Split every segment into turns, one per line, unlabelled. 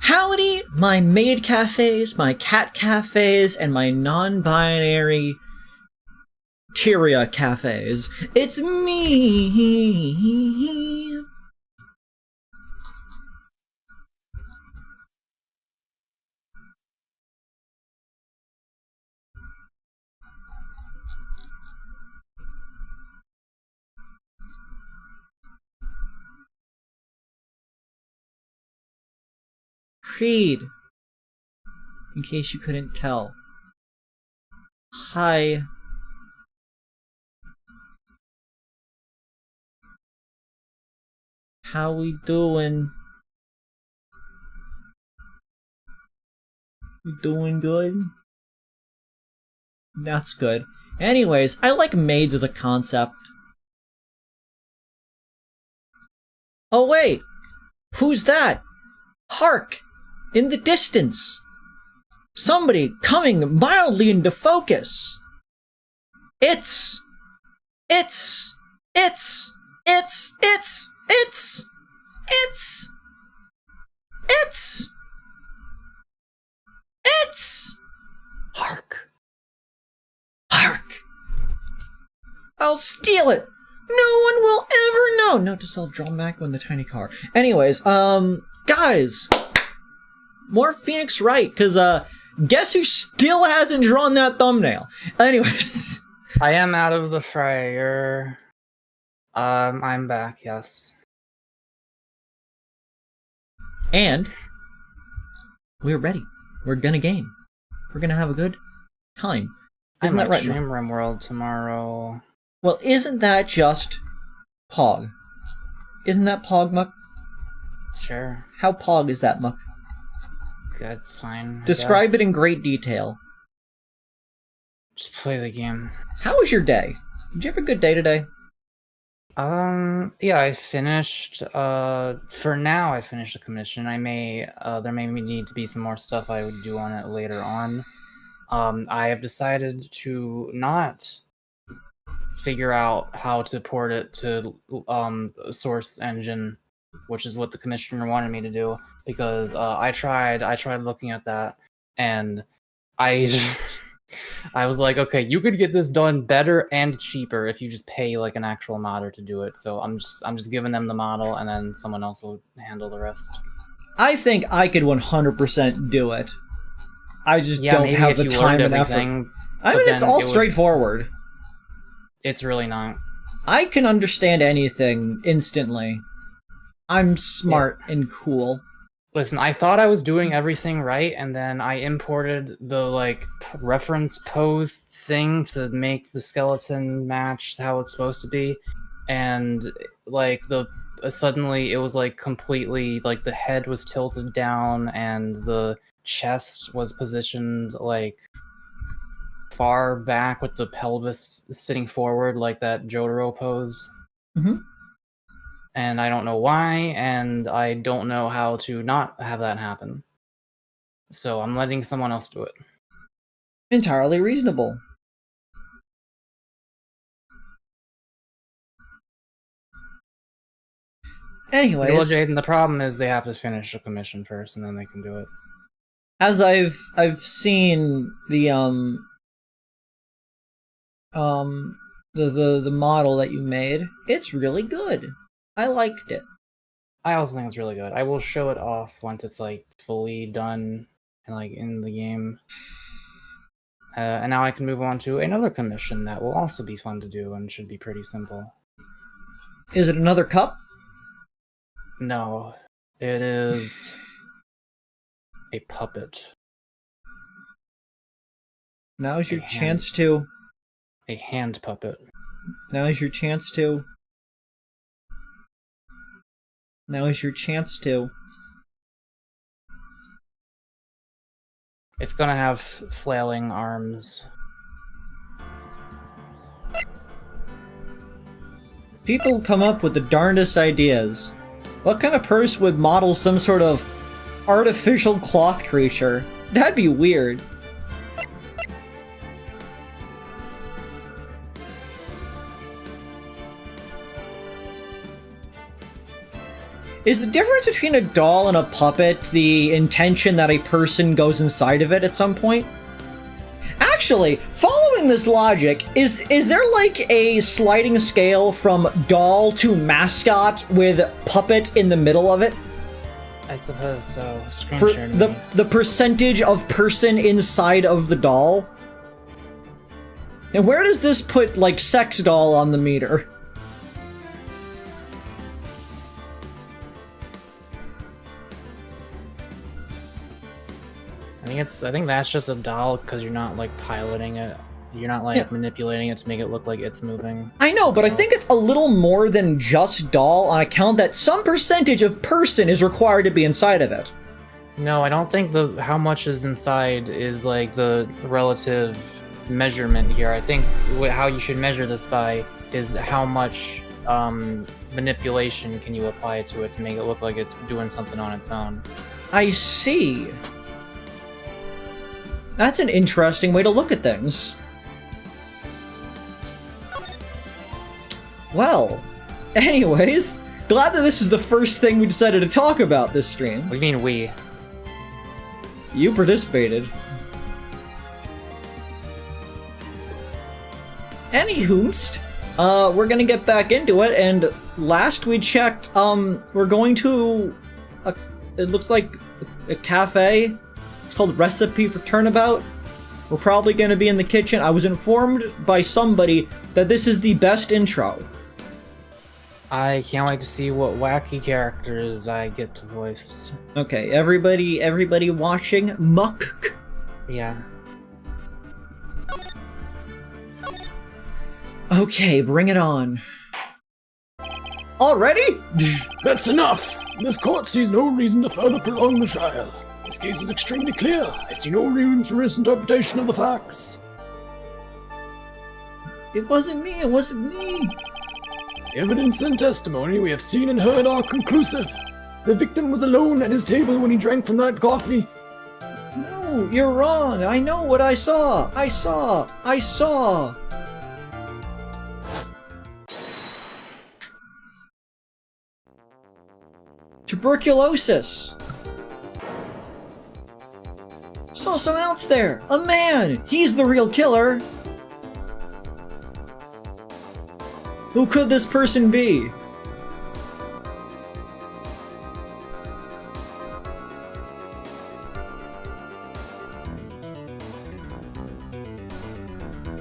Howdy, my maid cafes, my cat cafes, and my non-binary Tyria cafes. It's me! Creed, in case you couldn't tell. Hi. How we doing? You doing good? That's good. Anyways, I like maids as a concept. Oh wait! Who's that? Hark! In the distance! Somebody coming mildly into focus! It's... Hark! Hark! I'll steal it! No one will ever know! Note to self, draw Mako in the tiny car. Anyways, guys! More Phoenix Wright, because, guess who still hasn't drawn that thumbnail? Anyways.
I am out of the fryer. I'm back, yes.
And we're ready. We're gonna game. We're gonna have a good time. Isn't that right?
Stream RimWorld tomorrow.
Well, isn't that just Pog? Isn't that Pog, Muck?
Sure.
How Pog is that, Muck?
That's fine.
Describe it in great detail.
Just play the game.
How was your day? Did you have a good day today?
Yeah, I finished, for now I finished a commission. I may, there may need to be some more stuff I would do on it later on. I have decided to not figure out how to port it to, Source Engine, which is what the commissioner wanted me to do, because, I tried looking at that, and I was like, okay, you could get this done better and cheaper if you just pay like an actual modder to do it. So I'm just giving them the model, and then someone else will handle the rest.
I think I could 100% do it. I just don't have the time and effort. I mean, it's all straightforward.
It's really not.
I can understand anything instantly. I'm smart and cool.
Listen, I thought I was doing everything right, and then I imported the, like, reference pose thing to make the skeleton match how it's supposed to be, and, like, suddenly it was, like, completely, like, the head was tilted down, and the chest was positioned, like, far back with the pelvis sitting forward, like that Jotaro pose.
Mm-hmm.
And I don't know why, and I don't know how to not have that happen. So I'm letting someone else do it.
Entirely reasonable. Anyways,
well, Jaden, the problem is they have to finish a commission first, and then they can do it.
As I've seen the model that you made, it's really good. I liked it.
I also think it's really good. I will show it off once it's like fully done and like in the game. And now I can move on to another commission that will also be fun to do and should be pretty simple.
Is it another cup?
No, it is a puppet.
Now's your chance to...
A hand puppet.
Now's your chance to... Now is your chance to...
It's gonna have flailing arms.
People come up with the darndest ideas. What kind of person would model some sort of artificial cloth creature? That'd be weird. Is the difference between a doll and a puppet the intention that a person goes inside of it at some point? Actually, following this logic, is there like a sliding scale from doll to mascot with puppet in the middle of it?
I suppose so. Screen
For
share to me.
the percentage of person inside of the doll? And where does this put, like, sex doll on the meter?
I think that's just a doll because you're not like piloting it. You're not like manipulating it to make it look like it's moving.
I know, but I think it's a little more than just doll on account that some percentage of person is required to be inside of it.
No, I don't think how much is inside is like the relative measurement here. I think how you should measure this by is how much manipulation can you apply to it to make it look like it's doing something on its own.
I see. That's an interesting way to look at things. Well, anyways, glad that this is the first thing we decided to talk about this stream.
What do you mean we?
You participated. Anywhoomst, we're gonna get back into it, and last we checked, we're going to it looks like a cafe. It's called Recipe for Turnabout. We're probably gonna be in the kitchen. I was informed by somebody that this is the best intro.
I can't wait to see what wacky characters I get to voice.
Okay, everybody watching, muck.
Yeah.
Okay, bring it on. Already?
That's enough! This court sees no reason to further prolong the trial. This case is extremely clear. I see no room for misinterpretation of the facts.
It wasn't me, it wasn't me.
The evidence and testimony we have seen and heard are conclusive. The victim was alone at his table when he drank from that coffee.
No, you're wrong. I know what I saw. I saw. Tuberculosis. Saw someone else there. A man. He's the real killer. Who could this person be?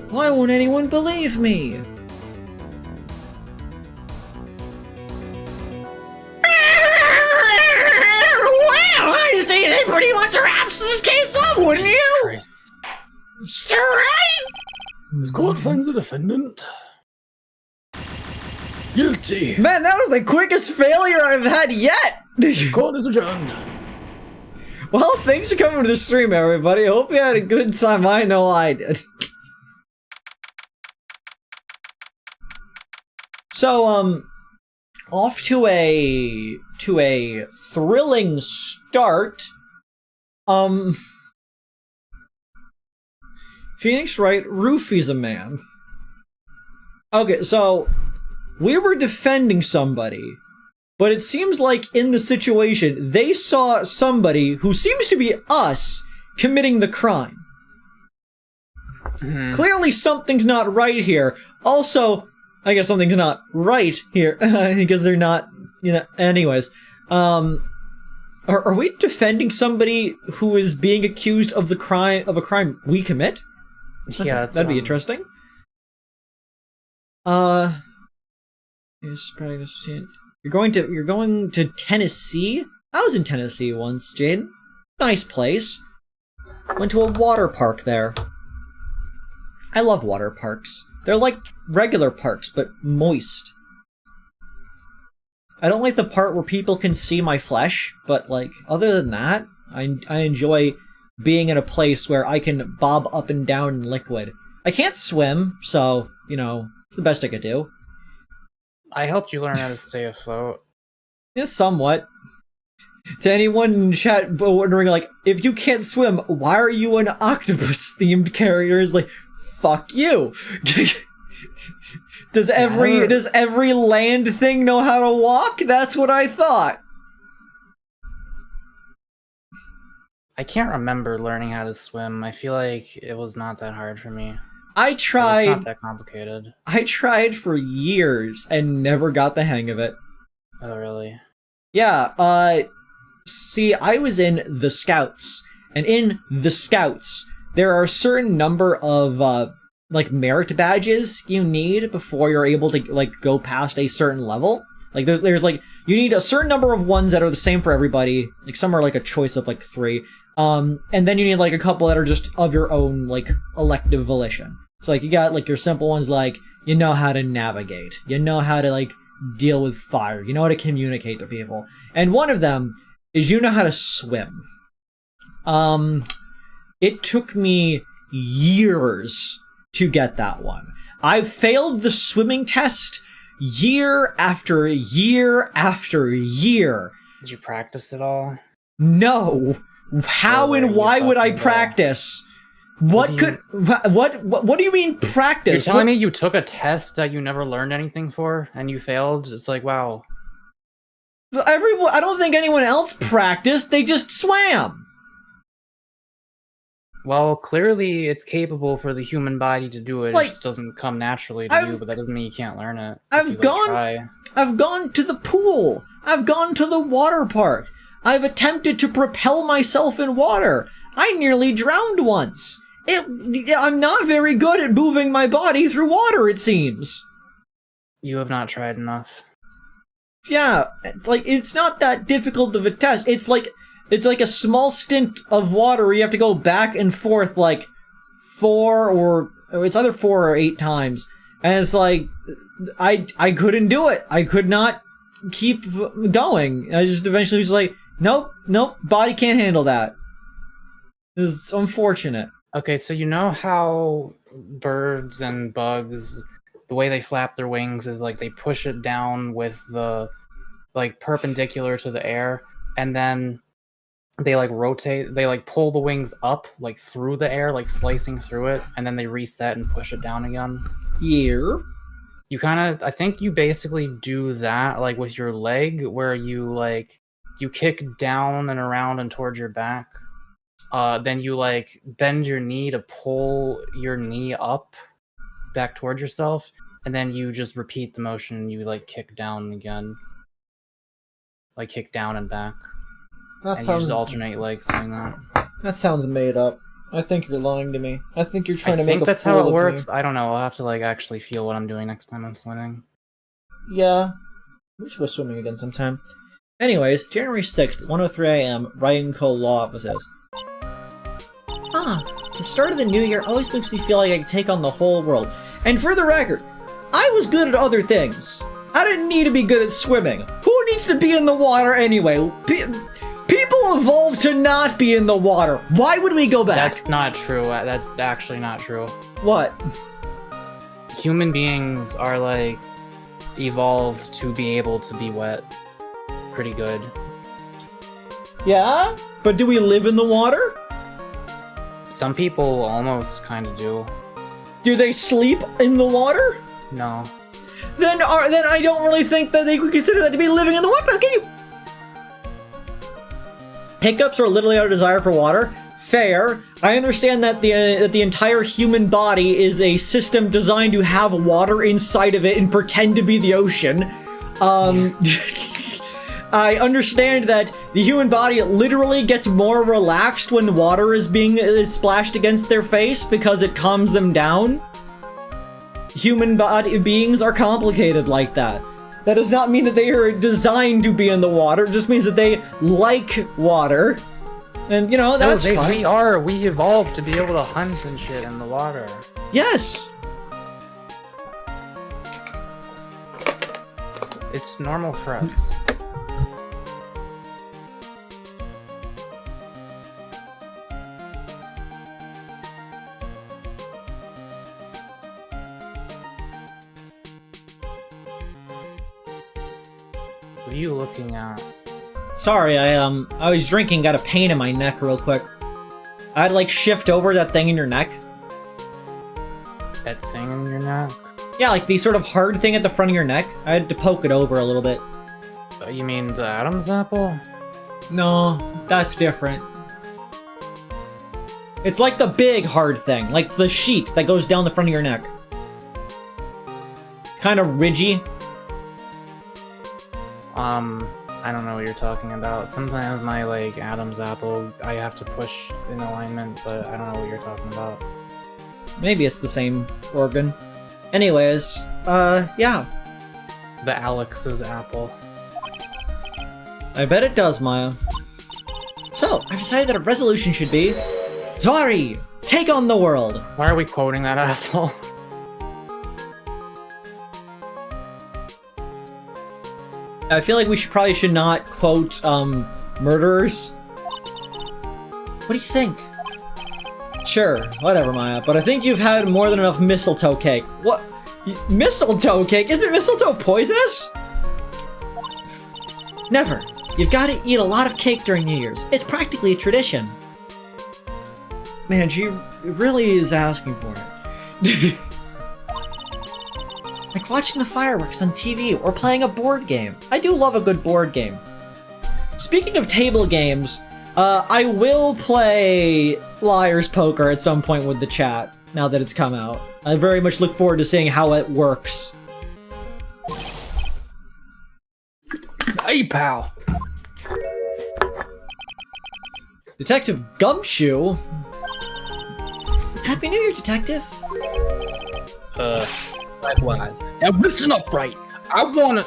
Why won't anyone believe me? Well, I say that pretty much wraps this case up, wouldn't you? Stir right?
This court finds the defendant guilty.
Man, that was the quickest failure I've had yet!
This court is adjourned.
Well, thanks for coming to the stream, everybody. Hope you had a good time. I know I did. So, off to a thrilling start. Phoenix Wright roofies a man. Okay, so we were defending somebody, but it seems like in the situation, they saw somebody who seems to be us committing the crime.
Mm-hmm.
Clearly something's not right here. Also, I guess something's not right here, because they're not, anyways. Are we defending somebody who is being accused of a crime we commit? That'd be interesting. You're going to Tennessee? I was in Tennessee once, Jane. Nice place. Went to a water park there. I love water parks. They're like regular parks, but moist. I don't like the part where people can see my flesh, but like, other than that, I enjoy being in a place where I can bob up and down in liquid. I can't swim, so, it's the best I could do.
I helped you learn how to stay afloat.
Yeah, somewhat. To anyone in chat wondering, like, if you can't swim, why are you an octopus-themed character? Is like, fuck you. Does every land thing know how to walk? That's what I thought.
I can't remember learning how to swim. I feel like it was not that hard for me.
I
It's
tried.
not that complicated.
I tried for years and never got the hang of it.
Oh, really?
Yeah, see, I was in the Scouts, and in the Scouts, there are a certain number of, like, merit badges you need before you're able to, like, go past a certain level. Like, there's like, you need a certain number of ones that are the same for everybody. Like, some are, like, a choice of, like, 3. And then you need, like, a couple that are just of your own, like, elective volition. So, like, you got, like, your simple ones, like, you know how to navigate. You know how to, like, deal with fire. You know how to communicate to people. And one of them is you know how to swim. It took me years to get that one. I failed the swimming test year after year after year.
Did you practice it all?
No. How
What
and
were
why
you
would I
talking about?
practice? What do you mean
You're
practice?
telling me you took a test that you never learned anything for and you failed? It's like, wow.
I don't think anyone else practiced. They just swam.
Well, clearly it's capable for the human body to do it.
Like,
It just doesn't come naturally to you, but that doesn't mean you can't learn it.
I've gone to the pool. I've gone to the water park. I've attempted to propel myself in water. I nearly drowned once. I'm not very good at moving my body through water, it seems.
You have not tried enough.
Yeah, like, it's not that difficult of a test. It's like a small stint of water where you have to go back and forth, like, it's either 4 or 8 times. And it's like, I couldn't do it. I could not keep going. I just eventually was like, nope, body can't handle that. It's unfortunate.
Okay, so you know how birds and bugs, the way they flap their wings is like they push it down with the, like, perpendicular to the air, and then they, like, rotate, they, like, pull the wings up, like, through the air, like, slicing through it, and then they reset and push it down again.
Yeah.
You kind of, I think you basically do that, like, with your leg, where you, like, you kick down and around and towards your back. Then you, like, bend your knee to pull your knee up back towards yourself, and then you just repeat the motion and you, like, kick down again. Like, kick down and back.
That
And
sounds
you just alternate legs doing that.
That sounds made up. I think you're lying to me. I think you're trying
I
to make
think
a
that's
fool
how
of
it
me.
works. I don't know. I'll have to, like, actually feel what I'm doing next time I'm swimming.
Yeah. We should go swimming again sometime. Anyways, January 6th, 1:03 a.m., Ryan Cole Law Offices. The start of the new year always makes me feel like I can take on the whole world. And for the record, I was good at other things. I didn't need to be good at swimming. Who needs to be in the water anyway? People evolved to not be in the water. Why would we go back?
That's not true. That's actually not true.
What?
Human beings are, like, evolved to be able to be wet. Pretty good.
Yeah? But do we live in the water?
Some people almost kind of do.
Do they sleep in the water?
No.
Then I don't really think that they could consider that to be living in the water. Can you? Hiccups are literally our desire for water. Fair. I understand that the entire human body is a system designed to have water inside of it and pretend to be the ocean. I understand that the human body literally gets more relaxed when water is splashed against their face because it calms them down. Human beings are complicated like that. That does not mean that they are designed to be in the water. It just means that they like water. And, you know, that's fine.
We evolved to be able to hunt and shit in the water.
Yes.
It's normal for us. What are you looking at?
Sorry, I was drinking, got a pain in my neck real quick. I'd like shift over that thing in your neck.
That thing in your neck?
Yeah, like the sort of hard thing at the front of your neck. I had to poke it over a little bit.
You mean the Adam's apple?
No, that's different. It's like the big hard thing, like the sheet that goes down the front of your neck. Kind of ridgy.
I don't know what you're talking about. Sometimes my, like, Adam's apple, I have to push in alignment, but I don't know what you're talking about.
Maybe it's the same organ. Anyways, yeah.
The Alex's apple.
I bet it does, Maya. So, I've decided that a resolution should be... Zvari! Take on the world!
Why are we quoting that asshole?
I feel like we probably should not quote, murderers. What do you think? Sure, whatever, Maya, but I think you've had more than enough mistletoe cake. What? Mistletoe cake? Isn't mistletoe poisonous? Never. You've got to eat a lot of cake during New Year's. It's practically a tradition. Man, she really is asking for it. Like watching the fireworks on TV or playing a board game. I do love a good board game. Speaking of table games, I will play Liar's Poker at some point with the chat, now that it's come out. I very much look forward to seeing how it works.
Hey, pal.
Detective Gumshoe? Happy New Year, Detective!
Likewise. Now listen up, right? I wanna...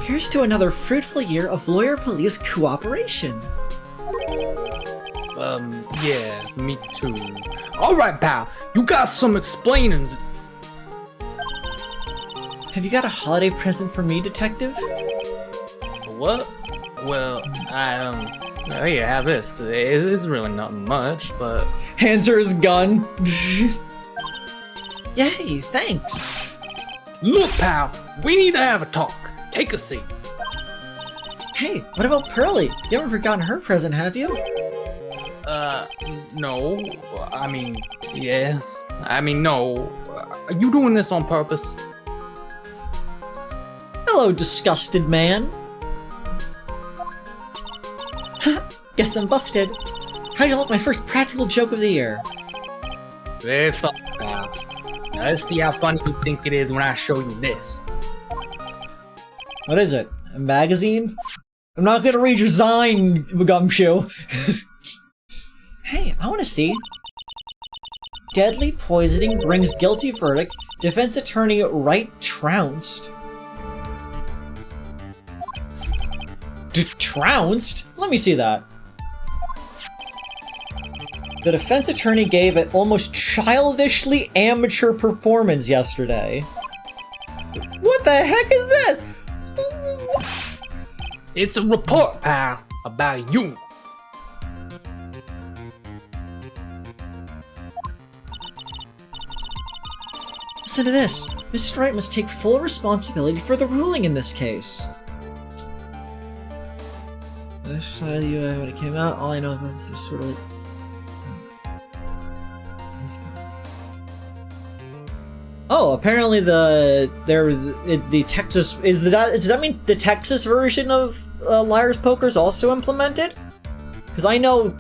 Here's to another fruitful year of lawyer-police cooperation.
Yeah, me too.
Alright, pal. You got some explaining to...
Have you got a holiday present for me, Detective?
What? Well, oh yeah, have this. It's really not much, but...
Hands her his gun. Yay, thanks!
Look, pal. We need to have a talk. Take a seat.
Hey, what about Pearly? You haven't forgotten her present, have you?
No. I mean, yes. I mean, no. Are you doing this on purpose?
Hello, disgusted man. Guess I'm busted. How'd you like my first practical joke of the year?
Very fun, pal. Now let's see how funny you think it is when I show you this.
What is it? A magazine? I'm not gonna read your sign, Gumshoe. Hey, I wanna see. Deadly poisoning brings guilty verdict. Defense attorney Wright trounced. Trounced? Let me see that. The defense attorney gave an almost childishly amateur performance yesterday. What the heck is this?
It's a report, pal, about you.
Listen to this. Mr. Wright must take full responsibility for the ruling in this case. This side of you when it came out, all I know is this sort of... Oh, apparently the Texas does that mean the Texas version of Liar's Poker is also implemented? Because I know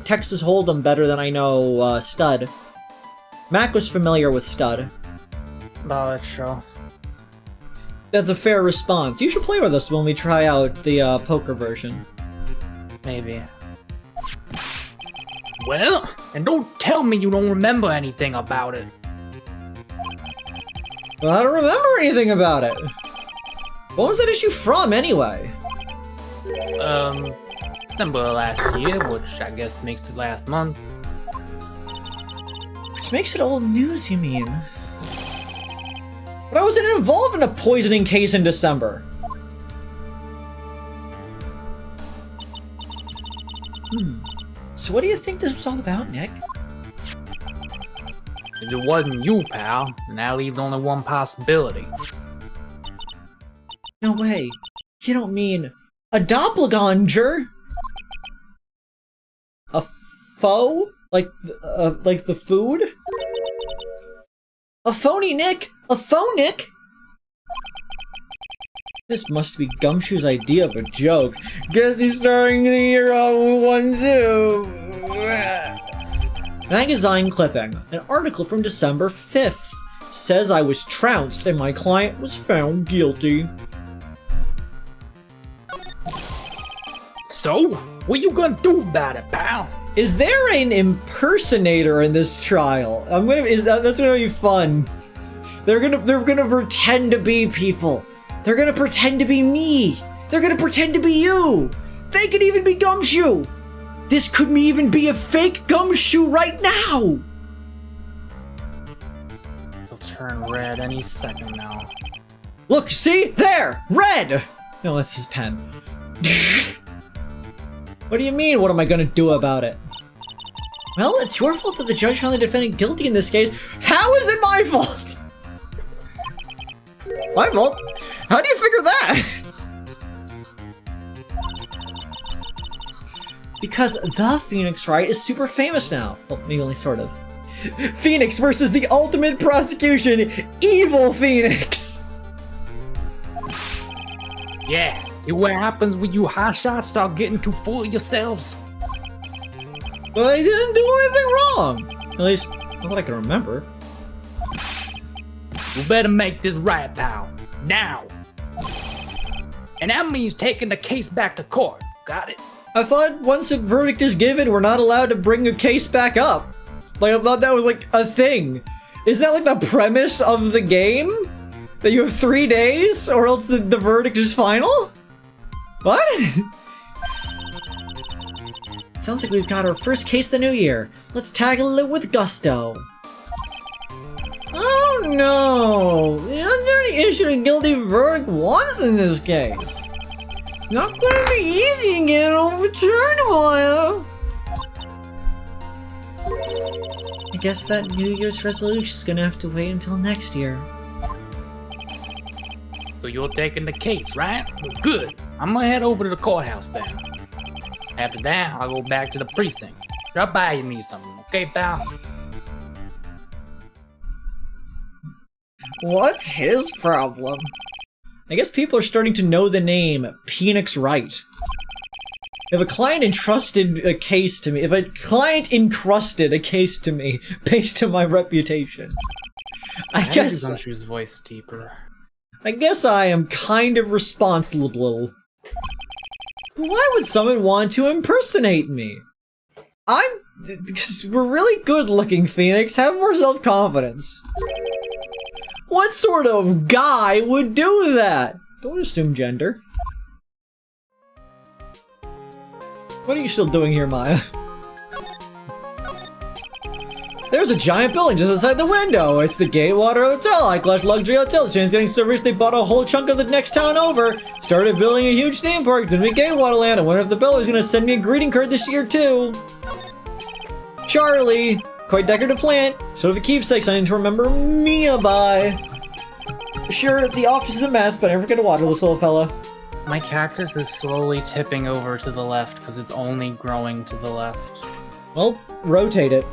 Texas Hold'em better than I know Stud. Mac was familiar with Stud.
Oh, that's true.
That's a fair response. You should play with us when we try out the poker version.
Maybe.
Well, and don't tell me you don't remember anything about it.
Well, I don't remember anything about it. What was that issue from, anyway?
December last year, which I guess makes it last month.
Which makes it old news, you mean? But I wasn't involved in a poisoning case in December. So what do you think this is all about, Nick?
If it wasn't you, pal, then that leaves only one possibility.
No way. You don't mean a doppelganger? A foe? Like the food? A phony Nick? A phonic? This must be Gumshoe's idea of a joke. Guess he's starting the year off with one too. Magazine clipping. An article from December 5th says I was trounced and my client was found guilty.
So, what you gonna do about it, pal?
Is there an impersonator in this trial? That's gonna be fun. They're gonna pretend to be people. They're gonna pretend to be me. They're gonna pretend to be you. They could even be Gumshoe. This could even be a fake Gumshoe right now.
He'll turn red any second now.
Look, see? There! Red! No, that's his pen. What do you mean, what am I gonna do about it? Well, it's your fault that the judge found the defendant guilty in this case. How is it my fault? My fault? How do you figure that? Because the Phoenix Wright is super famous now. Well, maybe only sort of. Phoenix versus the ultimate prosecution, Evil Phoenix!
Yeah, what happens when you hotshots start getting too full of yourselves?
But I didn't do anything wrong! At least, not that I can remember.
You better make this right, pal. Now! And that means taking the case back to court. Got it?
I thought once a verdict is given, we're not allowed to bring a case back up. Like, I thought that was like a thing. Isn't that like the premise of the game? That you have 3 days, or else the verdict is final? What? Sounds like we've got our first case of the new year. Let's tackle it with gusto. I don't know. The attorney issued a guilty verdict once in this case. It's not going to be easy to get overturned, Maya. I guess that New Year's resolution is going to have to wait until next year.
So you're taking the case, right? Well, good. I'm gonna head over to the courthouse then. After that, I'll go back to the precinct. Drop by and need something, okay, pal?
What's his problem? I guess people are starting to know the name Phoenix Wright. If a client encrusted a case to me based on my reputation, I guess
Gumshoe's voice deeper.
I guess I am kind of responsible. Why would someone want to impersonate me? We're really good looking, Phoenix. Have more self-confidence. What sort of guy would do that? Don't assume gender. What are you still doing here, Maya? There's a giant building just outside the window. It's the Gatewater Hotel, high-class luxury hotel. The chain's getting so rich they bought a whole chunk of the next town over. Started building a huge theme park. It's gonna be Gatewater Land. I wonder if the builder's gonna send me a greeting card this year too. Charlie, quite decorative plant. Sort of a keepsake, something to remember Mia by. Sure, the office is a mess, but I never get to water this little fella.
My cactus is slowly tipping over to the left because it's only growing to the left.
Well, rotate it.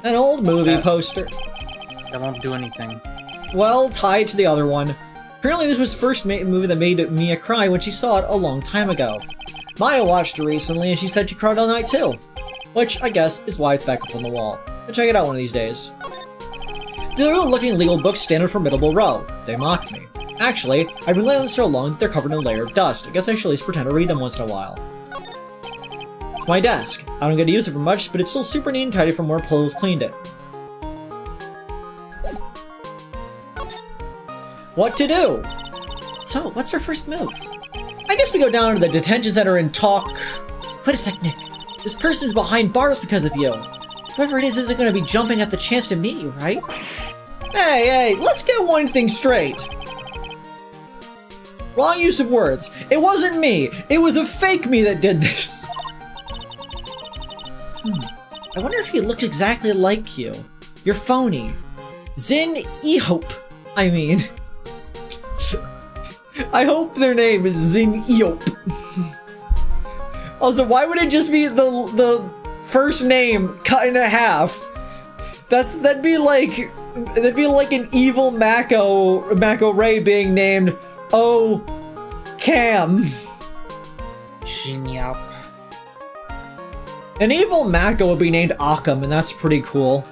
An old movie poster.
That won't do anything.
Well, tie it to the other one. Apparently this was the first movie that made Mia cry when she saw it a long time ago. Maya watched it recently and she said she cried all night too. Which, I guess, is why it's back up on the wall. I'll check it out one of these days. Looking legal books stand in a formidable row. They mocked me. Actually, I've been laying them so long that they're covered in a layer of dust. I guess I should at least pretend to read them once in a while. My desk. I don't get to use it for much, but it's still super neat and tidy from where Pill's cleaned it. What to do? So, what's our first move? I guess we go down to the detention center and talk... Wait a sec, Nick. This person's behind bars because of you. Whoever it is isn't going to be jumping at the chance to meet you, right? Hey, let's get one thing straight. Wrong use of words. It wasn't me. It was a fake me that did this. I wonder if he looked exactly like you. You're phony. Zin Ehope, I mean. I hope their name is Zin Ehope. Also, why would it just be the first name cut in half? That'd be like an evil Mako Ray being named Cam.
Yep.
An evil Mako would be named Occam, and that's pretty cool.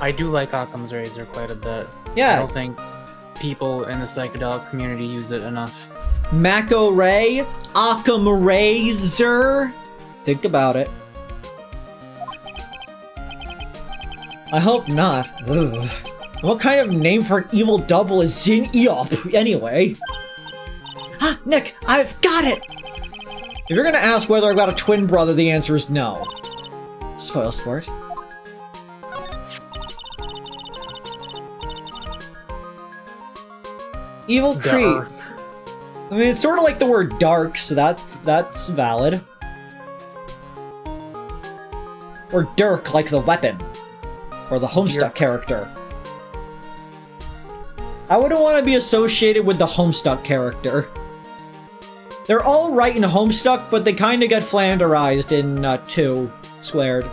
I do like Occam's Razor quite a bit.
Yeah.
I don't think people in the psychedelic community use it enough.
Mako Ray, Occam Razor. Think about it. I hope not. Ugh. What kind of name for an evil double is Zin Eop, anyway? Ah, Nick, I've got it! If you're gonna ask whether I've got a twin brother, the answer is no. Spoil sport. Evil Creep. I mean, it's sort of like the word dark, so that's valid. Or Dirk, like the weapon. Or the Homestuck character. I wouldn't want to be associated with the Homestuck character. They're all right in Homestuck, but they kind of get flanderized in 2 squared.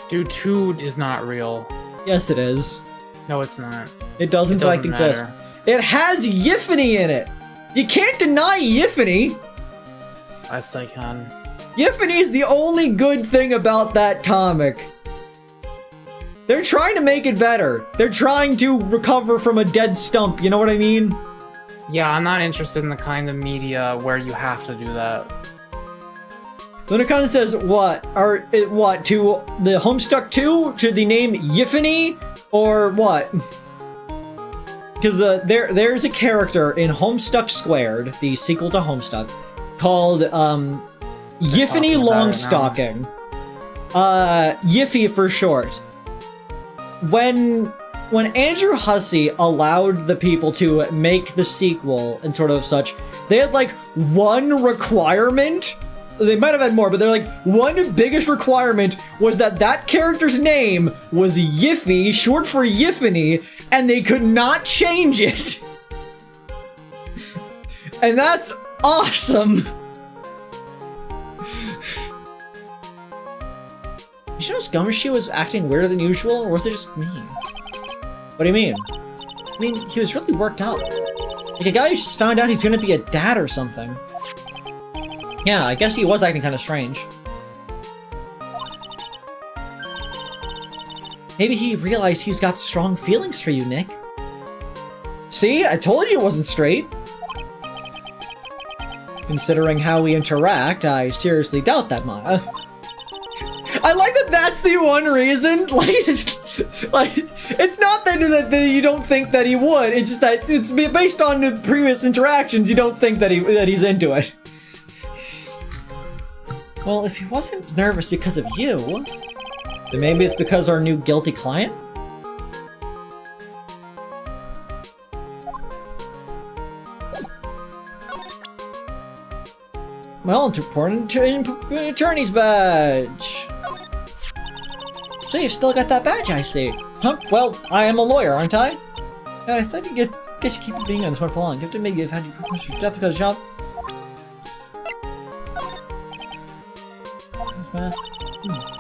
Dude, 2 is not real.
Yes, it is.
No, it's not.
It does in fact exist. It has Yiffany in it! You can't deny Yiffany!
Yes, I can.
Yiffany is the only good thing about that comic. They're trying to make it better. They're trying to recover from a dead stump, you know what I mean?
Yeah, I'm not interested in the kind of media where you have to do that.
When it kind of says, what, to the Homestuck 2? Should the name Yiffany? Or what? Because there's a character in Homestuck Squared, the sequel to Homestuck, called Yiffany Longstocking. Yiffy for short. When Andrew Hussey allowed the people to make the sequel and sort of such, they had like one requirement. They might have had more, but they're like, one biggest requirement was that character's name was Yiffy, short for Yiffany, and they could not change it. And that's awesome. You should know Gumshoe was acting weirder than usual, or was it just me? What do you mean? I mean, he was really worked up. Like a guy who just found out he's gonna be a dad or something. Yeah, I guess he was acting kind of strange. Maybe he realized he's got strong feelings for you, Nick. See? I told you it wasn't straight. Considering how we interact, I seriously doubt that, Maya. I like that that's the one reason. Like, it's not that you don't think that he would. It's just that it's based on the previous interactions. You don't think that he's into it. Well, if he wasn't nervous because of you, then maybe it's because our new guilty client? Well, important attorney's badge. So you've still got that badge, I see. Huh? Well, I am a lawyer, aren't I? I thought you guess you keep being on this one for long. You have to maybe have had you promise your death because of job.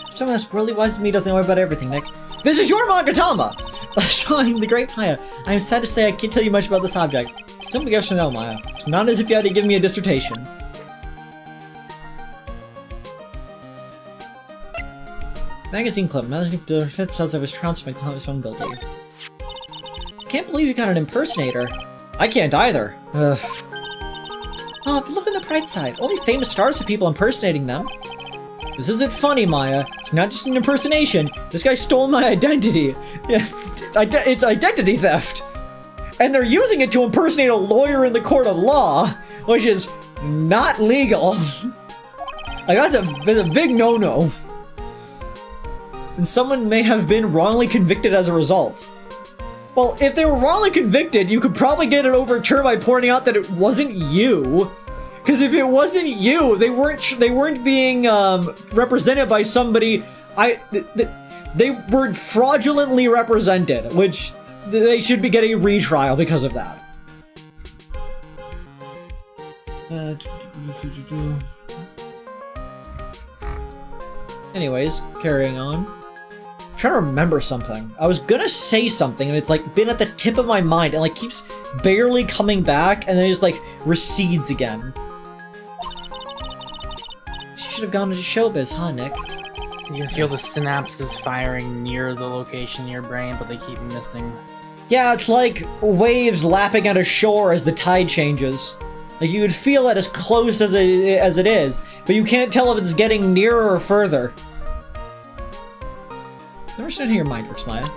Someone as really wise as me doesn't know about everything, Nick. This is your Magatama! Showing the great Maya. I am sad to say I can't tell you much about this object. Somebody else should know, Maya. It's not as if you had to give me a dissertation. Magazine clip. The fifth says I was trounced by Clown's phone guilty. Can't believe you got an impersonator. I can't either. Ugh. Oh, but look on the bright side. Only famous stars have people impersonating them. This isn't funny, Maya. It's not just an impersonation. This guy stole my identity. It's identity theft. And they're using it to impersonate a lawyer in the court of law, which is not legal. Like, that's a big no-no. And someone may have been wrongly convicted as a result. Well, if they were wrongly convicted, you could probably get it overturned by pointing out that it wasn't you. Because if it wasn't you, they weren't being represented by somebody. They were fraudulently represented, which they should be getting a retrial because of that. Anyways, carrying on. trying to remember something. I was gonna say something, and it's like been at the tip of my mind, and like keeps barely coming back, and then it just like recedes again. She should have gone into showbiz, huh, Nick?
You can feel the synapses firing near the location in your brain, but they keep missing.
Yeah, it's like waves lapping at a shore as the tide changes. Like, you would feel it as close as it is, but you can't tell if it's getting nearer or further. Never understand how your mind works, Maya.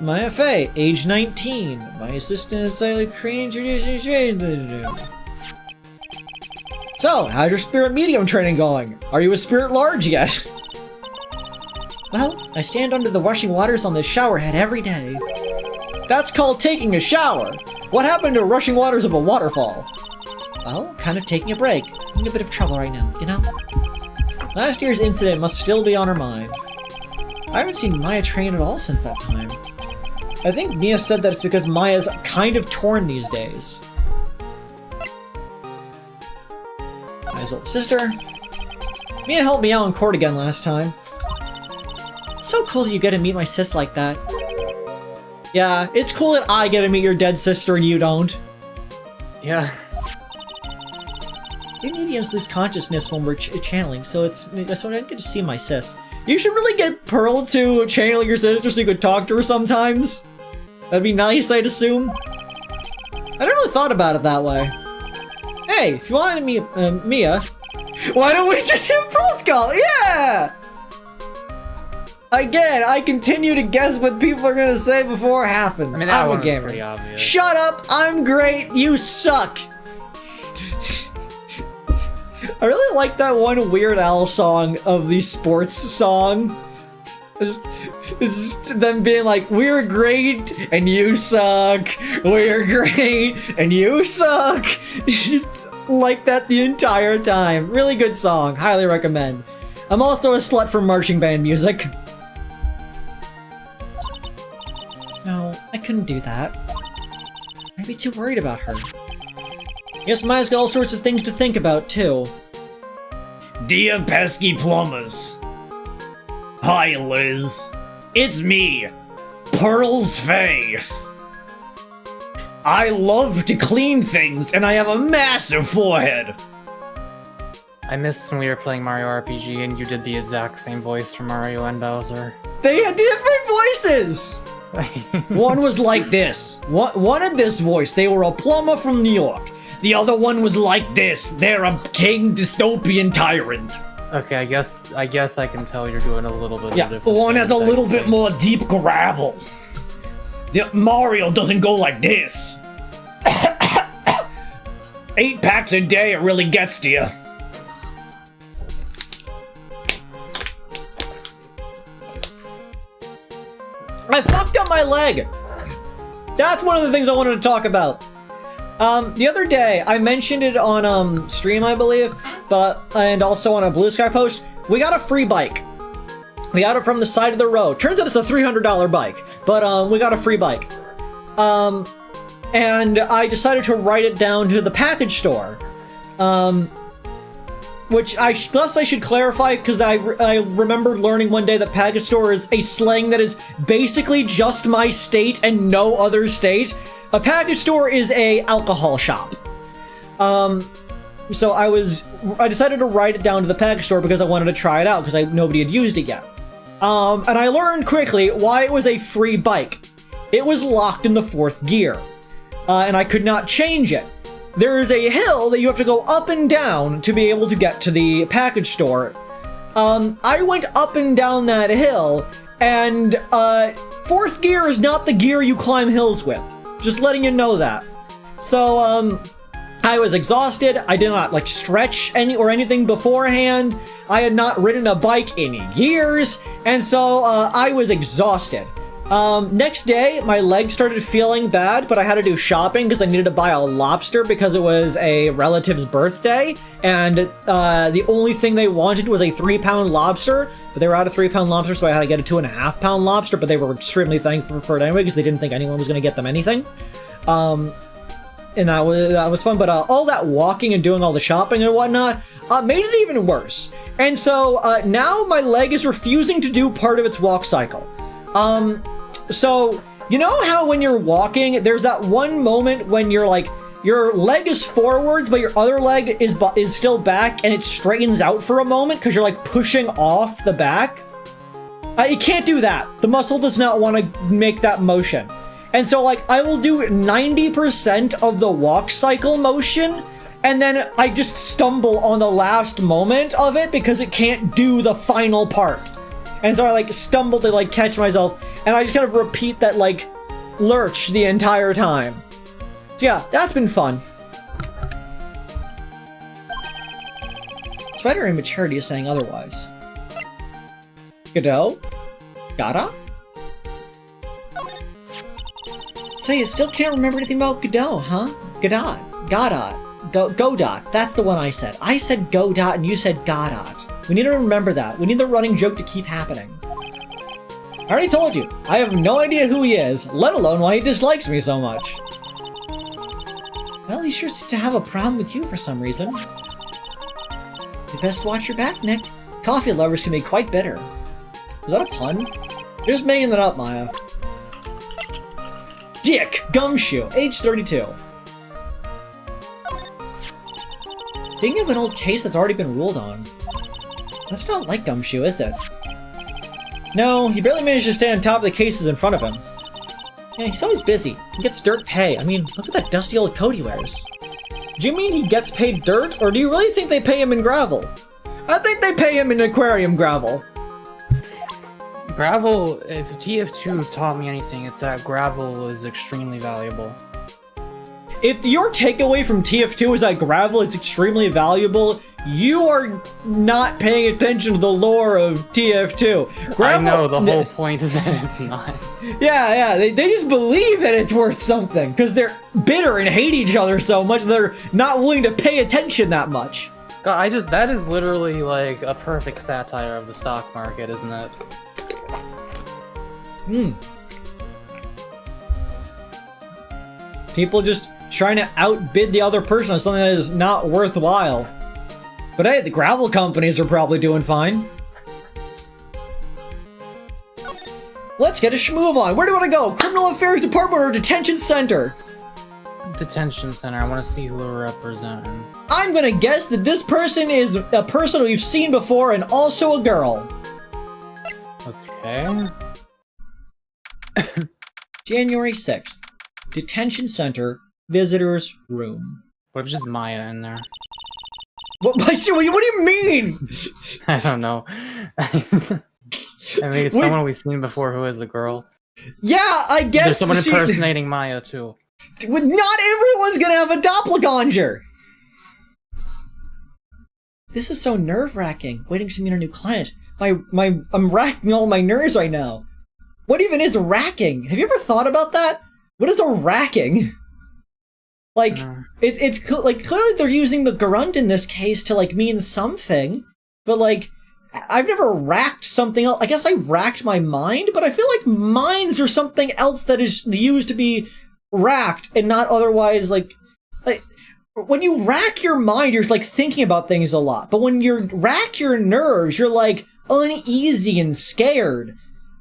Maya Fey, age 19. My assistant is slightly cringe. So, how's your spirit medium training going? Are you a spirit large yet? Well, I stand under the rushing waters on the shower head every day. That's called taking a shower. What happened to rushing waters of a waterfall? Well, kind of taking a break. I'm in a bit of trouble right now, you know? Last year's incident must still be on her mind. I haven't seen Maya train at all since that time. I think Mia said that it's because Maya's kind of torn these days. Maya's older sister. Mia helped me out in court again last time. It's so cool that you get to meet my sis like that. Yeah, it's cool that I get to meet your dead sister and you don't.
Yeah.
We mediums lose consciousness when we're channeling, so I get to see my sis. You should really get Pearl to channel your sister so you could talk to her sometimes. That'd be nice, I'd assume. I never really thought about it that way. Hey, if you want to meet Mia, why don't we just do Pearl's call? Yeah! Again, I continue to guess what people are gonna say before it happens.
I mean, that
I'm
one
a gamer.
was pretty obvious.
Shut up! I'm great. You suck. I really like that one Weird Al song of the sports song. It's just them being like, "We're great and you suck. We're great and you suck." Just like that the entire time. Really good song. Highly recommend. I'm also a slut for marching band music. No, I couldn't do that. I'd be too worried about her. Guess Maya's got all sorts of things to think about, too. Dear pesky plumbers. Hi, Liz. It's me, Pearl's Faye. I love to clean things, and I have a massive forehead.
I missed when we were playing Mario RPG and you did the exact same voice for Mario and Bowser.
They had different voices! One was like this. One had this voice. They were a plumber from New York. The other one was like this. They're a king dystopian tyrant.
Okay, I guess I can tell you're doing a little bit of different
one has a
things,
little bit more deep gravel. Mario doesn't go like this. 8 packs a day, it really gets to you. I fucked up my leg! That's one of the things I wanted to talk about. The other day, I mentioned it on stream, I believe, and also on a Blue Sky post, we got a free bike. We got it from the side of the road. Turns out it's a $300 bike, but we got a free bike. And I decided to write it down to the package store. Which I should clarify, because I remember learning one day that package store is a slang that is basically just my state and no other state. A package store is a alcohol shop. So I decided to write it down to the package store because I wanted to try it out, because nobody had used it yet. And I learned quickly why it was a free bike. It was locked in the 4th gear, and I could not change it. There is a hill that you have to go up and down to be able to get to the package store. I went up and down that hill, and 4th gear is not the gear you climb hills with. Just letting you know that. So, I was exhausted. I did not, stretch anything beforehand. I had not ridden a bike in years, and so, I was exhausted. Next day, my leg started feeling bad, but I had to do shopping because I needed to buy a lobster because it was a relative's birthday, and the only thing they wanted was a 3-pound lobster, but they were out of 3-pound lobster, so I had to get a 2.5-pound lobster, but they were extremely thankful for it anyway because they didn't think anyone was going to get them anything. And that was fun, but all that walking and doing all the shopping and whatnot, made it even worse. And so now my leg is refusing to do part of its walk cycle. So you know how when you're walking, there's that one moment when you're like, your leg is forwards, but your other leg is still back, and it straightens out for a moment because you're like pushing off the back? You can't do that. The muscle does not want to make that motion. And so like I will do 90% of the walk cycle motion, and then I just stumble on the last moment of it because it can't do the final part. And so I like stumble to like catch myself, and I just kind of repeat that like lurch the entire time. So yeah, that's been fun. Spider immaturity is saying otherwise. Godot? Gotta? So you still can't remember anything about Godot, huh? Godot. Godot. That's the one I said. I said Godot and you said Godot. We need to remember that. We need the running joke to keep happening. I already told you. I have no idea who he is, let alone why he dislikes me so much. Well, he sure seems to have a problem with you for some reason. You best watch your back, Nick. Coffee lovers can be quite bitter. Is that a pun? You're just making that up, Maya. Dick Gumshoe, age 32. Thinking of an old case that's already been ruled on. That's not like Gumshoe, is it? No, he barely managed to stay on top of the cases in front of him. Yeah, he's always busy. He gets dirt pay. I mean, look at that dusty old coat he wears. Do you mean he gets paid dirt, or do you really think they pay him in gravel? I think they pay him in aquarium gravel.
Gravel, if TF2 taught me anything, it's that gravel is extremely valuable.
If your takeaway from TF2 is that gravel is extremely valuable, you are not paying attention to the lore of TF2. Gravel,
I know, the whole point is that it's not.
Yeah, they just believe that it's worth something, because they're bitter and hate each other so much they're not willing to pay attention that much.
God, that is literally like a perfect satire of the stock market, isn't it?
People just trying to outbid the other person on something that is not worthwhile. But hey, the gravel companies are probably doing fine. Let's get a schmoove on. Where do you want to go? Criminal Affairs Department or Detention Center?
Detention center. I want to see who we're representing.
I'm gonna guess that this person is a person we've seen before and also a girl.
Okay.
January 6th. Detention Center. Visitors Room.
What if it's just Maya in there?
What do you mean?
I don't know. I mean, it's someone we've seen before who is a girl.
Yeah, I guess
there's someone impersonating Maya too.
Not everyone's gonna have a doppelganger. This is so nerve-wracking. Waiting to meet a new client. I'm racking all my nerves right now. What even is racking? Have you ever thought about that? What is a racking? Like, it's like clearly they're using the grunt in this case to like mean something, but like I've never racked something else. I guess I racked my mind, but I feel like minds are something else that is used to be racked and not otherwise like when you rack your mind, you're like thinking about things a lot, but when you rack your nerves, you're like uneasy and scared.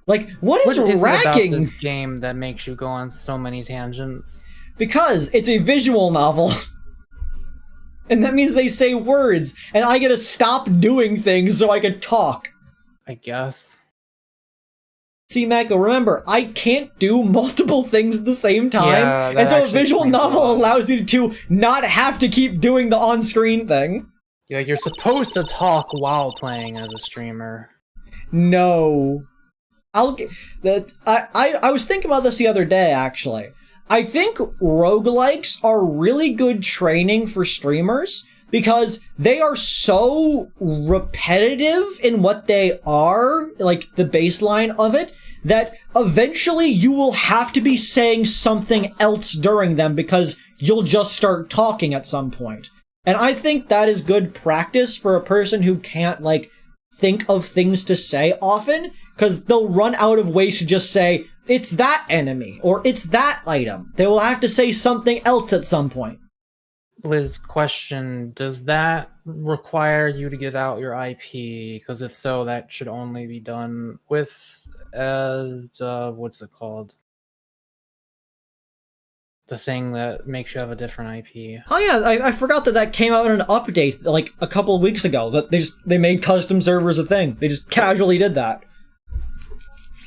Like, what is racking?
About this game that makes you go on so many tangents?
Because it's a visual novel. And that means they say words, and I gotta stop doing things so I can talk.
I guess.
See, Mako, remember, I can't do multiple things at the same time,
yeah,
and so a visual novel allows me to not have to keep doing the on-screen thing.
Yeah, you're supposed to talk while playing as a streamer.
No. I was thinking about this the other day, actually. I think roguelikes are really good training for streamers because they are so repetitive in what they are, like the baseline of it, that eventually you will have to be saying something else during them because you'll just start talking at some point. And I think that is good practice for a person who can't, like, think of things to say often, because they'll run out of ways to just say, it's that enemy, or it's that item. They will have to say something else at some point.
Liz, question: does that require you to give out your IP? Because if so, that should only be done with what's it called? The thing that makes you have a different IP.
Oh yeah, I forgot that came out in an update like a couple of weeks ago. That they made custom servers a thing. They just casually did that.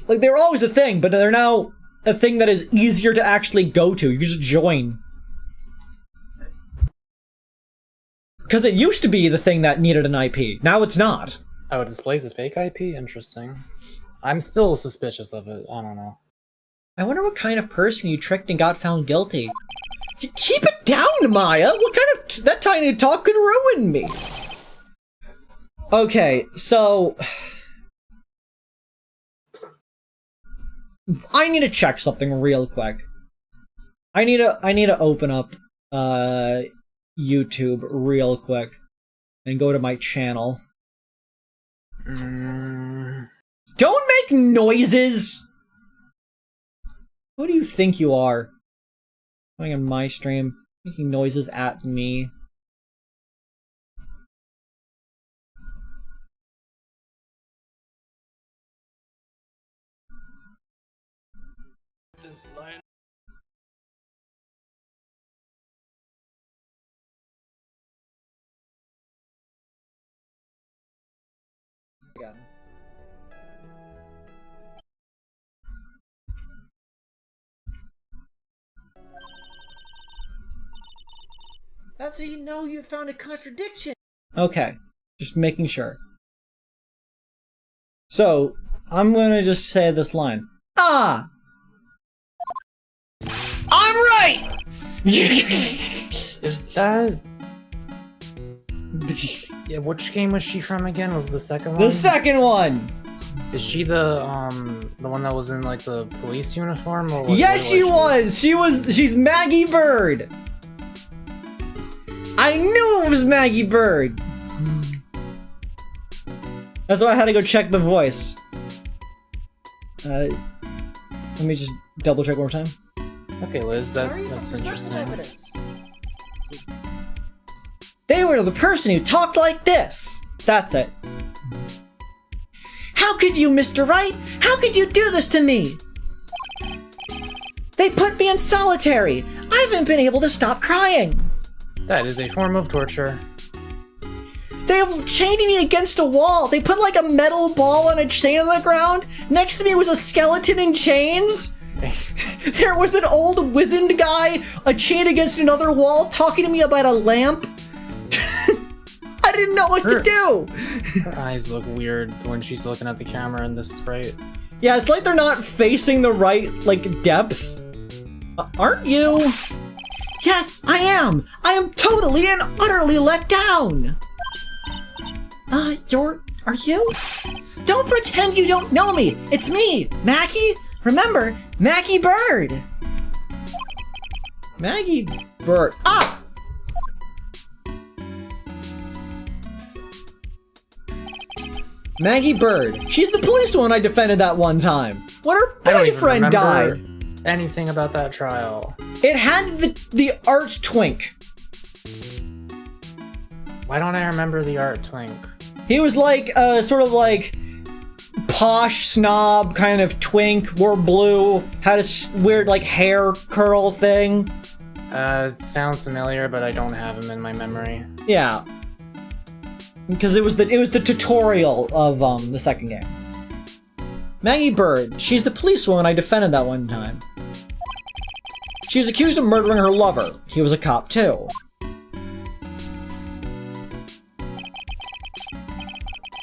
Like, they were always a thing, but they're now a thing that is easier to actually go to. You can just join. Because it used to be the thing that needed an IP. Now it's not.
Oh, it displays a fake IP? Interesting. I'm still suspicious of it. I don't know.
I wonder what kind of person you tricked and got found guilty. Keep it down, Maya! What kind of... that tiny talk could ruin me! Okay, so... I need to check something real quick. I need to open up, YouTube real quick. And go to my channel. Don't make noises! Who do you think you are? Going on my stream, making noises at me.
This line.
Again. That's how you know you found a contradiction. Okay, just making sure. So, I'm gonna just say this line. Ah! I'm right!
Is that... yeah, which game was she from again? Was the second one?
The second one!
Is she the one that was in, like, the police uniform? Or
Yes, she was! She's Maggie Bird! I knew it was Maggie Bird! That's why I had to go check the voice. Let me just double check one more time.
Okay, Liz, that's interesting.
They were the person who talked like this! That's it. How could you, Mr. Wright? How could you do this to me? They put me in solitary! I haven't been able to stop crying!
That is a form of torture.
They have chained me against a wall. They put like a metal ball on a chain on the ground. Next to me was a skeleton in chains. There was an old wizened guy, a chain against another wall, talking to me about a lamp. I didn't know what to do.
Her eyes look weird when she's looking at the camera in this sprite.
Yeah, it's like they're not facing the right, like, depth. Aren't you? Yes, I am. I am totally and utterly let down. Are you? Don't pretend you don't know me. It's me, Maggie. Remember, Maggie Bird. Maggie Bird. Ah! Maggie Bird. She's the police one I defended that one time. When her boyfriend died.
Anything about that trial?
It had the art twink.
Why don't I remember the art twink?
He was like sort of like posh snob kind of twink, wore blue, had a weird like hair curl thing.
Sounds familiar, but I don't have him in my memory.
Yeah. Because it was the tutorial of the second game. Maggie Bird, she's the police woman I defended that one time. She was accused of murdering her lover. He was a cop too.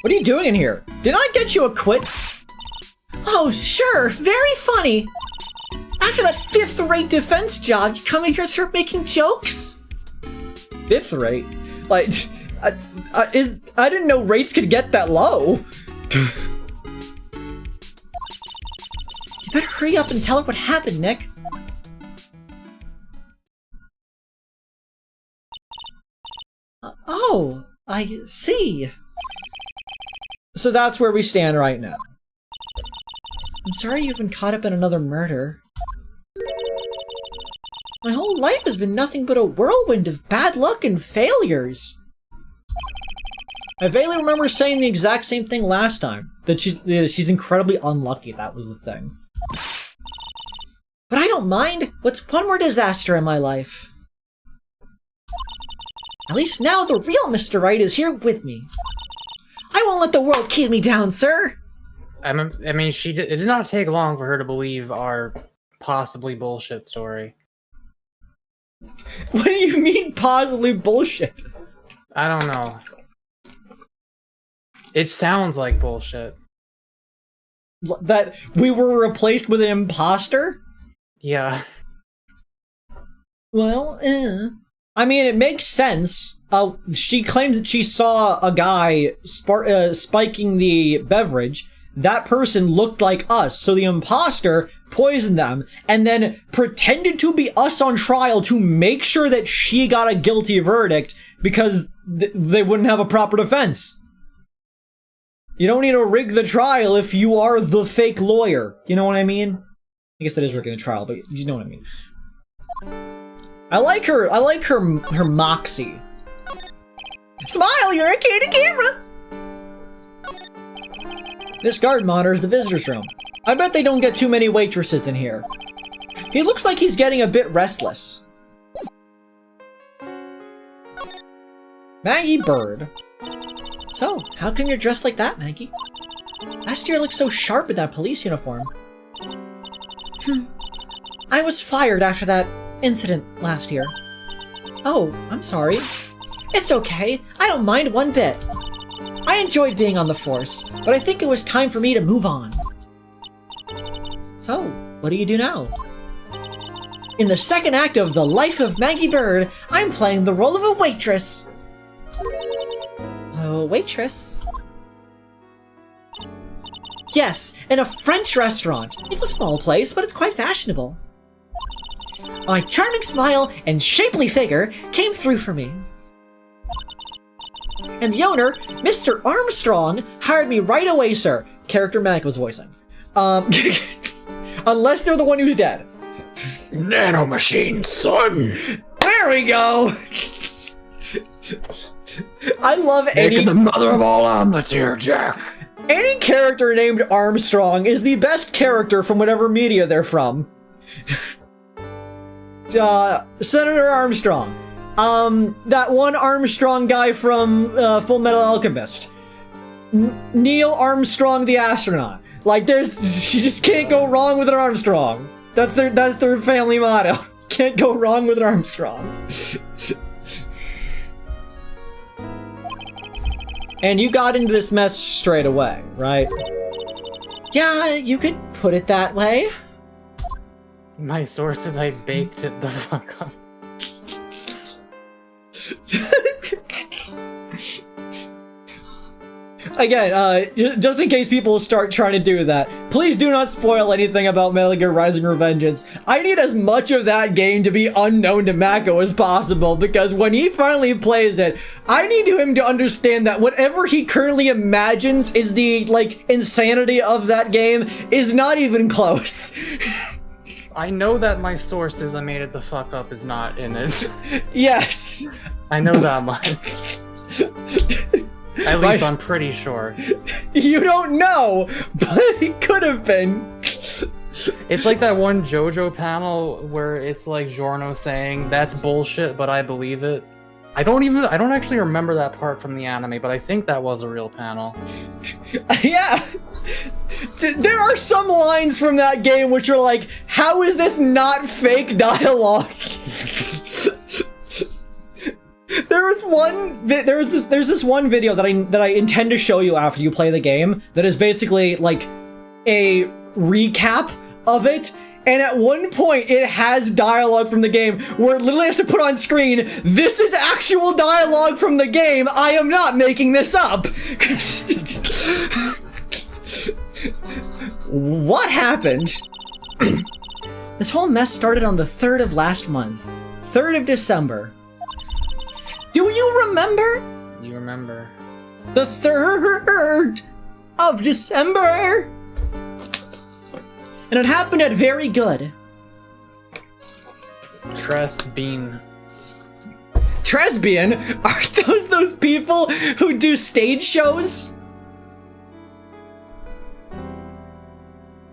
What are you doing in here? Did I get you a quit? Oh, sure, very funny. After that fifth-rate defense job, you come in here and start making jokes? Fifth rate? Like, I didn't know rates could get that low. You better hurry up and tell her what happened, Nick. Oh, I see. So that's where we stand right now. I'm sorry you've been caught up in another murder. My whole life has been nothing but a whirlwind of bad luck and failures. I vaguely remember saying the exact same thing last time. That she's incredibly unlucky, that was the thing. But I don't mind. What's one more disaster in my life? At least now the real Mr. Right is here with me. I won't let the world keep me down, sir!
I mean, it did not take long for her to believe our possibly bullshit story.
What do you mean, possibly bullshit?
I don't know. It sounds like bullshit.
That we were replaced with an imposter?
Yeah.
Well, I mean, it makes sense. She claims that she saw a guy spiking the beverage. That person looked like us, so the imposter poisoned them, and then pretended to be us on trial to make sure that she got a guilty verdict, because they wouldn't have a proper defense. You don't need to rig the trial if you are the fake lawyer. You know what I mean? I guess that is rigging the trial, but you know what I mean. I like her moxie. Smile, you're a candid camera! This guard monitors the visitor's room. I bet they don't get too many waitresses in here. He looks like he's getting a bit restless. Maggie Bird. So, how come you're dressed like that, Maggie? Last year you looked so sharp in that police uniform. I was fired after that incident last year. Oh, I'm sorry. It's okay. I don't mind one bit. I enjoyed being on the force, but I think it was time for me to move on. So, what do you do now? In the second act of The Life of Maggie Bird, I'm playing the role of a waitress. A waitress? Yes, in a French restaurant. It's a small place, but it's quite fashionable. My charming smile and shapely figure came through for me. And the owner, Mr. Armstrong, hired me right away, sir. Character Mac was voicing. Unless they're the one who's dead.
Nanomachine, son!
There we go! I love
Making the mother of all omelets here, Jack.
Any character named Armstrong is the best character from whatever media they're from. Senator Armstrong. That one Armstrong guy from Full Metal Alchemist. Neil Armstrong the astronaut. Like, you just can't go wrong with an Armstrong. That's their family motto. Can't go wrong with an Armstrong. And you got into this mess straight away, right? Yeah, you could put it that way.
My sources, I baked it the fuck up.
Again, just in case people start trying to do that, please do not spoil anything about Metal Gear Rising Revengeance. I need as much of that game to be unknown to Mako as possible, because when he finally plays it, I need him to understand that whatever he currently imagines is the, like, insanity of that game is not even close.
I know that my sources, I made it the fuck up, is not in it.
Yes!
I know that much. At least I'm pretty sure.
You don't know, but it could have been.
It's like that one JoJo panel where it's like Giorno saying, "That's bullshit, but I believe it." I don't actually remember that part from the anime, but I think that was a real panel.
Yeah. There are some lines from that game which are like, how is this not fake dialogue? There's this one video that I intend to show you after you play the game that is basically like a recap of it, and at one point it has dialogue from the game where it literally has to put on screen, this is actual dialogue from the game, I am not making this up. What happened? This whole mess started on the 3rd of last month. 3rd of December. Do you remember?
You remember.
The 3rd of December! And it happened at Very Good.
Tresbean.
Tresbian? Are those people who do stage shows?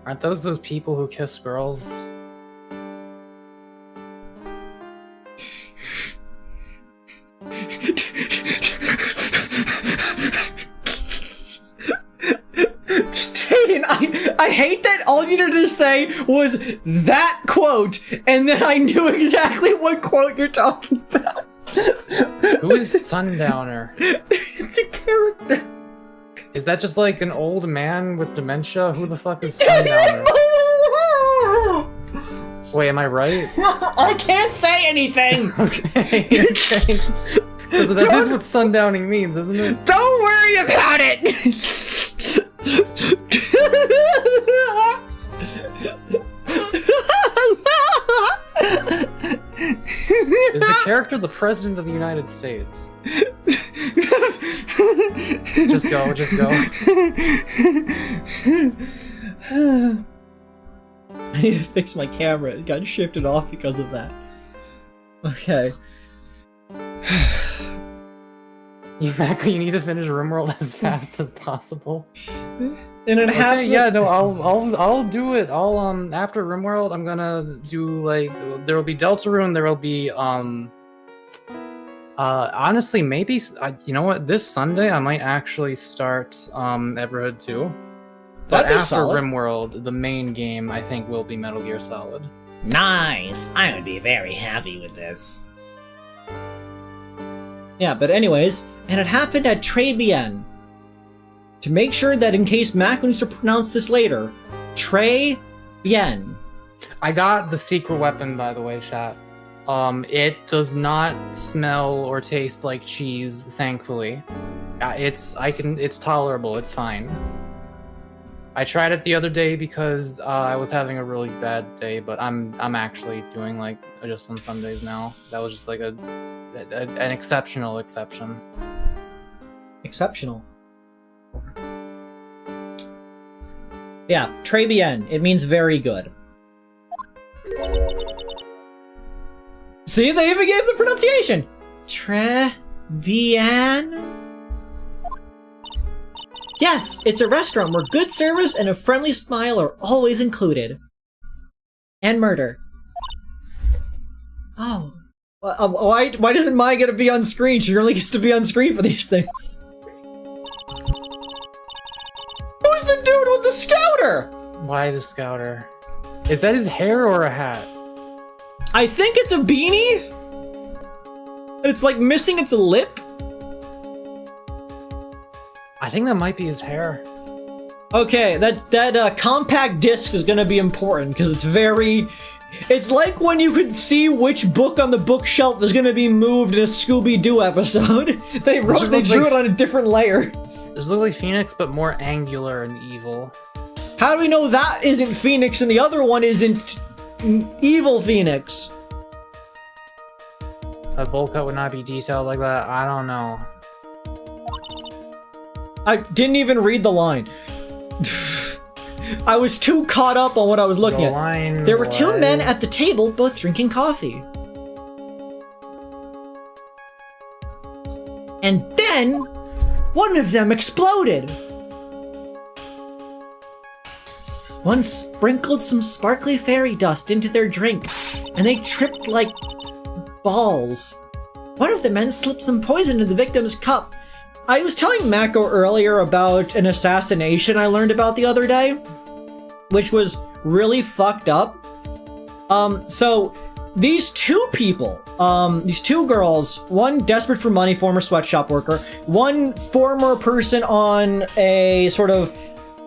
Aren't those people who kiss girls?
Jaden, I hate that all you needed to say was that quote, and then I knew exactly what quote you're talking about.
Who is Sundowner?
It's a character.
Is that just like an old man with dementia? Who the fuck is Sundowner? Wait, am I right?
I can't say anything!
Okay. Because that is what sundowning means, isn't it?
Don't worry about it!
Is the character the President of the United States? Just go, just go.
I need to fix my camera. It got shifted off because of that. Okay.
You need to finish RimWorld as fast as possible.
And it happened.
Yeah, no, I'll do it. I'll after RimWorld, I'm gonna do like there will be Deltarune. There will be honestly maybe you know what, this Sunday I might actually start Everhood 2. But
That'd be
after
solid.
RimWorld, the main game I think will be Metal Gear Solid.
Nice! I would be very happy with this.
Yeah, but anyways, and it happened at Tribulations. To make sure that in case Mac wants to pronounce this later, Tribulations.
I got the secret weapon, by the way, chat. It does not smell or taste like cheese, thankfully. It's tolerable. It's fine. I tried it the other day because I was having a really bad day, but I'm actually doing like just on Sundays now. That was just like an exceptional exception.
Exceptional. Yeah, très bien. It means very good. See, they even gave the pronunciation. Très bien. Yes, it's a restaurant where good service and a friendly smile are always included. And murder. Oh. Why doesn't Maya get to be on screen? She only gets to be on screen for these things. Who's the dude with the scouter?
Why the scouter? Is that his hair or a hat?
I think it's a beanie. It's like missing its lip.
I think that might be his hair.
Okay, that compact disc is gonna be important because it's like when you could see which book on the bookshelf is gonna be moved in a Scooby-Doo episode. They drew it on a different layer.
This looks like Phoenix, but more angular and evil.
How do we know that isn't Phoenix and the other one isn't Evil Phoenix?
A bowl cut would not be detailed like that. I don't know.
I didn't even read the line. I was too caught up on what I was looking at. There were two men at the table, both drinking coffee. And then, one of them exploded. One sprinkled some sparkly fairy dust into their drink, and they tripped like balls. One of the men slipped some poison into the victim's cup. I was telling Mako earlier about an assassination I learned about the other day, which was really fucked up. So these two people, these two girls, one desperate for money, former sweatshop worker, one former person on a sort of,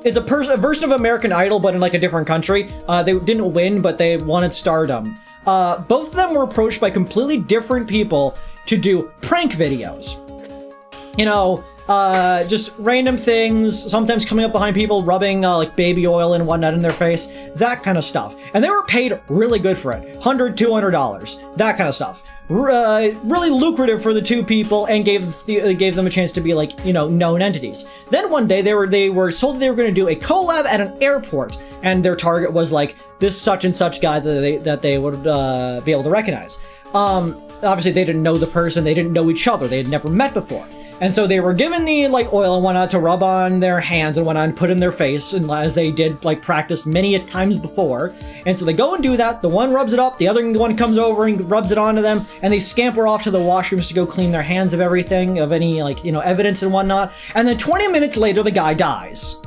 it's a version of American Idol, but in like a different country. They didn't win, but they wanted stardom. Both of them were approached by completely different people to do prank videos. You know, just random things, sometimes coming up behind people, rubbing like baby oil and whatnot in their face, that kind of stuff. And they were paid really good for it, $100, $200, that kind of stuff. really lucrative for the two people and gave them a chance to be like, you know, known entities. Then one day they were told that they were going to do a collab at an airport, and their target was like this such and such guy that they would be able to recognize. Obviously they didn't know the person, they didn't know each other, they had never met before. And so they were given the like oil and whatnot to rub on their hands and whatnot and put in their face, and as they did like practice many a times before. And so they go and do that. The one rubs it up, the other one comes over and rubs it onto them, and they scamper off to the washrooms to go clean their hands of everything, of any like, you know, evidence and whatnot. And then 20 minutes later, the guy dies.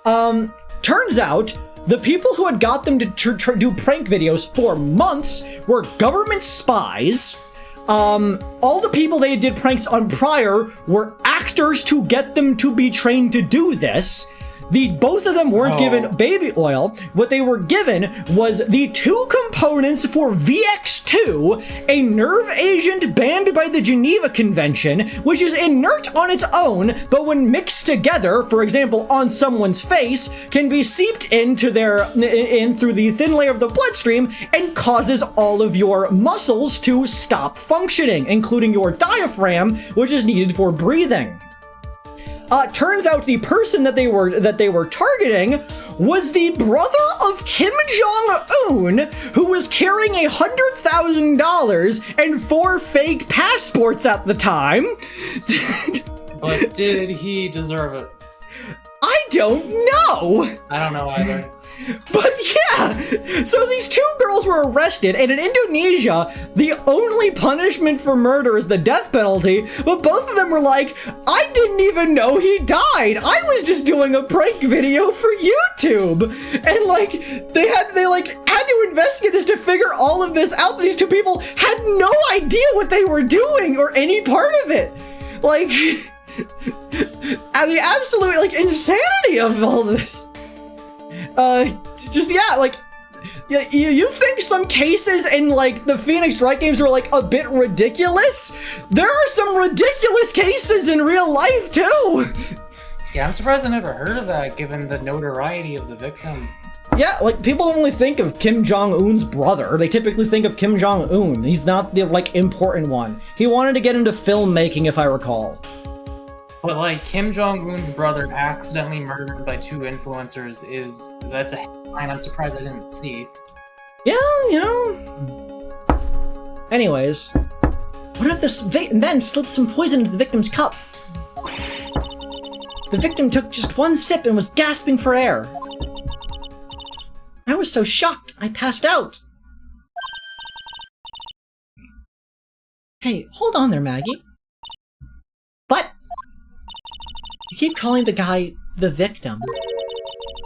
Turns out the people who had got them to do prank videos for months were government spies. All the people they did pranks on prior were actors to get them to be trained to do this. Both of them weren't given baby oil. What they were given was the two components for VX2, a nerve agent banned by the Geneva Convention, which is inert on its own, but when mixed together, for example, on someone's face, can be seeped into in through the thin layer of the bloodstream and causes all of your muscles to stop functioning, including your diaphragm, which is needed for breathing. Turns out the person that they were targeting was the brother of Kim Jong-un, who was carrying $100,000 and 4 fake passports at the time.
But did he deserve it?
I don't know.
I don't know either.
But yeah, so these two girls were arrested, and in Indonesia, the only punishment for murder is the death penalty, but both of them were like, I didn't even know he died. I was just doing a prank video for YouTube. And like, they had to investigate this to figure all of this out. These two people had no idea what they were doing or any part of it. Like, and the absolute like insanity of all this. You think some cases in like the Phoenix Wright games were like a bit ridiculous? There are some ridiculous cases in real life too.
Yeah, I'm surprised I never heard of that given the notoriety of the victim.
Yeah, like people only think of Kim Jong-un's brother. They typically think of Kim Jong-un. He's not the like important one. He wanted to get into filmmaking, if I recall.
But like Kim Jong-un's brother accidentally murdered by 2 influencers that's a headline I'm surprised I didn't see.
Yeah, you know. Anyways, what if this men slipped some poison into the victim's cup? The victim took just 1 sip and was gasping for air. I was so shocked, I passed out. Hey, hold on there, Maggie. But you keep calling the guy the victim.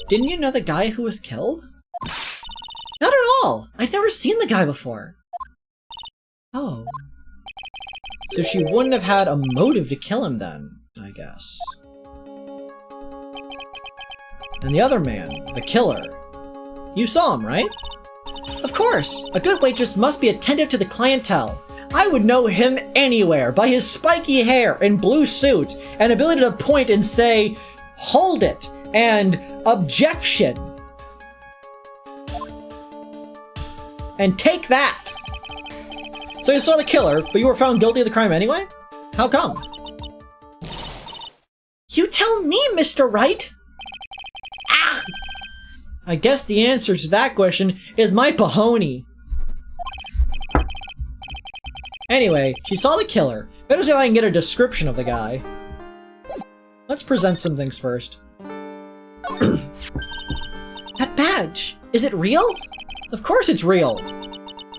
Didn't you know the guy who was killed? Not at all! I'd never seen the guy before. Oh. So she wouldn't have had a motive to kill him then, I guess. And the other man, the killer. You saw him, right? Of course! A good waitress must be attentive to the clientele. I would know him anywhere by his spiky hair and blue suit and ability to point and say, hold it, and objection. And take that. So you saw the killer, but you were found guilty of the crime anyway? How come? You tell me, Mr. Wright. Ah! I guess the answer to that question is my pahoni. Anyway, she saw the killer. Better see if I can get a description of the guy. Let's present some things first. That badge! Is it real? Of course it's real!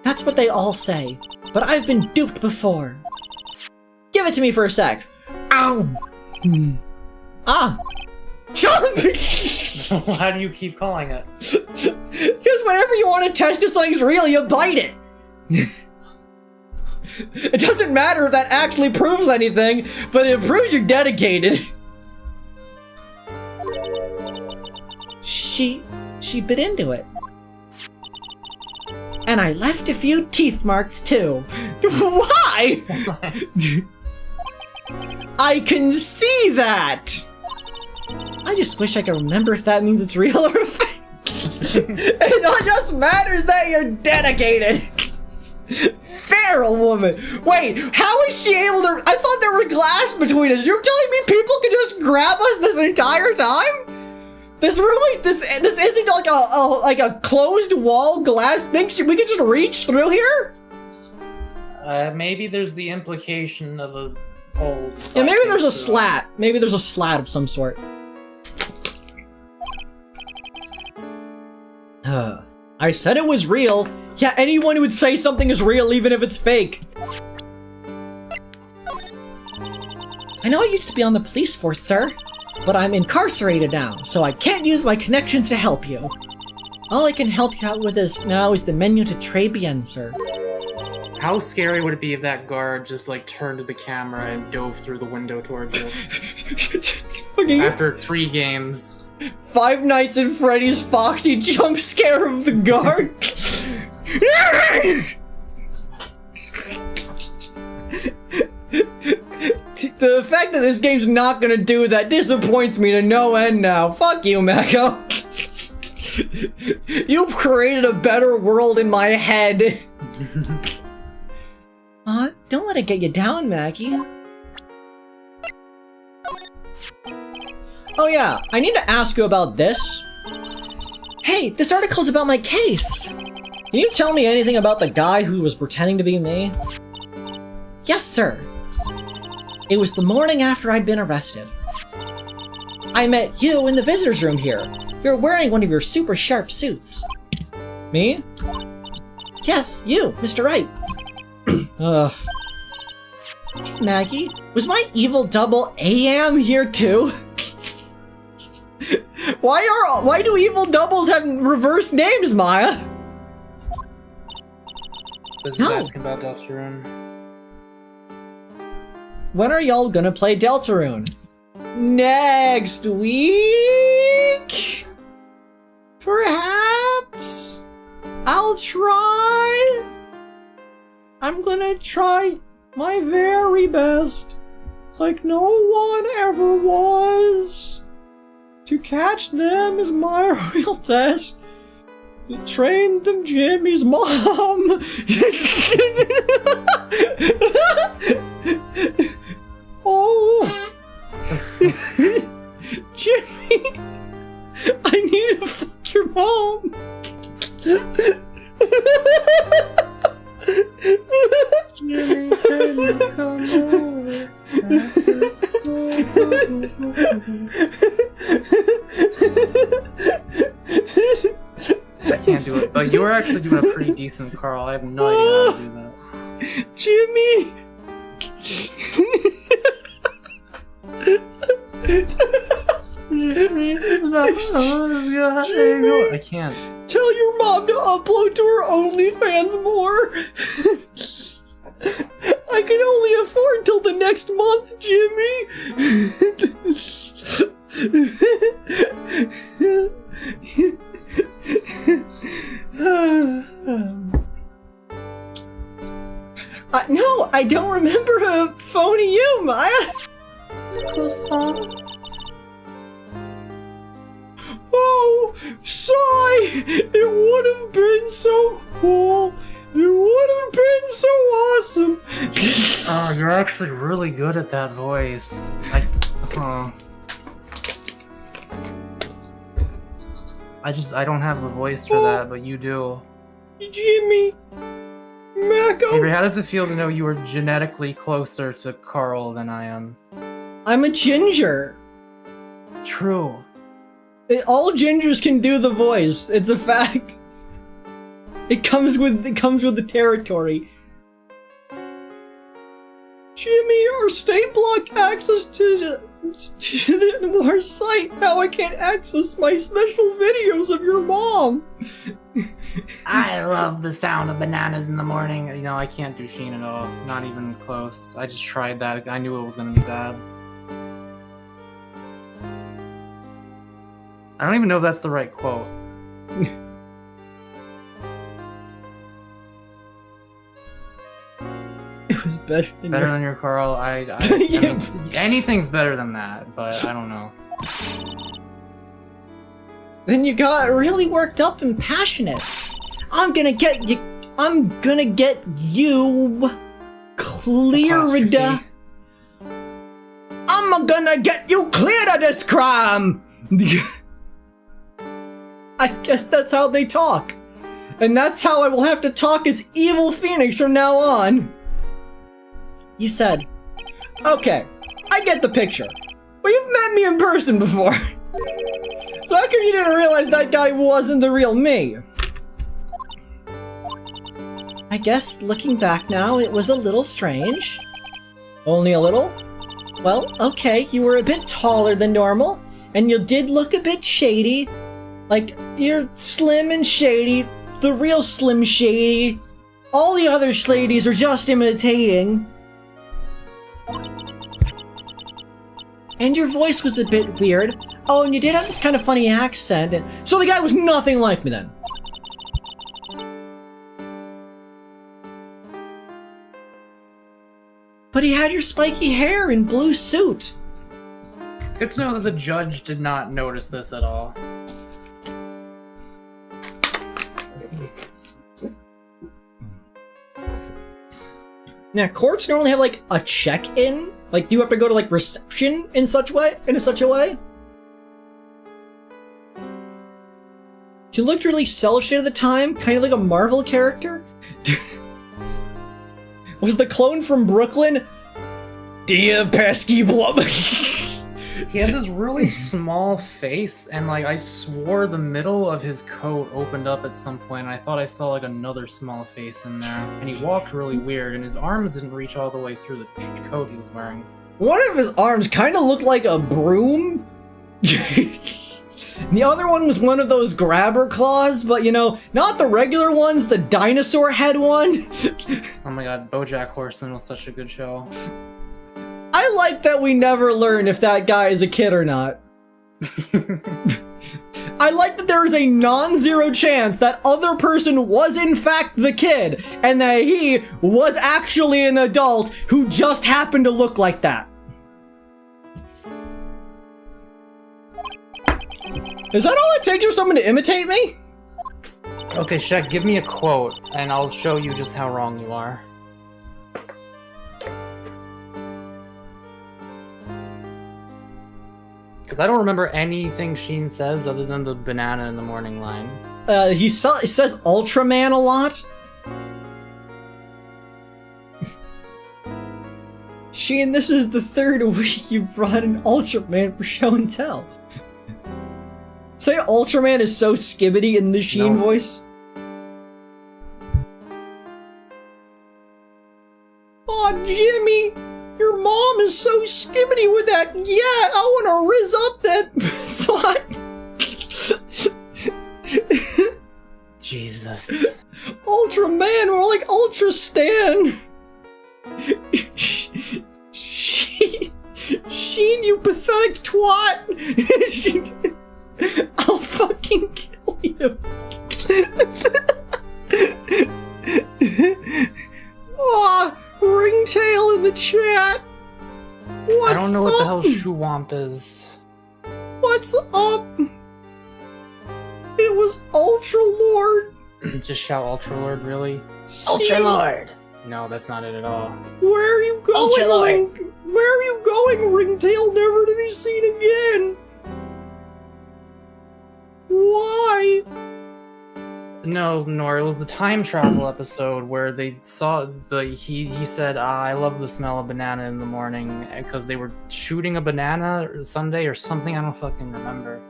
That's what they all say. But I've been duped before. Give it to me for a sec. Ow! Ah! Chomp!
Why do you keep calling it?
Because whenever you want to test if something's real, you bite it! It doesn't matter if that actually proves anything, but it proves you're dedicated. She bit into it. And I left a few teeth marks too. Why? I can see that! I just wish I could remember if that means it's real or fake. It just matters that you're dedicated. Carol woman! Wait, how is she able to? I thought there were glass between us. You're telling me people could just grab us this entire time? This room, this isn't like a closed wall glass thing. We could just reach through here.
Maybe there's the implication of a hole.
Yeah, maybe there's a slat. Maybe there's a slat of some sort. I said it was real. Yeah, anyone who would say something is real, even if it's fake. I know I used to be on the police force, sir, but I'm incarcerated now, so I can't use my connections to help you. All I can help you out with now is the menu to Tribulations, sir.
How scary would it be if that guard just like turned to the camera and dove through the window towards us? After 3 games.
Five Nights at Freddy's Foxy jump scare of the guard. The fact that this game's not gonna do that disappoints me to no end now. Fuck you, Mako. You've created a better world in my head. Don't let it get you down, Mackie. Oh yeah, I need to ask you about this. Hey, this article's about my case. Can you tell me anything about the guy who was pretending to be me? Yes, sir. It was the morning after I'd been arrested. I met you in the visitor's room here. You're wearing one of your super sharp suits. Me? Yes, you, Mr. Wright. Maggie, was my evil double AM here too? Why do evil doubles have reverse names, Maya?
This is asking about Deltarune.
When are y'all gonna play Deltarune? Next week? Perhaps? I'll try. I'm gonna try my very best, like no one ever was. To catch them is my real test. To train them Jimmy's mom. Oh. Jimmy, I need to fuck your mom.
Jimmy, can you come over after school? I can't do it, but you were actually doing a pretty decent Carl. I have no idea how to do that.
Jimmy!
Jimmy, it's not I can't.
Tell your mom to upload to her OnlyFans more! I can only afford till the next month, Jimmy! No, I don't remember to phone you, Maya! Oh, sigh! It would have been so cool! It would have been so awesome!
Oh, you're actually really good at that voice. I don't have the voice for that, but you do.
Jimmy! Mako!
Avery, how does it feel to know you are genetically closer to Carl than I am?
I'm a ginger.
True.
All gingers can do the voice. It's a fact. It comes with the territory. Jimmy, our state blocked access to the war site. Now I can't access my special videos of your mom.
I love the sound of bananas in the morning. You know, I can't do Sheen at all. Not even close. I just tried that. I knew it was gonna be bad. I don't even know if that's the right quote.
It was better
than your Carl. I mean, anything's better than that, but I don't know.
Then you got really worked up and passionate. I'm gonna get I'm gonna get you cleared.
Apostrophe.
I'm gonna get you cleared of this crime! I guess that's how they talk. And that's how I will have to talk as Evil Phoenix from now on. You said, okay, I get the picture. Well, you've met me in person before. So how come you didn't realize that guy wasn't the real me? I guess looking back now, it was a little strange. Only a little? Well, okay, you were a bit taller than normal, and you did look a bit shady. Like, you're slim and shady, the real Slim Shady. All the other Shadies are just imitating. And your voice was a bit weird. Oh, and you did have this kind of funny accent. So the guy was nothing like me then. But he had your spiky hair and blue suit.
Good to know that the judge did not notice this at all.
Now, courts normally have like a check-in. Like, do you have to go to like reception in such a way? She looked really self-shade at the time, kind of like a Marvel character. Was the clone from Brooklyn? Dear pesky blob.
He had this really small face, and like I swore the middle of his coat opened up at some point, and I thought I saw like another small face in there. And he walked really weird, and his arms didn't reach all the way through the coat he was wearing.
One of his arms kind of looked like a broom. The other one was one of those grabber claws, but you know, not the regular ones, the dinosaur head one.
Oh my god, BoJack Horseman was such a good show.
I like that we never learn if that guy is a kid or not. I like that there is a non-zero chance that other person was in fact the kid, and that he was actually an adult who just happened to look like that. Is that all it takes for someone to imitate me?
Okay, Shaq, give me a quote, and I'll show you just how wrong you are. Because I don't remember anything Sheen says other than the banana in the morning line.
He says Ultraman a lot. Sheen, this is the third week you brought an Ultraman for show and tell. Say Ultraman is so skibbity in the Sheen voice. Aw, Jimmy, your mom is so skibbity with that. Yeah, I want to riz up that thought.
Jesus.
Ultraman, more like Ultra Stan. Sheen, you pathetic twat. I'll fucking kill you. Aw, Ringtail in the chat. What's
I don't know what the hell
up?
Shuwamp is.
What's up? It was Ultra Lord.
Just shout Ultra Lord, really?
Ultra Lord!
No, that's not it at all.
Where are you going?
Ultra Lord.
Where are you going, Ringtail? Never to be seen again. Why?
No, Nor, it was the time travel episode where they saw he said, I love the smell of banana in the morning, because they were shooting a banana Sunday or something, I don't fucking remember.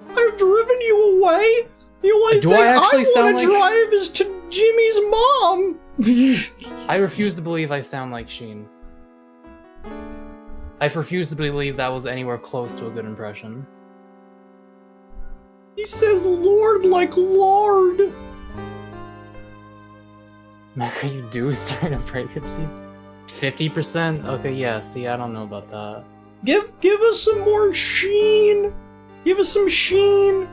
I've driven you away. The only thing I want to drive is to Jimmy's mom.
I refuse to believe I sound like Sheen. I refuse to believe that was anywhere close to a good impression.
He says Lord like Lord.
Mac, are you due starting to break it to you? 50%? Okay, yeah, see, I don't know about that.
Give us some more Sheen. Give us some Sheen.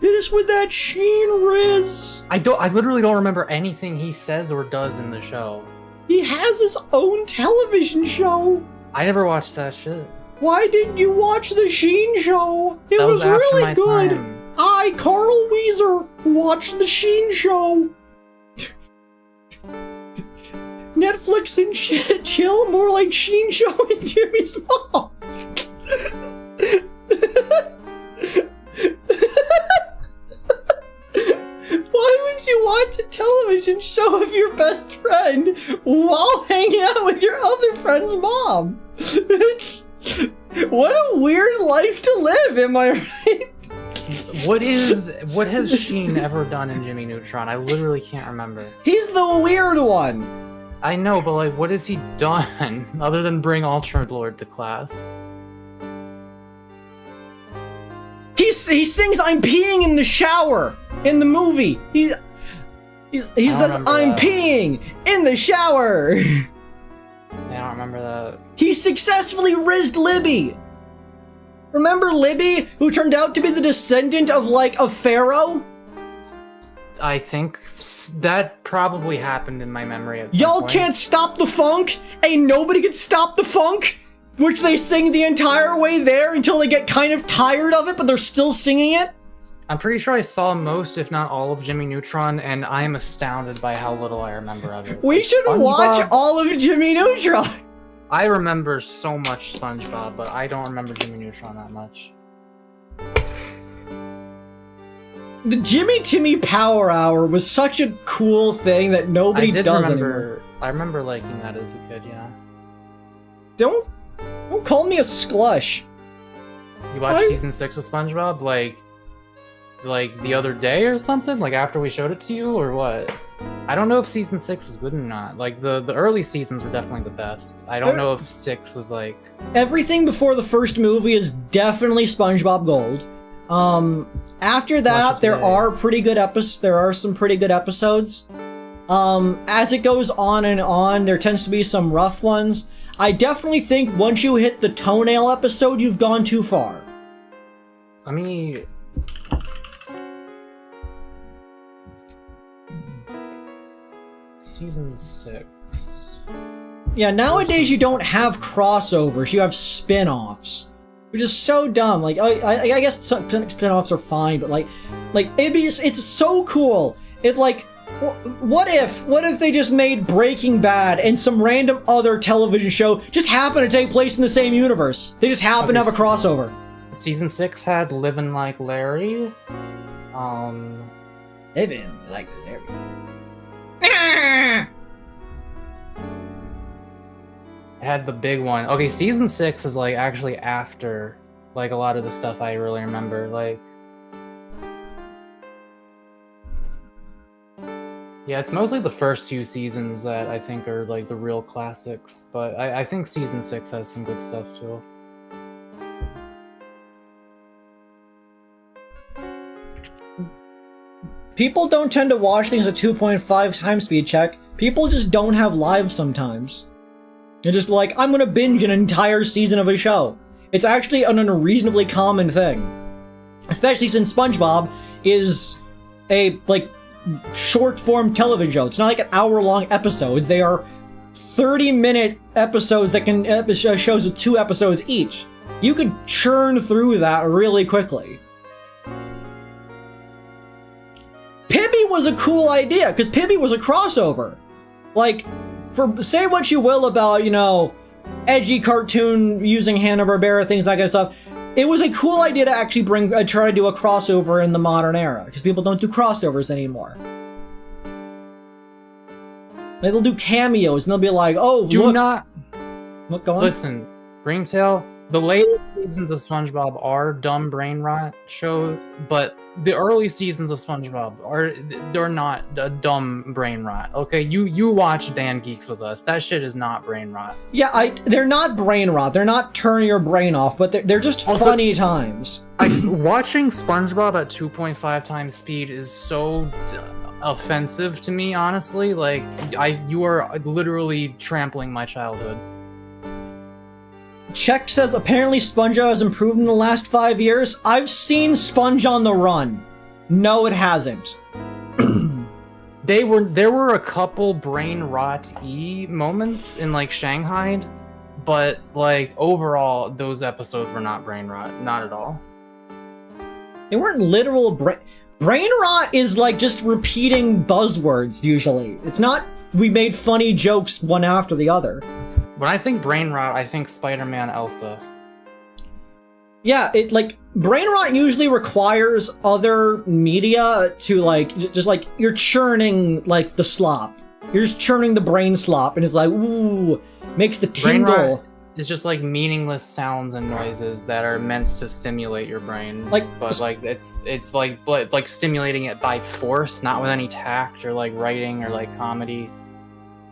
Hit us with that Sheen Riz.
I literally don't remember anything he says or does in the show.
He has his own television show.
I never watched that shit.
Why didn't you watch the Sheen show? It
That was after
really
my
good.
time.
I, Carl Weezer, watched the Sheen show. Netflix and chill, more like Sheen Show and Jimmy's mom. Why would you watch a television show of your best friend while hanging out with your other friend's mom? What a weird life to live, am I right?
What has Sheen ever done in Jimmy Neutron? I literally can't remember.
He's the weird one.
I know, but like, what has he done other than bring Ultra Lord to class?
He sings "I'm peeing in the shower" in the movie. He says "I'm peeing in the shower."
I don't remember that.
He successfully rizzed Libby. Remember Libby, who turned out to be the descendant of like a pharaoh?
I think that probably happened in my memory at some
Y'all
point.
can't stop the funk? Ain't nobody can stop the funk? Which they sing the entire way there until they get kind of tired of it, but they're still singing it?
I'm pretty sure I saw most, if not all, of Jimmy Neutron, and I am astounded by how little I remember of it.
We
Like,
should watch all of Jimmy Neutron!
I remember so much SpongeBob, but I don't remember Jimmy Neutron that much.
The Jimmy Timmy Power Hour was such a cool thing that nobody does anymore.
I remember liking that as a kid, yeah.
Don't call me a sklush.
You watched season 6 of SpongeBob, like the other day or something? Like after we showed it to you, or what? I don't know if season 6 is good or not. Like the early seasons were definitely the best. I don't know if 6 was like...
Everything before the first movie is definitely SpongeBob Gold. After that, there are some pretty good episodes. As it goes on and on, there tends to be some rough ones. I definitely think once you hit the toenail episode, you've gone too far.
Let me... Season 6...
Yeah, nowadays you don't have crossovers, you have spin-offs. Which is so dumb. Like, I guess spin-offs are fine, but like it's so cool. It's like, what if they just made Breaking Bad and some random other television show just happen to take place in the same universe? They just happen to have a crossover.
Season 6 had Livin' Like Larry.
Living like Larry.
Had the big one. Okay, season 6 is like actually after like a lot of the stuff I really remember. Like, yeah, it's mostly the first few seasons that I think are like the real classics, but I think season 6 has some good stuff too.
People don't tend to watch things at 2.5 times speed check. People just don't have lives sometimes. They're just like, I'm gonna binge an entire season of a show. It's actually an unreasonably common thing. Especially since SpongeBob is a, like, short-form television show. It's not like an hour-long episodes. They are 30-minute episodes that can, shows with 2 episodes each. You could churn through that really quickly. Pibby was a cool idea, because Pibby was a crossover. Like, say what you will about, you know, edgy cartoon using Hanna-Barbera, things, that kind of stuff. It was a cool idea to actually try to do a crossover in the modern era, because people don't do crossovers anymore. They'll do cameos, and they'll be like, oh,
Do
look.
not...
Look, go on.
Listen, Ringtail, the latest seasons of SpongeBob are dumb brain rot shows, but the early seasons of SpongeBob they're not a dumb brain rot. Okay, you watch Dan Geeks with us. That shit is not brain rot.
Yeah, they're not brain rot. They're not turning your brain off, but they're just
Also,
funny times.
Watching SpongeBob at 2.5 times speed is so offensive to me, honestly. Like, you are literally trampling my childhood.
Check says apparently SpongeBob has improved in the last 5 years. I've seen Sponge on the Run. No, it hasn't.
There were a couple brain rot-y moments in like Shanghai, but like overall those episodes were not brain rot, not at all.
They weren't literal brain rot is like just repeating buzzwords usually. It's not we made funny jokes one after the other.
When I think brain rot, I think Spider-Man Elsa.
Yeah, it like brain rot usually requires other media to like just like you're churning like the slop. You're just churning the brain slop, and it's like ooh, makes the
Brain
tingle.
rot is just like meaningless sounds and noises that are meant to stimulate your brain. But like it's like stimulating it by force, not with any tact or like writing or like comedy.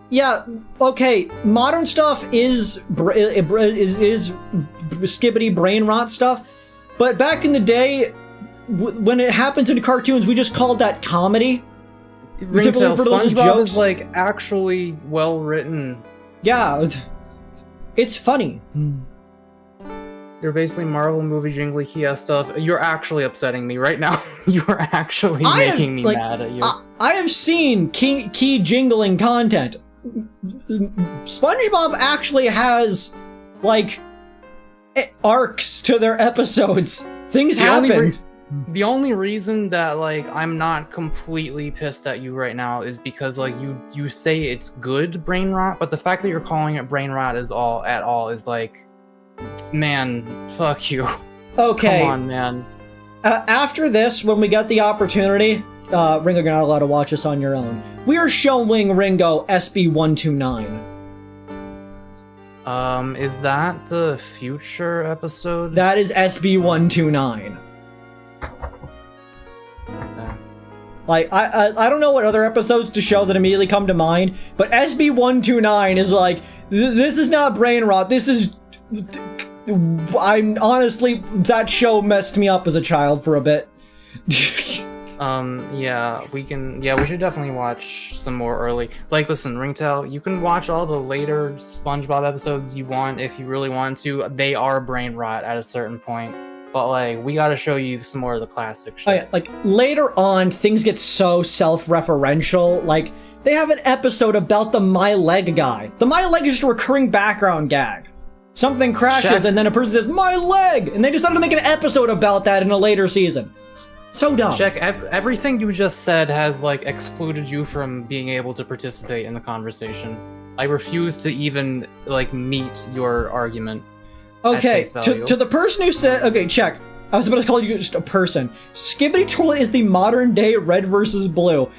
Yeah, okay. Modern stuff is skibbity brain rot stuff, but back in the day, when it happens in cartoons, we just called that comedy.
Ringtail, SpongeBob is like actually well written.
Yeah, it's funny.
They're basically Marvel movie jingly Kia stuff. You're actually upsetting me right now. You are actually making me mad at you.
I have seen key jingling content. SpongeBob actually has like arcs to their episodes. Things happen.
The only reason that like I'm not completely pissed at you right now is because like you say it's good brain rot, but the fact that you're calling it brain rot is like, man, fuck you.
Okay.
Come on, man.
After this, when we get the opportunity, Ringo, you're not allowed to watch this on your own. We are showing Ringo SB129.
Is that the future episode?
That is SB129.
Okay.
Like, I don't know what other episodes to show that immediately come to mind, but SB129 is like, this is not brain rot, this is... I'm honestly, that show messed me up as a child for a bit.
Yeah, we should definitely watch some more early. Like, listen, Ringtail, you can watch all the later SpongeBob episodes you want if you really want to. They are brain rot at a certain point. But, like, we gotta show you some more of the classic shit.
Oh, yeah, like, later on, things get so self-referential. Like, they have an episode about the My Leg guy. The My Leg is just a recurring background gag. Something crashes, and then a person says, "My leg!" And they decided to make an episode about that in a later season. So dumb.
Check, everything you just said has, like, excluded you from being able to participate in the conversation. I refuse to even, like, meet your argument.
Okay, to the person who said... Okay, check. I was about to call you just a person. Skibbity Toilet is the modern-day Red vs. Blue.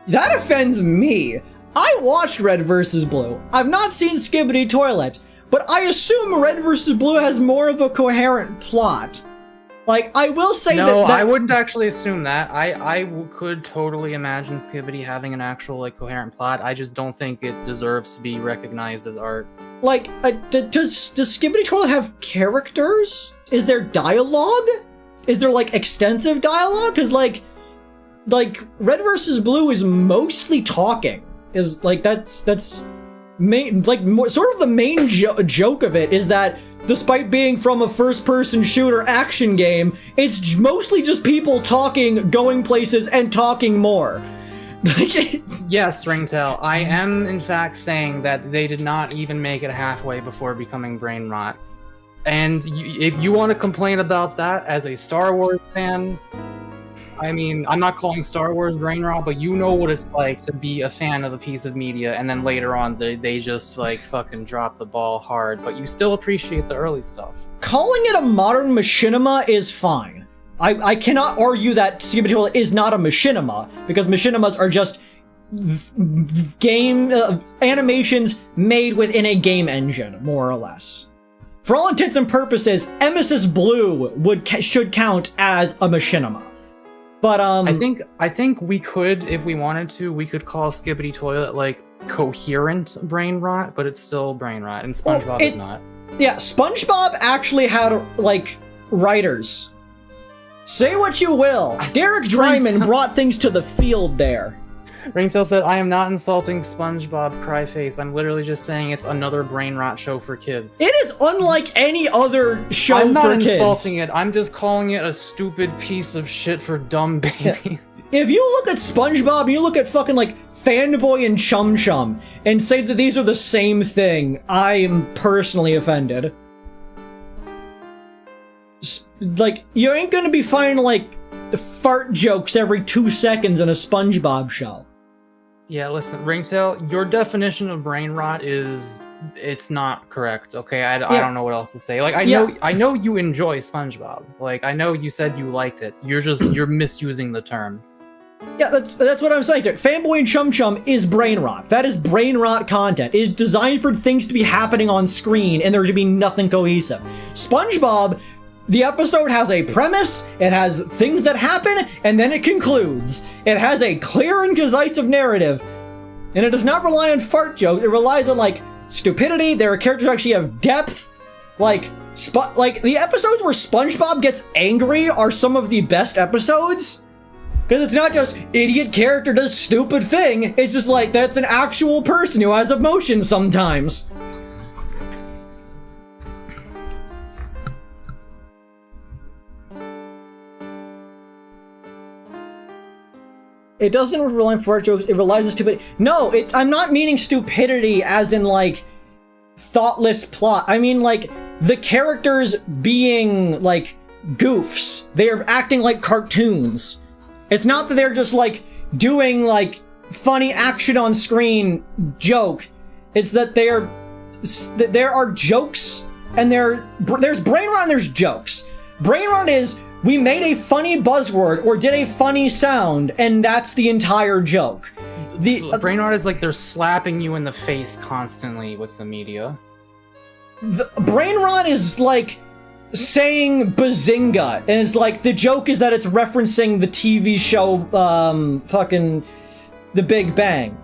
That offends me. I watched Red vs. Blue. I've not seen Skibbity Toilet, but I assume Red vs. Blue has more of a coherent plot. Like, I will say
no,
that...
I wouldn't actually assume that. I could totally imagine Skibbity having an actual, like, coherent plot. I just don't think it deserves to be recognized as art. Like,
does Skibbity Toilet have characters? Is there dialogue? Is there, like, extensive dialogue? Because, like, Red vs. Blue is mostly talking. Is, like, that's... Main, like, sort of the main joke of it is that despite being from a first-person shooter action game, it's mostly just people talking, going places, and talking more.
Yes, Ringtail, I am in fact saying that they did not even make it halfway before becoming brain rot. And if you want to complain about that as a Star Wars fan, I mean, I'm not calling Star Wars brain rot, but you know what it's like to be a fan of a piece of media, and then later on they just, like, fucking drop the ball hard, but you still appreciate the early stuff.
Calling it a modern machinima is fine. I cannot argue that Skibbity Toilet is not a machinima, because machinimas are just game animations made within a game engine, more or less. For all intents and purposes, Emesis Blue should count as a machinima. But
I think we could, if we wanted to, we could call Skibbity Toilet, like, coherent brain rot, but it's still brain rot, and SpongeBob is not.
Yeah, SpongeBob actually had, like, writers. Say what you will. Derek Dryman brought things to the field there.
Ringtail said, I am not insulting SpongeBob Cryface. I'm literally just saying it's another brain rot show for kids.
It is unlike any other show for kids.
I'm not insulting it. I'm just calling it a stupid piece of shit for dumb babies.
If you look at SpongeBob and you look at fucking, like, Fanboy and Chum Chum and say that these are the same thing, I am personally offended. Like, you ain't gonna be finding, like, fart jokes every 2 seconds in a SpongeBob show.
Yeah, listen, Ringtail, your definition of brain rot it's not correct. Okay, I don't know what else to say. Like, I know you enjoy SpongeBob. Like, I know you said you liked it. You're misusing the term.
Yeah, that's what I'm saying. Fanboy and Chum Chum is brain rot. That is brain rot content. It is designed for things to be happening on screen and there to be nothing cohesive. SpongeBob, the episode has a premise, it has things that happen, and then it concludes. It has a clear and decisive narrative, and it does not rely on fart jokes. It relies on, like, stupidity. There are characters who actually have depth. Like the episodes where SpongeBob gets angry are some of the best episodes. Because it's not just idiot character does stupid thing. It's just like, that's an actual person who has emotions sometimes. It doesn't rely on fart jokes, it relies on stupidity. No, I'm not meaning stupidity as in, like, thoughtless plot. I mean, like, the characters being, like, goofs. They're acting like cartoons. It's not that they're just, like, doing, like, funny action on screen joke. It's that there are jokes, and there's brain rot and there's jokes. Brain rot is, we made a funny buzzword or did a funny sound, and that's the entire joke.
Brain rot is like they're slapping you in the face constantly with the media.
The brain rot is like saying bazinga, and it's like the joke is that it's referencing the TV show fucking The Big Bang.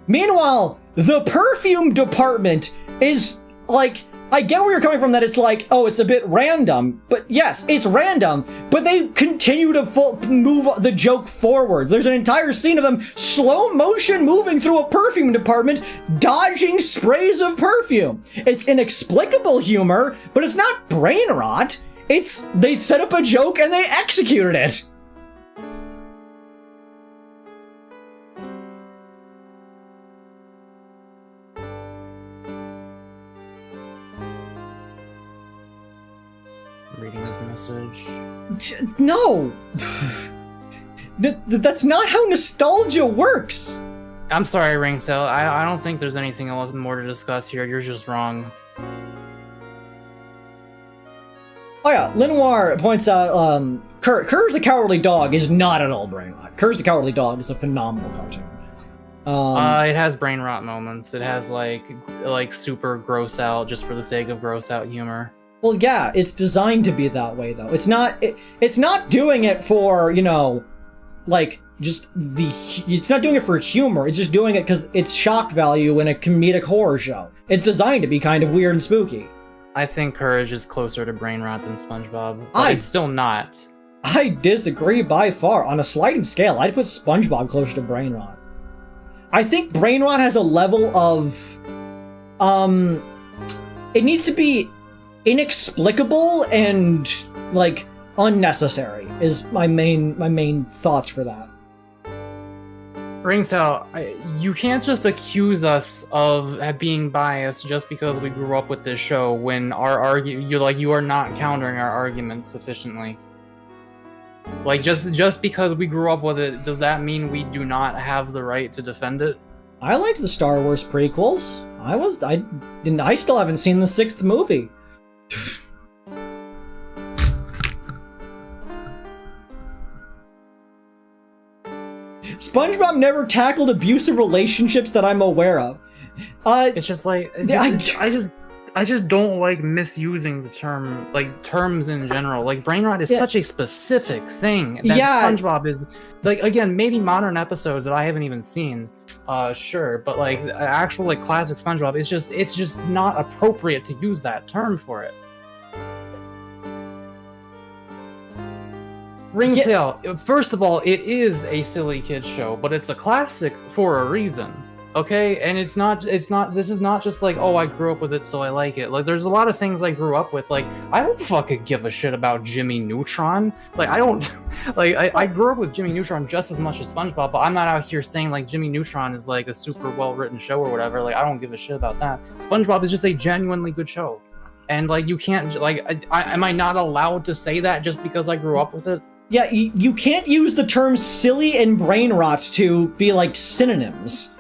Meanwhile, the perfume department is like, I get where you're coming from, that it's like, oh, it's a bit random, but yes, it's random, but they continue to move the joke forwards. There's an entire scene of them slow motion moving through a perfume department, dodging sprays of perfume. It's inexplicable humor, but it's not brain rot. They set up a joke and they executed it.
Reading his message.
No! That's not how nostalgia works!
I'm sorry, Ringtail. I don't think there's anything else more to discuss here. You're just wrong.
Oh yeah, Lenoir points out, Courage the Cowardly Dog is not at all brain rot. Courage the Cowardly Dog is a phenomenal cartoon.
It has brain rot moments. It has, like super gross out just for the sake of gross out humor.
Well, yeah, it's designed to be that way, though. It's not doing it for, you know, like, it's not doing it for humor. It's just doing it because it's shock value in a comedic horror show. It's designed to be kind of weird and spooky.
I think Courage is closer to brain rot than SpongeBob, but it's still not.
I disagree by far. On a sliding scale, I'd put SpongeBob closer to brain rot. I think brain rot has a level of, it needs to be inexplicable and, like, unnecessary is my main thoughts for that.
Ringtail, you can't just accuse us of being biased just because we grew up with this show when you are not countering our arguments sufficiently. Like, just because we grew up with it, does that mean we do not have the right to defend it?
I liked the Star Wars prequels. I still haven't seen the 6th movie. SpongeBob never tackled abusive relationships that I'm aware of.
It's just like I just don't like misusing the term, like terms in general. Like brain rot is such a specific thing that SpongeBob is, like, again, maybe modern episodes that I haven't even seen, sure, but like actual like classic SpongeBob is it's just not appropriate to use that term for it. Ringtail, first of all, it is a silly kid show, but it's a classic for a reason. Okay, and this is not just like, oh, I grew up with it so I like it. Like, there's a lot of things I grew up with. Like, I don't fucking give a shit about Jimmy Neutron. Like, I don't, like, I grew up with Jimmy Neutron just as much as SpongeBob, but I'm not out here saying like Jimmy Neutron is like a super well-written show or whatever. Like, I don't give a shit about that. SpongeBob is just a genuinely good show. And like, you can't, like, am I not allowed to say that just because I grew up with it?
Yeah, you can't use the terms silly and brain rot to be like synonyms.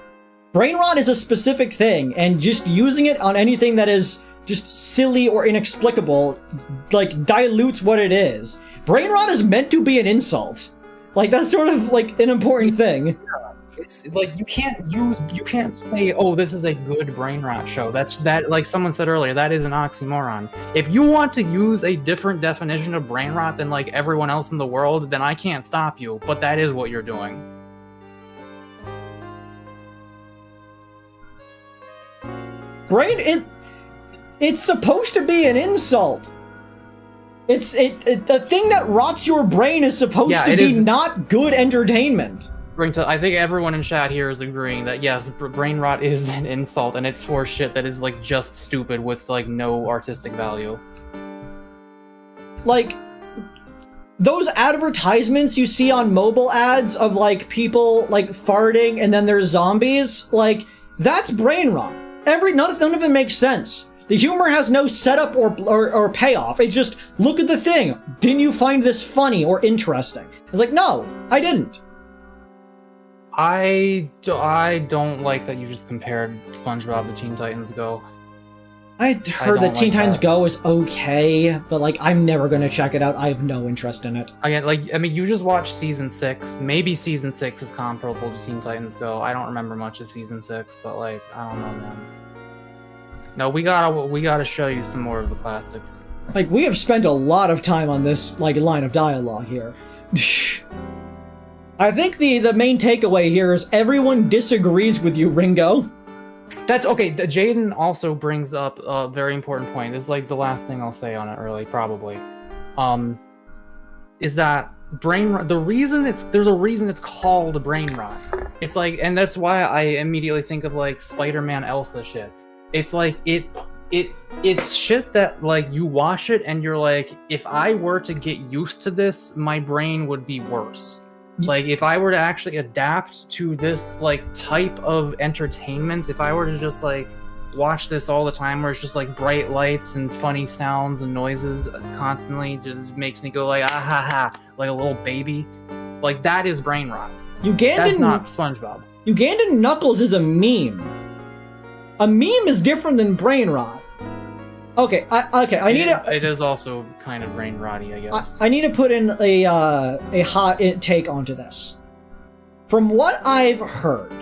Brain rot is a specific thing, and just using it on anything that is just silly or inexplicable, like, dilutes what it is. Brain rot is meant to be an insult. Like, that's sort of, like, an important thing.
It's like you can't say, oh, this is a good brain rot show. That like someone said earlier, that is an oxymoron. If you want to use a different definition of brain rot than like everyone else in the world, then I can't stop you, but that is what you're doing.
It's supposed to be an insult. The thing that rots your brain is supposed to be not good entertainment.
I think everyone in chat here is agreeing that yes, brain rot is an insult, and it's for shit that is like just stupid with like no artistic value.
Like, those advertisements you see on mobile ads of like people like farting and then there's zombies, like, that's brain rot. None of it makes sense. The humor has no setup or payoff. It's just, look at the thing. Didn't you find this funny or interesting? It's like, no, I didn't.
I don't like that you just compared SpongeBob to Teen Titans Go.
I heard that Teen Titans Go is okay, but like, I'm never gonna check it out. I have no interest in it.
Again, like, I mean, you just watched season 6. Maybe season 6 is comparable to Teen Titans Go. I don't remember much of season 6, but like, I don't know, man. No, we gotta show you some more of the classics.
Like, we have spent a lot of time on this like line of dialogue here. I think the main takeaway here is everyone disagrees with you, Ringo.
That's okay. Jaden also brings up a very important point. This is like the last thing I'll say on it, really, probably. Is that brain rot? There's a reason it's called brain rot. It's like, and that's why I immediately think of like Spider-Man Elsa shit. It's like it's shit that like you watch it and you're like, if I were to get used to this, my brain would be worse. Like, if I were to actually adapt to this, like, type of entertainment, if I were to just, like, watch this all the time where it's just, like, bright lights and funny sounds and noises constantly, just makes me go, like, ah ha ha, like a little baby, like, that is brain rot. That's not SpongeBob.
Ugandan Knuckles is a meme. A meme is different than brain rot. Okay, I need to...
It is also kind of brain rotty, I guess.
I need to put in a hot take onto this. From what I've heard,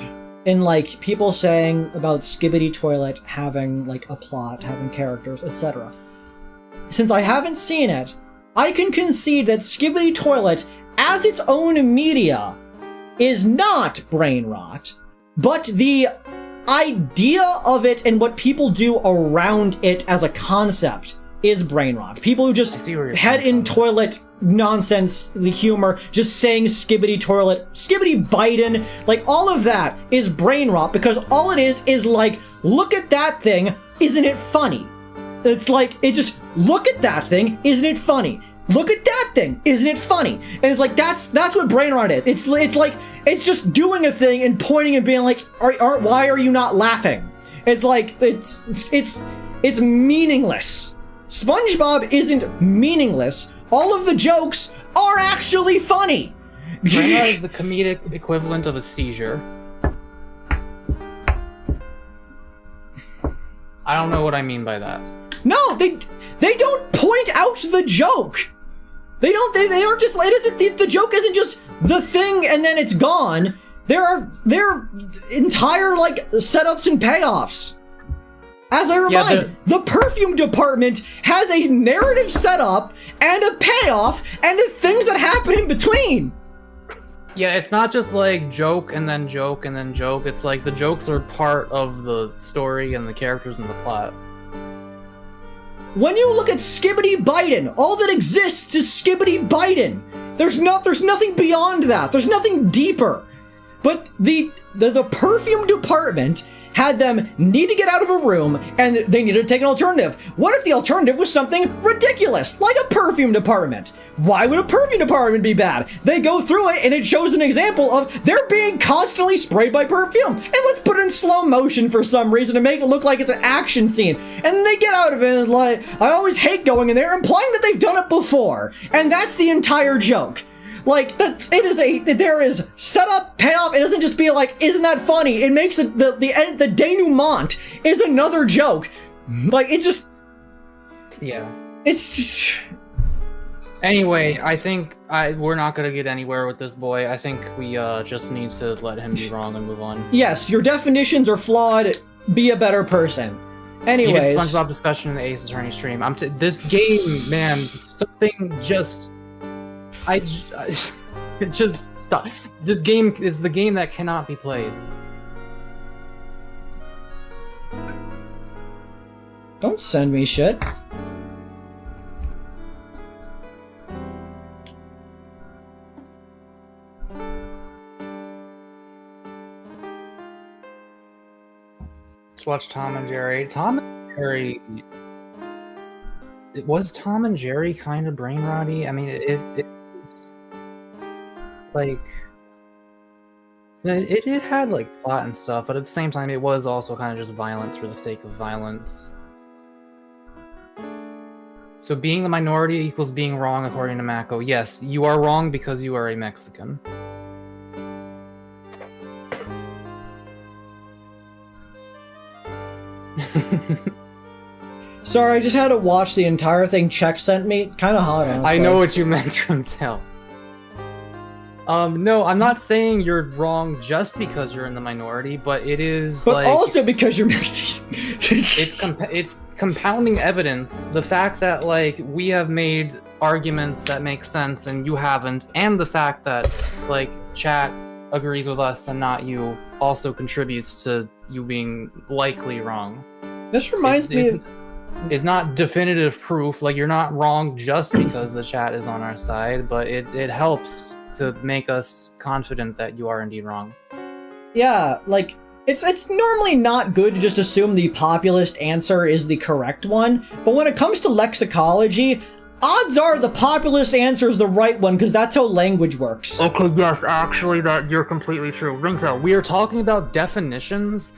in like people saying about Skibidi Toilet having like a plot, having characters, etc. Since I haven't seen it, I can concede that Skibidi Toilet, as its own media, is not brain rot, but the idea of it and what people do around it as a concept is brain rot. People who just head in toilet nonsense, the humor, just saying Skibidi Toilet, Skibidi Biden, like all of that is brain rot because all it is like, look at that thing, isn't it funny? It's like, it just, look at that thing, isn't it funny? Look at that thing, isn't it funny? And it's like, that's what brain rot is. It's like, it's just doing a thing and pointing and being like, why are you not laughing? It's like, it's meaningless. SpongeBob isn't meaningless. All of the jokes are actually funny.
Brain rot is the comedic equivalent of a seizure. I don't know what I mean by that.
No, they don't point out the joke. They are just, the joke isn't just the thing and then it's gone. There are entire like setups and payoffs. As I remind, the perfume department has a narrative setup and a payoff and the things that happen in between.
Yeah, it's not just like joke and then joke and then joke. It's like the jokes are part of the story and the characters and the plot.
When you look at Skibidi Biden, all that exists is Skibidi Biden. There's nothing beyond that. There's nothing deeper. But the perfume department had them need to get out of a room and they needed to take an alternative. What if the alternative was something ridiculous, like a perfume department? Why would a perfume department be bad? They go through it and it shows an example of they're being constantly sprayed by perfume. And let's put it in slow motion for some reason to make it look like it's an action scene. And then they get out of it and like, I always hate going in there, implying that they've done it before. And that's the entire joke. Like, there is setup, payoff. It doesn't just be like, isn't that funny? It makes it, the denouement is another joke. Like, it's just...
Yeah.
It's just...
Anyway, I think we're not gonna get anywhere with this boy. I think we just need to let him be wrong and move on.
Yes, your definitions are flawed. Be a better person. Anyways.
You did SpongeBob discussion in the Ace Attorney stream. This game, man, something just... it just stop. This game is the game that cannot be played.
Don't send me shit.
Let's watch Tom and Jerry. Tom and Jerry... Was Tom and Jerry kind of brain rotty? I mean, it was... Like... It had, like, plot and stuff, but at the same time, it was also kind of just violence for the sake of violence. So being the minority equals being wrong, according to Mako. Yes, you are wrong because you are a Mexican.
Sorry, I just had to watch the entire thing Czech sent me. Kind of hot, honestly.
I know what you meant to tell. No, I'm not saying you're wrong just because you're in the minority, but it is
but
like...
also because you're Mexican.
it's compounding evidence. The fact that, like, we have made arguments that make sense and you haven't, and the fact that, like, chat agrees with us and not you also contributes to you being likely wrong.
This reminds me of...
It's not definitive proof, like, you're not wrong just because the chat is on our side, but it helps to make us confident that you are indeed wrong.
Yeah, like, it's normally not good to just assume the populist answer is the correct one, but when it comes to lexicology, odds are the populist answer is the right one, because that's how language works.
Okay, yes, actually, that you're completely true. Ringtail, we are talking about definitions.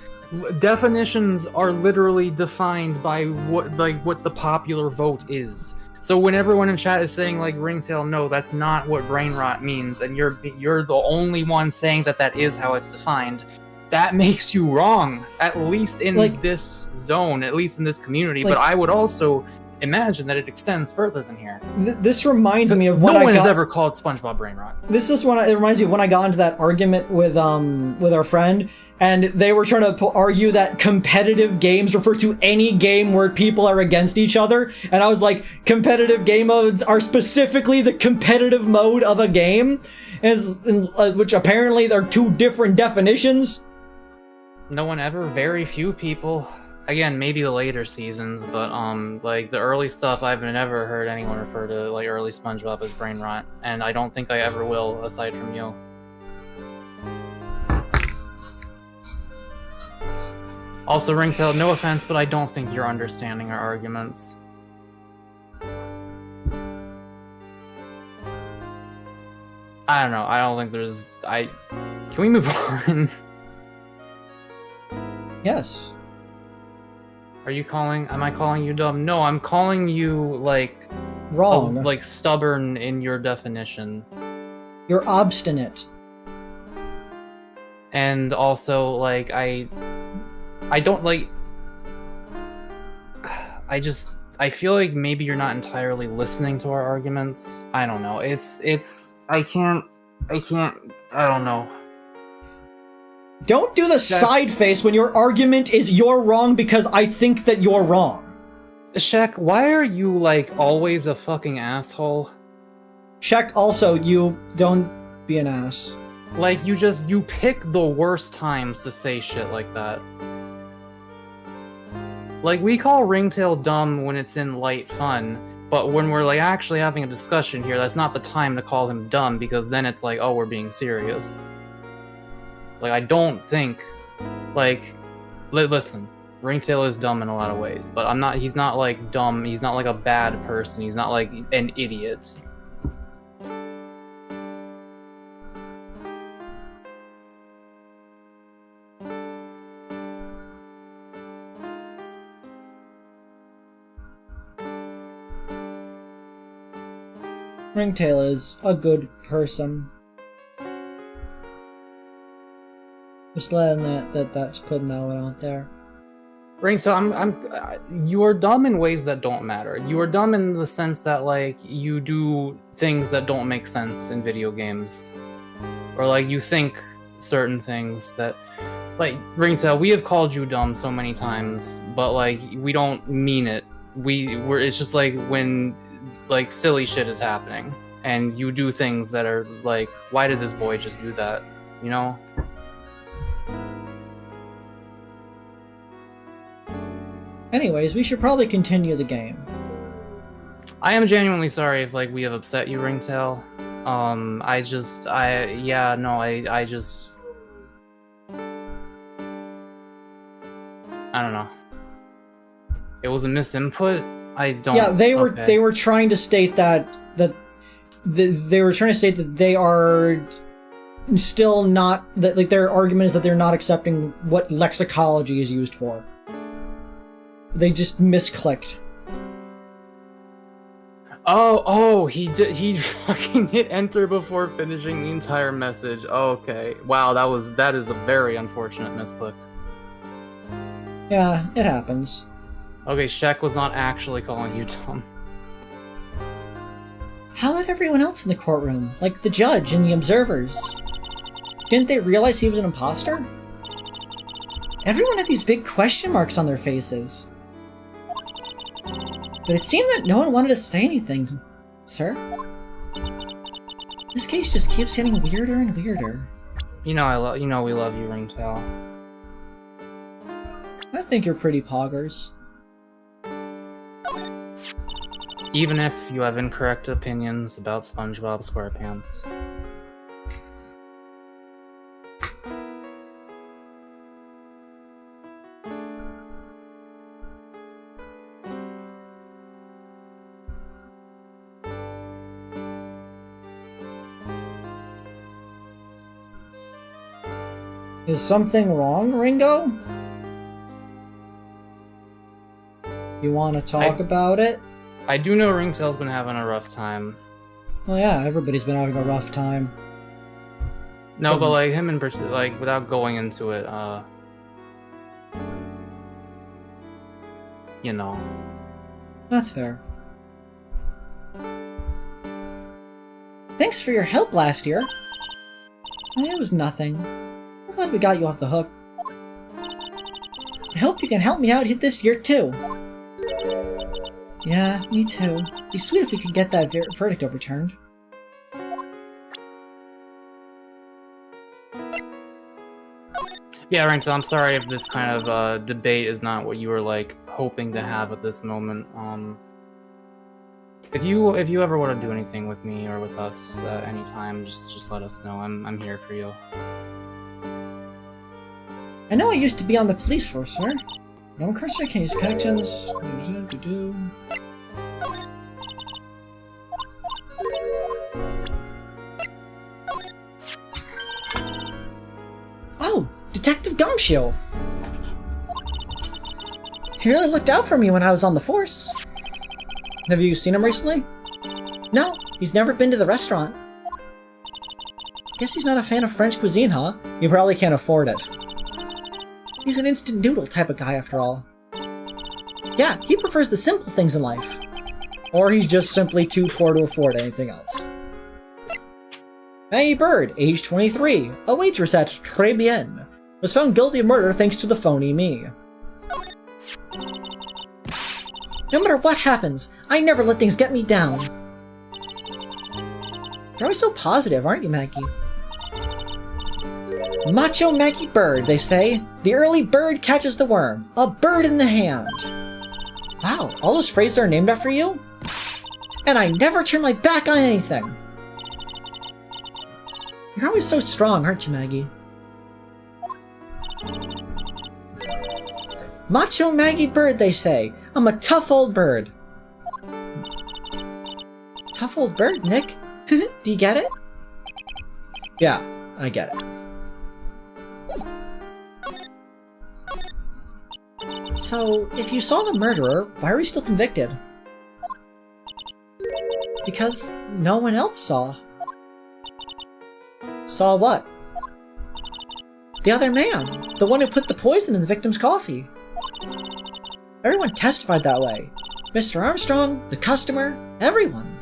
Definitions are literally defined by what the popular vote is. So when everyone in chat is saying, like, Ringtail, no, that's not what brain rot means, and you're the only one saying that is how it's defined, that makes you wrong, at least in, like, this zone, at least in this community. Like, but I would also imagine that it extends further than here.
This reminds me of when
no one has ever called SpongeBob brain rot.
This is when it reminds me of when I got into that argument with our friend, and they were trying to argue that competitive games refer to any game where people are against each other, and I was like, competitive game modes are specifically the competitive mode of a game, which apparently are two different definitions.
No one ever, very few people. Again, maybe the later seasons, but like the early stuff, I've never heard anyone refer to, like, early SpongeBob as brain rot, and I don't think I ever will, aside from you. Also, Ringtail, no offense, but I don't think you're understanding our arguments. I don't know. I don't think there's... Can we move on?
Yes.
Am I calling you dumb? No, I'm calling you, like...
Wrong.
Like, stubborn in your definition.
You're obstinate.
And also, like, I don't, like... I feel like maybe you're not entirely listening to our arguments. I don't know. I don't know.
Don't do the side face when your argument is you're wrong because I think that you're wrong.
Shek, why are you, like, always a fucking asshole?
Shek, also, you don't be an ass.
Like, you pick the worst times to say shit like that. Like, we call Ringtail dumb when it's in light fun, but when we're, like, actually having a discussion here, that's not the time to call him dumb, because then it's like, oh, we're being serious. Like, I don't think, like, listen, Ringtail is dumb in a lot of ways, but he's not, like, dumb, he's not, like, a bad person, he's not, like, an idiot.
Ringtail is a good person. Just letting that's putting that one out there.
Ring, so you are dumb in ways that don't matter. You are dumb in the sense that, like, you do things that don't make sense in video games. Or, like, you think certain things that... Like, Ringtail, we have called you dumb so many times, but, like, we don't mean it. It's just, like, when, like, silly shit is happening, and you do things that are, like, why did this boy just do that? You know?
Anyways, we should probably continue the game.
I am genuinely sorry if, like, we have upset you, Ringtail. I don't know. It was a misinput. I don't.
Yeah, they were trying to state that they were trying to state that they are still not that, like, their argument is that they're not accepting what lexicology is used for. They just misclicked.
Oh, he fucking hit enter before finishing the entire message. Okay. Wow, that is a very unfortunate misclick.
Yeah, it happens.
Okay, Shek was not actually calling you dumb.
How about everyone else in the courtroom? Like the judge and the observers? Didn't they realize he was an imposter? Everyone had these big question marks on their faces. But it seemed that no one wanted to say anything, sir. This case just keeps getting weirder and weirder.
We love you, Ringtail.
I think you're pretty poggers.
Even if you have incorrect opinions about SpongeBob SquarePants.
Is something wrong, Ringo? You want to talk about it?
I do know Ringtail's been having a rough time.
Well, yeah, everybody's been having a rough time.
No, but like him in person, like without going into it, you know.
That's fair. Thanks for your help last year. It was nothing. I'm glad we got you off the hook. I hope you can help me out this year too. Yeah, me too. It'd be sweet if we could get that verdict overturned.
Yeah, Ringtail, I'm sorry if this kind of debate is not what you were like hoping to have at this moment. If you ever want to do anything with me or with us at any time, just let us know. I'm here for you.
I know I used to be on the police force, sir. No cursor can use connections. Oh, Detective Gumshoe! He really looked out for me when I was on the force. Have you seen him recently? No, he's never been to the restaurant. Guess he's not a fan of French cuisine, huh? You probably can't afford it. He's an instant noodle type of guy, after all. Yeah, he prefers the simple things in life. Or he's just simply too poor to afford anything else. Maggie Bird, age 23, a waitress at Tribulations, was found guilty of murder thanks to the phony me. No matter what happens, I never let things get me down. You're always so positive, aren't you, Maggie? Macho Maggie Bird, they say. The early bird catches the worm. A bird in the hand. Wow, all those phrases are named after you? And I never turn my back on anything. You're always so strong, aren't you, Maggie? Macho Maggie Bird, they say. I'm a tough old bird. Tough old bird, Nick? Do you get it? Yeah, I get it. So, if you saw the murderer, why are we still convicted? Because no one else saw. Saw what? The other man. The one who put the poison in the victim's coffee. Everyone testified that way. Mr. Armstrong, the customer, everyone.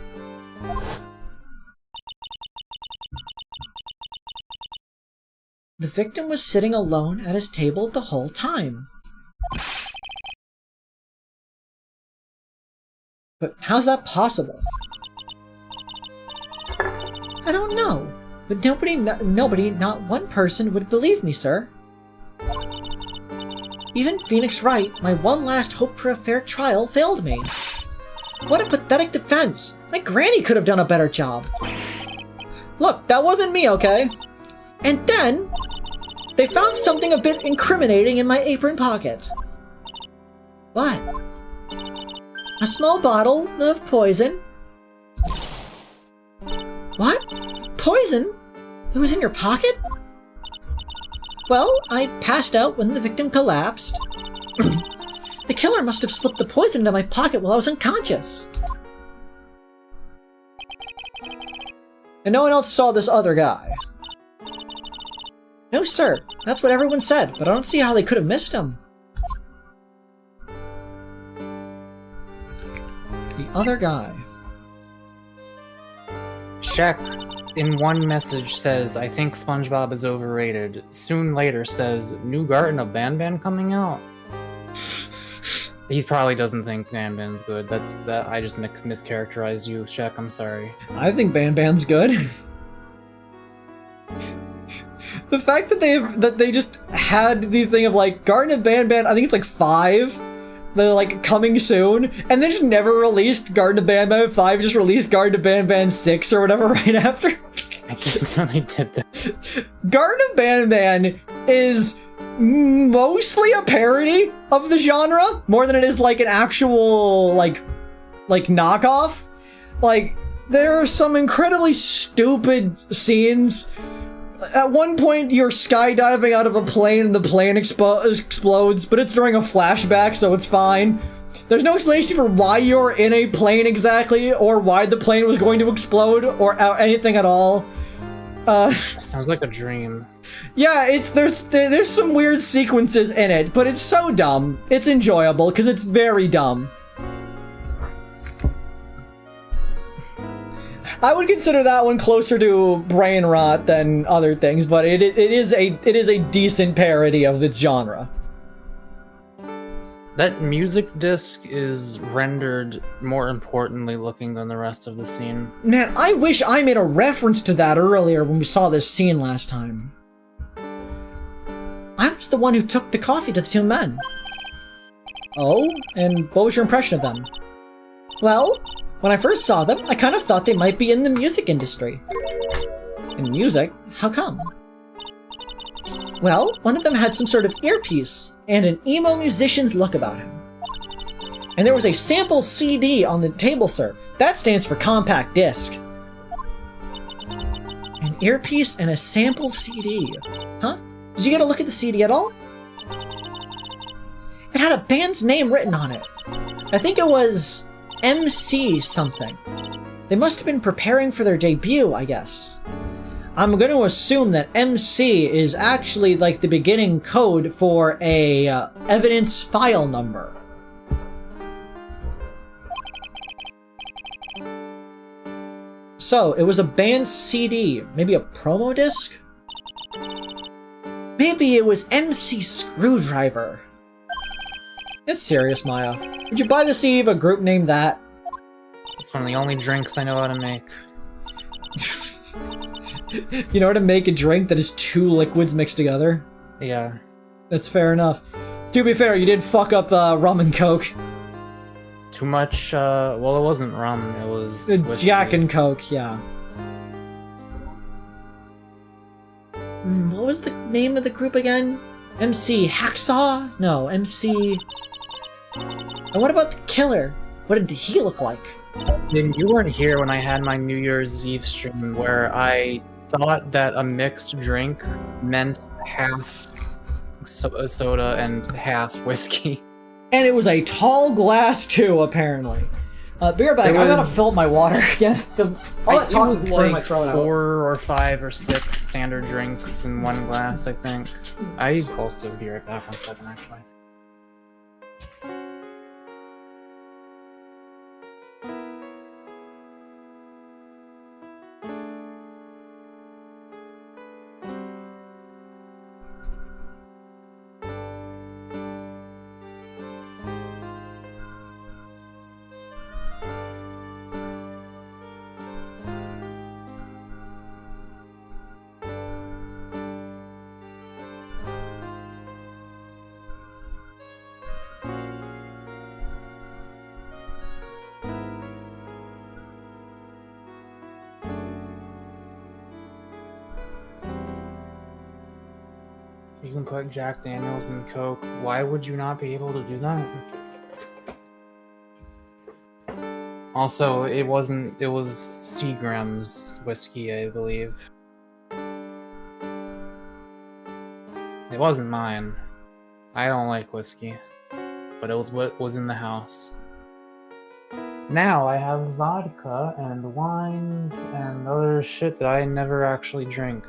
The victim was sitting alone at his table the whole time. But how's that possible? I don't know, but nobody, not one person would believe me, sir. Even Phoenix Wright, my one last hope for a fair trial, failed me. What a pathetic defense! My granny could have done a better job. Look, that wasn't me, okay? And then, they found something a bit incriminating in my apron pocket. What? A small bottle of poison? What? Poison? It was in your pocket? Well, I passed out when the victim collapsed. The killer must have slipped the poison into my pocket while I was unconscious. And no one else saw this other guy? No, sir. That's what everyone said, but I don't see how they could have missed him. The other guy.
Check in one message says, I think SpongeBob is overrated. Soon later says, new Garten of Banban coming out? He probably doesn't think Banban's good. I just mischaracterized you, Shek, I'm sorry.
I think Banban's good. The fact that they just had the thing of like Garten of Banban, I think it's like 5. They're like coming soon, and they just never released Garten of Banban 5, just released Garten of Banban 6 or whatever right after.
I didn't really did that.
Garten of Banban is mostly a parody of the genre, more than it is like an actual like knockoff. Like, there are some incredibly stupid scenes. At one point, you're skydiving out of a plane and the plane explodes, but it's during a flashback, so it's fine. There's no explanation for why you're in a plane exactly, or why the plane was going to explode, or anything at all.
Sounds like a dream.
Yeah, there's some weird sequences in it, but it's so dumb. It's enjoyable, because it's very dumb. I would consider that one closer to brain rot than other things, but it is a decent parody of its genre.
That music disc is rendered more importantly looking than the rest of the scene.
Man, I wish I made a reference to that earlier when we saw this scene last time. I was the one who took the coffee to the two men. Oh? And what was your impression of them? Well, when I first saw them, I kind of thought they might be in the music industry. In music? How come? Well, one of them had some sort of earpiece, and an emo musician's look about him. And there was a sample CD on the table, sir. That stands for compact disc. An earpiece and a sample CD. Huh? Did you get a look at the CD at all? It had a band's name written on it. I think it was MC something. They must have been preparing for their debut, I guess. I'm going to assume that MC is actually like the beginning code for a evidence file number. So, it was a band's CD, maybe a promo disc? Maybe it was MC Screwdriver. It's serious, Maya. Would you buy the CD of a group named that?
It's one of the only drinks I know how to make.
You know how to make a drink that is 2 liquids mixed together?
Yeah.
That's fair enough. To be fair, you did fuck up the rum and coke.
Too much, well, it wasn't rum, it was whiskey.
Jack and Coke, yeah. What was the name of the group again? MC Hacksaw? No, MC... And what about the killer? What did he look like?
You weren't here when I had my New Year's Eve stream where I thought that a mixed drink meant half soda and half whiskey.
And it was a tall glass too, apparently. Be right back.
There
I'm gonna
was-
fill up my water again. 'Cause all that
It
talk
was
is burning my
like
throat out.
4 or 5 or 6 standard drinks in one glass, I think. I also be right back 1 second, actually. You can put Jack Daniels in Coke. Why would you not be able to do that? Also, it wasn't. It was Seagram's whiskey, I believe. It wasn't mine. I don't like whiskey, but it was what was in the house. Now I have vodka and wines and other shit that I never actually drink.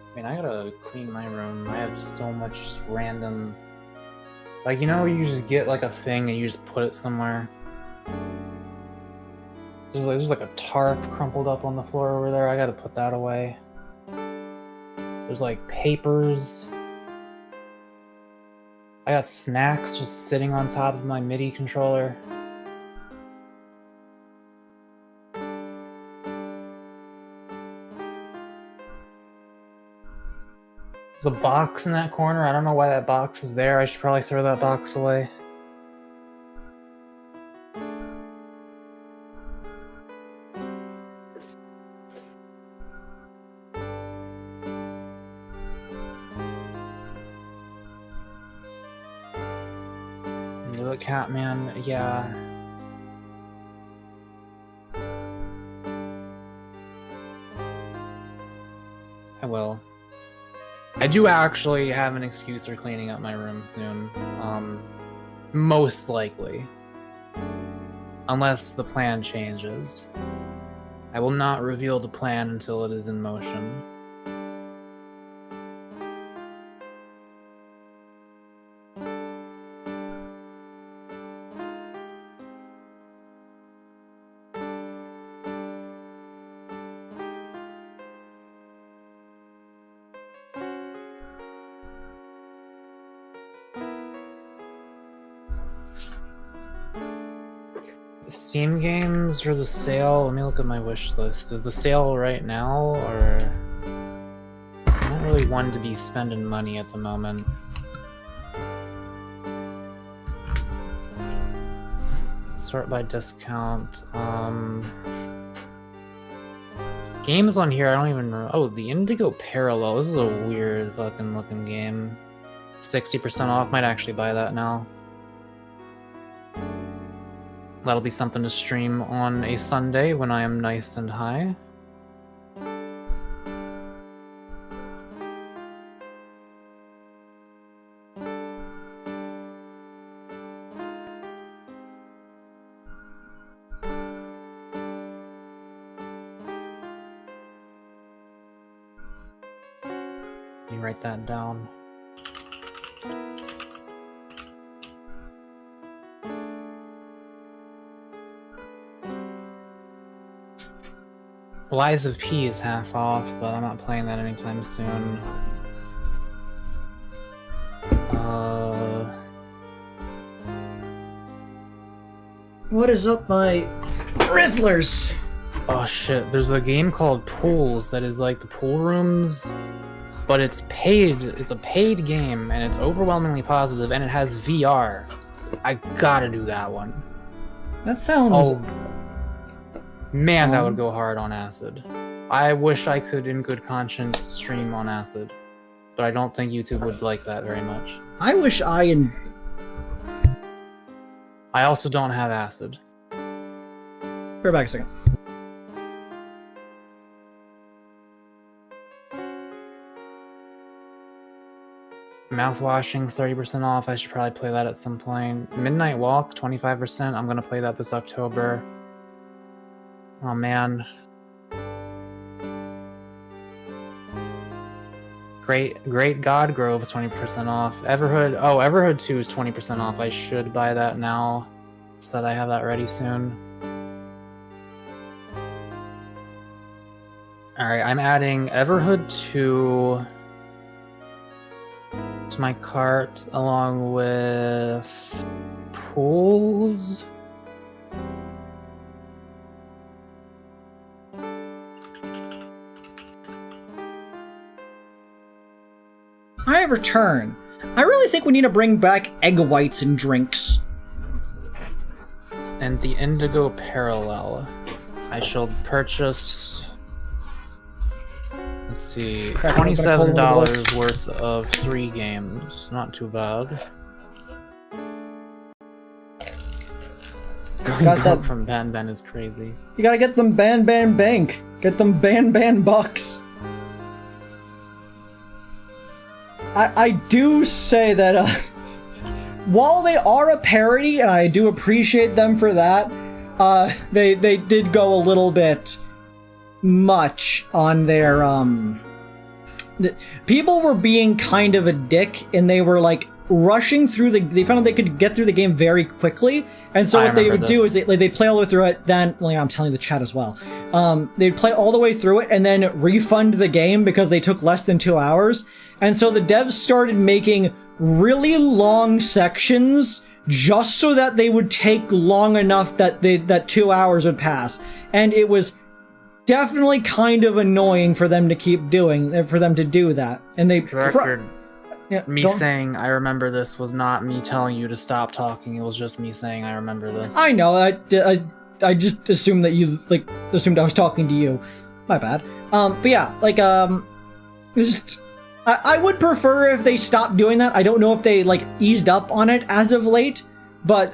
I mean, I gotta clean my room. I have so much just random... Like, you know, you just get like a thing and you just put it somewhere. There's like a tarp crumpled up on the floor over there. I gotta put that away. There's like papers. I got snacks just sitting on top of my MIDI controller. There's a box in that corner. I don't know why that box is there. I should probably throw that box away. Do it, Catman. Yeah. I will. I do actually have an excuse for cleaning up my room soon. Most likely. Unless the plan changes. I will not reveal the plan until it is in motion. Steam games or the sale? Let me look at my wish list. Is the sale right now, or... I'm not really one to be spending money at the moment. Sort by discount. Games on here, I don't even know. Oh, the Indigo Parallel. This is a weird fucking looking game. 60% off. Might actually buy that now. That'll be something to stream on a Sunday when I am nice and high. You write that down. Lies of P is half off, but I'm not playing that anytime soon.
What is up, my Rizzlers?
Oh shit, there's a game called Pools that is like the pool rooms, but it's paid. It's a paid game, and it's overwhelmingly positive, and it has VR. I gotta do that one.
That sounds...
Oh, man, that would go hard on acid. I wish I could, in good conscience, stream on acid, but I don't think YouTube would like that very much.
I wish I
I also don't have acid.
Bear back a second.
Mouthwashing 30% off. I should probably play that at some point. Midnight Walk 25%. I'm gonna play that this October. Oh man. Great God Grove is 20% off. Everhood 2 is 20% off. I should buy that now so that I have that ready soon. Alright, I'm adding Everhood 2 to my cart along with pools.
I return. I really think we need to bring back egg whites and drinks.
And the Indigo Parallel. I shall purchase... Let's see,
Crap, I'm gonna pull
$27 worth of 3 games. Not too bad. Going
Got
up
that-
from Ben Ben is crazy.
You gotta get them ban bank. Get them ban bucks. I do say that while they are a parody, and I do appreciate them for that, they did go a little bit much on their people were being kind of a dick, and they were like rushing through they found out they could get through the game very quickly, and so what they would do is they play all the way through it, then I'm telling the chat as well, they'd play all the way through it and then refund the game because they took less than 2 hours. And so the devs started making really long sections just so that they would take long enough that that 2 hours would pass. And it was definitely kind of annoying for them to keep doing, for them to do that. And they...
For the record,
yeah,
me saying I remember this was not me telling you to stop talking. It was just me saying I remember this.
I know, I just assumed that you, assumed I was talking to you. My bad. But yeah, it's just... I would prefer if they stopped doing that. I don't know if they, eased up on it as of late, but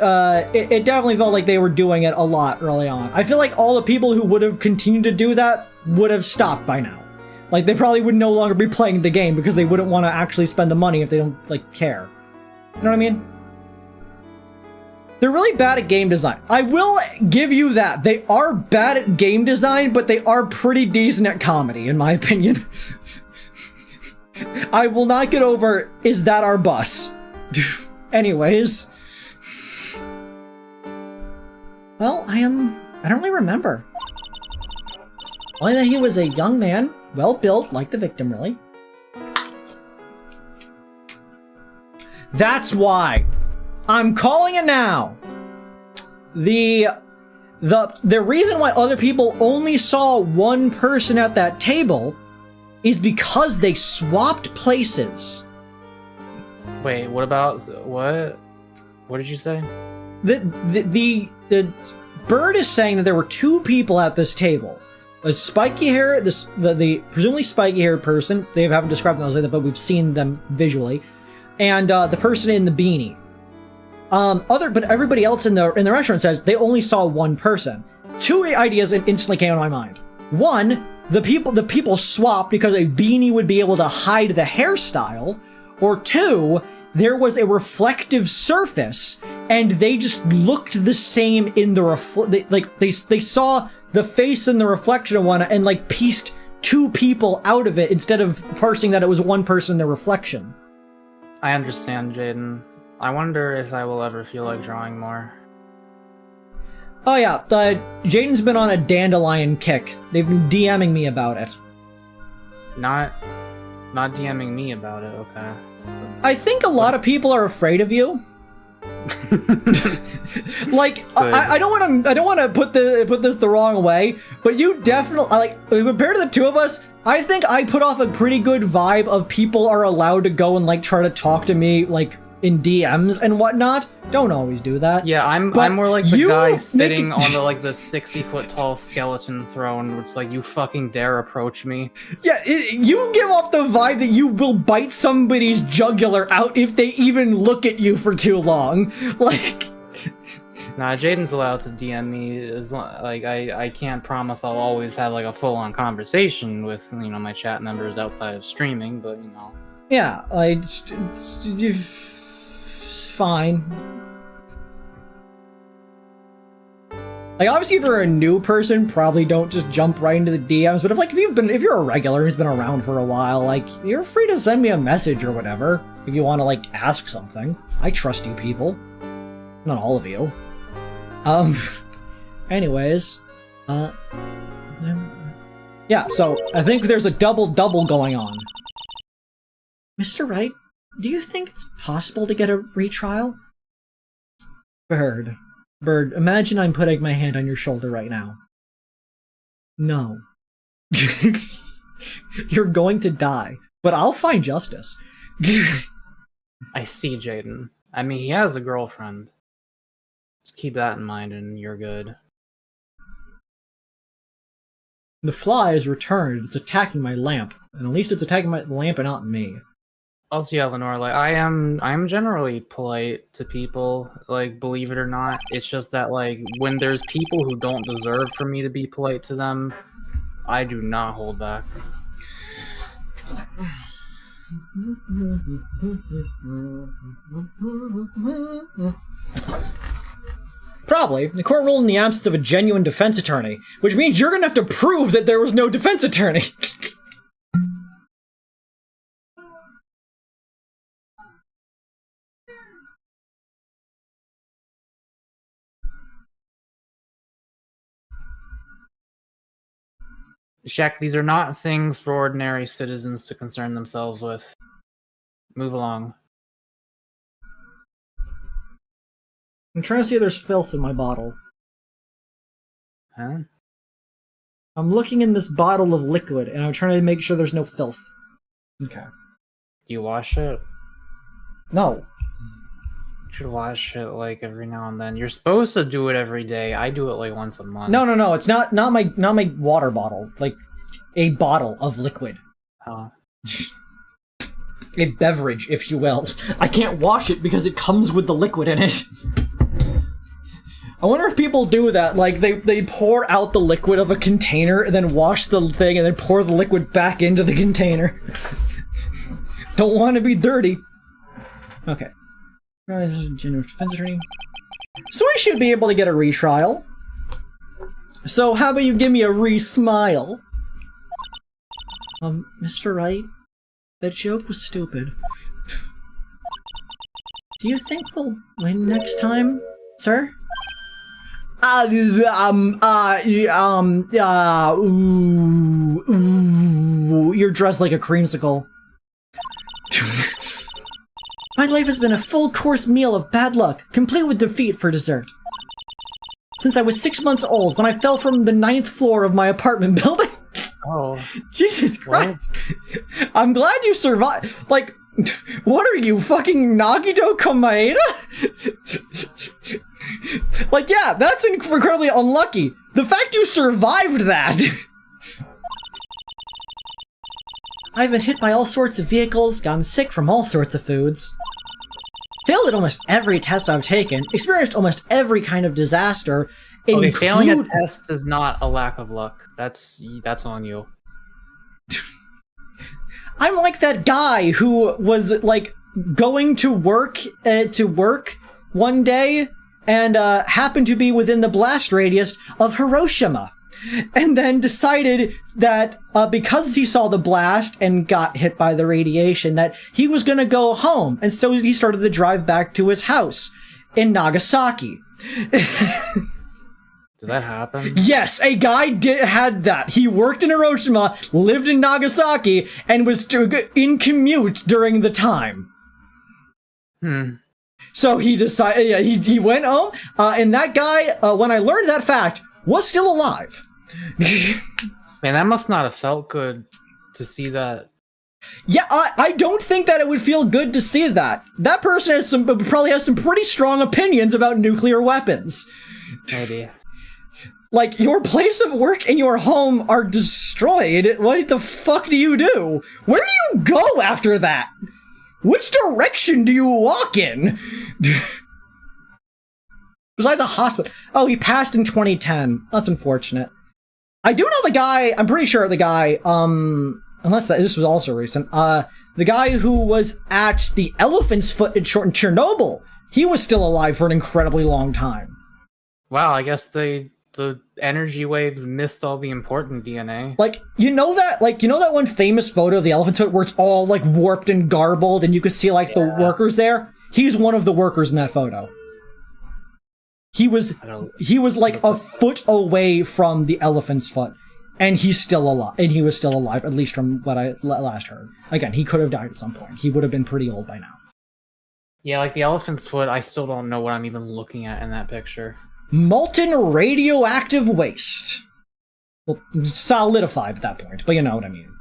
it definitely felt like they were doing it a lot early on. I feel like all the people who would have continued to do that would have stopped by now. They probably would no longer be playing the game because they wouldn't want to actually spend the money if they don't, care. You know what I mean? They're really bad at game design. I will give you that. They are bad at game design, but they are pretty decent at comedy, in my opinion. I will not get over, is that our bus? Anyways. Well, I don't really remember. Only that he was a young man, well built, like the victim, really. That's why. I'm calling it now. The reason why other people only saw one person at that table is because they swapped places.
Wait, what about what? What did you say?
The bird is saying that there were 2 people at this table. A spiky hair, the presumably spiky haired person. They haven't described them as that, but we've seen them visually, and the person in the beanie. But everybody else in the restaurant says they only saw one person. 2 ideas instantly came to my mind. One, the people swapped because a beanie would be able to hide the hairstyle, or 2, there was a reflective surface and they just looked the same in the they saw the face in the reflection of one and pieced 2 people out of it instead of parsing that it was one person in the reflection.
I understand, Jaden. I wonder if I will ever feel like drawing more.
Oh yeah, Jaden's been on a dandelion kick. They've been DMing me about it.
Not DMing me about it, okay.
I think a lot of people are afraid of you. I don't want to put this the wrong way, but you definitely compared to the 2 of us, I think I put off a pretty good vibe of people are allowed to go and try to talk to me in DMs and whatnot. Don't always do that.
Yeah, I'm more like the guy sitting on the 60-foot tall skeleton throne, which is you fucking dare approach me.
Yeah, you give off the vibe that you will bite somebody's jugular out if they even look at you for too long.
Nah, Jaden's allowed to DM me. I can't promise I'll always have like a full-on conversation with my chat members outside of streaming, but
Yeah, like it's fine. Like obviously, if you're a new person, probably don't just jump right into the DMs. But if you're a regular who's been around for a while, like you're free to send me a message or whatever if you want to like ask something. I trust you people, not all of you. Anyways, yeah. So I think there's a double going on. Mr. Wright, do you think it's possible to get a retrial? Bird, imagine I'm putting my hand on your shoulder right now. No. You're going to die, but I'll find justice.
I see, Jaden. I mean, he has a girlfriend. Just keep that in mind and you're good.
The fly has returned. It's attacking my lamp. And at least it's attacking my lamp and not me.
Also, yeah, Lenore, like, I'm generally polite to people, like, believe it or not. It's just that, like, when there's people who don't deserve for me to be polite to them, I do not hold back.
Probably. The court ruled in the absence of a genuine defense attorney, which means you're gonna have to prove that there was no defense attorney.
Shaq, these are not things for ordinary citizens to concern themselves with. Move along.
I'm trying to see if there's filth in my bottle.
Huh?
I'm looking in this bottle of liquid, and I'm trying to make sure there's no filth. Okay.
You wash it?
No.
You should wash it, like, every now and then. You're supposed to do it every day. I do it, like, once a month.
No. It's not my water bottle. Like, a bottle of liquid.
Oh.
A beverage, if you will. I can't wash it because it comes with the liquid in it. I wonder if people do that. Like, they pour out the liquid of a container and then wash the thing and then pour the liquid back into the container. Don't want to be dirty. Okay. So we should be able to get a retrial. So how about you give me a re-smile? Mr. Wright, that joke was stupid. Do you think we'll win next time, sir? You're dressed like a creamsicle. My life has been a full-course meal of bad luck, complete with defeat for dessert. Since I was 6 months old, when I fell from the 9th floor of my apartment building.
Oh.
Jesus Christ. I'm glad you survived. Like, what are you, fucking Nagito Komaeda? Like, yeah, that's incredibly unlucky. The fact you survived that. I've been hit by all sorts of vehicles, gotten sick from all sorts of foods. Failed at almost every test I've taken, experienced almost every kind of disaster.
Okay, failing at tests is not a lack of luck. That's on you.
I'm like that guy who was like going to work one day and happened to be within the blast radius of Hiroshima. And then decided that because he saw the blast and got hit by the radiation, that he was going to go home. And so he started to drive back to his house in Nagasaki.
Did that happen?
Yes, a guy had that. He worked in Hiroshima, lived in Nagasaki, and was in commute during the time. So he decided, yeah, he went home, and that guy, when I learned that fact, was still alive.
Man, that must not have felt good to see that.
Yeah, I don't think that it would feel good to see that. That person probably has some pretty strong opinions about nuclear weapons.
Maybe.
Like, your place of work and your home are destroyed. What the fuck do you do? Where do you go after that? Which direction do you walk in? Besides a hospital. Oh, he passed in 2010. That's unfortunate. I do know the guy, I'm pretty sure the guy, unless this was also recent, the guy who was at the Elephant's Foot in Chernobyl, he was still alive for an incredibly long time.
Wow, I guess the energy waves missed all the important DNA.
Like, you know that one famous photo of the Elephant's Foot where it's all, like, warped and garbled and you could see, like, the workers there? He's one of the workers in that photo. He was like a foot away from the Elephant's Foot, and he's still alive. And he was still alive, at least from what I last heard. Again, he could have died at some point. He would have been pretty old by now.
Yeah, like the Elephant's Foot, I still don't know what I'm even looking at in that picture.
Molten radioactive waste. Well, solidified at that point, but you know what I mean.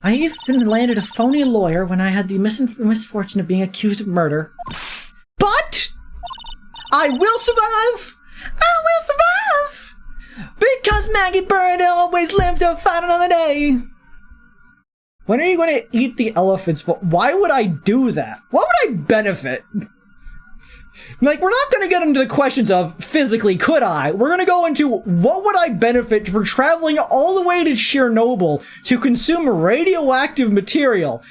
I even landed a phony lawyer when I had the misfortune of being accused of murder. But I will survive! I will survive! Because Maggie Bird always lives to fight another day! When are you going to eat the elephant's foot? Why would I do that? What would I benefit? Like, we're not going to get into the questions of physically could I. We're going to go into what would I benefit for traveling all the way to Chernobyl to consume radioactive material.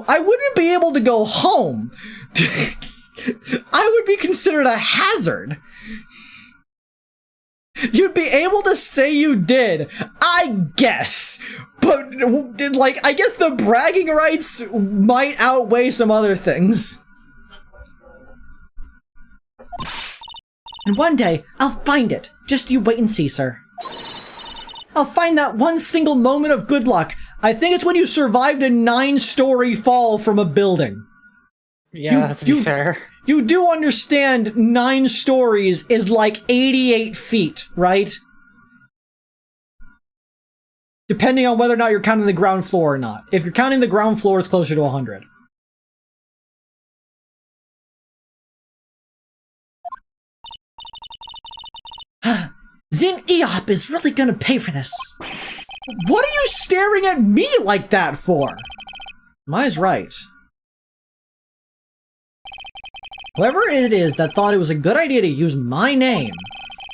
I wouldn't be able to go home. I would be considered a hazard. You'd be able to say you did, I guess. But, like, I guess the bragging rights might outweigh some other things. And one day, I'll find it. Just you wait and see, sir. I'll find that one single moment of good luck. I think it's when you survived a 9-story fall from a building.
Yeah, to be fair.
You do understand 9 stories is like 88 feet, right? Depending on whether or not you're counting the ground floor or not. If you're counting the ground floor, it's closer to 100. Zin Eop is really gonna pay for this. What are you staring at me like that for? Mai's right. Whoever it is that thought it was a good idea to use my name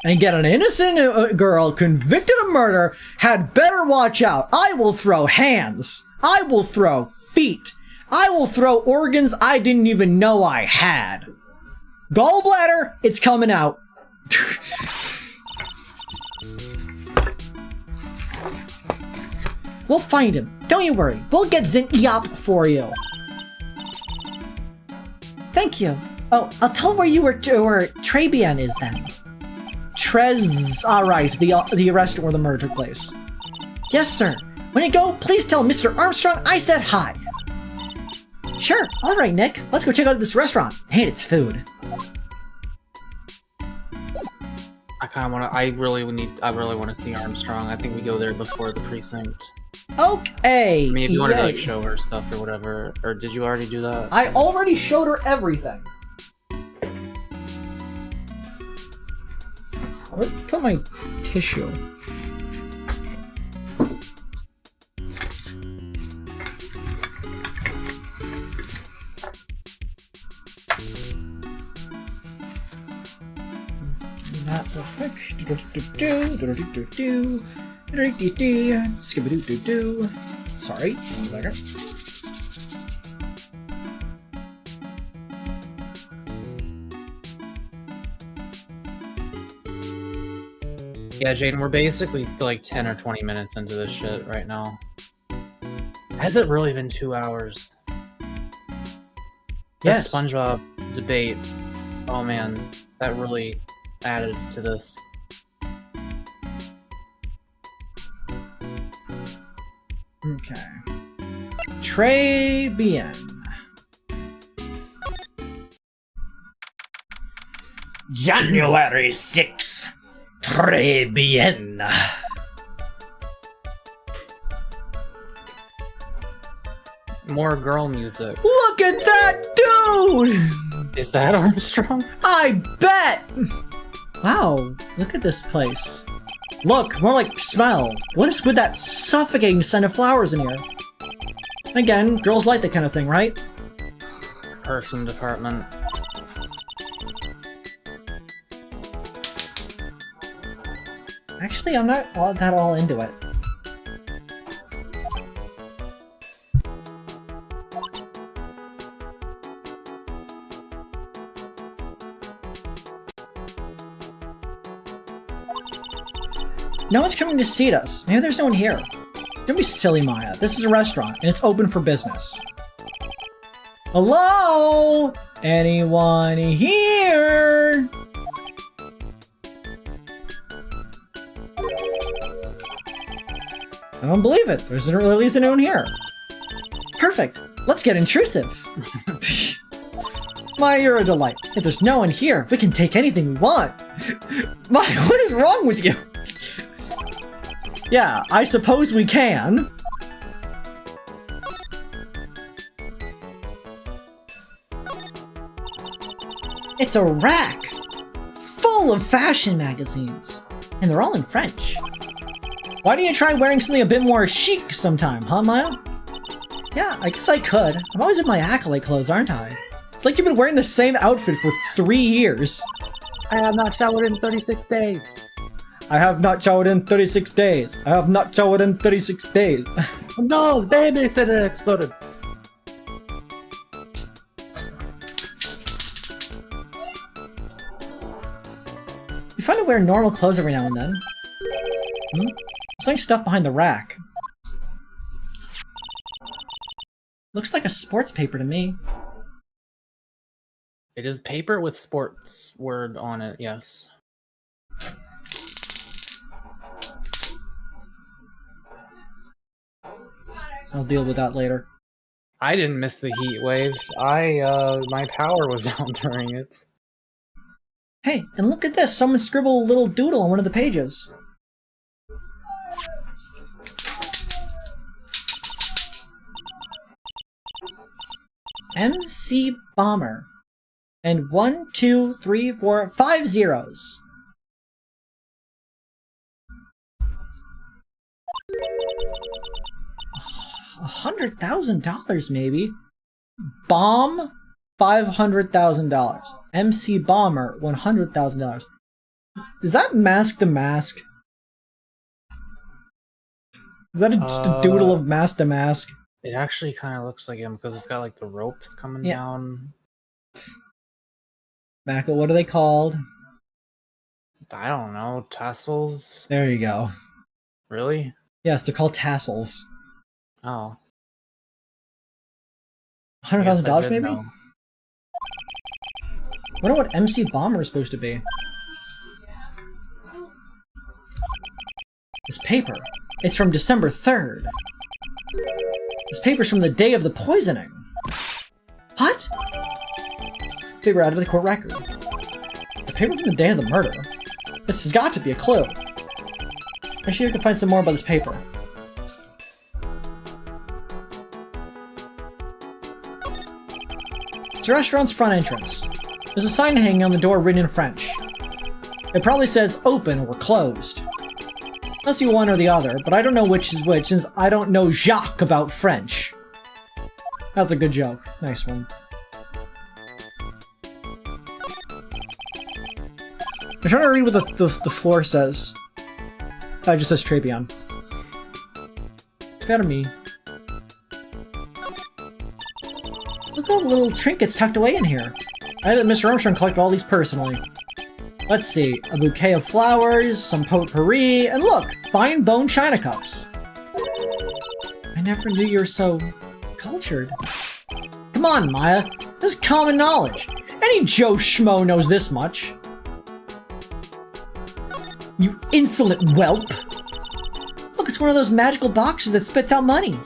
and get an innocent girl convicted of murder had better watch out. I will throw hands. I will throw feet. I will throw organs I didn't even know I had. Gallbladder, it's coming out. We'll find him. Don't you worry. We'll get Zin Eop for you. Thank you. Oh, I'll tell where Tribulations is then. Alright, the arrest or the murder took place. Yes, sir. When you go, please tell Mr. Armstrong I said hi. Sure. Alright, Nick. Let's go check out this restaurant. I hate its food.
I really want to see Armstrong. I think we go there before the precinct.
Okay.
I mean, if you want to like show her stuff or whatever, or did you already do that?
I already showed her everything. Where'd I put my tissue? Not perfect. Skibidoo-doo-doo. Sorry, 1 second.
Yeah, Jaden, we're basically like 10 or 20 minutes into this shit right now. Has it really been 2 hours?
Yes.
That SpongeBob debate, oh man, that really added to this.
Okay. Tribulations.
January 6th. Tribulations.
More girl music.
Look at that dude!
Is that Armstrong?
I bet! Wow, look at this place. Look, more like smell. What is with that suffocating scent of flowers in here? Again, girls like that kind of thing, right?
perfume department.
Actually, I'm not all into it. No one's coming to seat us. Maybe there's no one here. Don't be silly, Maya. This is a restaurant, and it's open for business. Hello? Anyone here? I don't believe it. There's really isn't anyone here. Perfect. Let's get intrusive. Maya, you're a delight. If there's no one here, we can take anything we want. Maya, what is wrong with you? Yeah, I suppose we can. It's a rack full of fashion magazines, and they're all in French. Why don't you try wearing something a bit more chic sometime, huh, Maya? Yeah, I guess I could. I'm always in my acolyte clothes, aren't I? It's like you've been wearing the same outfit for 3 years.
I have not showered in 36 days.
I have not showered in 36 days. I have not showered in 36 days.
No, the babysitter exploded.
You find to wear normal clothes every now and then. There's like stuff behind the rack. Looks like a sports paper to me.
It is paper with sports word on it, yes.
I'll deal with that later.
I didn't miss the heat wave. My power was out during it.
Hey, and look at this! Someone scribbled a little doodle on one of the pages. MC Bomber. And 1, 2, 3, 4, 5 zeros. $100,000 maybe. Bomb, $500,000. MC Bomber, $100,000. Does that mask the mask? Is that just a doodle of Mask the Mask?
It actually kind of looks like him because it's got like the ropes coming down.
Mako, what are they called?
I don't know. Tassels?
There you go.
Really?
Yes, they're called tassels.
Oh.
$100,000 maybe?
Know.
I wonder what MC Bomber is supposed to be. This paper. It's from December 3rd. This paper's from the day of the poisoning. What? Paper out of the court record. The paper from the day of the murder. This has got to be a clue. I'm sure you can find some more about this paper. It's the restaurant's front entrance. There's a sign hanging on the door written in French. It probably says open or closed. Must be one or the other, but I don't know which is which since I don't know Jacques about French. That's a good joke. Nice one. I'm trying to read what the floor says. It just says Trapion. It's gotta me. Look at all the little trinkets tucked away in here. I bet Mr. Armstrong collected all these personally. Let's see. A bouquet of flowers, some potpourri, and look! Fine bone china cups. I never knew you were so cultured. Come on, Maya. This is common knowledge. Any Joe Schmo knows this much. You insolent whelp! Look, it's one of those magical boxes that spits out money.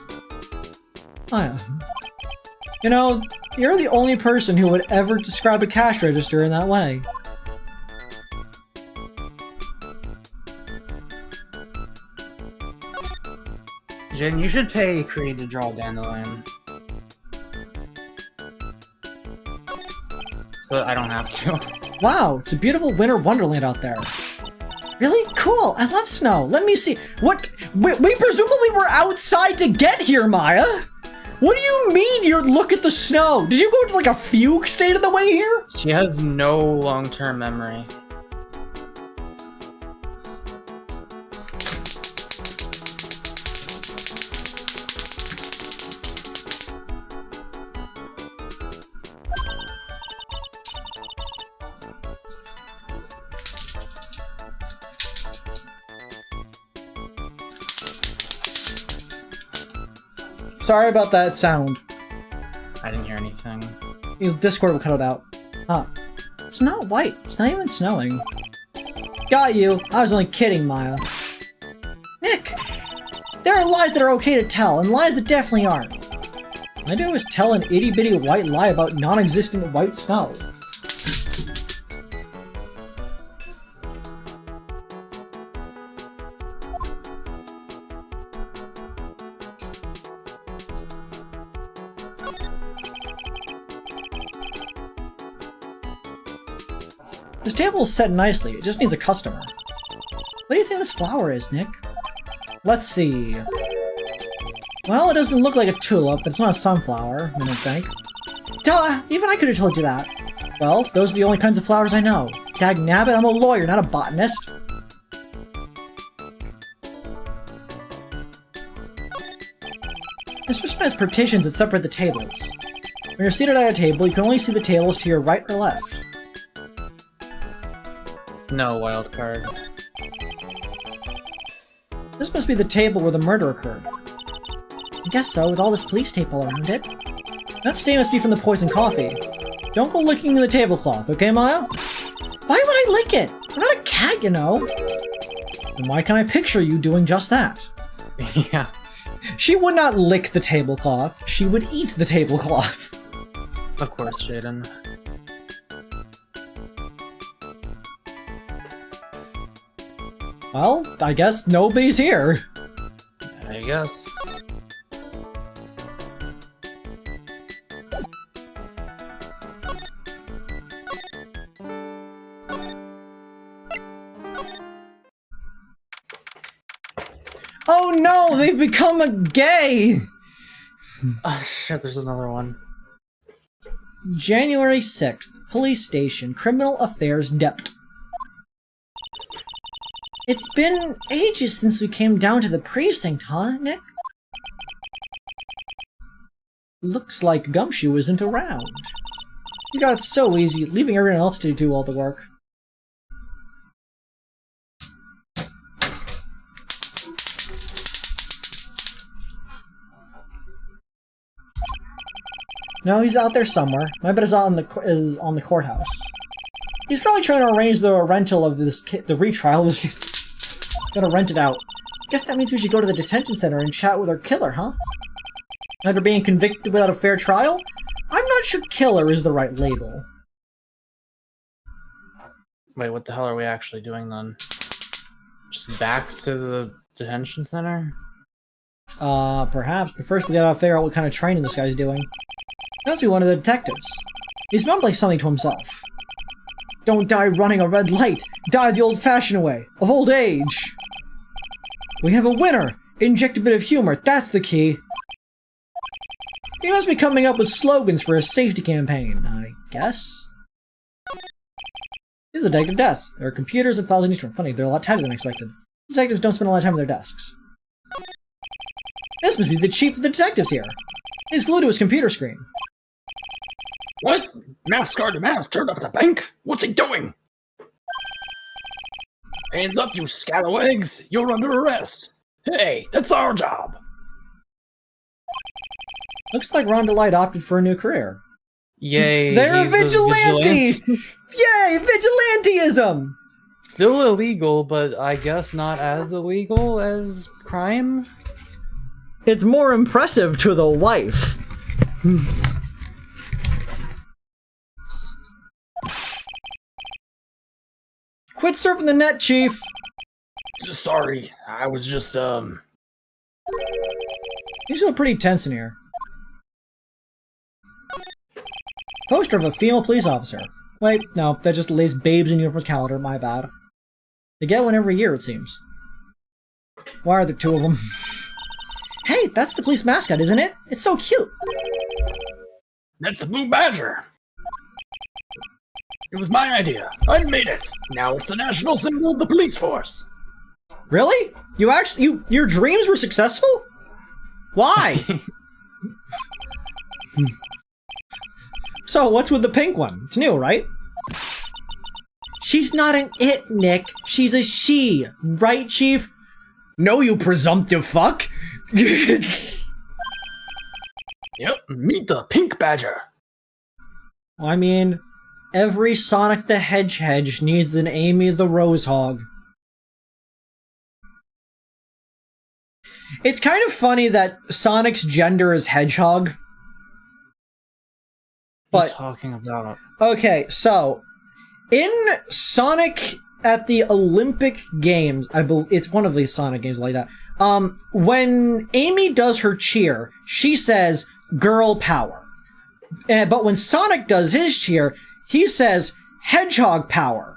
You know, you're the only person who would ever describe a cash register in that way.
Jen, you should pay Creed to draw Dandelion. So that I don't have to.
Wow, it's a beautiful winter wonderland out there. Really? Cool, I love snow. Let me see. What? We presumably were outside to get here, Maya! What do you mean you look at the snow? Did you go to like a fugue state of the way here?
She has no long-term memory.
Sorry about that sound.
I didn't hear anything.
Discord will cut it out. Huh. It's not white. It's not even snowing. Got you. I was only kidding, Maya. Nick! There are lies that are okay to tell, and lies that definitely aren't. All I do is tell an itty-bitty white lie about non-existent white snow. This table is set nicely, it just needs a customer. What do you think this flower is, Nick? Let's see. Well, it doesn't look like a tulip, it's not a sunflower, I don't think. Duh! Even I could have told you that. Well, those are the only kinds of flowers I know. Dagnabbit, I'm a lawyer, not a botanist. This system has partitions that separate the tables. When you're seated at a table, you can only see the tables to your right or left.
No wild card.
This must be the table where the murder occurred. I guess so, with all this police tape all around it. That stain must be from the poisoned coffee. Don't go licking the tablecloth, okay, Maya? Why would I lick it? I'm not a cat, you know. And why can I picture you doing just that?
Yeah.
She would not lick the tablecloth, she would eat the tablecloth.
Of course, Jaden.
Well, I guess nobody's here.
I guess.
Oh no, they've become a gay!
Oh shit, there's another one.
January 6th, Police Station, Criminal Affairs Depth. It's been ages since we came down to the precinct, huh, Nick? Looks like Gumshoe isn't around. You got it so easy, leaving everyone else to do all the work. No, he's out there somewhere. My bet is on the courthouse. He's probably trying to arrange the rental of this the retrial of this. Gotta rent it out. Guess that means we should go to the detention center and chat with our killer, huh? After being convicted without a fair trial? I'm not sure killer is the right label.
Wait, what the hell are we actually doing then? Just back to the detention center?
Perhaps, but first we gotta figure out what kind of training this guy's doing. Must be one of the detectives. He's mumbling something to himself. Don't die running a red light! Die the old-fashioned way! Of old age! We have a winner! Inject a bit of humor, that's the key! He must be coming up with slogans for his safety campaign, I guess? These are the detective desks. There are computers and files in each one. Funny, they're a lot tighter than expected. Detectives don't spend a lot of time at their desks. This must be the chief of the detectives here! He's glued to his computer screen.
What? Masked Sergeant Mask turned up at the bank? What's he doing? Hands up, you scalawags! You're under arrest! Hey, that's our job!
Looks like Rhonda Light opted for a new career.
Yay,
They're a
he's
vigilante! Yay, vigilanteism!
Still illegal, but I guess not as illegal as crime?
It's more impressive to the wife. Quit surfing the net, Chief!
Sorry, I was just,
You look pretty tense in here. Poster of a female police officer. Wait, no, that just lays babes in uniform calendar, my bad. They get one every year, it seems. Why are there two of them? Hey, that's the police mascot, isn't it? It's so cute.
That's the Blue Badger. It was my idea. I made it. Now it's the national symbol of the police force.
Really? Your dreams were successful? Why? So, what's with the pink one? It's new, right? She's not an it, Nick. She's a she. Right, Chief? No, you presumptive fuck.
Yep, meet the Pink Badger.
I mean, every Sonic the Hedgehog needs an Amy the Rose Hog. It's kind of funny that Sonic's gender is Hedgehog.
What are you talking about?
Okay, so in Sonic at the Olympic Games, I believe it's one of these Sonic games like that. When Amy does her cheer, she says "girl power," but when Sonic does his cheer, he says "hedgehog power."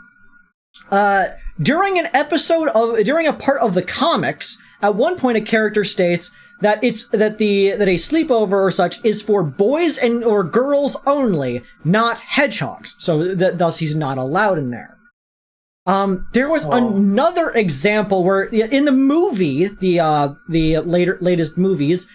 During a part of the comics, at one point a character states that a sleepover or such is for boys or girls only, not hedgehogs. So thus he's not allowed in there. There was another example where in the movie, the latest movies,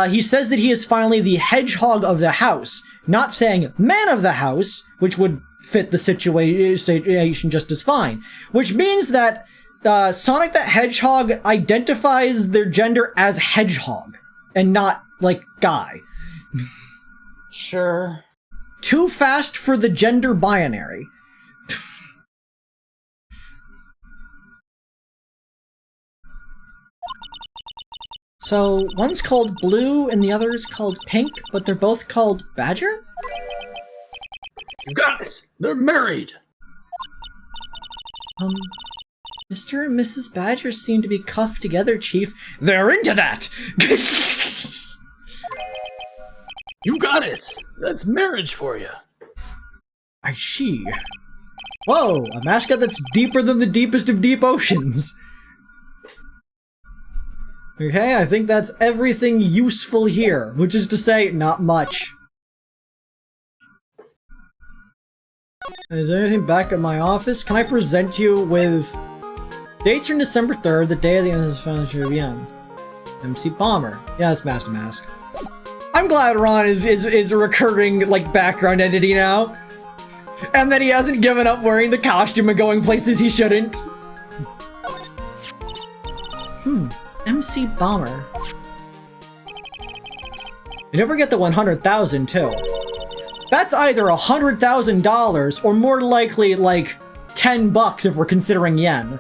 he says that he is finally the hedgehog of the house, not saying man of the house, which would fit the situation just as fine. Which means that Sonic the Hedgehog identifies their gender as hedgehog and not like guy.
Sure.
Too fast for the gender binary. So, one's called Blue and the other is called Pink, but they're both called Badger?
You got it! They're married!
Mr. and Mrs. Badger seem to be cuffed together, Chief. They're into that!
You got it! That's marriage for you.
I see. Whoa, a mascot that's deeper than the deepest of deep oceans. Okay, I think that's everything useful here, which is to say, not much. Is there anything back at my office? Can I present you with... Dates are December 3rd, the day of the end of the Tribulations. MC Bomber. Yeah, that's Master Mask. I'm glad Ron is a recurring, like, background entity now. And that he hasn't given up wearing the costume and going places he shouldn't. MC Bomber. You never get the 100,000 too. That's either $100,000 or more likely like $10 if we're considering yen.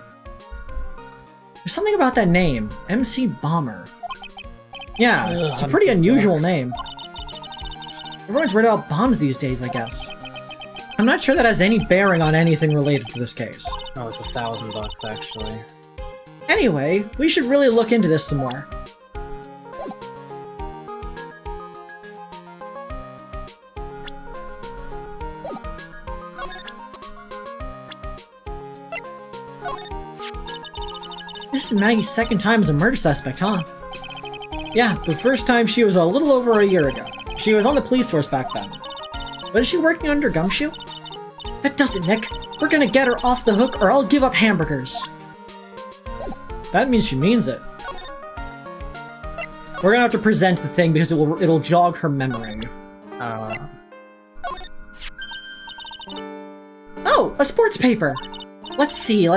There's something about that name, MC Bomber. Yeah, it's a pretty unusual name. Everyone's worried about bombs these days, I guess. I'm not sure that has any bearing on anything related to this case.
Oh, it's $1,000 actually.
Anyway, we should really look into this some more. This is Maggie's second time as a murder suspect, huh? Yeah, the first time she was a little over a year ago. She was on the police force back then. Was she working under Gumshoe? That does it, Nick. We're gonna get her off the hook or I'll give up hamburgers. That means she means it. We're gonna have to present the thing because it'll jog her memory. Oh, a sports paper! Let's see.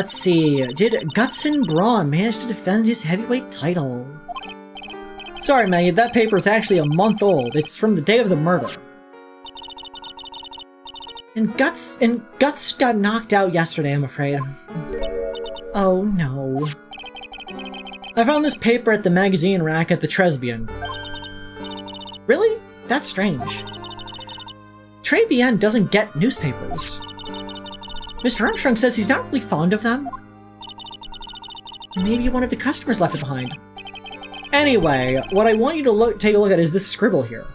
Did Gutson Braun manage to defend his heavyweight title? Sorry, Maggie, that paper is actually a month old. It's from the day of the murder. And Guts got knocked out yesterday, I'm afraid. Oh no. I found this paper at the magazine rack at the Tresbian. Really? That's strange. Tribien doesn't get newspapers. Mr. Armstrong says he's not really fond of them. Maybe one of the customers left it behind. Anyway, what I want you to take a look at is this scribble here.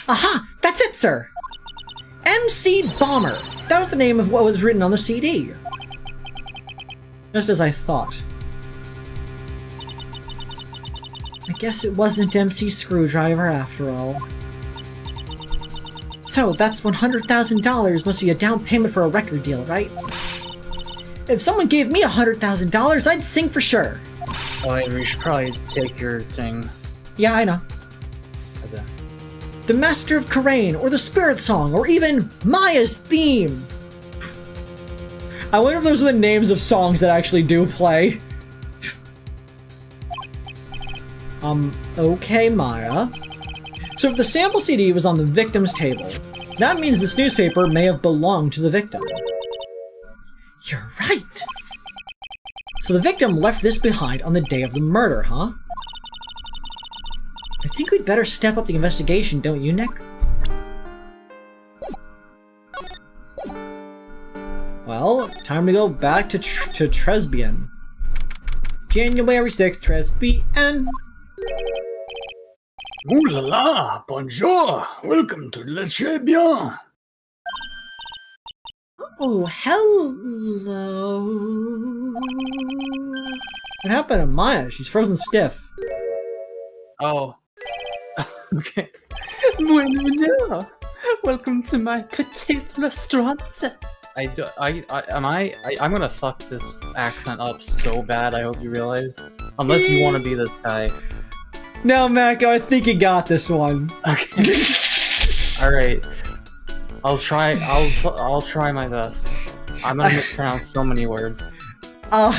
Aha! That's it, sir! MC Bomber! That was the name of what was written on the CD. Just as I thought. I guess it wasn't MC Screwdriver after all. So, that's $100,000 must be a down payment for a record deal, right? If someone gave me $100,000, I'd sing for sure.
Oh, wait, we should probably take your thing.
Yeah, I know.
Okay.
The Master of Karain, or the Spirit Song, or even Maya's theme. I wonder if those are the names of songs that actually do play. Okay, Maya. So if the sample CD was on the victim's table, that means this newspaper may have belonged to the victim. You're right! So the victim left this behind on the day of the murder, huh? I think we'd better step up the investigation, don't you, Nick? Well, time to go back to Tresbian. January 6th, Tresbian.
Ooh la la, bonjour, welcome to Le Tribulations.
Oh, hello. What happened to Maya? She's frozen stiff.
Oh. Okay. Bueno, welcome to my petit restaurant. I'm gonna fuck this accent up so bad, I hope you realize. Unless you want to be this guy.
No, Mako, I think you got this one.
Okay. Alright. I'll try my best. I'm gonna mispronounce so many words. How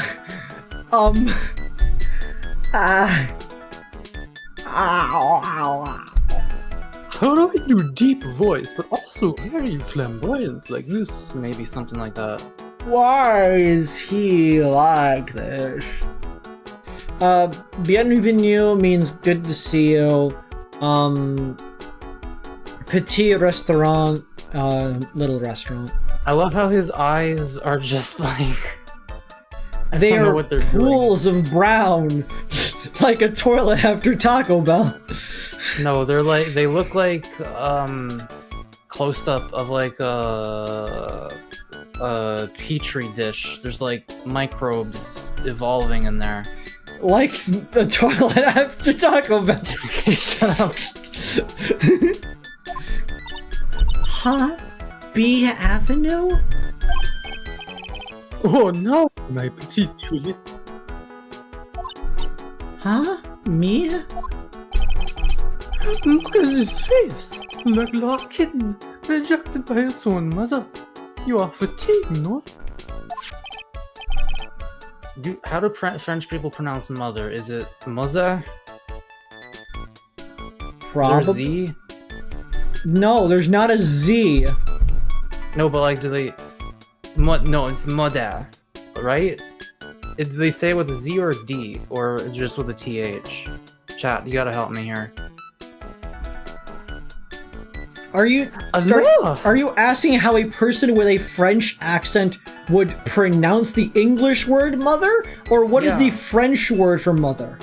do I do deep voice, but also very flamboyant like this? Maybe something like that.
Why is he like this? Bienvenue means good to see you. Petit restaurant, little restaurant.
I love how his eyes are just like...
They are pools of brown, like a toilet after Taco Bell.
No, they look like, close-up of like a petri dish. There's like microbes evolving in there.
Like the toilet after Taco Bell.
Okay, shut up.
Huh? B Avenue?
Oh no, my petite Juliet.
Huh? Me?
Look at his face, like a lost kitten, rejected by his own mother. You are fatigued, no?
How do French people pronounce mother? Is it mother?
Probably.
Is there Z?
No, there's not a Z.
No, but like, do they... No, it's mother, right? Do they say it with a Z or a D, or just with a TH? Chat, you gotta help me here.
Are you asking how a person with a French accent would pronounce the English word mother? Or what is the French word for mother?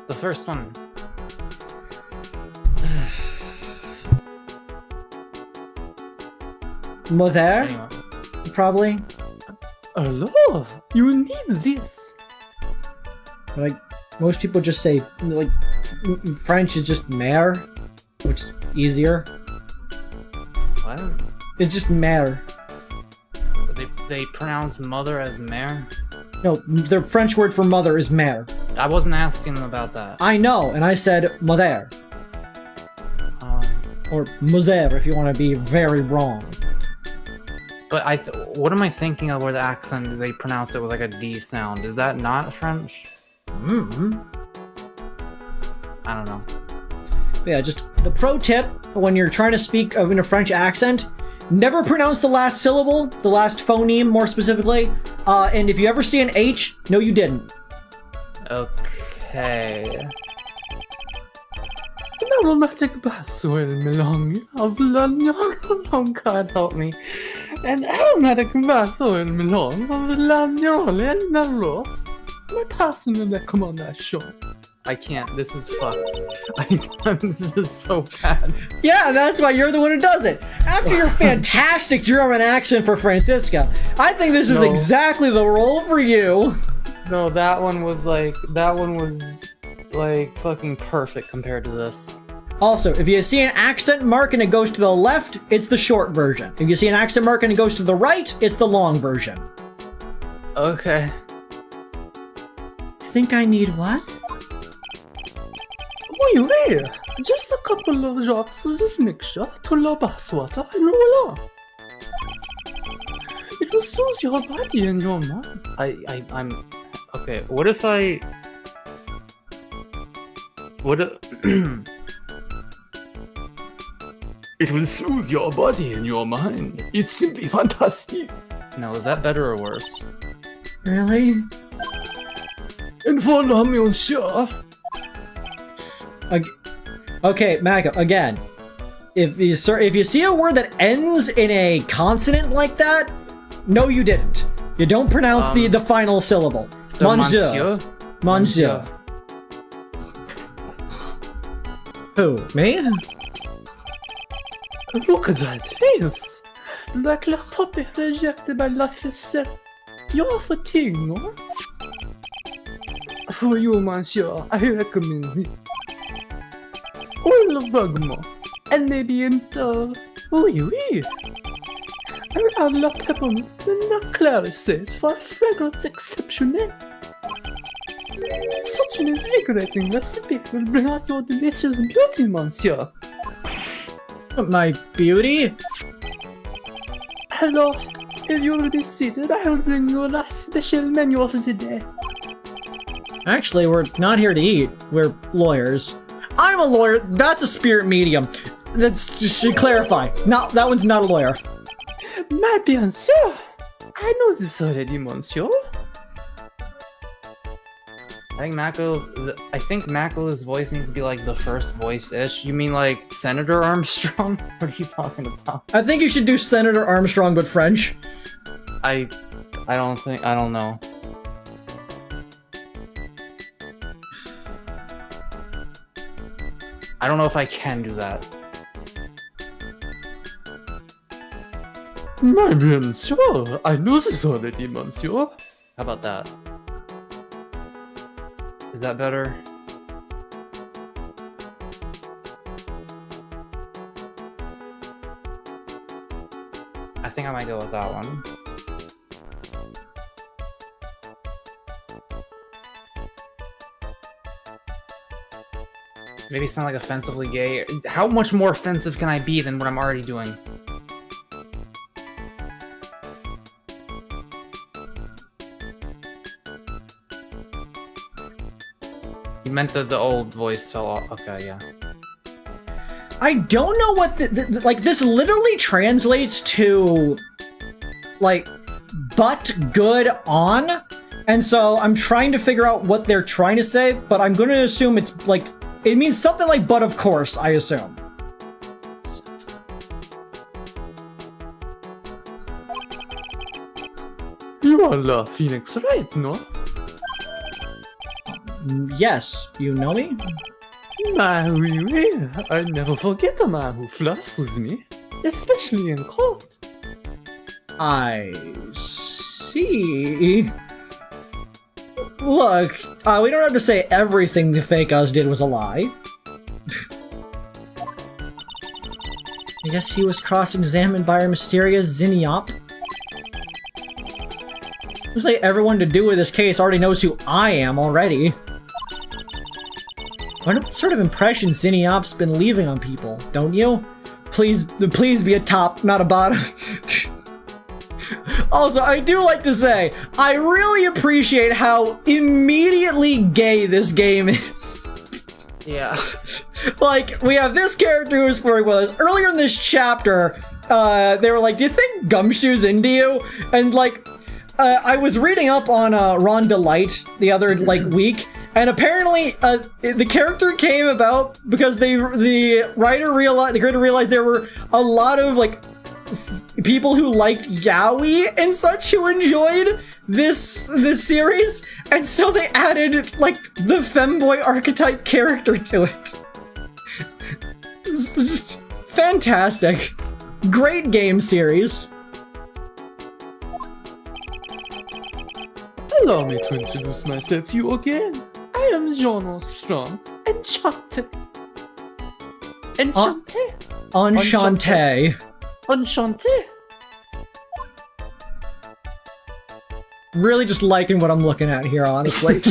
The first one.
Mother?
Anyway.
Probably.
Hello, you need this.
Like, most people just say, like, French is just mère, which is easier.
What?
It's just mère.
They pronounce mother as mère?
No, the French word for mother is mère.
I wasn't asking about that.
I know, and I said mother. Or mother, if you want to be very wrong.
But what am I thinking of where the accent, they pronounce it with like a D sound? Is that not French? I don't know.
Yeah, just the pro tip when you're trying to speak in a French accent, never pronounce the last syllable, the last phoneme more specifically, and if you ever see an H, no you didn't.
Okay.
An aromatic bath oil melange of oh God help me. An aromatic bath oil melange of Lagnole and Melrose. My personal recommendation.
I can't. This is fucked. This is so bad.
Yeah, that's why you're the one who does it. After your fantastic German accent for Francisca, I think this is exactly the role for you.
No, that one was like fucking perfect compared to this.
Also, if you see an accent mark and it goes to the left, it's the short version. If you see an accent mark and it goes to the right, it's the long version.
Okay.
Think I need what?
Wait. Just a couple of drops of this mixture to the bath water and voila. It will soothe your body and your mind.
I'm okay. What if
It will soothe your body and your mind. It's simply fantastic.
no? Is that better or worse?
Really?
And voilà, monsieur.
Okay, Mako, again. If you see a word that ends in a consonant like that, no, you didn't. You don't pronounce the final syllable.
So
Monsieur. Monsieur. Who? Me?
Look at that face. Like la puppet rejected by life itself. You're fatigued, no? For you, monsieur, I recommend it. Oil of bergamot, and maybe enter. Oui. And add la peppermint and la clarisade for a fragrance exceptionnel. Such an invigorating recipe will bring out your delicious beauty, monsieur.
My beauty?
Hello, if you will be seated, I will bring you the special menu of the day.
Actually, we're not here to eat. We're lawyers. I'm a lawyer. That's a spirit medium. That's just to clarify. No, that one's not a lawyer.
My bien sûr. I know this already, monsieur.
I think Mako's voice needs to be like the first voice-ish. You mean like Senator Armstrong? What are you talking about?
I think you should do Senator Armstrong, but French.
I don't know. I don't know if I can do that.
My bien sûr. I know this already, monsieur.
How about that? Is that better? I think I might go with that one. Maybe sound like offensively gay. How much more offensive can I be than what I'm already doing? You meant that the old voice fell off. Okay, yeah.
I don't know what like this literally translates to like but good on, and so I'm trying to figure out what they're trying to say, but I'm going to assume it's like it means something like but of course, I assume.
You are La Phoenix, right, no?
Yes, you know me?
My oui. I never forget a man who flirts with me, especially in court.
I see. Look, we don't have to say everything the fake us did was a lie. I guess he was cross-examined by our mysterious Zinniop. Looks like everyone to do with this case already knows who I am already. What sort of impression Zinniop's been leaving on people, don't you? Please be a top, not a bottom. Also, I do like to say, I really appreciate how immediately gay this game is.
Yeah.
Like, we have this character who's flirting with us. Earlier in this chapter, they were like, do you think Gumshoe's into you? And like, I was reading up on Ron Delight the other week, and apparently the character came about because the creator realized there were a lot of like people who liked yaoi and such who enjoyed this series, and so they added like the femboy archetype character to it. It's just fantastic. Great game series.
Allow me to introduce myself to you again. I am Jono Strong. Enchanté. Enchanté.
Enchanté.
Enchanté.
Really just liking what I'm looking at here, honestly.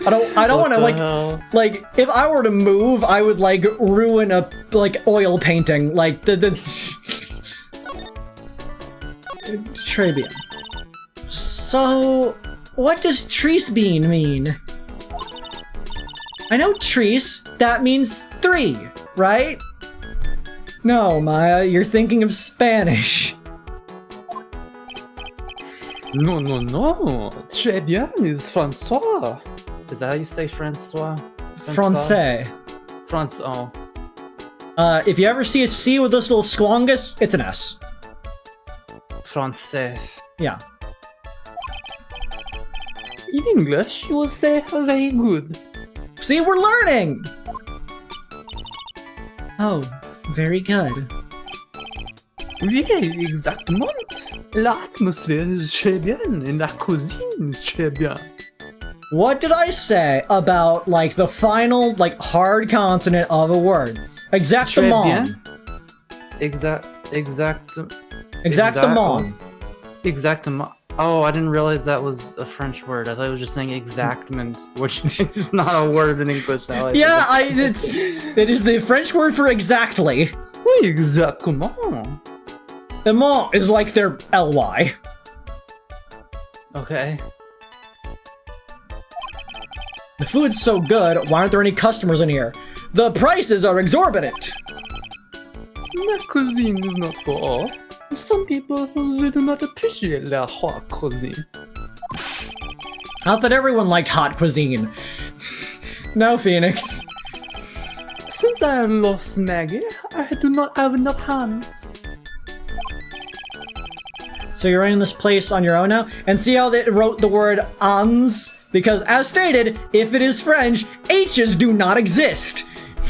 I don't want to like if I were to move, I would like ruin a like oil painting, like the Tribia. So, what does Treesbean mean? I know Trees, that means 3, right? No, Maya, you're thinking of Spanish.
No. Très bien is François.
Is that how you say Francois?
Francais.
François.
If you ever see a C with this little squongus, it's an S.
Francais.
Yeah.
In English, you will say very good.
See, we're learning! Oh, very good.
Oui, exactement. L'atmosphère is très bien, and la cuisine is très bien.
What did I say about, like, the final, like, hard consonant of a word? Exactement.
Exactement. Exactement. Oh, I didn't realize that was a French word. I thought it was just saying exactment, which is not a word in English now.
Yeah, it is the French word for exactly.
Oui, exactement.
Ement is like their ly.
Okay.
The food's so good, why aren't there any customers in here? The prices are exorbitant!
La cuisine is not for all. Some people, they do not appreciate la hot cuisine.
Not that everyone liked hot cuisine. No, Phoenix.
Since I lost Maggie, I do not have enough hands.
So you're running this place on your own now? And see how they wrote the word ans? Because as stated, if it is French, H's do not exist.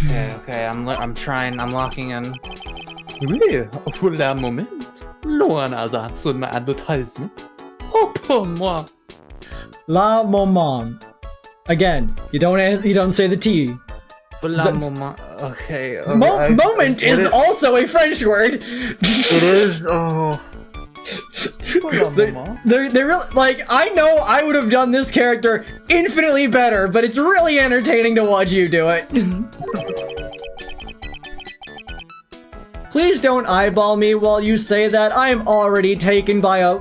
Okay, I'm locking in.
Oui, for the moment, no one has answered my advertisement. Oh, pour moi.
La moment. Again, you don't say the T.
But la moment. Okay.
Moment is also a French word.
It is. Oh.
They're really, like, I know I would have done this character infinitely better, but it's really entertaining to watch you do it. Please don't eyeball me while you say that. I am already taken by a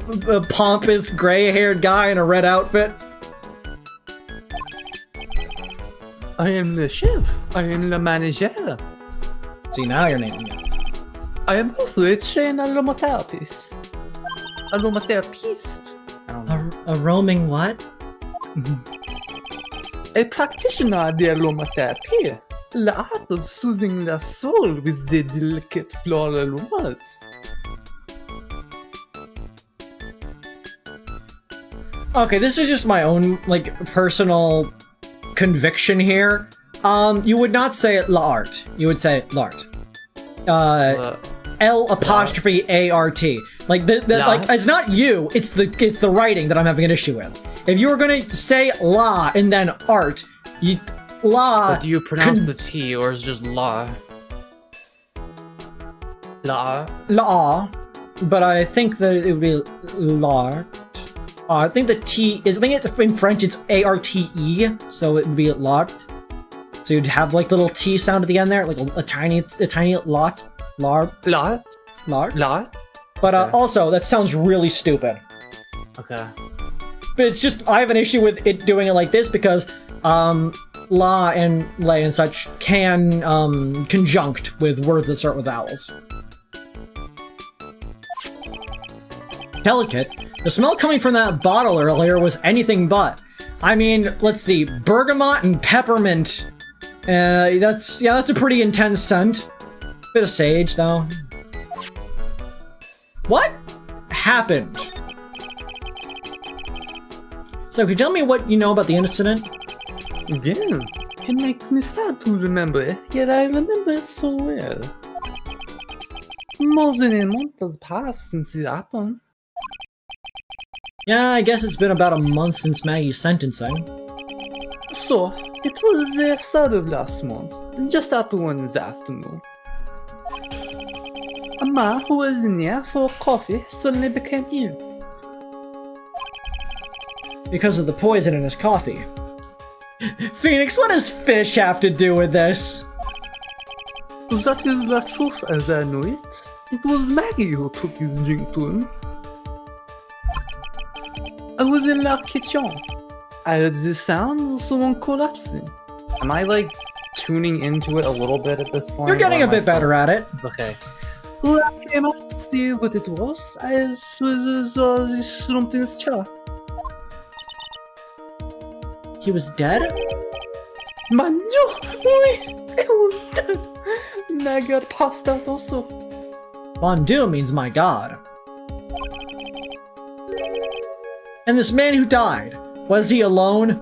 pompous gray-haired guy in a red outfit.
I am the chef. I am the manager.
See, now you're naming it.
I am also a trained aromatherapist. Aromatherapist.
A roaming what?
A practitioner of the aromatherapy. The art of soothing the soul with the delicate floral aromas.
Okay, this is just my own, like, personal conviction here. You would not say l'art. You would say l'art. L''ART. Like like it's not you. It's the writing that I'm having an issue with. If you were gonna say la and then art, la.
But do you pronounce the T or is it just la?
La. But I think that it would be l'art. I think the T is. I think it's in French. It's ARTE, so it would be l'art. So you'd have like little T sound at the end there, like a tiny lot. But also, that sounds really stupid.
Okay.
But it's just, I have an issue with it doing it like this because, la and lay and such can, conjunct with words that start with vowels. Delicate. The smell coming from that bottle earlier was anything but. I mean, let's see, bergamot and peppermint. That's a pretty intense scent. Bit of sage, though. What happened? So, could you tell me what you know about the incident?
Again, it makes me sad to remember it, yet I remember it so well. More than a month has passed since it happened.
Yeah, I guess it's been about a month since Maggie's sentencing.
So, it was the 3rd of last month, just after 1 this afternoon. A man who was in here for coffee suddenly became ill.
Because of the poison in his coffee. Phoenix, what does fish have to do with this?
That is the truth as I know it. It was Maggie who took his drink to him. I was in the kitchen. I heard the sound of someone collapsing.
Am I like tuning into it a little bit at this point?
You're getting
or
a
am I
bit better at it.
Okay.
When I came out to see what it was, I saw this slumped in his chair.
He was dead?
Manjo! Oui! It was dead! Maggie had passed out also.
Bon Dieu means my god. And this man who died, was he alone?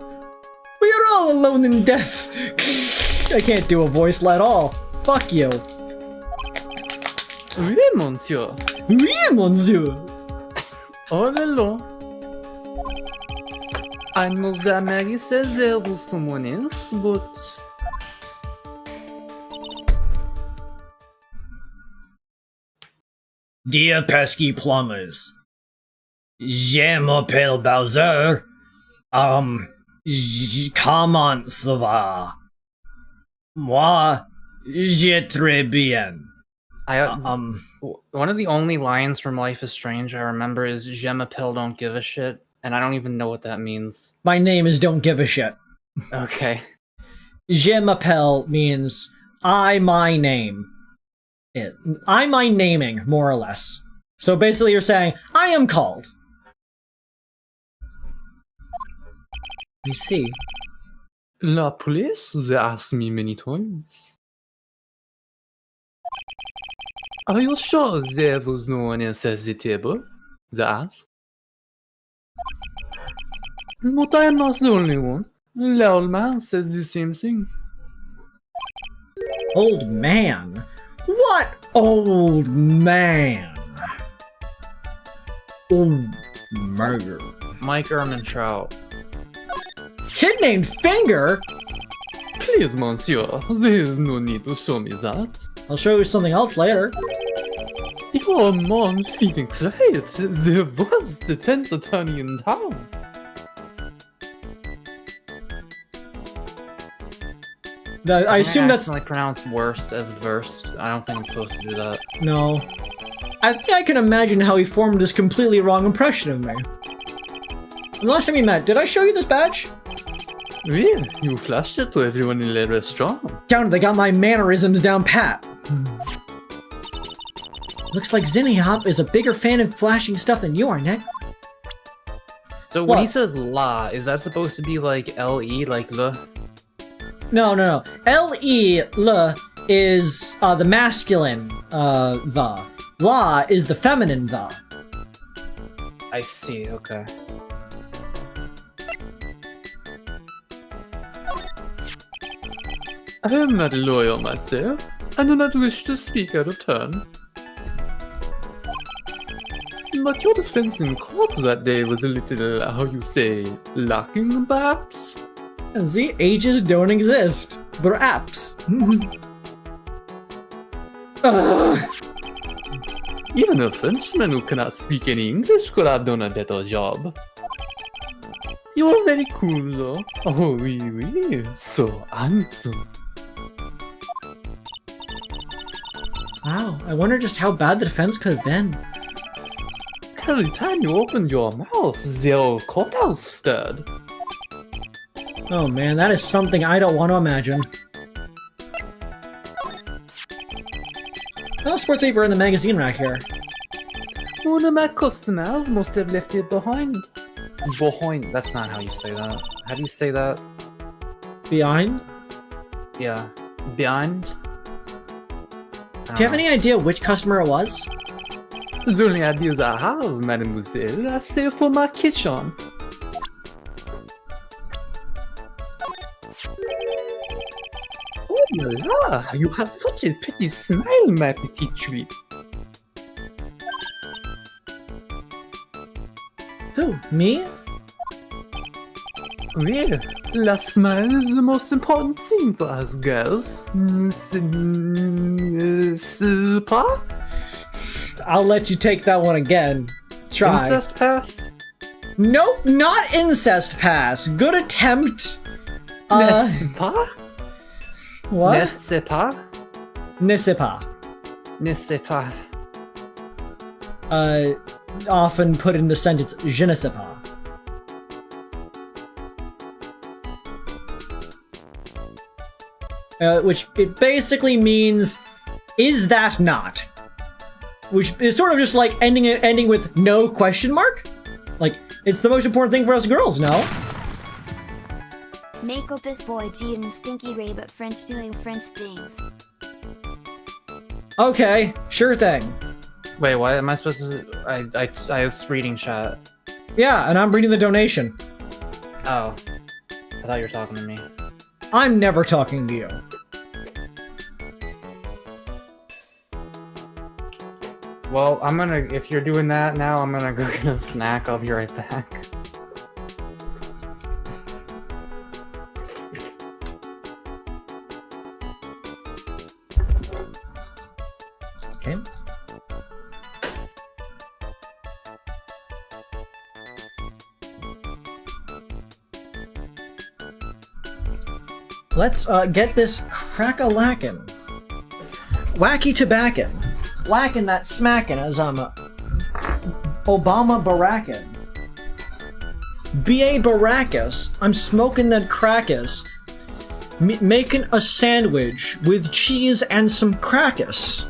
We are all alone in death. I can't do a voice at all. Fuck you.
Oui, monsieur.
Oui, monsieur.
All alone. I know that Maggie says there was someone else, but...
Dear pesky plumbers, je m'appelle Bowser. Comment ça va? Moi, je très bien.
One of the only lines from Life is Strange I remember is "Je m'appelle don't give a shit," and I don't even know what that means.
My name is Don't Give a Shit.
Okay.
Je m'appelle means I my name. I my naming, more or less. So basically you're saying, I am called. I see.
La police, they asked me many times. Are you sure there was no one else at the table? They asked. But I am not the only one. The old man says the same thing.
Old man? What old man? Old murder.
Mike Ehrmantraut.
Kid named Finger?
Please, monsieur, there is no need to show me that.
I'll show you something else later.
You're a man Phoenix, right? The worst defense attorney in town.
I assume that's...
like pronounced worst as versed. I don't think I'm supposed to do that.
No. I think I can imagine how he formed this completely wrong impression of me. The last time we met, did I show you this badge?
Really? You flashed it to everyone in the restaurant.
Down, they got my mannerisms down pat. Looks like Zinni Hop is a bigger fan of flashing stuff than you are, Nick.
So
What?
when he says "la," is that supposed to be like "le," like "le"?
No. L-E, L, is the masculine, the. La is the feminine, the.
I see. Okay.
I am not a lawyer myself. I do not wish to speak out of turn. But your defense in court that day was a little, how you say, lacking, perhaps?
And the ages don't exist. They're apps. Ugh.
Even a Frenchman who cannot speak any English could have done a better job. You are very cool, though. Oh, oui, so handsome.
Wow, I wonder just how bad the defense could have been.
Every time you opened your mouth, the old courthouse stirred.
Oh man, that is something I don't want to imagine. Oh, sports paper in the magazine rack here.
One of my customers must have left it behind.
Behind. That's not how you say that. How do you say that?
Behind?
Yeah. Behind?
Do you have any idea which customer it was?
The only ideas I have, mademoiselle, are saved for my kitchen. Oh la la, you have such a pretty smile, my petite treat.
Who? Me?
Well, last smile is the most important thing for us girls. Pa?
I'll let you take that one again. Try.
Incest pass?
Nope, not incest pass. Good attempt.
Nespa?
What?
Nesipa?
Nisipa.
Nisipa.
Often put in the sentence, je ne sais pas. Which it basically means, is that not? Which is sort of just like ending with no question mark? Like, it's the most important thing for us girls, no?
Make up this boy G and Stinky Rabbit French doing French things.
Okay, sure thing.
Wait, what am I supposed to? I was reading chat.
Yeah, and I'm reading the donation.
Oh, I thought you were talking to me.
I'm never talking to you.
Well, I'm gonna. If you're doing that now, I'm gonna go get a snack. I'll be right back.
Okay. Let's get this crack-a-lackin'. Wacky tobacco. Lackin' that smackin' as I'm Obama Barackin'. B.A. Baracus, I'm smoking that crackus. Making a sandwich with cheese and some crackus.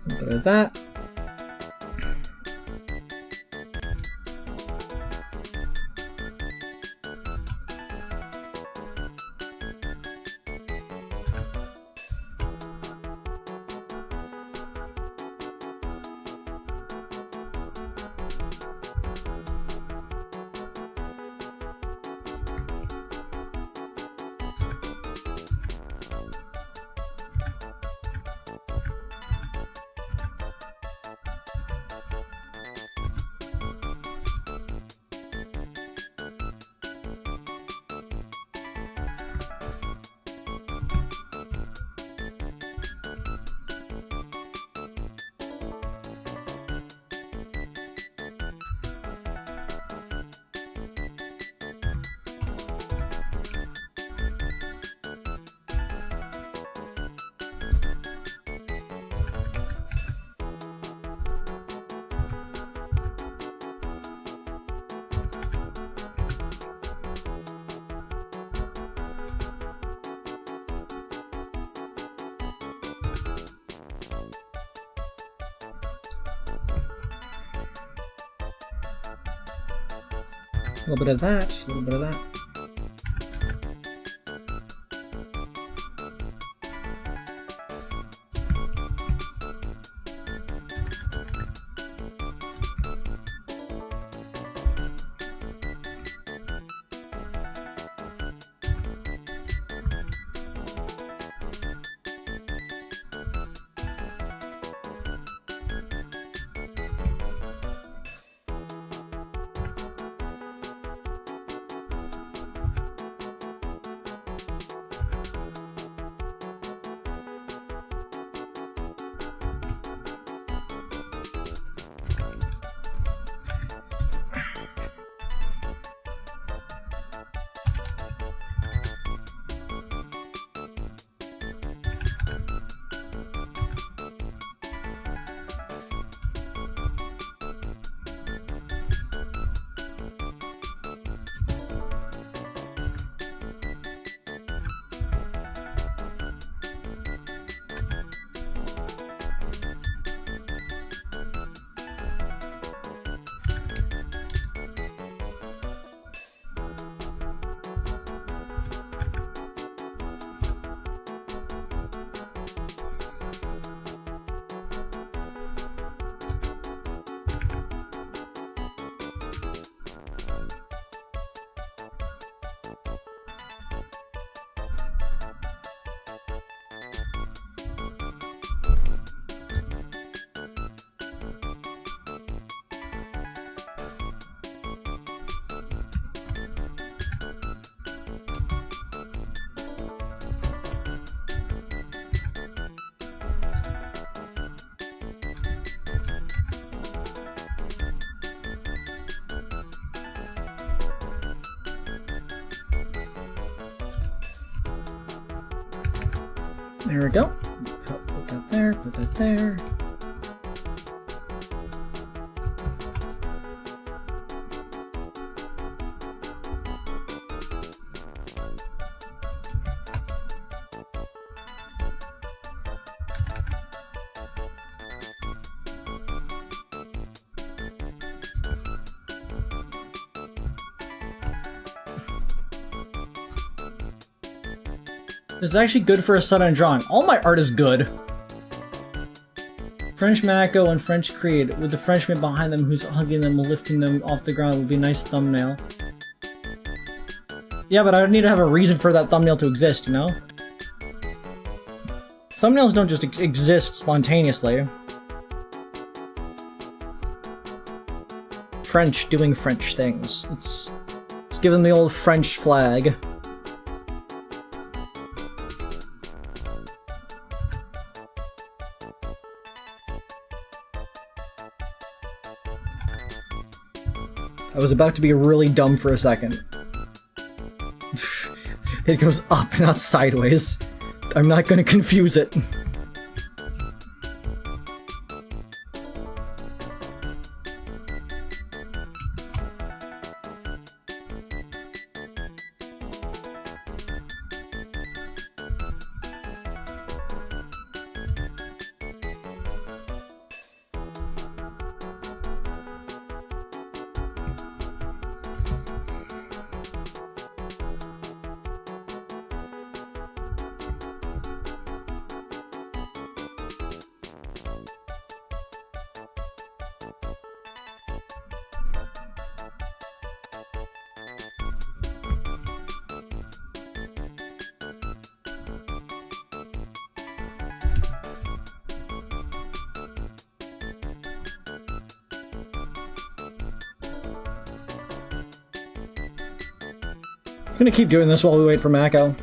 A bit of that. A little bit of that, a little bit of that. There we go. Put that there, put that there. This is actually good for a sudden drawing. All my art is good. French Mako and French Creed, with the Frenchman behind them who's hugging them and lifting them off the ground would be a nice thumbnail. Yeah, but I would need to have a reason for that thumbnail to exist, you know? Thumbnails don't just exist spontaneously. French doing French things. Let's give them the old French flag. I was about to be really dumb for a second. It goes up, not sideways. I'm not gonna confuse it. I'm gonna keep doing this while we wait for Mako.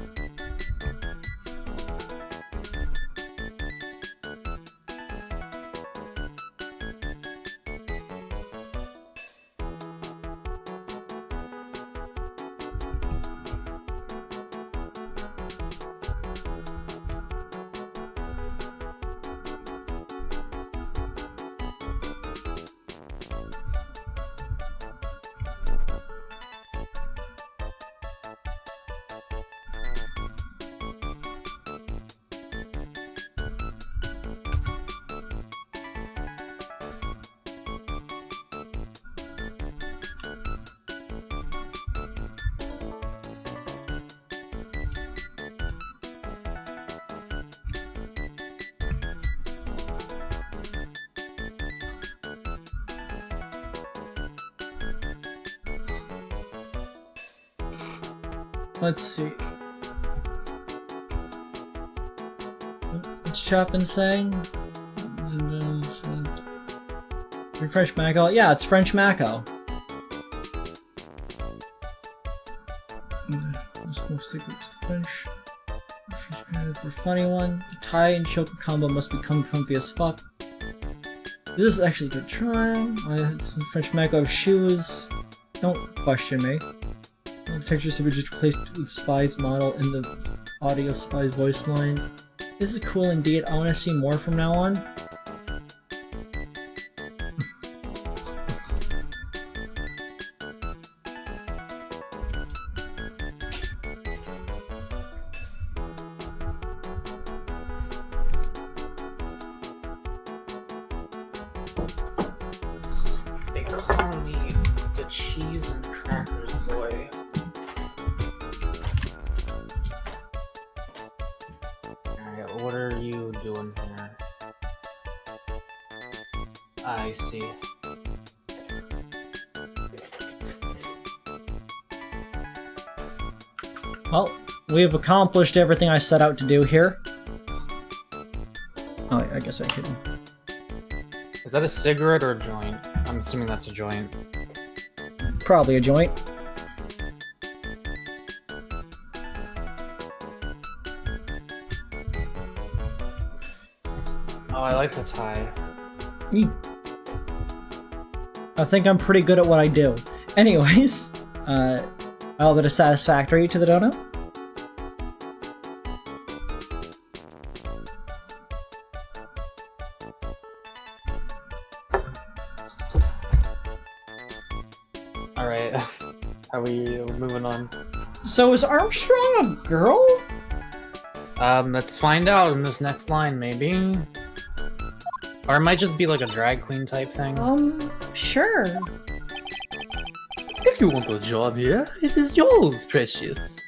Let's see. What's Chapin saying? French Mako? Yeah, it's French Mako. French. For funny one. The tie and choke combo must become comfy as fuck. This is actually a good try. It's French Mako of shoes. Don't question me. The pictures have been just replaced with Spy's model in the audio Spy's voice line. This is cool indeed. I want to see more from now on.
They call me the cheese and crackers boy. Alright, what are you doing here? I see.
Well, we have accomplished everything I set out to do here. Oh, I guess I could.
Is that a cigarette or a joint? I'm assuming that's a joint.
Probably a joint.
Oh, I like the tie.
I think I'm pretty good at what I do. Anyways, all that is satisfactory to the dono.
Alright. Are we moving on?
So is Armstrong a girl?
Let's find out in this next line, maybe. Or it might just be like a drag queen type thing.
Sure.
If you want a job here, it is yours, precious.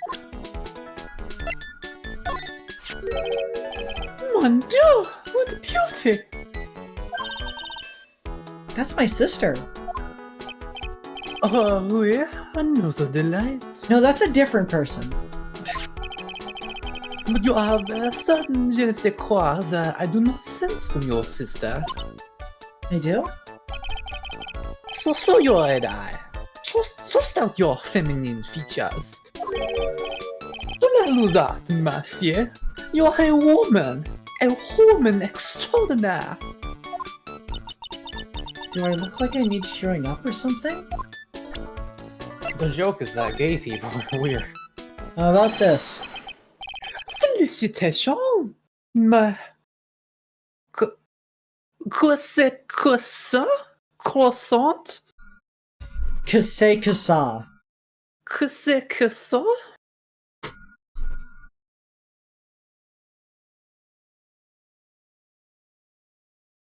Mon Dieu, what beauty!
That's my sister.
Oh, oui, another delight.
No, that's a different person.
But you have a certain je ne sais quoi that I do not sense from your sister.
I do?
So your head eye. Trust out your feminine features. Do not lose heart, ma fille. You are a woman extraordinaire.
Do I look like I need cheering up or something?
The joke is that gay people are weird.
How about this?
Félicitations, ma... Que c'est que ça? Croissant?
Que c'est que ça?
Que c'est que ça?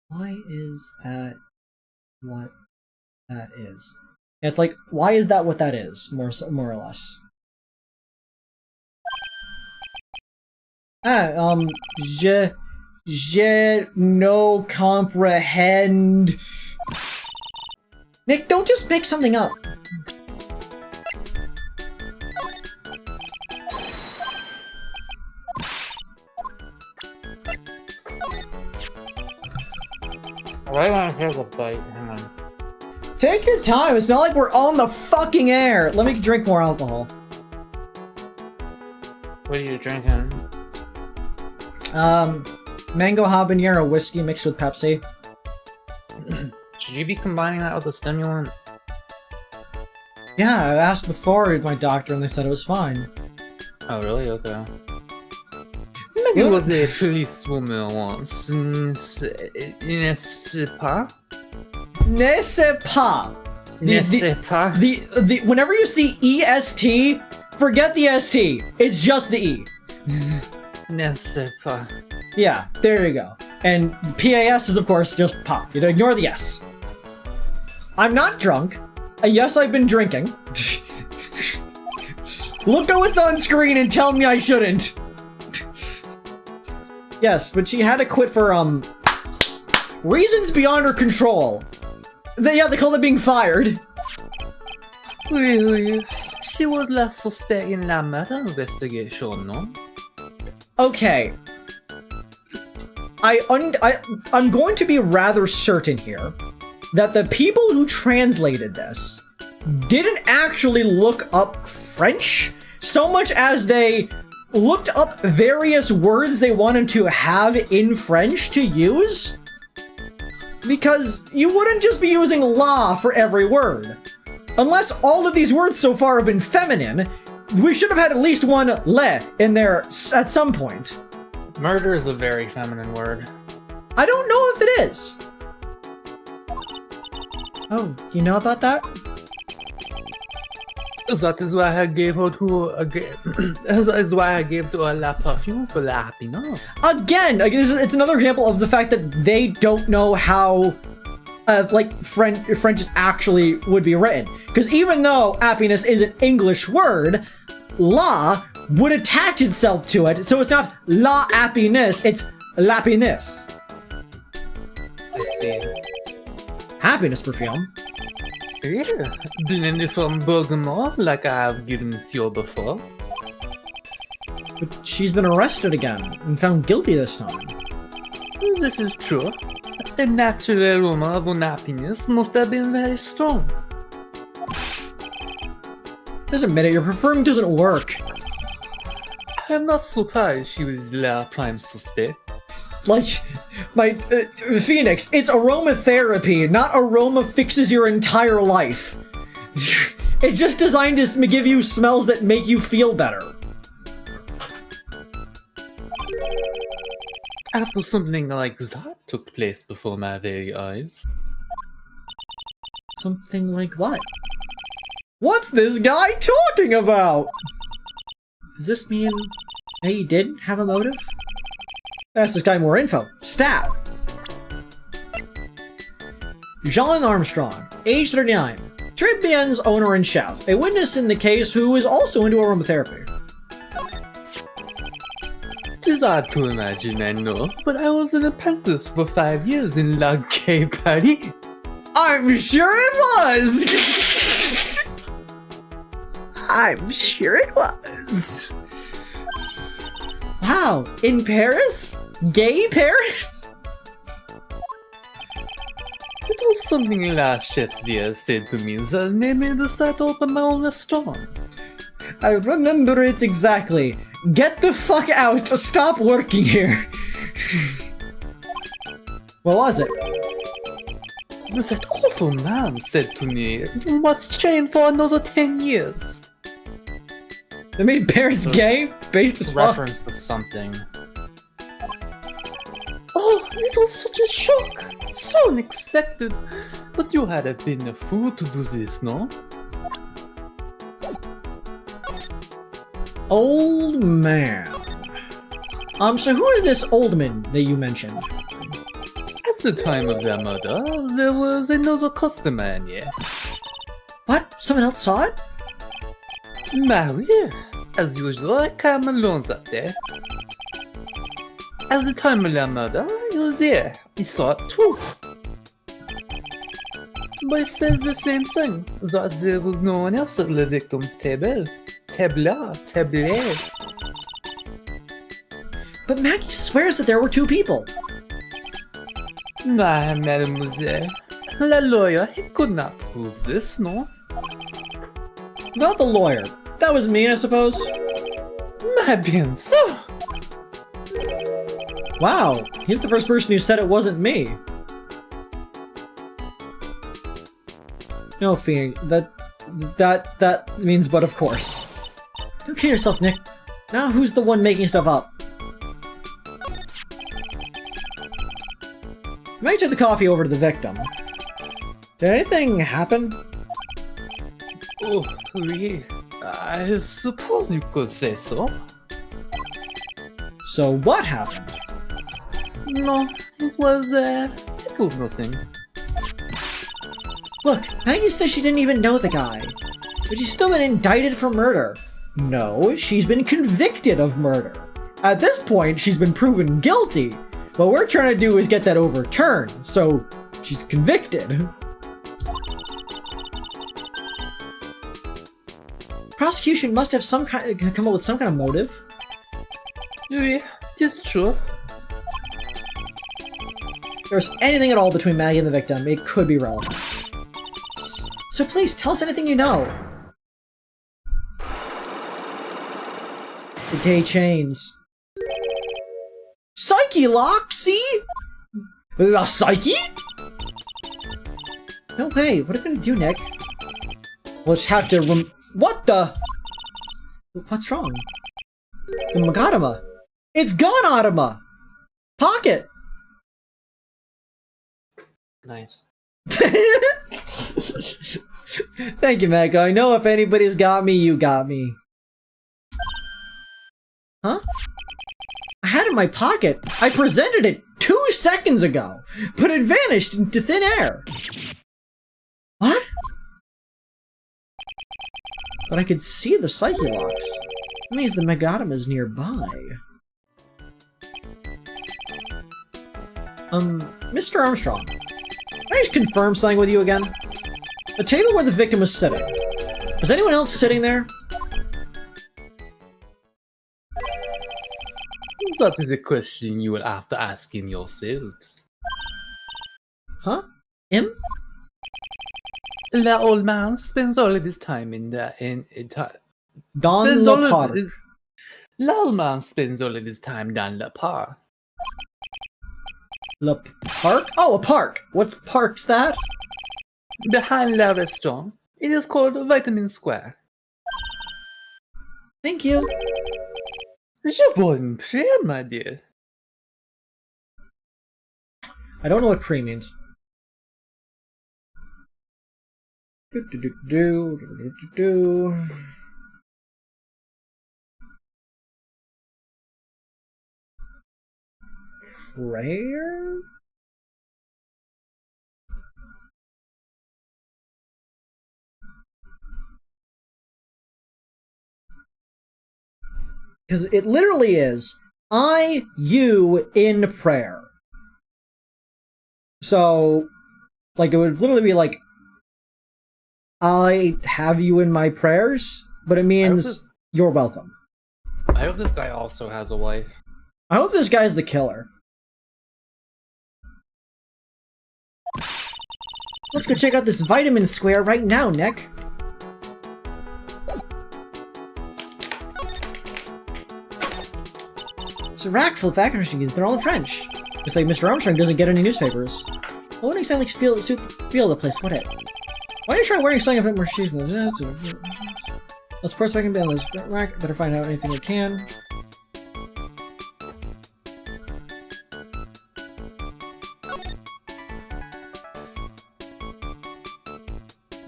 Why is that what that is? It's like, why is that what that is? More or less. Je no comprehend. Nick, don't just make something up.
Right when I hear the bite, hang on.
Take your time, it's not like we're on the fucking air. Let me drink more alcohol.
What are you drinking?
Mango habanero whiskey mixed with Pepsi.
Should you be combining that with a stimulant?
Yeah, I asked before with my doctor and they said it was fine.
Oh, really? Okay.
Maybe it was a policewoman once. N'est-ce pas?
Ne sais pas.
N'est-ce pas?
Whenever you see EST, forget the ST. It's just the E.
N'est-ce pas?
Yeah, there you go. And PAS is, of course, just pa. You ignore the S. I'm not drunk. Yes, I've been drinking. Look at what's on screen and tell me I shouldn't. Yes, but she had to quit for, reasons beyond her control. They call it being fired.
Oui. She was la suspect in la murder investigation, no?
Okay. I'm going to be rather certain here that the people who translated this didn't actually look up French so much as they looked up various words they wanted to have in French to use. Because you wouldn't just be using la for every word. Unless all of these words so far have been feminine, we should have had at least one le in there at some point.
Murder is a very feminine word.
I don't know if it is. Oh, you know about that?
That is why I gave her to that is why I gave to her la perfume for la happiness.
Again, it's another example of the fact that they don't know how French actually would be written. Because even though happiness is an English word, la would attach itself to it, so it's not la happiness, it's lappiness.
I see.
Happiness perfume.
Yeah, blended from bergamot like I have given it to you before.
But she's been arrested again and found guilty this time.
This is true. The natural aroma of unhappiness must have been very strong.
Just admit it, your perfume doesn't work.
I am not surprised she was la prime suspect.
Like, my Phoenix, it's aromatherapy, not aroma fixes your entire life. It's just designed to give you smells that make you feel better.
After something like that took place before my very eyes.
Something like what? What's this guy talking about? Does this mean that he did have a motive? Ask this guy more info. Stab. Jean Armstrong, age 39. Tribulations owner and chef. A witness in the case who is also into aromatherapy.
It is hard to imagine, I know, but I was an apprentice for 5 years in La Gay Paris.
I'm sure it was! I'm sure it was. Wow, in Paris? Gay Paris?
It was something La Chef there said to me that made me decide to open my own restaurant.
I remember it exactly. Get the fuck out! Stop working here! What was it?
That awful man said to me, you must chain for another 10 years.
They made Paris gay? Based as fuck.
Reference to something.
Oh, it was such a shock! So unexpected! But you had been a fool to do this, no?
Old man. So who is this old man that you mentioned?
At the time of their murder, there was another customer in here.
What? Someone else saw it?
Marie, as usual, I came alone that day. At the time of their murder, he was there. He saw it too. But he says the same thing, that there was no one else at the victim's table. Table.
But Maggie swears that there were two people.
Nah, mademoiselle. The lawyer, he could not prove this, no?
About the lawyer. That was me, I suppose.
Mais bien sûr!
Wow, he's the first person who said it wasn't me. No, Fiend. That means but of course. Don't kill yourself, Nick. Now who's the one making stuff up? Maggie took the coffee over to the victim. Did anything happen?
Oh, oui. I suppose you could say so.
So what happened?
No, it was nothing.
Look, Maggie says she didn't even know the guy. But she's still been indicted for murder. No, she's been convicted of murder. At this point, she's been proven guilty. What we're trying to do is get that overturned, so she's convicted. Prosecution must have come up with some kind of motive.
Oui, it is true.
If there's anything at all between Maggie and the victim, it could be relevant. So please, tell us anything you know. The gay chains. Psyche lock, see? La Psyche? No way, what are we gonna do, Nick? We'll just have to what the? What's wrong? The Magadama. It's gone, Adama! Pocket!
Nice.
Thank you, Mako. I know if anybody's got me, you got me. Huh? I had it in my pocket. I presented it 2 seconds ago, but it vanished into thin air. What? But I could see the Psyche locks. That means the Megadam is nearby. Mr. Armstrong, can I just confirm something with you again? The table where the victim was sitting. Was anyone else sitting there?
That is a question you will have to ask him yourselves.
Huh? Him?
The old man spends all of his time
Don Le Parc.
The old man spends all of his time down Le Parc.
Le Parc? Oh, a park! What park's that?
Behind the restaurant. It is called Vitamin Square.
Thank you.
Je vous en prie, my dear.
I don't know what pre means. Prayer? Because it literally is, I, you, in prayer. So, like, it would literally be like, I have you in my prayers, but it means you're welcome.
I hope this guy also has a wife.
I hope this guy's the killer. Let's go check out this vitamin square right now, Nick. It's a rack full of vacuum machines. They're all in French. It's like Mr. Armstrong doesn't get any newspapers. I wouldn't exactly suit the feel of the place, would it? Why don't you try wearing something a bit more shoes? Let's sports vacuum bin. Let's rack. Better find out anything we can.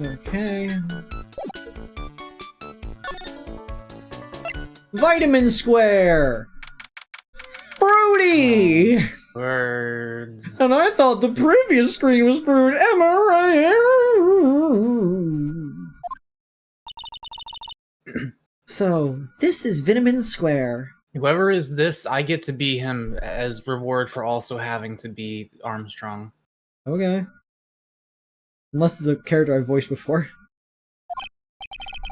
Okay. Vitamin square! Fruity!
Words.
And I thought the previous screen was fruit. Am I right? So, this is Vitamin Square.
Whoever is this, I get to be him as reward for also having to be Armstrong.
Okay. Unless it's a character I've voiced before.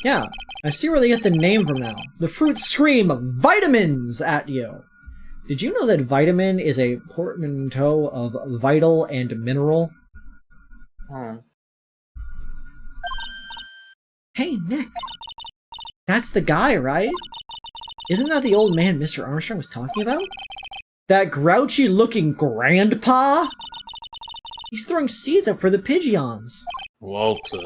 Yeah, I see where they get the name from now. The fruits scream vitamins at you. Did you know that vitamin is a portmanteau of vital and mineral?
Oh.
Hey, Nick. That's the guy, right? Isn't that the old man Mr. Armstrong was talking about? That grouchy-looking grandpa? He's throwing seeds up for the pigeons.
Walter.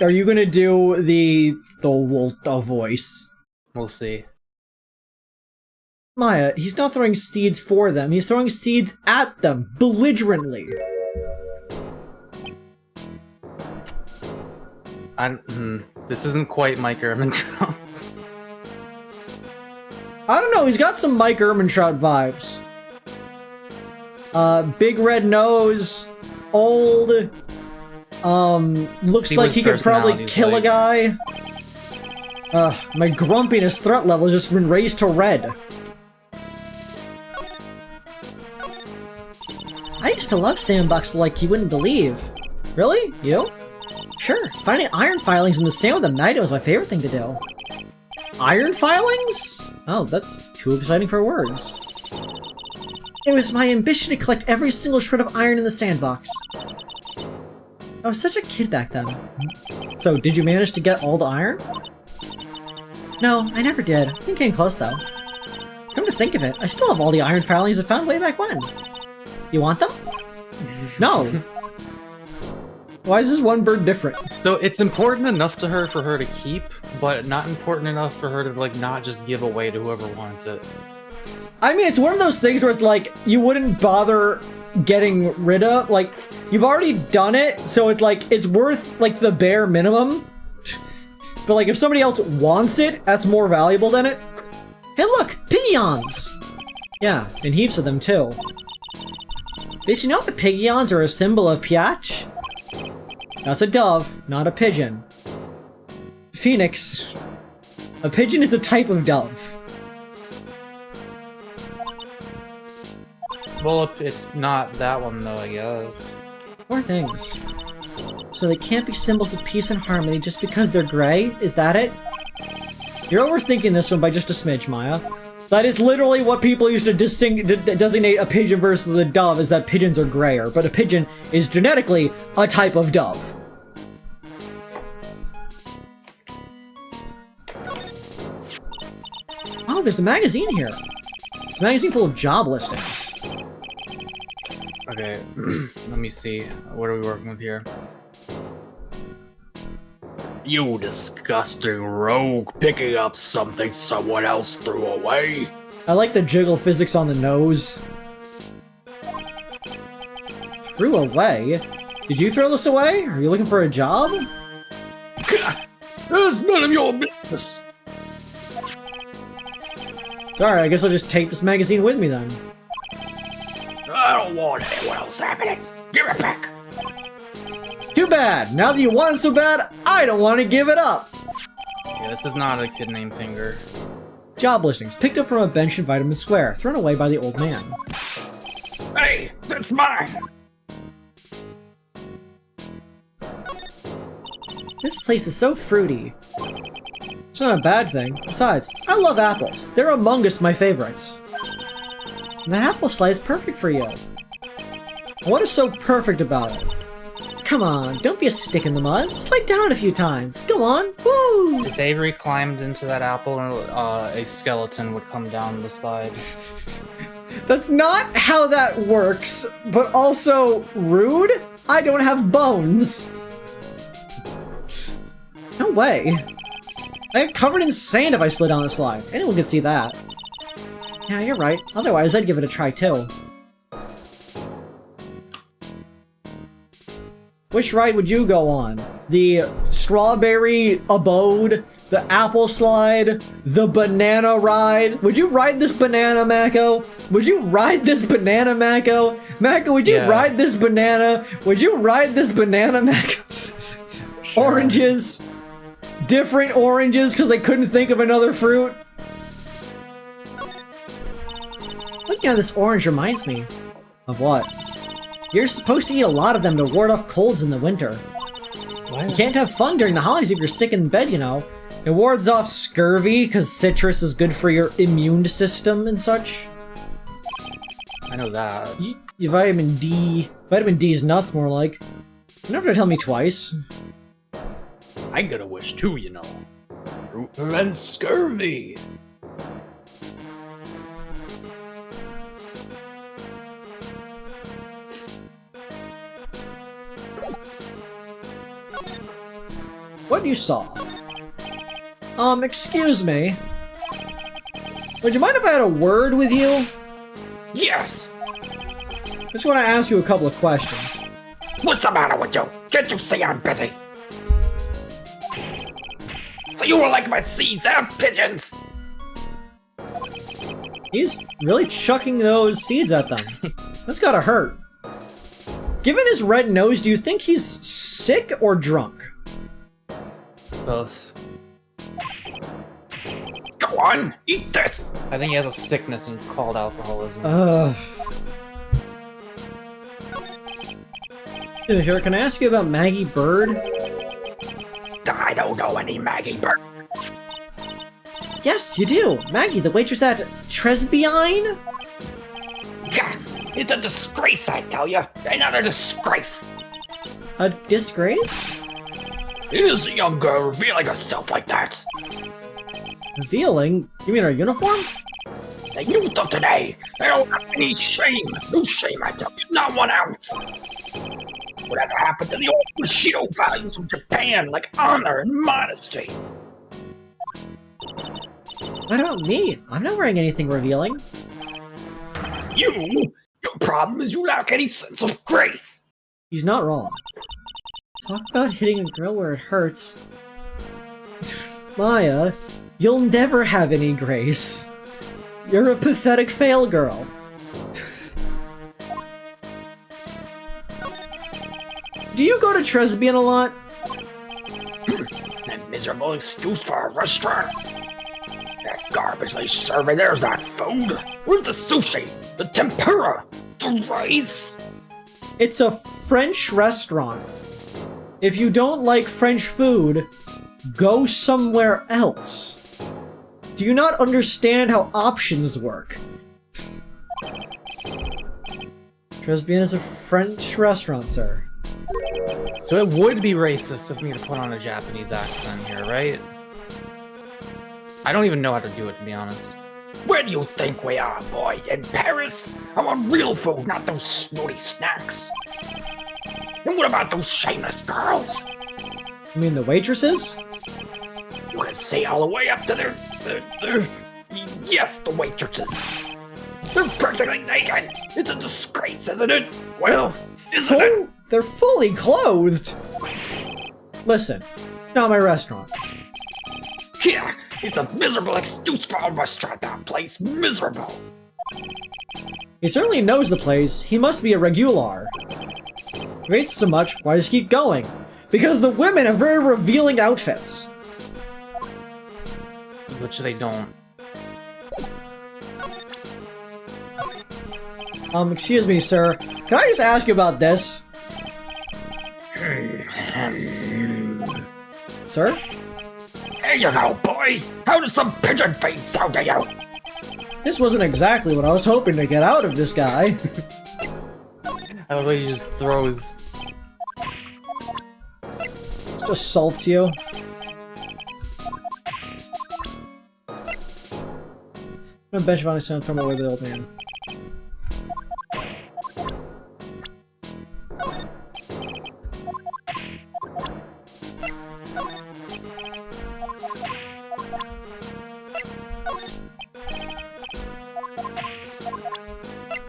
Are you gonna do the Walter voice?
We'll see.
Maya, he's not throwing seeds for them, he's throwing seeds at them, belligerently.
This isn't quite Mike Ehrmantraut.
I don't know, he's got some Mike Ehrmantraut vibes. Big red nose, old, looks like he could probably kill a guy. My grumpiness threat level has just been raised to red. I used to love sandbox like you wouldn't believe. Really? You? Sure, finding iron filings in the sand with a magnet was my favorite thing to do. Iron filings? Oh, that's too exciting for words. It was my ambition to collect every single shred of iron in the sandbox. I was such a kid back then. So, did you manage to get all the iron? No, I never did. I think I came close, though. Come to think of it, I still have all the iron filings I found way back when. You want them? No. Why is this one bird different?
So it's important enough to her for her to keep, but not important enough for her to, like, not just give away to whoever wants it.
I mean, it's one of those things where it's like, you wouldn't bother getting rid of, like, you've already done it, so it's like, it's worth, like, the bare minimum. But, like, if somebody else wants it, that's more valuable than it. Hey, look! Pigeons! Yeah, and heaps of them, too. Did you know the pigeons are a symbol of Piach? That's a dove, not a pigeon. Phoenix. A pigeon is a type of dove.
Well, it's not that one, though, I guess.
Poor things. So they can't be symbols of peace and harmony just because they're gray? Is that it? You're overthinking this one by just a smidge, Maya. That is literally what people used to designate a pigeon versus a dove, is that pigeons are grayer, but a pigeon is genetically a type of dove. Oh, there's a magazine here. It's a magazine full of job listings.
Okay, let me see. What are we working with here?
You disgusting rogue, picking up something someone else threw away.
I like the jiggle physics on the nose. Threw away? Did you throw this away? Are you looking for a job?
It's none of your business.
Sorry, I guess I'll just take this magazine with me then.
I don't want anyone else having it. Give it back.
Too bad! Now that you want it so bad, I don't want to give it up!
Yeah, this is not a kid named Finger.
Job listings, picked up from a bench in Vitamin Square, thrown away by the old man.
Hey, that's mine.
This place is so fruity. It's not a bad thing. Besides, I love apples. They're among us my favorites. And the apple slide is perfect for you. What is so perfect about it? Come on, don't be a stick in the mud. Slide down a few times. Go on. Woo!
If Avery climbed into that apple, a skeleton would come down the slide.
That's not how that works, but also rude? I don't have bones. No way. I get covered in sand if I slid down the slide. Anyone could see that. Yeah, you're right. Otherwise, I'd give it a try too. Which ride would you go on? The strawberry abode? The apple slide? The banana ride? Would you ride this banana, Mako? Would you ride this banana, Mako? Mako, would you ride this banana? Would you ride this banana, Mako? Sure. Oranges. Different oranges because they couldn't think of another fruit. Looking at this orange reminds me of what? You're supposed to eat a lot of them to ward off colds in the winter. What? You can't have fun during the holidays if you're sick in bed, you know. It wards off scurvy because citrus is good for your immune system and such.
I know that.
You vitamin D. Vitamin D is nuts, more like. You never tell me twice.
I got a wish too, you know. To prevent scurvy.
What you saw? Excuse me. Would you mind if I had a word with you?
Yes!
Just want to ask you a couple of questions.
What's the matter with you? Can't you see I'm busy? So you were like my seeds, pigeons!
He's really chucking those seeds at them. That's gotta hurt. Given his red nose, do you think he's sick or drunk?
Both.
Go on, eat this!
I think he has a sickness and it's called alcoholism.
Here, can I ask you about Maggie Bird?
I don't know any Maggie Bird.
Yes, you do! Maggie, the waitress at Tribulations?
God, it's a disgrace, I tell you. Another disgrace.
A disgrace?
It is a young girl revealing herself like that.
Revealing? You mean her uniform?
The youth of today, they don't have any shame. No shame, I tell you, not 1 ounce. Whatever happened to the old Bushido values of Japan, like honor and modesty?
What about me? I'm not wearing anything revealing.
You? Your problem is you lack any sense of grace.
He's not wrong. Talk about hitting a girl where it hurts. Maya, you'll never have any grace. You're a pathetic fail girl. Do you go to Tribulations a lot?
That miserable excuse for a restaurant. That garbage they serve in there's not food. Where's the sushi? The tempura? The rice?
It's a French restaurant. If you don't like French food, go somewhere else. Do you not understand how options work? Tribulations is a French restaurant, sir.
So it would be racist of me to put on a Japanese accent here, right? I don't even know how to do it, to be honest.
Where do you think we are, boy? In Paris? I want real food, not those snooty snacks. And what about those shameless girls?
You mean the waitresses?
You can see all the way up to their... Yes, the waitresses. They're practically naked. It's a disgrace, isn't it? Well, isn't it?
They're fully clothed! Listen, not my restaurant.
Yeah, it's a miserable excuse for a restaurant, that place. Miserable.
He certainly knows the place. He must be a regular. If he hates so much, why just keep going? Because the women have very revealing outfits.
Which they don't.
Excuse me, sir. Can I just ask you about this? Sir?
Here you go, boy. How does some pigeon feed sound to you?
This wasn't exactly what I was hoping to get out of this guy.
I love how he just throws.
Just assaults you. I'm gonna bench of honest and throw away the old man.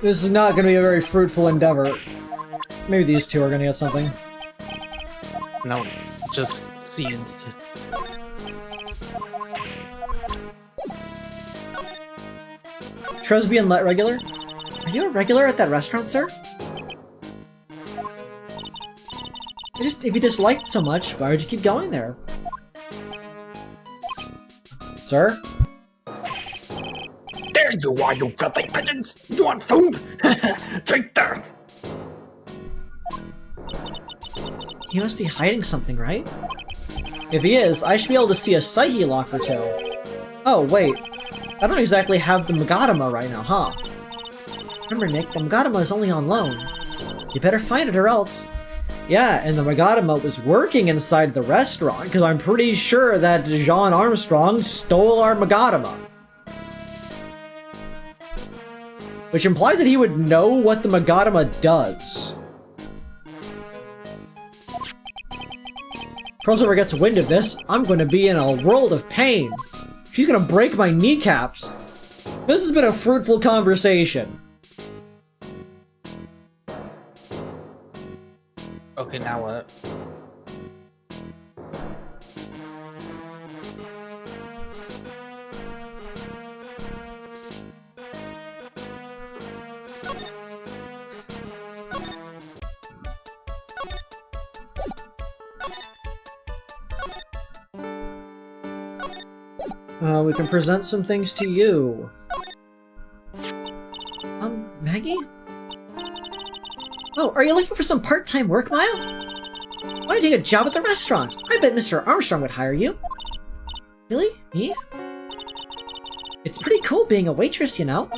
This is not going to be a very fruitful endeavor. Maybe these two are going to get something.
No, just seeds.
Tresby and Let regular? Are you a regular at that restaurant, sir? If you disliked so much, why would you keep going there? Sir?
There you are, you filthy pigeons! You want food? Take that!
He must be hiding something, right? If he is, I should be able to see a Psyche lock or two. Oh, wait. I don't exactly have the Magadama right now, huh? Remember, Nick, the Magadama is only on loan. You better find it or else. Yeah, and the Magadama was working inside the restaurant, because I'm pretty sure that John Armstrong stole our Magadama. Which implies that he would know what the Magadama does. Crossover gets wind of this, I'm going to be in a world of pain. She's going to break my kneecaps. This has been a fruitful conversation.
Okay, now what?
We can present some things to you. Maggie? Oh, are you looking for some part-time work, Maya? Why don't you take a job at the restaurant? I bet Mr. Armstrong would hire you. Really? Me? It's pretty cool being a waitress, you know?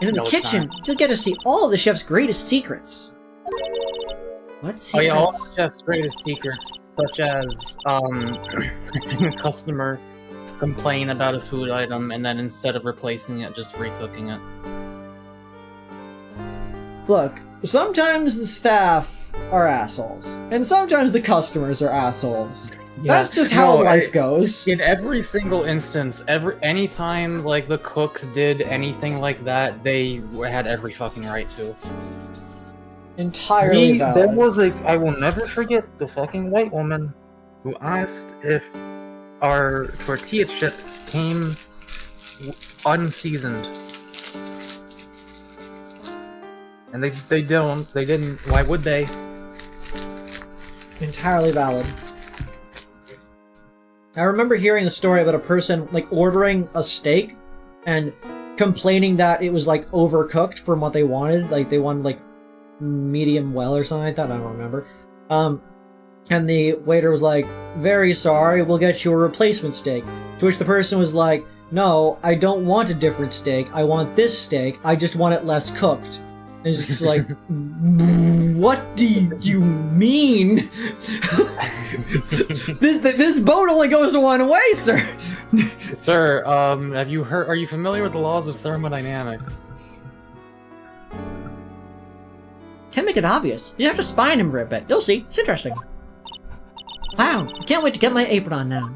And in the kitchen, you'll get to see all the chef's greatest secrets. What secrets?
Oh yeah, all the chef's greatest secrets, such as, having a customer complain about a food item and then instead of replacing it, just recooking it.
Look, sometimes the staff are assholes, and sometimes the customers are assholes. Yeah. That's just how life goes.
In every single instance, anytime like the cooks did anything like that, they had every fucking right to.
Entirely valid.
There was I will never forget the fucking white woman who asked if our tortilla chips came unseasoned. And they don't. They didn't. Why would they?
Entirely valid. I remember hearing the story about a person, like, ordering a steak and complaining that it was, like, overcooked from what they wanted. Like, they wanted, like, medium well or something like that. I don't remember. And the waiter was like, very sorry, we'll get you a replacement steak. To which the person was like, no, I don't want a different steak. I want this steak. I just want it less cooked. And it's just like, what do you mean? this boat only goes one way, sir.
Sir, have you heard? Are you familiar with the laws of thermodynamics?
Can't make it obvious. You have to spine him for a bit. You'll see. It's interesting. Wow, I can't wait to get my apron on now.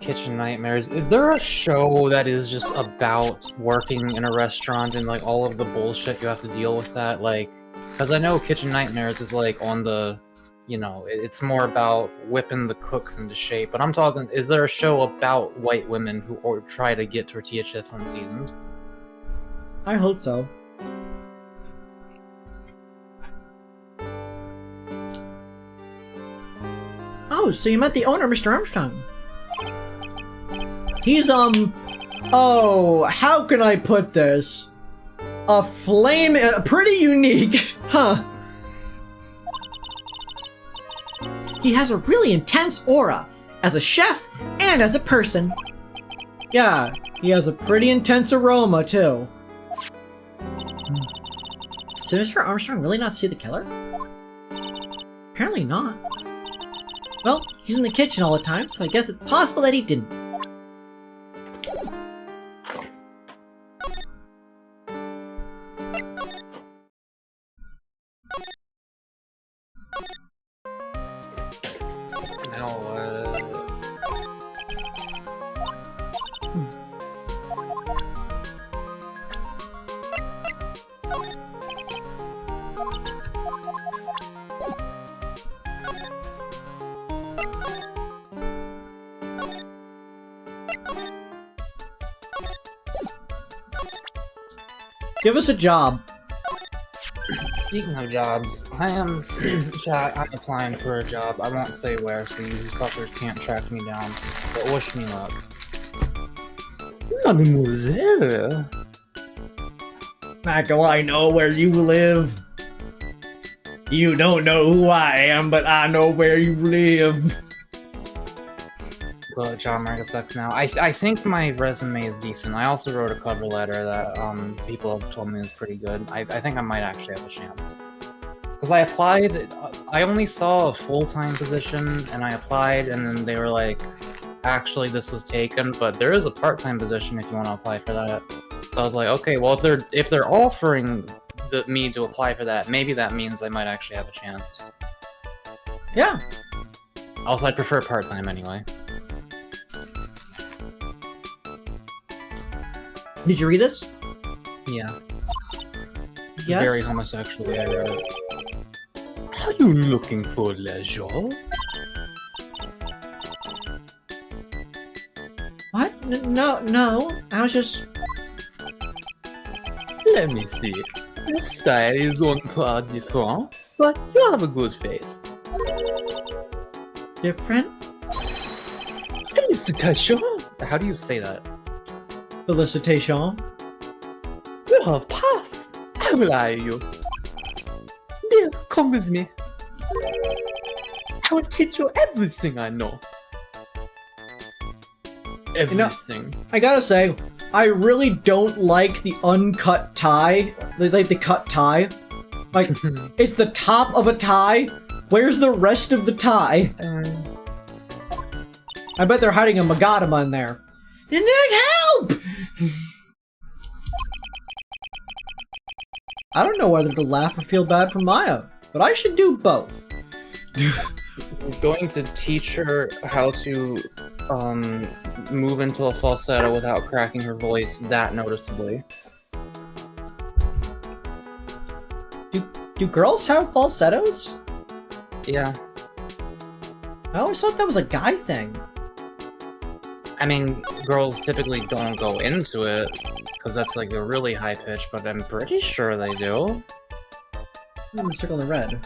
Kitchen Nightmares. Is there a show that is just about working in a restaurant and like all of the bullshit you have to deal with that? Like, because I know Kitchen Nightmares is like on the, you know, it's more about whipping the cooks into shape. But I'm talking, is there a show about white women who or try to get tortilla chips unseasoned?
I hope so. Oh, so you met the owner, Mr. Armstrong. He's, oh, how can I put this? Pretty unique, huh? He has a really intense aura, as a chef and as a person. Yeah, he has a pretty intense aroma, too. So Mr. Armstrong really not see the killer? Apparently not. Well, he's in the kitchen all the time, so I guess it's possible that he didn't. Give us a job.
Speaking of jobs, I'm applying for a job. I won't say where, so you fuckers can't track me down. But wish me luck.
Mademoiselle.
How do I know where you live? You don't know who I am, but I know where you live.
Well, job market sucks now. I think my resume is decent. I also wrote a cover letter that people have told me is pretty good. I think I might actually have a chance. Because I applied, I only saw a full-time position, and I applied, and then they were like, actually this was taken, but there is a part-time position if you want to apply for that. So I was like, okay, well if they're offering me to apply for that, maybe that means I might actually have a chance.
Yeah.
Also, I'd prefer part-time anyway.
Did you read this?
Yeah.
Yes?
Very homosexually, I wrote it.
Are you looking for leisure?
What? No. I was just...
Let me see. Your style is on par different, but you have a good face.
different?
Félicitations!
How do you say that?
Felicitation.
You have passed. I will hire you. Dear, come with me. I will teach you everything I know. Everything.
I gotta say, I really don't like the uncut tie. Like the cut tie. Like, it's the top of a tie. Where's the rest of the tie? I bet they're hiding a Magadama in there. Help! I don't know whether to laugh or feel bad for Maya, but I should do both.
He's going to teach her how to move into a falsetto without cracking her voice that noticeably.
Do girls have falsettos?
Yeah.
I always thought that was a guy thing.
I mean, girls typically don't go into it, because that's like a really high pitch, but I'm pretty sure they do.
Circle in red.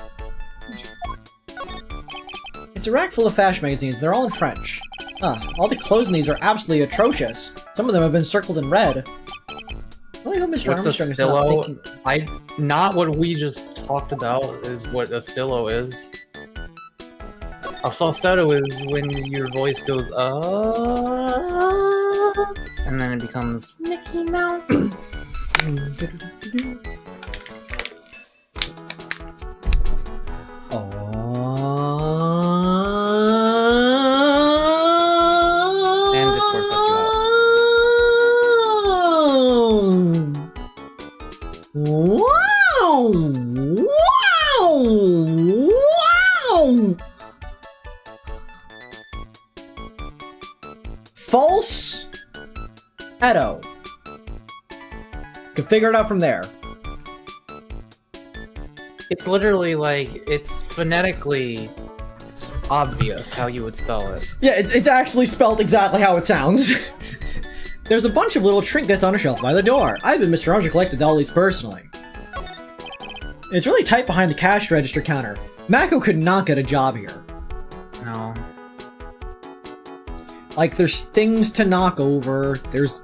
It's a rack full of fashion magazines. They're all in French. All the clothes in these are absolutely atrocious. Some of them have been circled in red. I really hope Mr.
What's a
Armstrong is not
stillo?
thinking...
Not what we just talked about is what a stillo is. A falsetto is when your voice goes up, and then it becomes Mickey Mouse. And Discord cut you out.
Wow! else, Edo. Can figure it out from there.
It's literally like, it's phonetically obvious how you would spell it.
Yeah, it's actually spelled exactly how it sounds. There's a bunch of little trinkets on a shelf by the door. I've been Mr. Orange and collected all these personally. It's really tight behind the cash register counter. Mako could not get a job here.
No.
Like, there's things to knock over, there's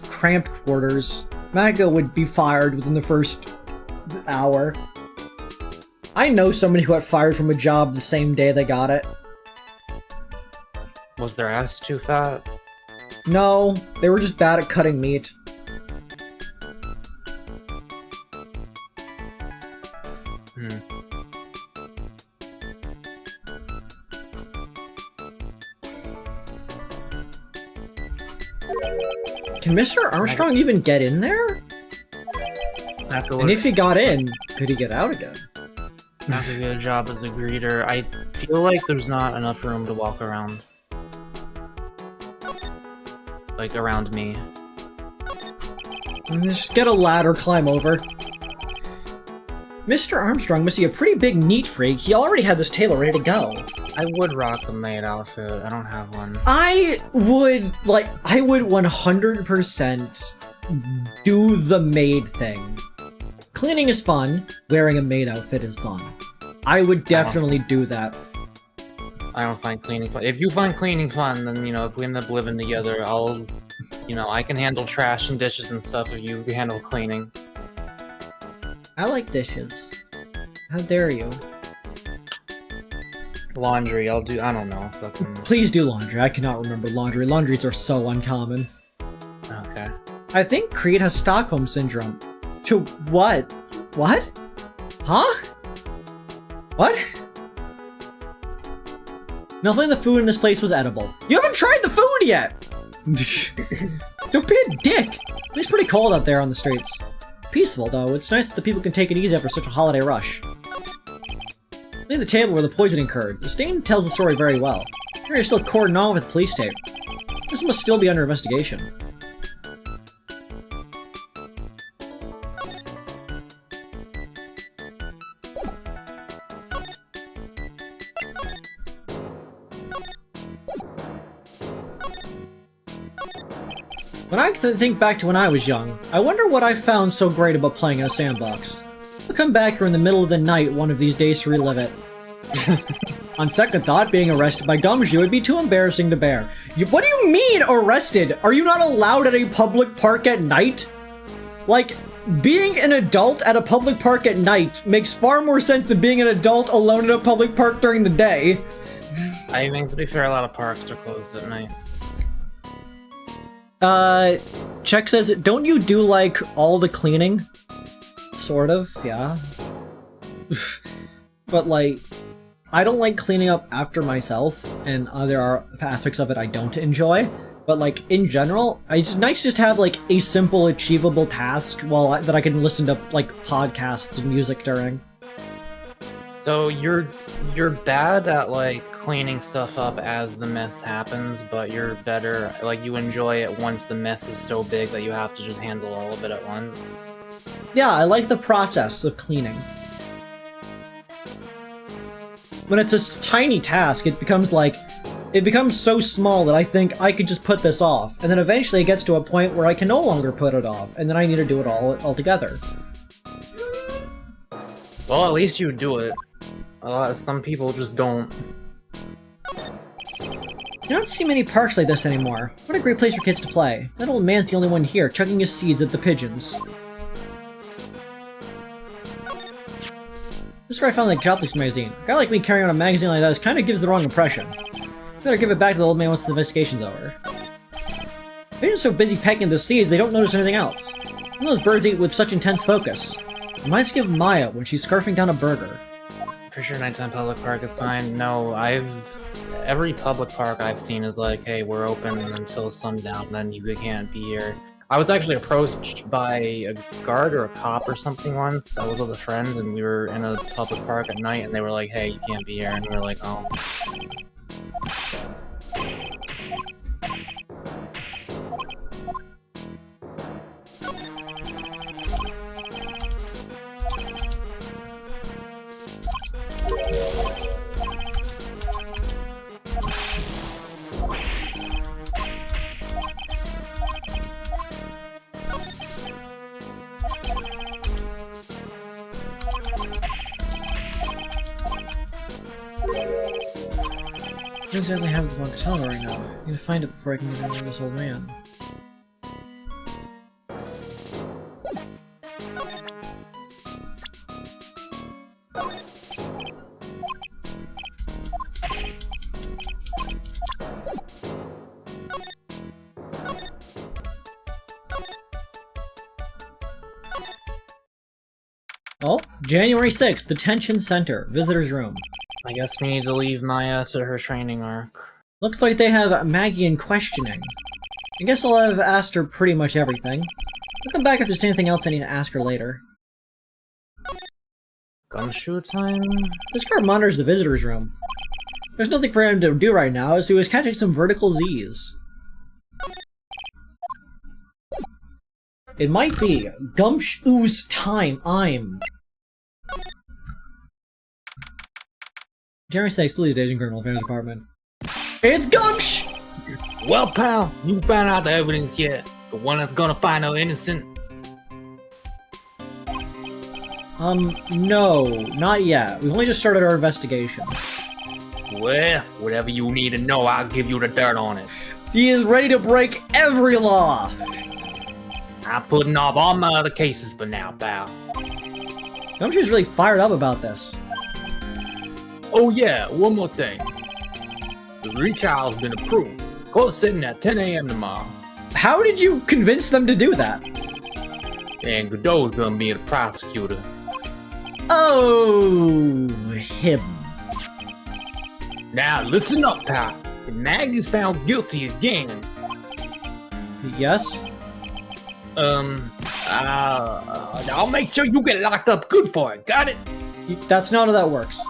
cramped quarters. Mako would be fired within the first hour. I know somebody who got fired from a job the same day they got it.
Was their ass too fat?
No, they were just bad at cutting meat. Can Mr. Armstrong even get in there? And if he got in, could he get out again?
Not to get a job as a greeter. I feel like there's not enough room to walk around. Like, around me.
Just get a ladder, climb over. Mr. Armstrong must be a pretty big neat freak. He already had this tailor ready to go.
I would rock the maid outfit. I don't have one.
I would 100% do the maid thing. Cleaning is fun. Wearing a maid outfit is fun. I would definitely do that.
I don't find cleaning fun. If you find cleaning fun, then, you know, if we end up living together, I'll, you know, I can handle trash and dishes and stuff if you handle cleaning.
I like dishes. How dare you?
Laundry, I'll do, I don't know. Fucking...
Please do laundry. I cannot remember laundry. Laundries are so uncommon.
Okay.
I think Creed has Stockholm Syndrome. To what? What? Huh? What? Nothing in the food in this place was edible. You haven't tried the food yet! Don't be a dick! It's pretty cold out there on the streets. Peaceful, though. It's nice that the people can take it easy after such a holiday rush. Leave the table where the poisoning occurred. The stain tells the story very well. You're still cordoned off with police tape. This must still be under investigation. When I think back to when I was young, I wonder what I found so great about playing in a sandbox. I'll come back here in the middle of the night one of these days to relive it. On second thought, being arrested by Gumshoe would be too embarrassing to bear. What do you mean, arrested? Are you not allowed at a public park at night? Like, being an adult at a public park at night makes far more sense than being an adult alone at a public park during the day.
I think, to be fair, a lot of parks are closed at night.
Check says, don't you do, like, all the cleaning? Sort of, yeah. But, like, I don't like cleaning up after myself, and there are aspects of it I don't enjoy. But, like, in general, it's nice to just have, like, a simple, achievable task that I can listen to, like, podcasts and music during.
So you're bad at, like, cleaning stuff up as the mess happens, but you're better, like, you enjoy it once the mess is so big that you have to just handle all of it at once.
Yeah, I like the process of cleaning. When it's a tiny task, it becomes so small that I think I could just put this off, and then eventually it gets to a point where I can no longer put it off, and then I need to do it all together.
Well, at least you do it. Some people just don't.
You don't see many parks like this anymore. What a great place for kids to play. That old man's the only one here, chucking his seeds at the pigeons. This is where I found the Jobless magazine. A guy like me carrying on a magazine like that kind of gives the wrong impression. Better give it back to the old man once the investigation's over. Pigeons are so busy pecking those seeds, they don't notice anything else. And those birds eat with such intense focus. Reminds me of Maya when she's scarfing down a burger.
For sure, nighttime public park is fine. No, every public park I've seen is like, hey, we're open until sundown, and then you can't be here. I was actually approached by a guard or a cop or something once. I was with a friend, and we were in a public park at night, and they were like, hey, you can't be here, and we were like, oh.
don't exactly have the wrong katana right now. I need to find it before I can get rid of this old man. Oh, January 6th, Detention Center, Visitor's Room.
I guess we need to leave Maya to her training arc.
Looks like they have Maggie in questioning. I guess I'll have asked her pretty much everything. I'll come back if there's anything else I need to ask her later.
Gumshoe time?
This guard monitors the visitor's room. There's nothing for him to do right now, so he was catching some vertical Z's. It might be Gumshoe's time. January 6th, Police Station, Criminal Affairs Department. It's Gumsh!
Well, pal, you found out the evidence yet? The one that's gonna find her innocent?
No, not yet. We've only just started our investigation.
Well, whatever you need to know, I'll give you the dirt on it.
He is ready to break every law!
I'm putting off all my other cases for now, pal.
Gumshoe's really fired up about this.
Oh yeah, one more thing. The retrial's been approved. Court sitting at 10 a.m. tomorrow.
How did you convince them to do that?
And Godot's gonna be the prosecutor.
Oh, him.
Now listen up, pal. If Maggie's found guilty again,
Yes?
I'll make sure you get locked up good for it. Got it?
That's not how that works.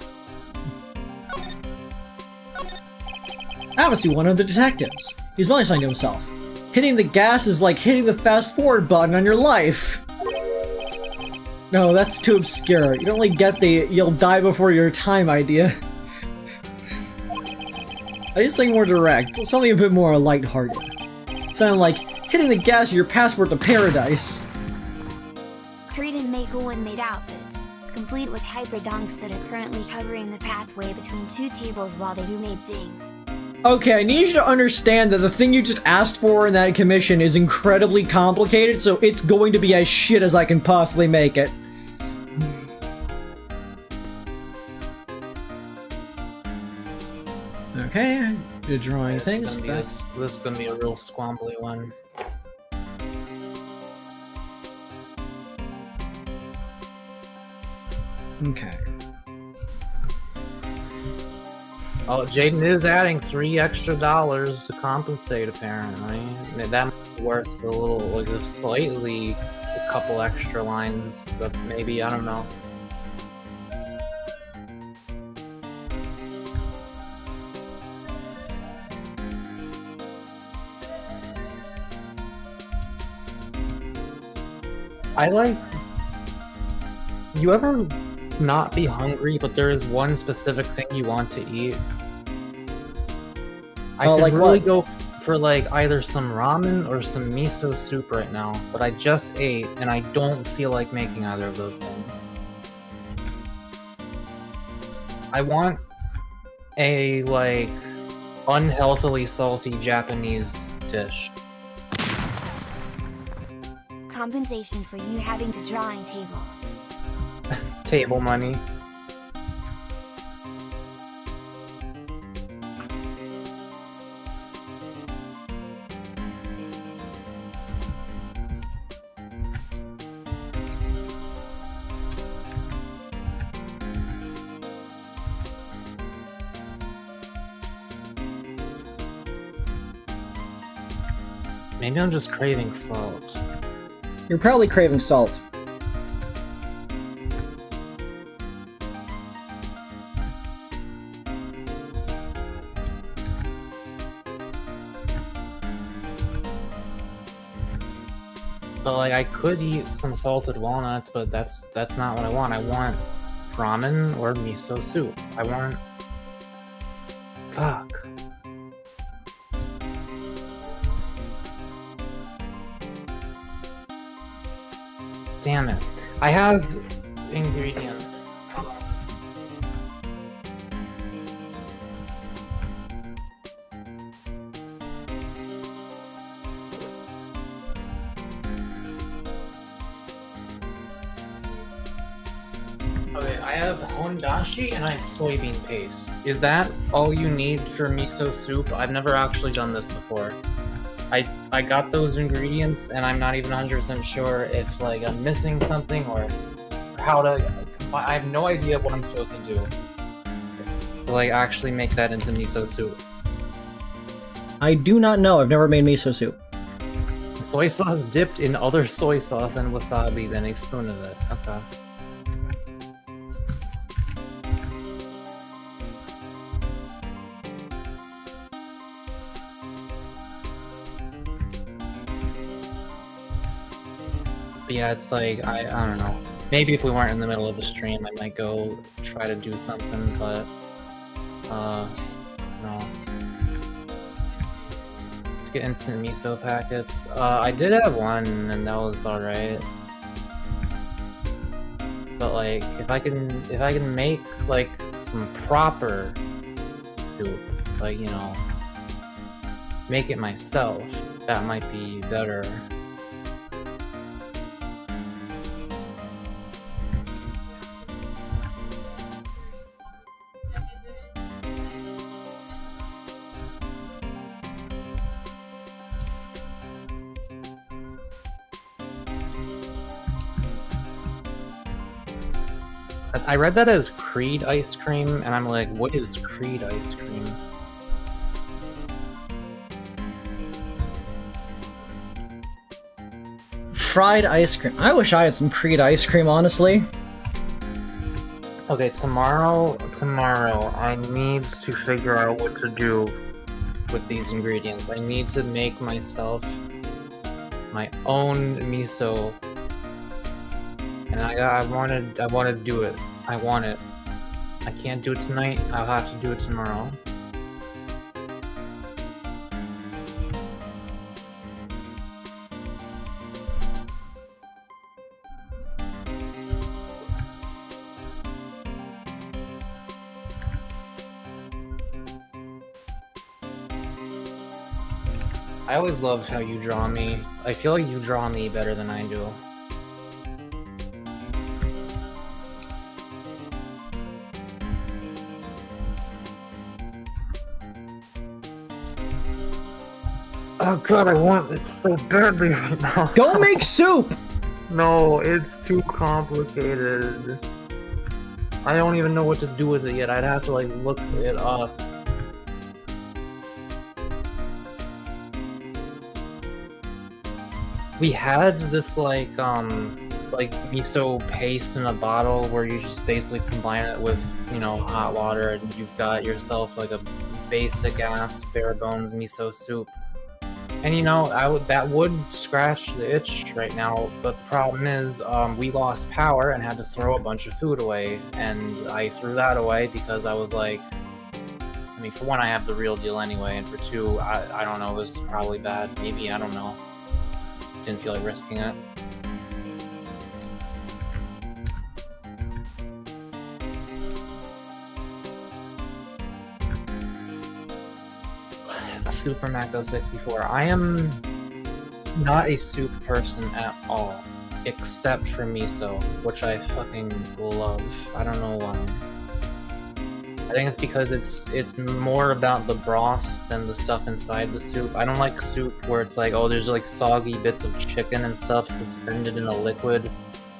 That must be one of the detectives. He's mentioning to himself. Hitting the gas is like hitting the fast forward button on your life. No, that's too obscure. You don't really get the you'll die before your time idea. I need something more direct, something a bit more lighthearted. Something like hitting the gas is your passport to paradise.
Create and make one-made outfits, complete with hyperdunks that are currently covering the pathway between two tables while they do made things.
Okay, I need you to understand that the thing you just asked for in that commission is incredibly complicated, so it's going to be as shit as I can possibly make it. Okay, good drawing things.
This is gonna be a real squambly one.
Okay.
Oh, Jaden is adding $3 extra to compensate, apparently. That might be worth a little, like a couple extra lines, but maybe, I don't know. You ever not be hungry, but there is one specific thing you want to eat? I could
like
really
what?
go for like either some ramen or some miso soup right now, but I just ate and I don't feel like making either of those things. I want a like unhealthily salty Japanese dish.
Compensation for you having to drawing tables.
Table money. Maybe I'm just craving salt.
You're probably craving salt.
But like, I could eat some salted walnuts, but that's not what I want. I want ramen or miso soup. I want... Fuck. Damn it. I have ingredients. I have hondashi and I have soybean paste. Is that all you need for miso soup? I've never actually done this before. I got those ingredients and I'm not even 100% sure if like I'm missing something or how to. I have no idea what I'm supposed to do to like actually make that into miso soup.
I do not know. I've never made miso soup.
Soy sauce dipped in other soy sauce and wasabi, then a spoon of it. Okay. But yeah, it's like, I don't know. Maybe if we weren't in the middle of a stream, I might go try to do something, but, no. Let's get instant miso packets. I did have one, and that was alright. But like, if I can make, like, some proper soup, like, you know, make it myself, that might be better. I read that as Creed ice cream, and I'm like, what is Creed ice cream?
Fried ice cream. I wish I had some Creed ice cream, honestly.
Okay, tomorrow, I need to figure out what to do with these ingredients. I need to make myself my own miso. And I want to do it. I want it. I can't do it tonight. I'll have to do it tomorrow. I always loved how you draw me. I feel like you draw me better than I do. Oh god, I want it so badly right now.
Go make soup!
No, it's too complicated. I don't even know what to do with it yet. I'd have to like look it up. We had this like miso paste in a bottle where you just basically combine it with, you know, hot water and you've got yourself like a basic ass bare bones miso soup. And you know, that would scratch the itch right now, but the problem is we lost power and had to throw a bunch of food away, and I threw that away because I was like, I mean, for one, I have the real deal anyway, and for two, I don't know, this is probably bad. Maybe, I don't know. Didn't feel like risking it. Super Mako 64. I am not a soup person at all, except for miso, which I fucking love. I don't know why. I think it's because it's more about the broth than the stuff inside the soup. I don't like soup where it's like, oh, there's like soggy bits of chicken and stuff suspended in a liquid.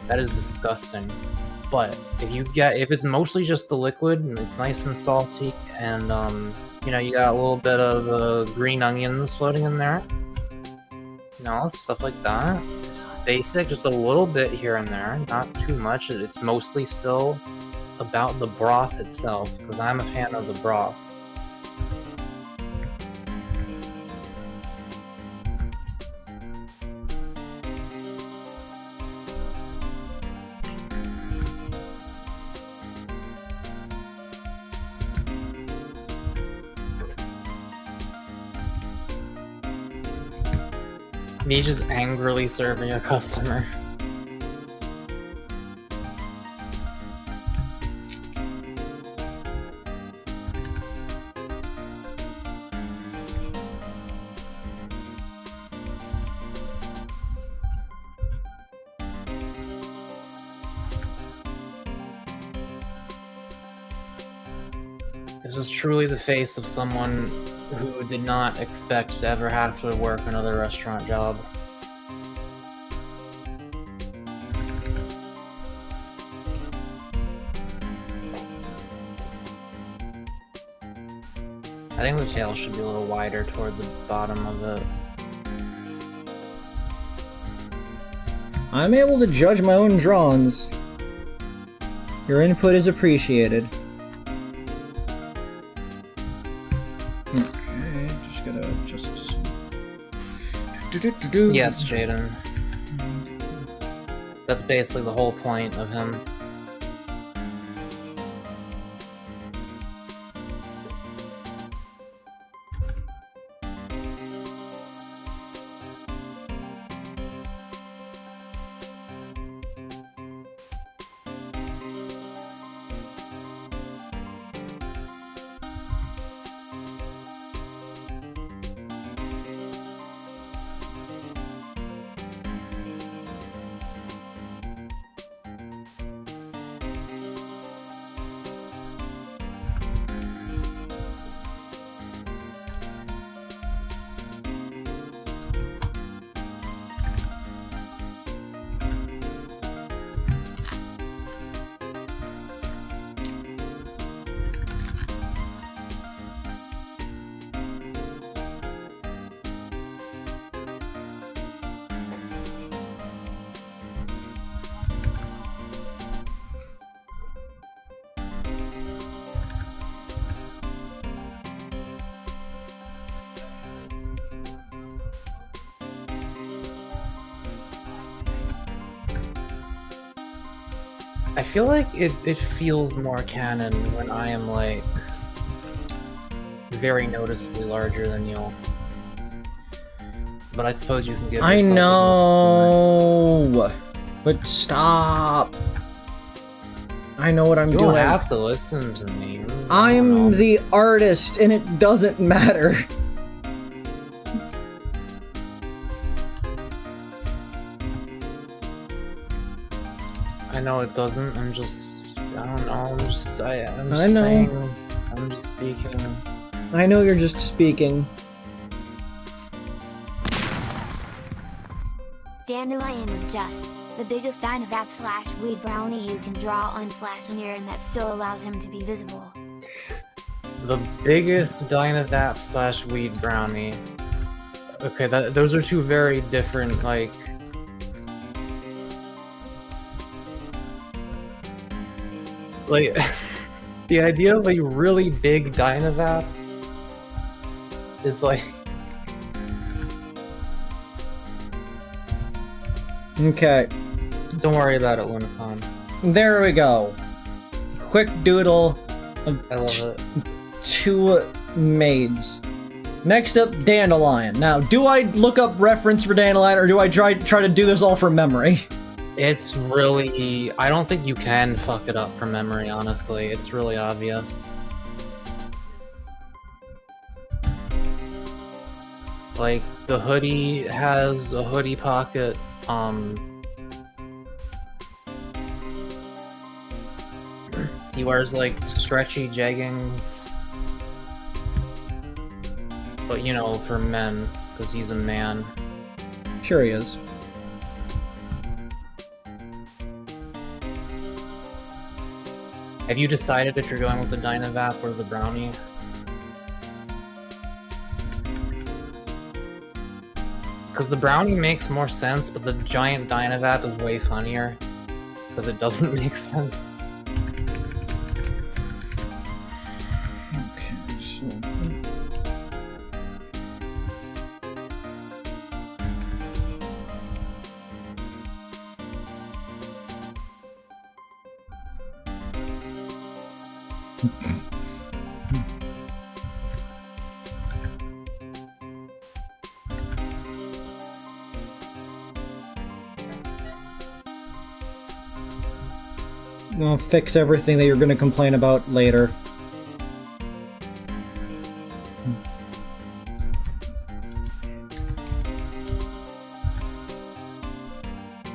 That is disgusting. But if it's mostly just the liquid and it's nice and salty and you know, you got a little bit of green onions floating in there. You know, stuff like that. Just basic, just a little bit here and there, not too much. It's mostly still about the broth itself, because I'm a fan of the broth. Me just angrily serving a customer. This is truly the face of someone who did not expect to ever have to work another restaurant job. I think the tail should be a little wider toward the bottom of it.
I'm able to judge my own drawings. Your input is appreciated. Okay, just gotta adjust.
Yes, Jaden. That's basically the whole point of him. I feel like it feels more canon when I am, like, very noticeably larger than you. But I suppose you can give yourself
I
as much
know, but stop. I know what I'm
You
doing.
don't have to listen to me.
I'm the artist, and it doesn't matter.
I know it doesn't. I'm just. I don't know. I'm just
I know.
saying. I'm just speaking.
I know you're just speaking.
Dandelion with just the biggest Dynavap / weed brownie you can draw on /near, and that still allows him to be visible.
The biggest Dynavap / weed brownie. Okay, those are two very different, like. Like, the idea of a really big Dynavap is like.
Okay,
Don't worry about it, Lunacon.
there we go. Quick doodle of
I love it.
two maids. Next up, Dandelion. Now, do I look up reference for Dandelion, or do I try to do this all from memory?
It's really. I don't think you can fuck it up from memory, honestly. It's really obvious. Like, the hoodie has a hoodie pocket, he wears, like, stretchy jeggings. But, you know, for men, because he's a man.
Sure he is.
Have you decided if you're going with the Dynavap or the brownie? Because the brownie makes more sense, but the giant Dynavap is way funnier. Because it doesn't make sense.
Okay, so... I'll fix everything that you're going to complain about later.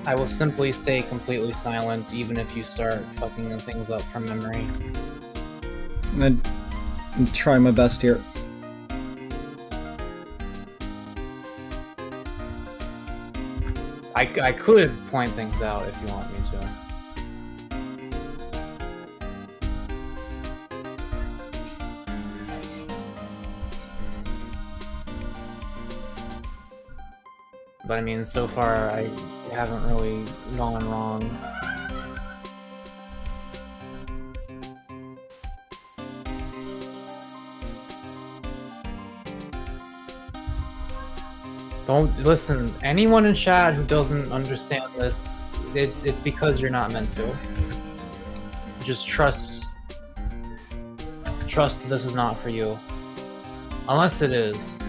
I will simply stay completely silent, even if you start fucking things up from memory.
I'm trying my best here.
I could point things out if you want me to. But I mean, so far I haven't really gone wrong. Don't listen. Anyone in chat who doesn't understand this, it's because you're not meant to. Just trust that this is not for you. Unless it is.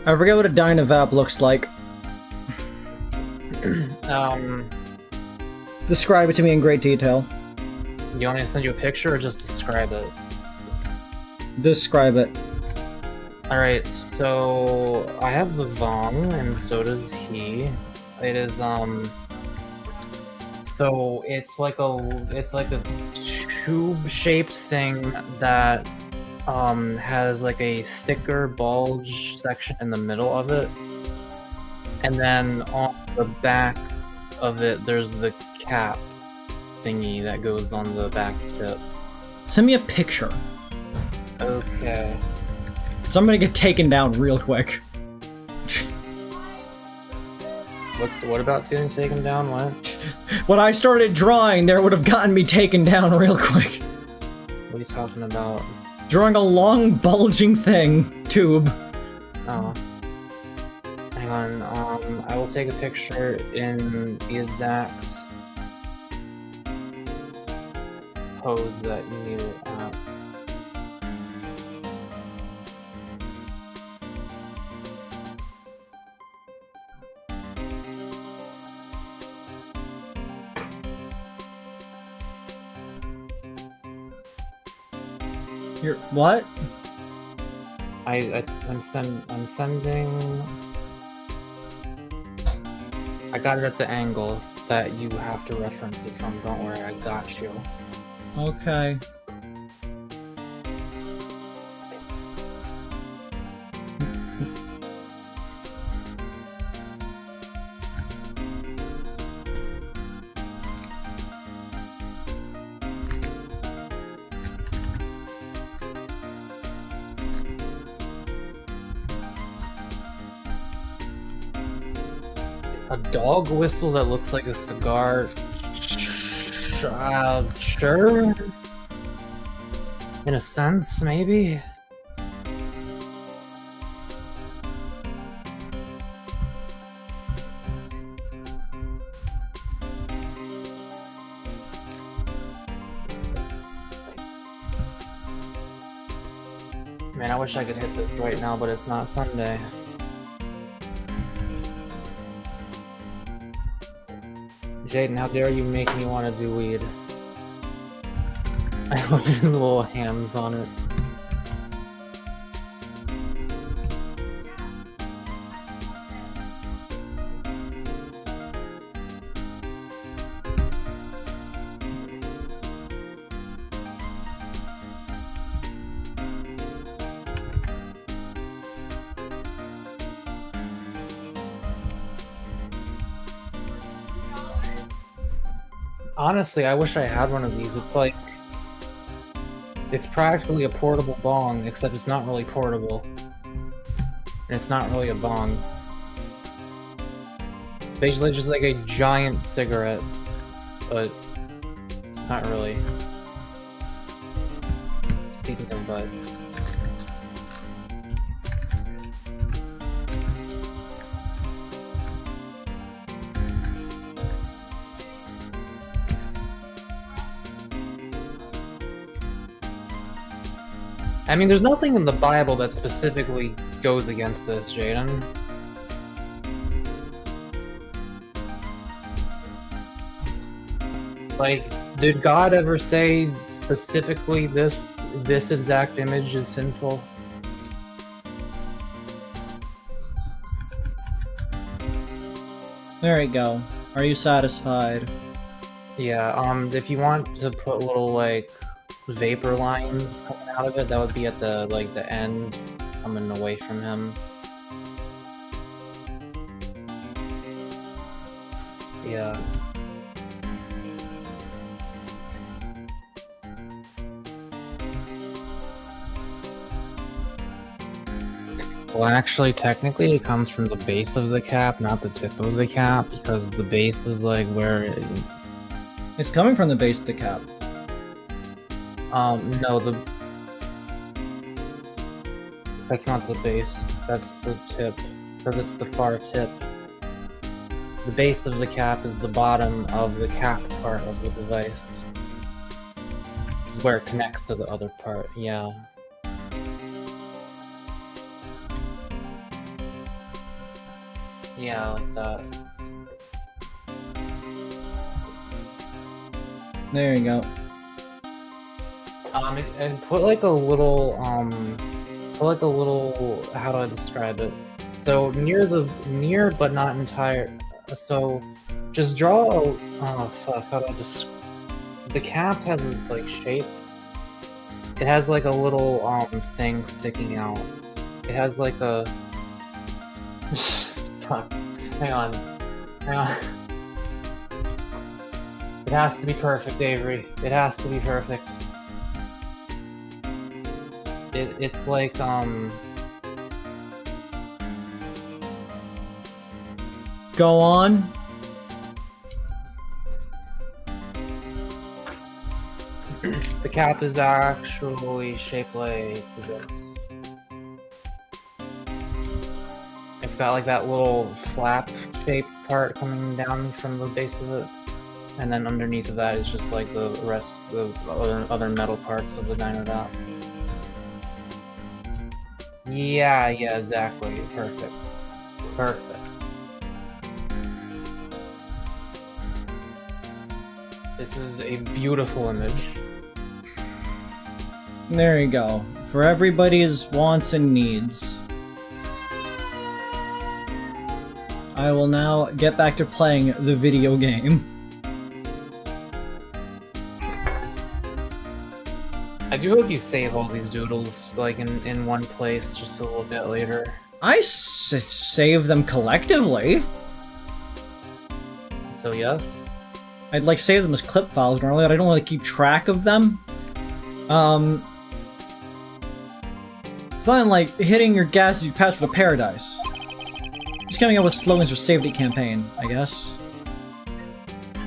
I forget what a Dynavap looks like. Describe it to me in great detail.
Do you want me to send you a picture or just describe it?
Describe it.
Alright, so I have lvoe, and so does he. It is, so it's like a tube-shaped thing that, has like a thicker bulge section in the middle of it. And then on the back of it, there's the cap thingy that goes on the back tip.
Send me a picture.
Okay.
So I'm gonna get taken down real quick.
What about getting taken down? What?
When I started drawing, there would have gotten me taken down real quick.
What are you talking about?
Drawing a long, bulging thing. Tube.
Oh. Hang on, I will take a picture in the exact pose that you need it at.
You're what?
I'm sending. I got it at the angle that you have to reference it from. Don't worry, I got you.
Okay.
A dog whistle that looks like a cigar. Sure. In a sense, maybe. Man, I wish I could hit this right now, but it's not Sunday. Jaden, how dare you make me want to do weed? I love his little hands on it. Honestly, I wish I had one of these. It's like... it's practically a portable bong, except it's not really portable. And it's not really a bong. Basically just like a giant cigarette. But... not really. Speaking of butt. I mean, there's nothing in the Bible that specifically goes against this, Jaden. Like, did God ever say specifically this exact image is sinful?
There we go. Are you satisfied?
Yeah, if you want to put little, like, vapor lines coming out of it, that would be at the, like, the end, coming away from him. Yeah. Well, actually, technically, it comes from the base of the cap, not the tip of the cap, because the base is, like, where...
It's coming from the base of the cap.
No, that's not the base. That's the tip, because it's the far tip. The base of the cap is the bottom of the cap part of the device. It's where it connects to the other part, yeah. Yeah, like that.
There you go.
And put like a little, how do I describe it? So near but not entire, so just draw a, oh fuck, how do I just, the cap has a, like, shape. It has like a little, thing sticking out. It has like a, fuck, hang on. It has to be perfect, Avery. It has to be perfect. It's like,
Go on.
the cap is actually shaped like this. It's got like that little flap shaped part coming down from the base of it. And then underneath of that is just like the rest of the other metal parts of the Dynodot. Yeah, exactly. Perfect. Perfect. This is a beautiful image.
There you go. For everybody's wants and needs. I will now get back to playing the video game.
I do hope you save all these doodles, like, in one place just a little bit later.
I save them collectively.
So yes?
I'd like save them as clip files normally, but I don't really keep track of them. It's not like hitting your gas as you pass through the paradise. Just coming up with slogans for Save the Campaign, I guess.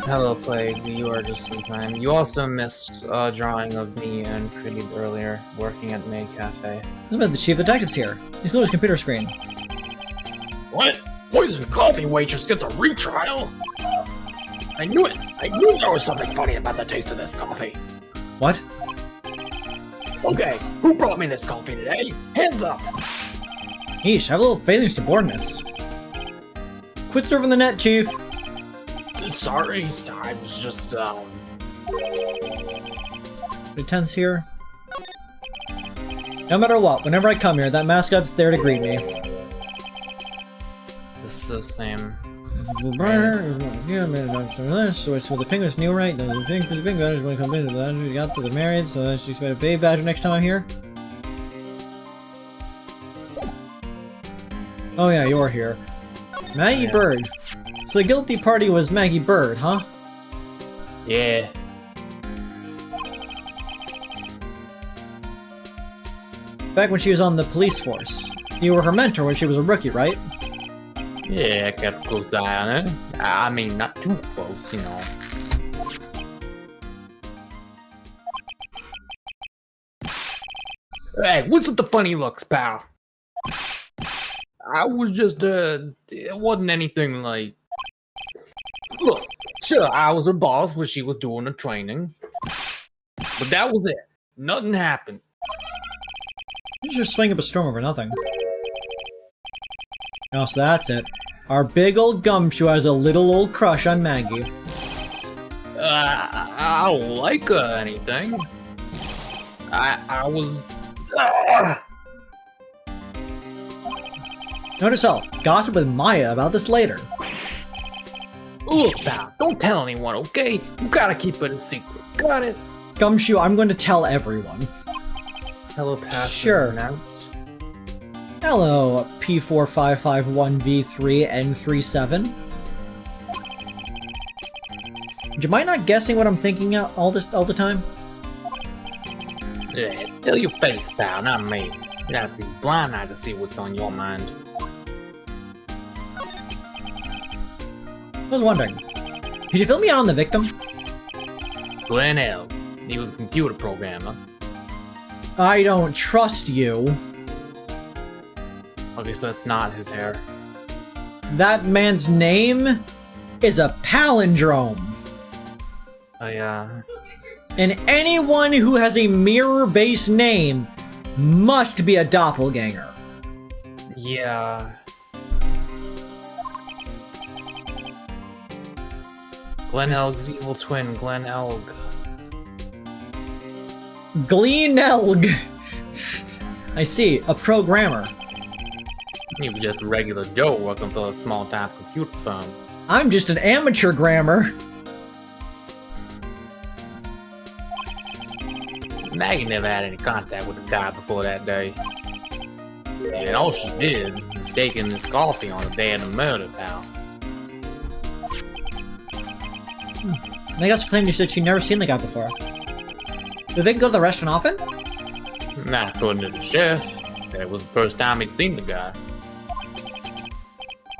Hello, Plague. You are just in time. You also missed a drawing of me and Creed earlier, working at the Maid Cafe.
The chief detective's here. He's on his computer screen.
What? Poison coffee waitress gets a retrial? I knew it! I knew there was something funny about the taste of this coffee.
What?
Okay, who brought me this coffee today? Hands up!
Yeesh, have a little faith in your subordinates. Quit serving the net, Chief!
Sorry, I was just,
Pretends here. No matter what, whenever I come here, that mascot's there to greet me.
This is the same.
So the penguin's new, right? The penguin is going to come into the we got to the married, so she's expect a baby badger next time I'm here. Oh yeah, you're here. Maggie Bird. So the guilty party was Maggie Bird, huh?
Yeah.
Back when she was on the police force. You were her mentor when she was a rookie, right?
Yeah, I kept a close eye on it. I mean, not too close, you know.
Hey, what's with the funny looks, pal?
I was just, it wasn't anything like... Look, sure, I was her boss when she was doing the training. But that was it. Nothing happened.
You just swing up a storm over nothing. Oh, so that's it. Our big old gumshoe has a little old crush on Maggie.
I don't like anything. I was...
Notice I'll gossip with Maya about this later.
Look, pal, don't tell anyone, okay? You gotta keep it a secret. Got it?
Gumshoe, I'm going to tell everyone.
Telepath.
Sure.
announced.
Hello, P4551V3N37. Would you mind not guessing what I'm thinking all the time?
Yeah, tell your face, pal, not me. You have to be blind-eyed to see what's on your mind.
I was wondering, could you fill me out on the victim?
Glenn L. He was a computer programmer.
I don't trust you.
Okay, so that's not his hair.
That man's name is a palindrome.
Oh yeah.
And anyone who has a mirror-based name must be a doppelganger.
Yeah. Glenn Elg's evil twin, Glenn Elg.
Gleenelg. I see, a programmer.
He was just a regular Joe working for a small-time computer firm.
I'm just an amateur grammer.
Maggie never had any contact with the guy before that day. And all she did was taking this coffee on the day of the murder, pal.
They also claimed that she'd never seen the guy before. Do they go to the restaurant often?
Not according to the sheriff. Said it was the first time he'd seen the guy.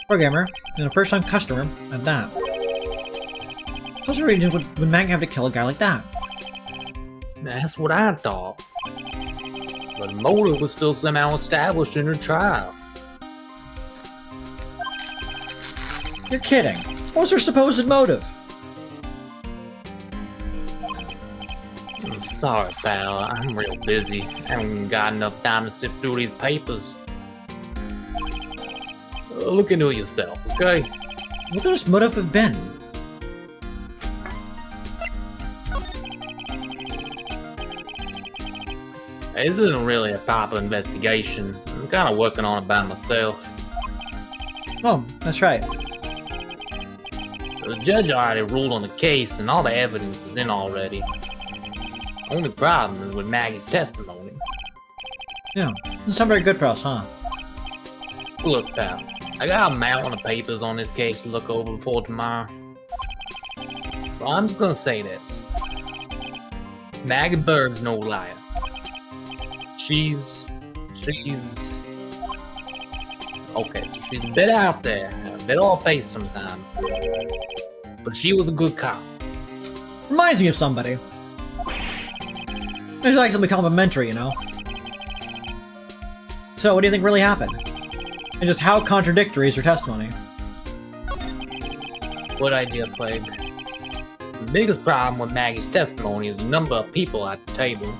Programmer, and a first-time customer, at that. How's the reason would Maggie have to kill a guy like that?
That's what I thought. But the motive was still somehow established in her trial.
You're kidding. What was her supposed motive?
I'm sorry, pal. I'm real busy. I haven't got enough time to sift through these papers. Look into it yourself, okay?
What could this motive have been?
This isn't really a proper investigation. I'm kind of working on it by myself.
Oh, that's right.
The judge already ruled on the case, and all the evidence is in already. Only problem is with Maggie's testimony.
Yeah, it's not very good for us, huh?
Look, pal, I got a mountain of papers on this case to look over before tomorrow. But I'm just gonna say this. Maggie Bird's no liar. She's... Okay, so she's a bit out there, a bit off-base sometimes. But she was a good cop.
Reminds me of somebody. It's like something complimentary, you know? So, what do you think really happened? And just how contradictory is her testimony?
Good idea, Plague. The biggest problem with Maggie's testimony is the number of people at the table.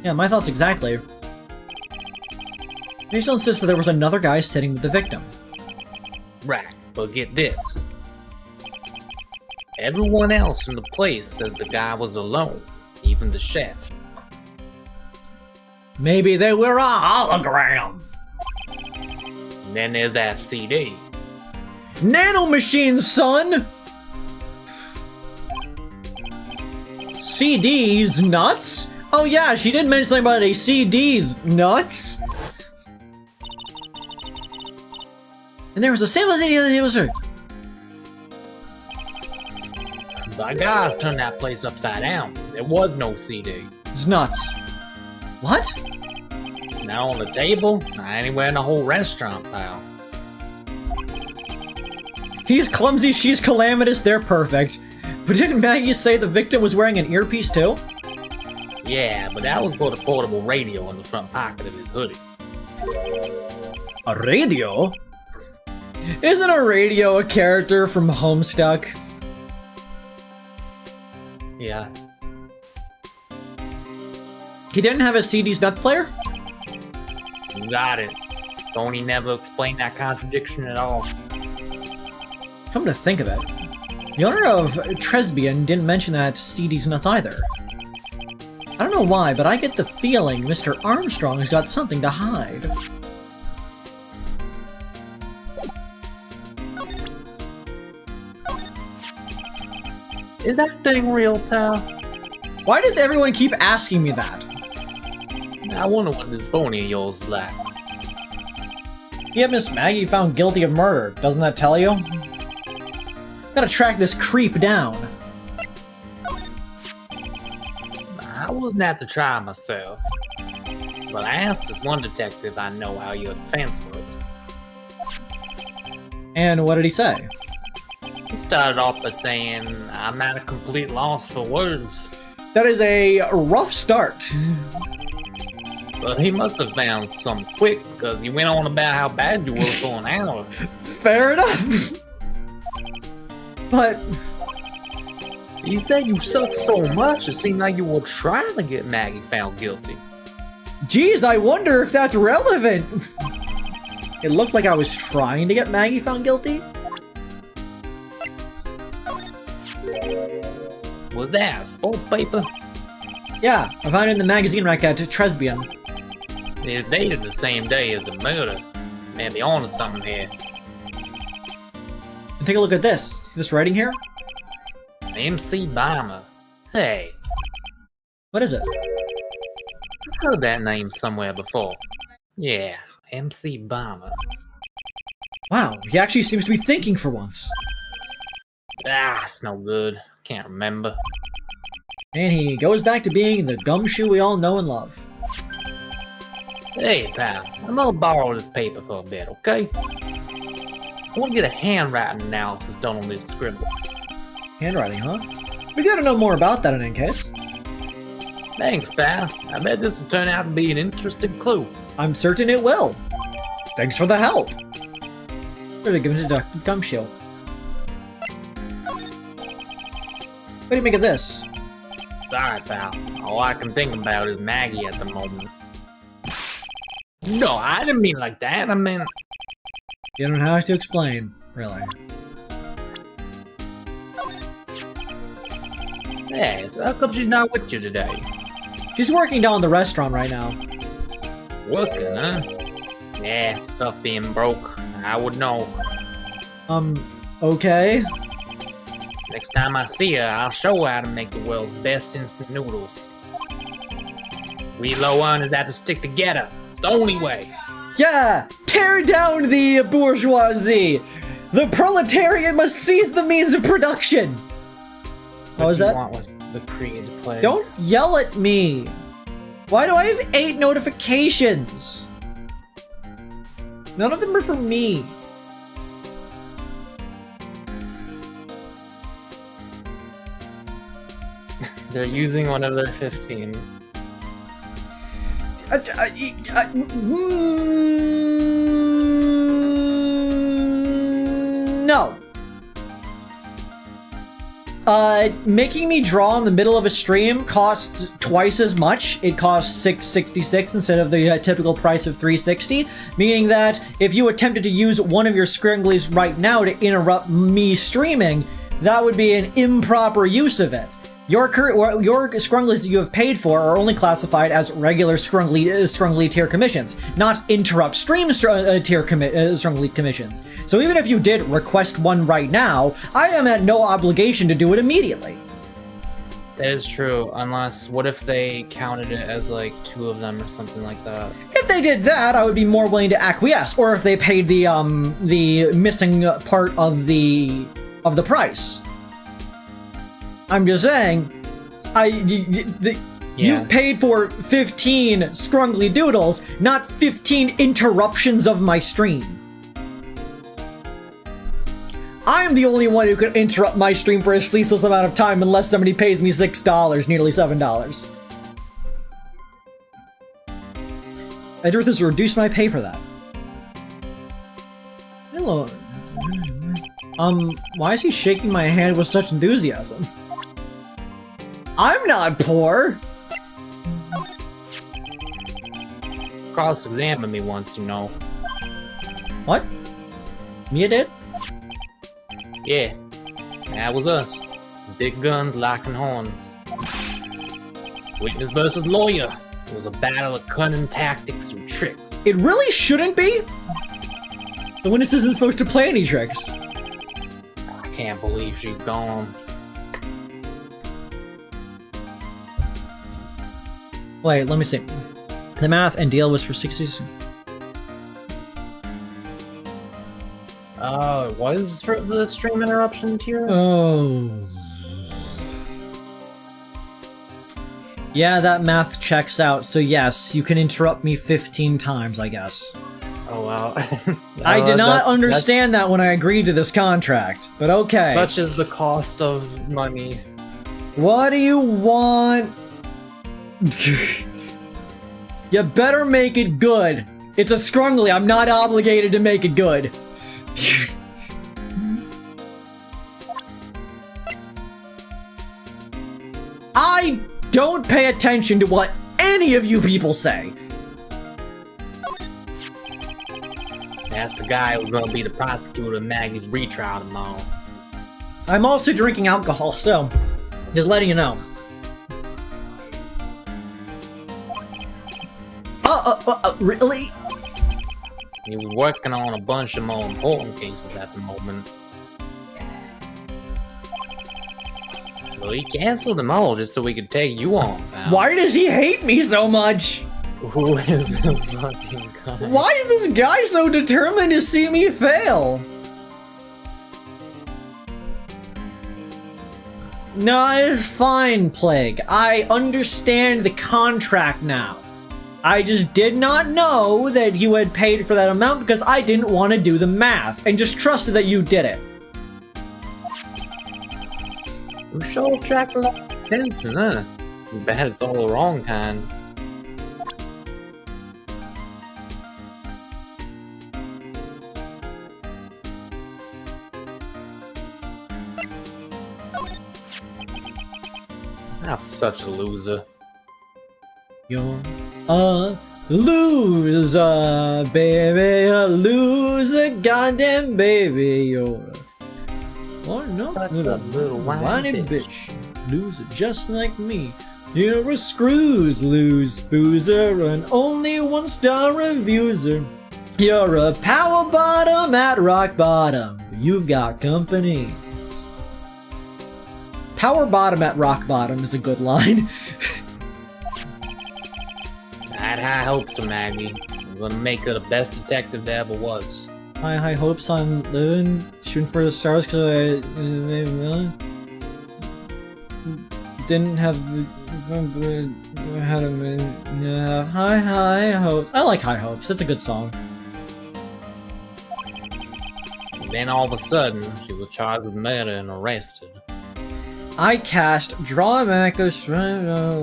Yeah, my thoughts exactly. They still insist that there was another guy sitting with the victim.
Right, but get this. Everyone else in the place says the guy was alone, even the chef.
Maybe they were a hologram!
And then there's that CD.
Nanomachines, son! CDs nuts? Oh yeah, she did mention something about a CD's nuts. And there was a sample CD that he was hurt.
The guys turned that place upside down. There was no CD.
It's nuts. What?
Not on the table, not anywhere in the whole restaurant, pal.
He's clumsy, she's calamitous, they're perfect. But didn't Maggie say the victim was wearing an earpiece too?
Yeah, but that was for the portable radio in the front pocket of his hoodie.
A radio? Isn't a radio a character from Homestuck?
Yeah.
He didn't have a CD's nuts player?
You got it. Tony never explained that contradiction at all.
Come to think of it, the owner of Tresbian didn't mention that CD's nuts either. I don't know why, but I get the feeling Mr. Armstrong's got something to hide.
Is that thing real, pal?
Why does everyone keep asking me that?
I wonder what this phony of yours is like.
Yeah, Miss Maggie found guilty of murder. Doesn't that tell you? Gotta track this creep down.
I wasn't at the trial myself, but I asked this one detective I know how your defense was.
And what did he say?
He started off by saying, I'm at a complete loss for words.
That is a rough start.
But he must have found some quick, because he went on about how bad you were for an hour.
Fair enough. But
You said you sucked so much, it seemed like you were trying to get Maggie found guilty.
geez, I wonder if that's relevant. It looked like I was trying to get Maggie found guilty.
Was that a sports paper?
Yeah, I found it in the magazine rack at Tresbian.
It's dated the same day as the murder. Maybe onto something here.
And take a look at this. See this writing here?
MC Bomber. Hey,
What is it?
I've heard that name somewhere before. Yeah, MC Bomber.
Wow, he actually seems to be thinking for once.
Ah, it's no good. Can't remember.
And he goes back to being the gumshoe we all know and love.
Hey, pal, I'm gonna borrow this paper for a bit, okay? I want to get a handwriting analysis done on this scribble.
Handwriting, huh? We gotta know more about that in any case.
Thanks, pal. I bet this will turn out to be an interesting clue.
I'm certain it will. Thanks for the help. Better give it to Gumshoe. What do you make of this?
Sorry, pal. All I can think about is Maggie at the moment. No, I didn't mean like that. I meant...
You don't have to explain, really.
Hey, so how come she's not with you today?
She's working down the restaurant right now.
Working, huh? Yeah, it's tough being broke. I would know.
Okay.
Next time I see her, I'll show her how to make the world's best instant noodles. We low earners have to stick together. It's the only way.
Yeah! Tear down the bourgeoisie! The proletariat must seize the means of production! How is
What do you
that?
want with the Creed to play?
Don't yell at me! Why do I have 8 notifications? None of them are for me.
They're using one of their 15.
No. Making me draw in the middle of a stream costs twice as much. It costs $6.66 instead of the typical price of $3.60, meaning that if you attempted to use one of your scringlies right now to interrupt me streaming, that would be an improper use of it. Your scrunglies that you have paid for are only classified as regular scrungly tier commissions, not interrupt stream tier scrungly commissions. So even if you did request one right now, I am at no obligation to do it immediately.
That is true, unless, what if they counted it as like 2 of them or something like that?
If they did that, I would be more willing to acquiesce, or if they paid the missing part of the price. I'm just saying, you've paid for 15 scrungly doodles, not 15 interruptions of my stream. I'm the only one who can interrupt my stream for a ceaseless amount of time unless somebody pays me $6, nearly $7. Edward has reduced my pay for that. Hello. Why is he shaking my hand with such enthusiasm? I'm not poor!
Cross-examined me once, you know.
What? Mia did?
Yeah, that was us. Big guns locking horns. Witness versus lawyer. It was a battle of cunning tactics and tricks.
It really shouldn't be! The witness isn't supposed to play any tricks.
I can't believe she's gone.
Wait, let me see. The math and deal was for 60s.
It was for the stream interruption tier?
Oh. Yeah, that math checks out, so yes, you can interrupt me 15 times, I guess.
Oh, wow.
I did not understand that when I agreed to this contract, but okay.
Such is the cost of money.
What do you want? You better make it good. It's a scrungly, I'm not obligated to make it good. I don't pay attention to what any of you people say.
That's the guy who's gonna be the prosecutor in Maggie's retrial tomorrow.
I'm also drinking alcohol, so just letting you know. Really?
He was working on a bunch of more important cases at the moment. Well, he canceled them all just so we could take you on, pal.
Why does he hate me so much?
Who is this fucking guy?
Why is this guy so determined to see me fail? No, it's fine, Plague. I understand the contract now. I just did not know that you had paid for that amount because I didn't want to do the math and just trusted that you did it.
You sure attract a lot of attention, huh? Too bad it's all the wrong kind. I'm such a loser.
You're a loser, baby, a loser, goddamn baby, you're a... Oh no,
Such a little whiny
bitch. Loser just like me. You're a screws loose boozer, and only 1-star reviewer. You're a power bottom at rock bottom. You've got company. Power bottom at rock bottom is a good line.
I had high hopes of Maggie. I'm gonna make her the best detective there ever was.
High hopes on living, shooting for the stars because I didn't have high hopes. I like High Hopes. It's a good song.
And then all of a sudden, she was charged with murder and arrested.
I cast draw back a strength have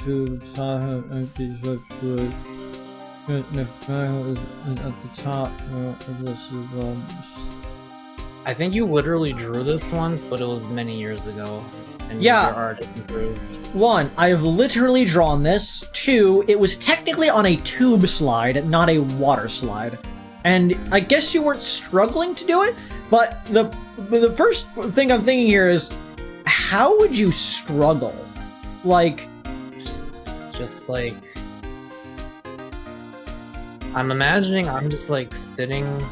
to at the top of this.
I think you literally drew this once, but it was many years ago. And
Yeah.
your art is improved.
1, I have literally drawn this. 2, it was technically on a tube slide, not a water slide. And I guess you weren't struggling to do it, but the first thing I'm thinking here is, how would you struggle? Like,
Just like... I'm imagining I'm just like sitting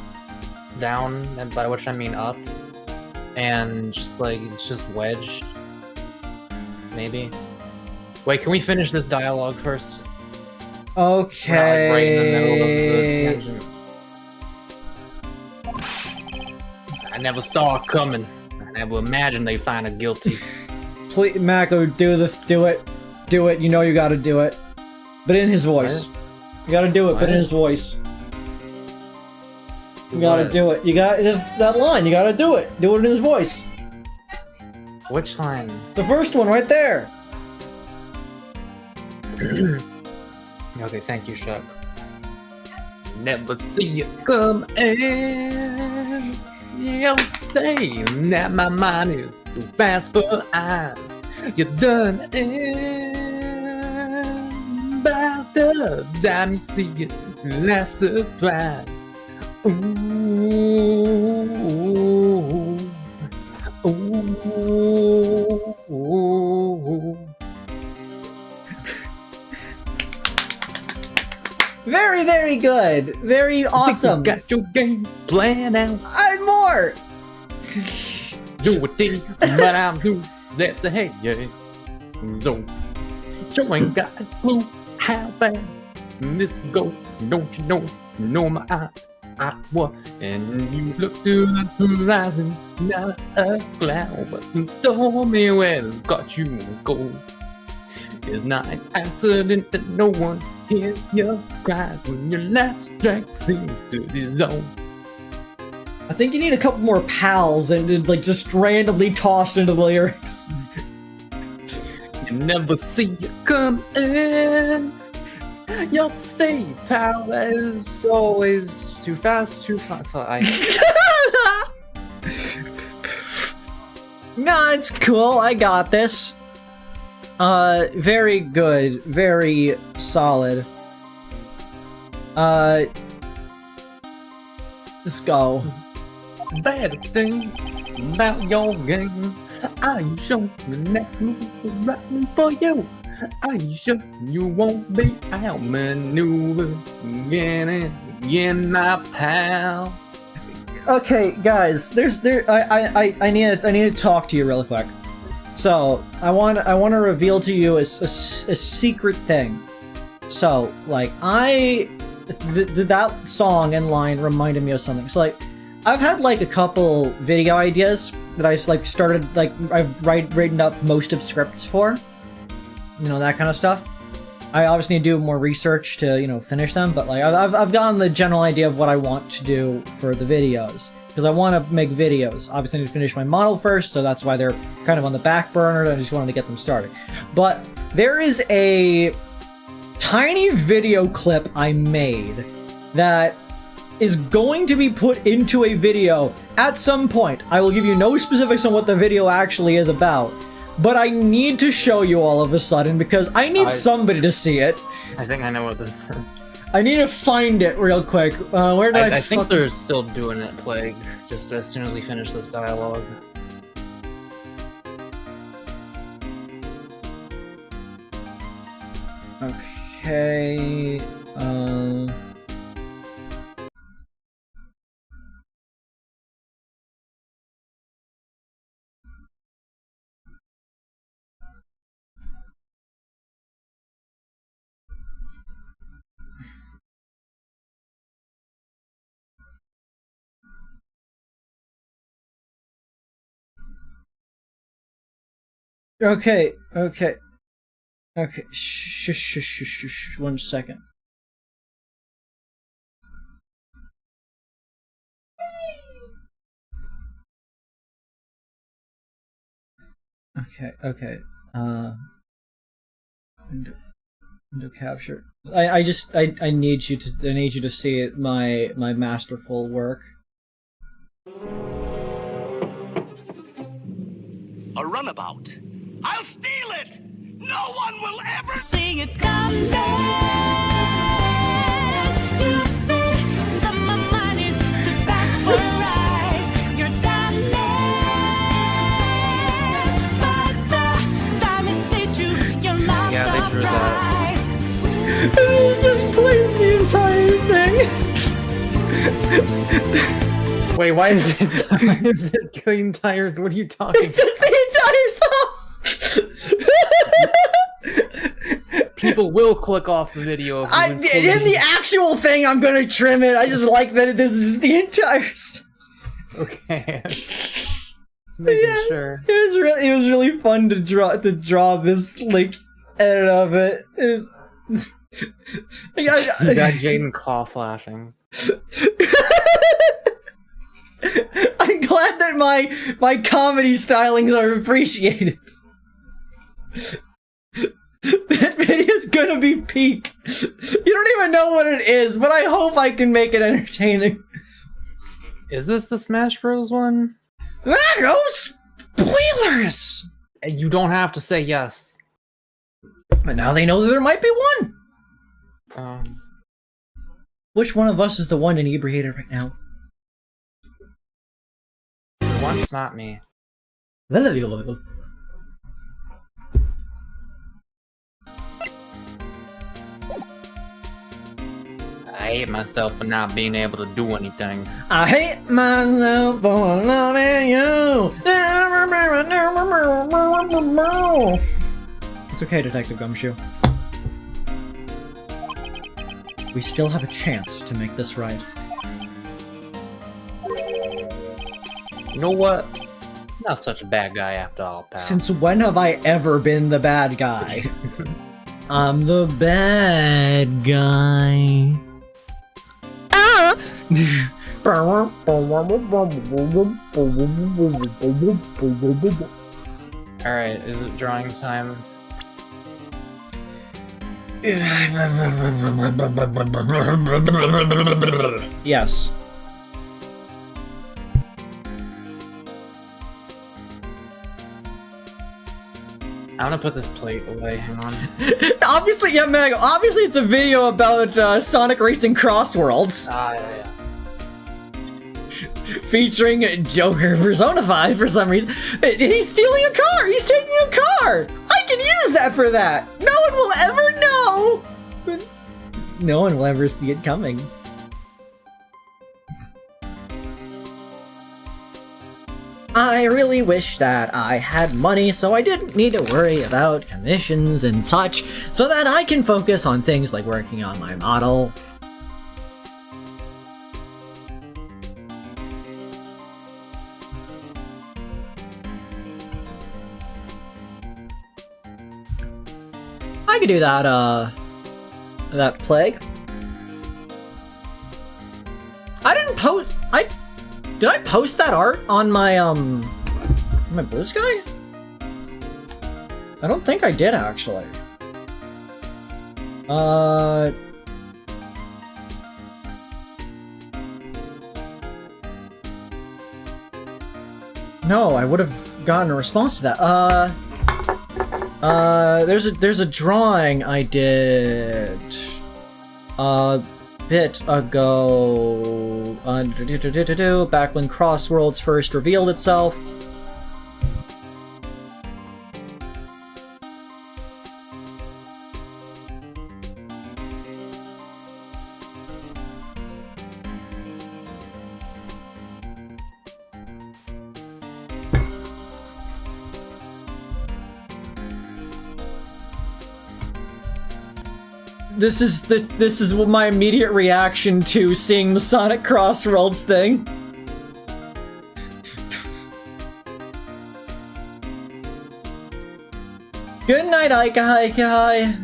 down, and by which I mean up, and just like, it's just wedged. Maybe. Wait, can we finish this dialogue first?
okay.
We're not, like, right in the middle of the tangent.
I never saw it coming. I never imagined they'd find her guilty.
Please, Mako, do it. Do it. You know you gotta do it. But in his voice. You gotta do it, but in his voice. You gotta do it. You got that line. You gotta do it. Do it in his voice.
Which line?
The first one right there.
Okay, thank you, Chuck.
Never see it come in. You're saying that my mind is too fast for eyes. You're done in by the time you see it. Last surprise. Ooh, ooh.
Very, very good. Very awesome.
Got your game planned out.
And more.
Do it, D, but I'm 2 steps ahead. Yeah. So,
You ain't got a clue how bad this go. Don't you know my Iowa, and you look through the horizon, not a cloud, but in stormy weather got you gold. It's not an accident that no one hears your cries when your last strike seems to dissolve.
I think you need a couple more pals and like just randomly tossed into the lyrics.
You never see you come in. Your stay power is always too fast, too far.
Nah, it's cool. I got this. Very good. Very solid. Let's go.
Bad thing about your game. Are you sure the next move is right for you? Are you sure you won't be outmaneuvered again, my pal?
Okay, guys, I need to talk to you real quick. So I want to reveal to you a secret thing. So like that song and line reminded me of something. So like I've had like a couple video ideas that I've like started like I've written up most of scripts for. You know, that kind of stuff. I obviously need to do more research to, you know, finish them, but like I've gotten the general idea of what I want to do for the videos. Because I want to make videos. Obviously I need to finish my model first, so that's why they're kind of on the back burner. I just wanted to get them started. But there is a tiny video clip I made that is going to be put into a video at some point. I will give you no specifics on what the video actually is about. But I need to show you all of a sudden because I need somebody to see it.
I think I know what this is.
I need to find it real quick. Where did I
think they're still doing it, Plague, just as soon as we finish this dialogue.
Okay, Okay. Shh. 1 second. Okay. Window capture. I need you to see it. My masterful work.
A runabout. I'll steal it! No one will ever
See it come down. You say that my mind is too fast for eyes. You're done but the time is hit you. You're not
Yeah, they threw that.
It just plays the entire thing.
Wait, why is it killing tires? What are you talking
It's just the entire song.
People will click off the video. If
In the actual thing, I'm gonna trim it. I just like that this is the entire.
Okay. Just making sure.
It was really fun to draw this like edit of it.
You got Jaden cough laughing.
I'm glad that my comedy stylings are appreciated. That video's gonna be peak. You don't even know what it is, but I hope I can make it entertaining.
Is this the Smash Bros. One?
No spoilers!
You don't have to say yes.
But now they know that there might be one. Which one of us is the one inebriated right now?
Once, not me. I hate myself for not being able to do anything.
I hate myself for loving you. That's It's okay, Detective Gumshoe. We still have a chance to make this right.
You know what? Not such a bad guy after all, pal.
Since when have I ever been the bad guy? I'm the bad guy. Ah!
Alright, is it drawing time?
Yes.
I'm gonna put this plate away, hang on.
Obviously, yeah, Meg, obviously it's a video about Sonic Racing Cross Worlds.
Yeah.
Featuring Joker Persona 5 for some reason. He's stealing a car! He's taking a car! I can use that for that! No one will ever know! No one will ever see it coming. I really wish that I had money so I didn't need to worry about commissions and such, so that I can focus on things like working on my model. I could do that, that plague. I didn't post. Did I post that art on my Blue Sky? I don't think I did actually. No, I would have gotten a response to that. There's a drawing I did a bit ago, back when Crossworlds first revealed itself. This is what my immediate reaction to seeing the Sonic Crossworlds thing. Good night, Ika.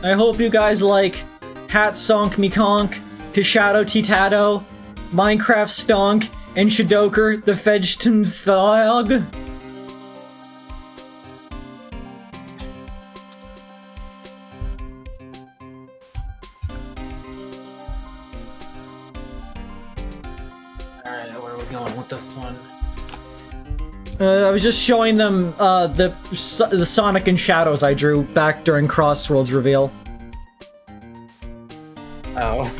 I hope you guys like Hat Sonk Me Conk, Tishadow Titato, Minecraft Stonk, and Shadoker the Fedgeton Thog.
This one.
I was just showing them the Sonic and Shadows I drew back during Crossworlds reveal.
Oh.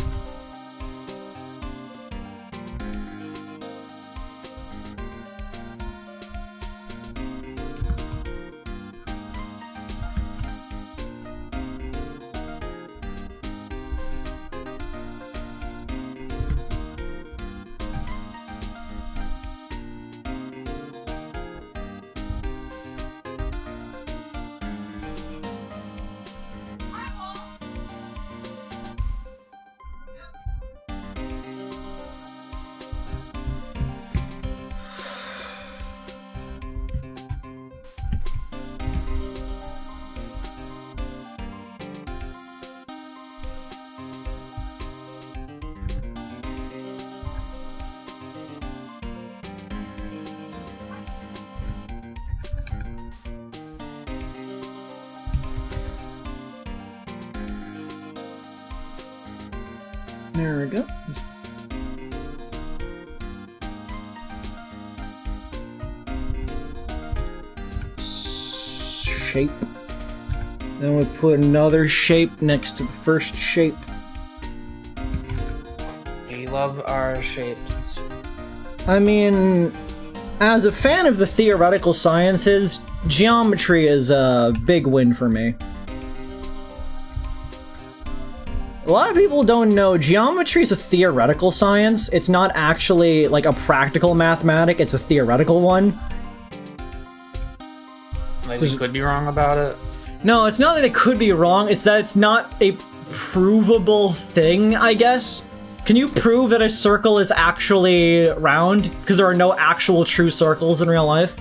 There we go. Shape. Then we put another shape next to the first shape.
We love our shapes.
I mean, as a fan of the theoretical sciences, geometry is a big win for me. A lot of people don't know geometry is a theoretical science. It's not actually like a practical mathematic, it's a theoretical one.
Like Like, we could be wrong about it.
No, it's not that it could be wrong, it's that it's not a provable thing, I guess. Can you prove that a circle is actually round? Because there are no actual true circles in real life?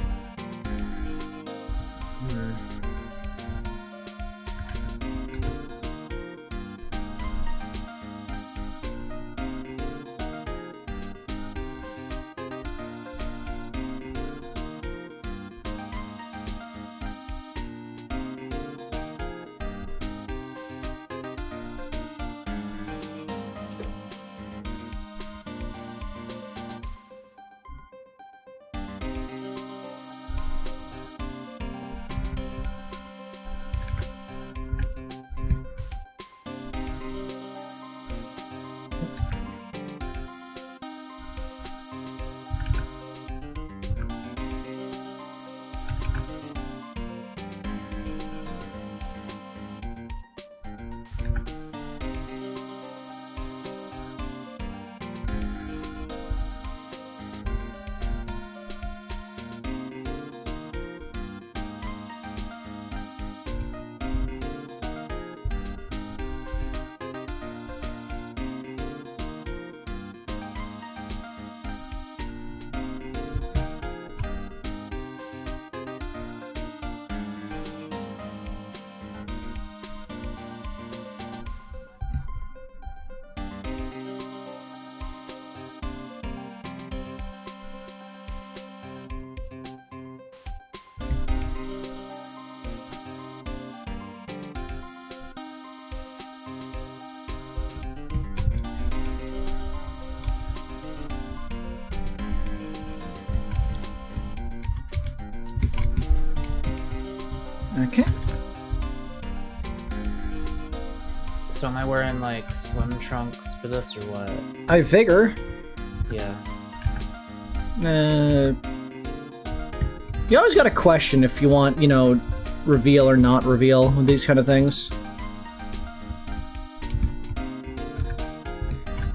Okay.
So am I wearing, like, swim trunks for this, or what?
I figure.
Yeah.
You always got a question if you want, you know, reveal or not reveal with these kind of things.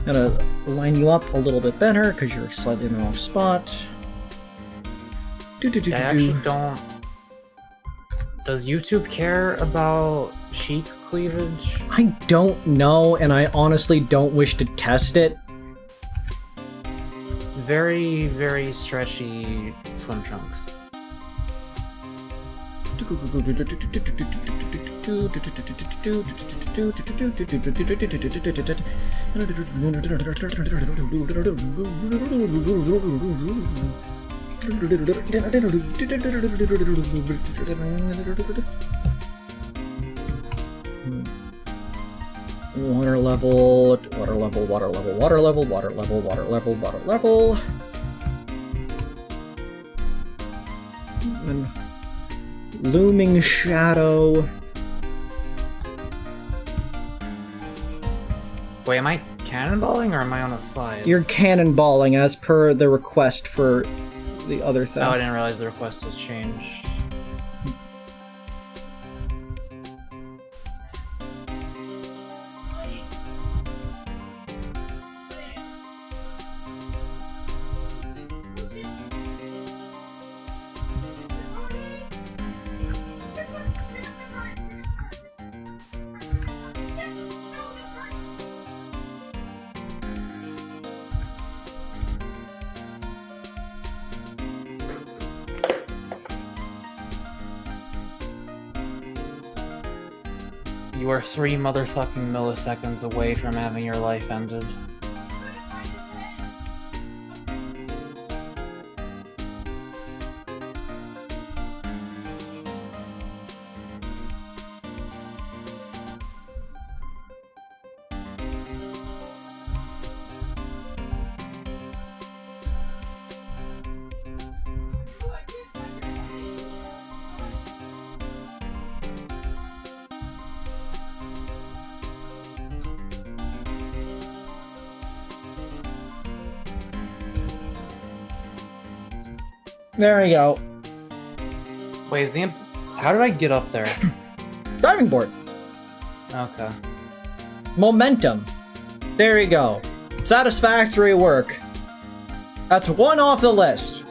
Gotta line you up a little bit better because you're slightly in the wrong spot.
I actually don't... Does YouTube care about cheek cleavage?
I don't know, and I honestly don't wish to test it.
Very, very stretchy swim trunks.
Water level, water level, water level, water level, water level, water level, water level. And looming shadow.
Wait, am I cannonballing or am I on a slide?
You're cannonballing as per the request for the other thing.
Oh, I didn't realize the request has changed. You are 3 motherfucking milliseconds away from having your life ended.
There we go.
Wait, is the how did I get up there?
Diving board.
Okay.
Momentum. There you go. Satisfactory work. That's one off the list.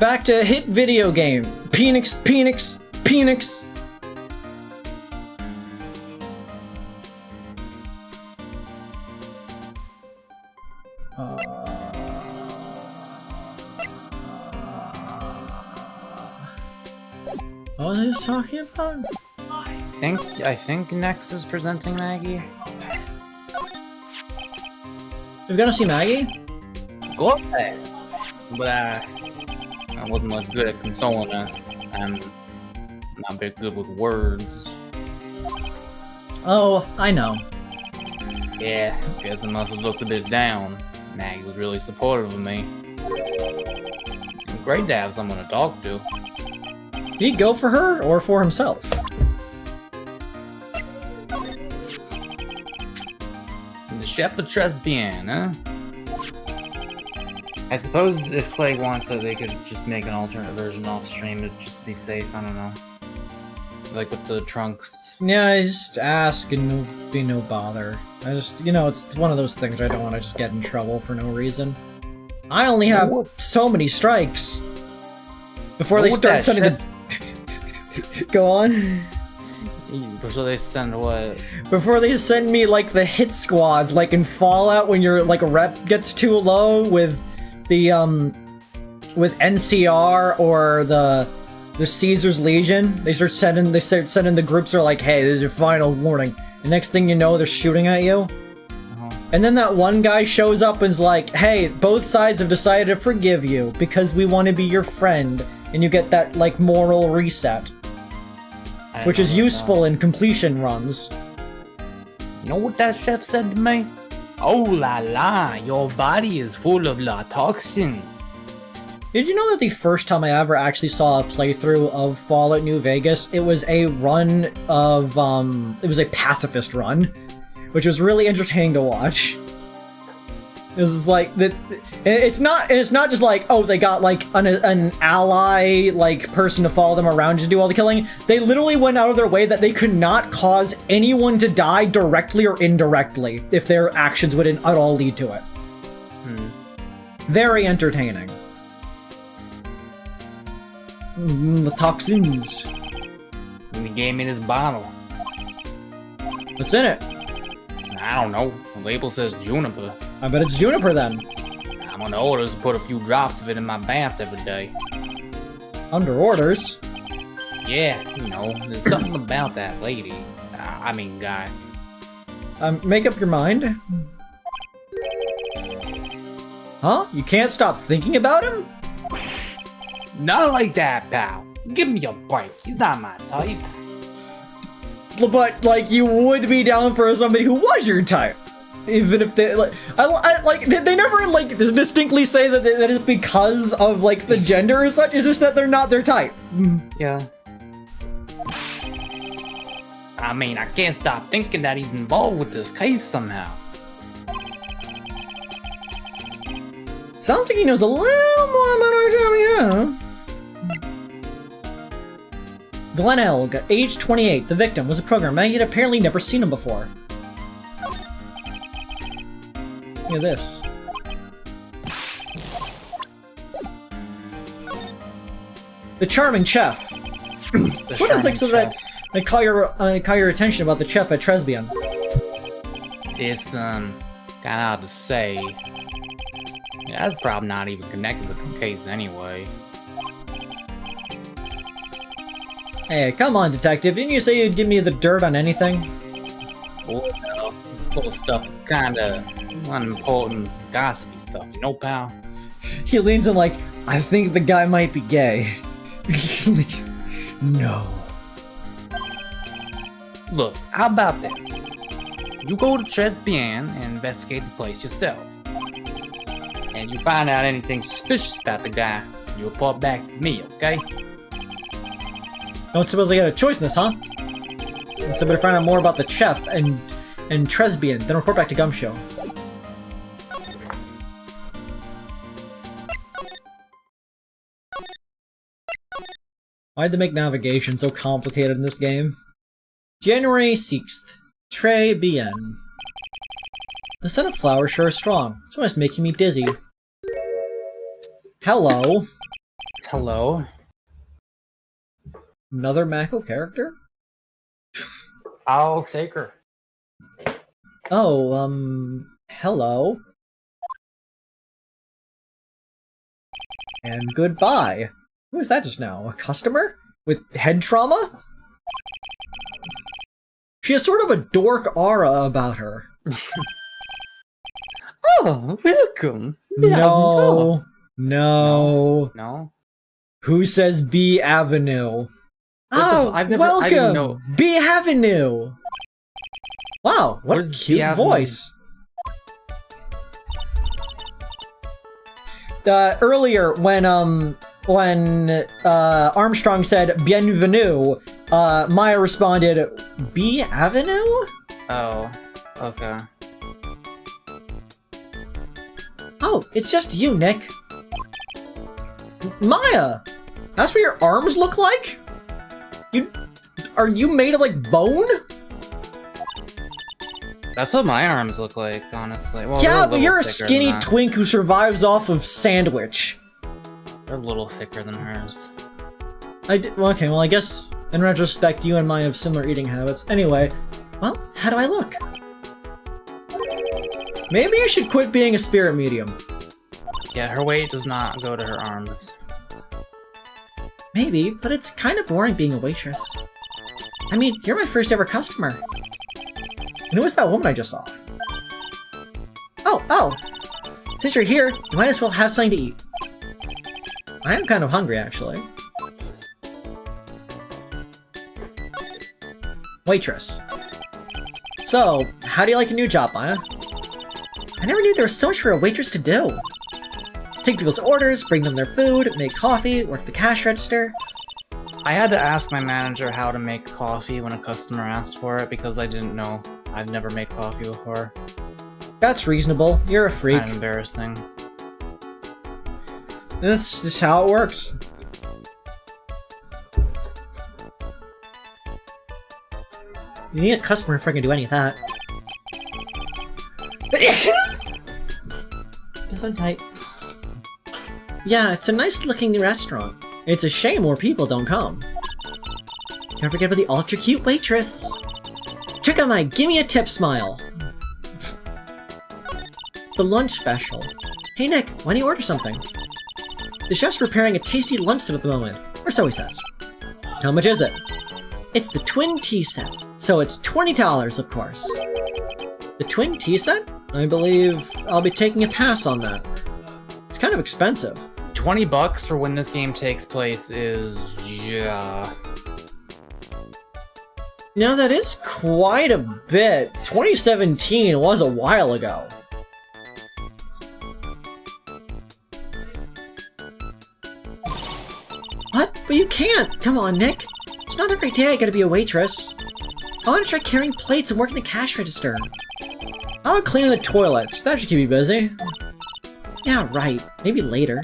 Back to hit video game. Penix, Penix, Penix. What was I just talking about?
I think Nex is presenting Maggie.
We're gonna see Maggie?
Go ahead. But I wasn't much good at consoling her. I'm not very good with words.
Oh, I know.
Yeah, guess I must have looked a bit down. Maggie was really supportive of me. Great to have someone to talk to.
Did he go for her or for himself?
The chef of Tribulations, huh? I suppose if Plague wants it, they could just make an alternate version off stream just to be safe. I don't know. Like with the trunks.
Yeah, I just ask and it'll be no bother. I just, you know, it's one of those things where I don't want to just get in trouble for no reason. I only have so many strikes before they start sending the... Go on.
Before they send what?
Before they send me, like, the hit squads, like in Fallout when your, like, a rep gets too low with the, with NCR or the Caesar's Legion, they start sending the groups that are like, hey, this is your final warning. The next thing you know, they're shooting at you. And then that one guy shows up and's like, hey, both sides have decided to forgive you because we want to be your friend. And you get that, like, moral reset. Which is useful in completion runs.
You know what that chef said to me? Oh la la, your body is full of la toxin.
Did you know that the first time I ever actually saw a playthrough of Fallout New Vegas, it was a run of, it was a pacifist run, which was really entertaining to watch. This is like, it's not just like, oh, they got like an ally, like, person to follow them around to do all the killing. They literally went out of their way that they could not cause anyone to die directly or indirectly if their actions would at all lead to it. Very entertaining. The toxins.
And he gave me this bottle.
What's in it?
I don't know. The label says juniper.
I bet it's juniper then.
I'm on orders to put a few drops of it in my bath every day.
Under orders?
Yeah, you know, there's something about that lady. I mean, guy.
Make up your mind. Huh? You can't stop thinking about him?
Not like that, pal. Give me a break. He's not my type.
But, like, you would be down for somebody who was your type. Even if they, like, they never, like, distinctly say that it's because of, like, the gender or such. It's just that they're not their type.
Yeah. I mean, I can't stop thinking that he's involved with this case somehow.
Sounds like he knows a little more about our job, yeah. Glenn Elg, age 28. The victim was a programmer. Maggie had apparently never seen him before. Look at this. The charming chef. What is like so that they call your attention about the chef at Tribulations?
It's kinda hard to say. Yeah, that's probably not even connected with the case anyway.
Hey, come on, detective. Didn't you say you'd give me the dirt on anything?
Well, this little stuff's kinda unimportant, gossipy stuff, you know, pal?
He leans in like, I think the guy might be gay. No.
Look, how about this? You go to Tribulations and investigate the place yourself. And you find out anything suspicious about the guy, you report back to me, okay?
Don't suppose I got a choice in this, huh? So I better find out more about the chef and Tribulations, then report back to Gumshoe. Why'd they make navigation so complicated in this game? January 6th. Tribulations. The scent of flowers sure is strong. It's almost making me dizzy. Hello.
Hello?
Another Mako character?
I'll take her.
Oh, hello. And goodbye. Who was that just now? A customer? With head trauma? She has sort of a dork aura about her.
Oh, welcome.
No.
No?
Who says B Avenue? Oh,
I didn't
welcome!
know.
B Avenue! Wow, what a
Where's
cute
B Avenue?
voice. Earlier, when Armstrong said bienvenue, Maya responded, B Avenue?
Oh, okay.
Oh, it's just you, Nick. Maya! That's what your arms look like? Are you made of, like, bone?
That's what my arms look like, honestly. Well,
Yeah,
they're
but
little
you're a
thicker
skinny
than that.
twink who survives off of sandwich.
They're a little thicker than hers.
Okay, well, I guess, in retrospect, you and Maya have similar eating habits. Anyway, well, how do I look? Maybe you should quit being a spirit medium.
Yeah, her weight does not go to her arms.
Maybe, but it's kind of boring being a waitress. I mean, you're my first ever customer. And who was that woman I just saw? Oh! Since you're here, you might as well have something to eat. I am kind of hungry, actually. Waitress. So, how do you like your new job, Maya? I never knew there was so much for a waitress to do. Take people's orders, bring them their food, make coffee, work the cash register.
I had to ask my manager how to make coffee when a customer asked for it because I didn't know. I've never made coffee before.
That's reasonable. You're a freak.
Kind of embarrassing.
That's just how it works. You need a customer if I can do any of that. Guess I'm tight. Yeah, it's a nice looking restaurant. It's a shame more people don't come. Don't forget about the ultra cute waitress. Check out my gimme a tip smile. The lunch special. Hey Nick, why don't you order something? The chef's preparing a tasty lunch set at the moment, or so he says. How much is it? It's the twin tea set, so it's $20, of course. The twin tea set? I believe I'll be taking a pass on that. It's kind of expensive.
$20 for when this game takes place is... yeah...
Now that is quite a bit. 2017 was a while ago. What? But you can't! Come on, Nick. It's not every day I gotta be a waitress. I want to try carrying plates and working the cash register. How about cleaning the toilets? That should keep me busy. Yeah, right. Maybe later.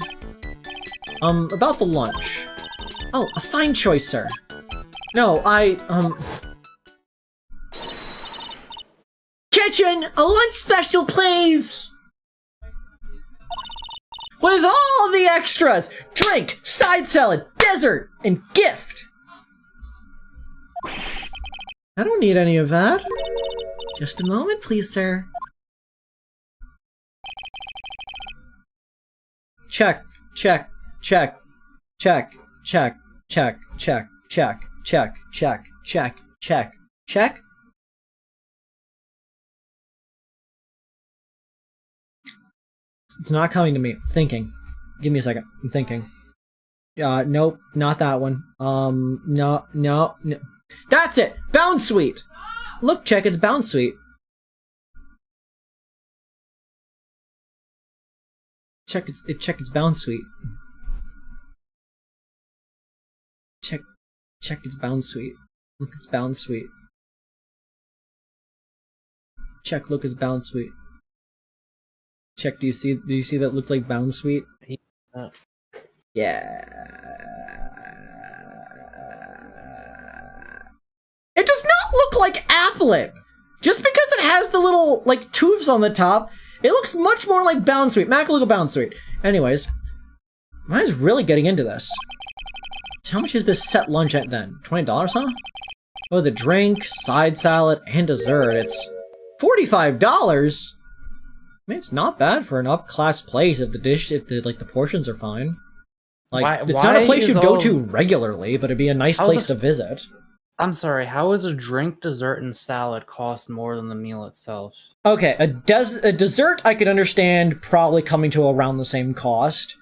About the lunch. Oh, a fine choice, sir. No, Kitchen! A lunch special, please! With all the extras! Drink, side salad, dessert, and gift! I don't need any of that. Just a moment, please, sir. Check, check, check, check, check, check, check, check, check, check, check, check, check. It's not coming to me. Thinking. Give me a second. I'm thinking. Nope, not that one. No. That's it! Bound Suite! Look, check, it's Bound Suite. Check, it's Bound Suite. Check, it's Bound Suite. Look, it's Bound Suite. Check, look, it's Bound Suite. Check, do you see that looks like Bound Suite? Yeah. It does not look like Applet! Just because it has the little, like, tubes on the top, it looks much more like Bound Suite. Mac, look at Bound Suite. Anyways. Maya's really getting into this. How much is this set lunch at then? $20, huh? Oh, the drink, side salad, and dessert. It's $45? I mean, it's not bad for an up-class place if the portions are fine. Like, it's not a place you'd go to regularly, but it'd be a nice place to visit.
I'm sorry, how is a drink, dessert, and salad cost more than the meal itself?
Okay, a dessert I could understand probably coming to around the same cost.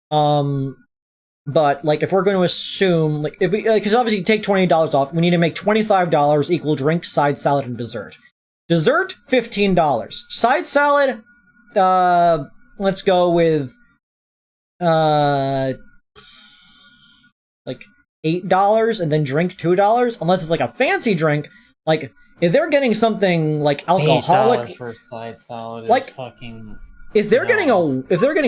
But, like, if we're going to assume, like, if we, because obviously you take $20 off, we need to make $25 equal drink, side salad, and dessert. Dessert, $15. Side salad, let's go with, like, $8, and then drink $2, unless it's, like, a fancy drink. Like, if they're getting something, like, alcoholic...
$8 for a side salad is
like,
fucking...
If they're getting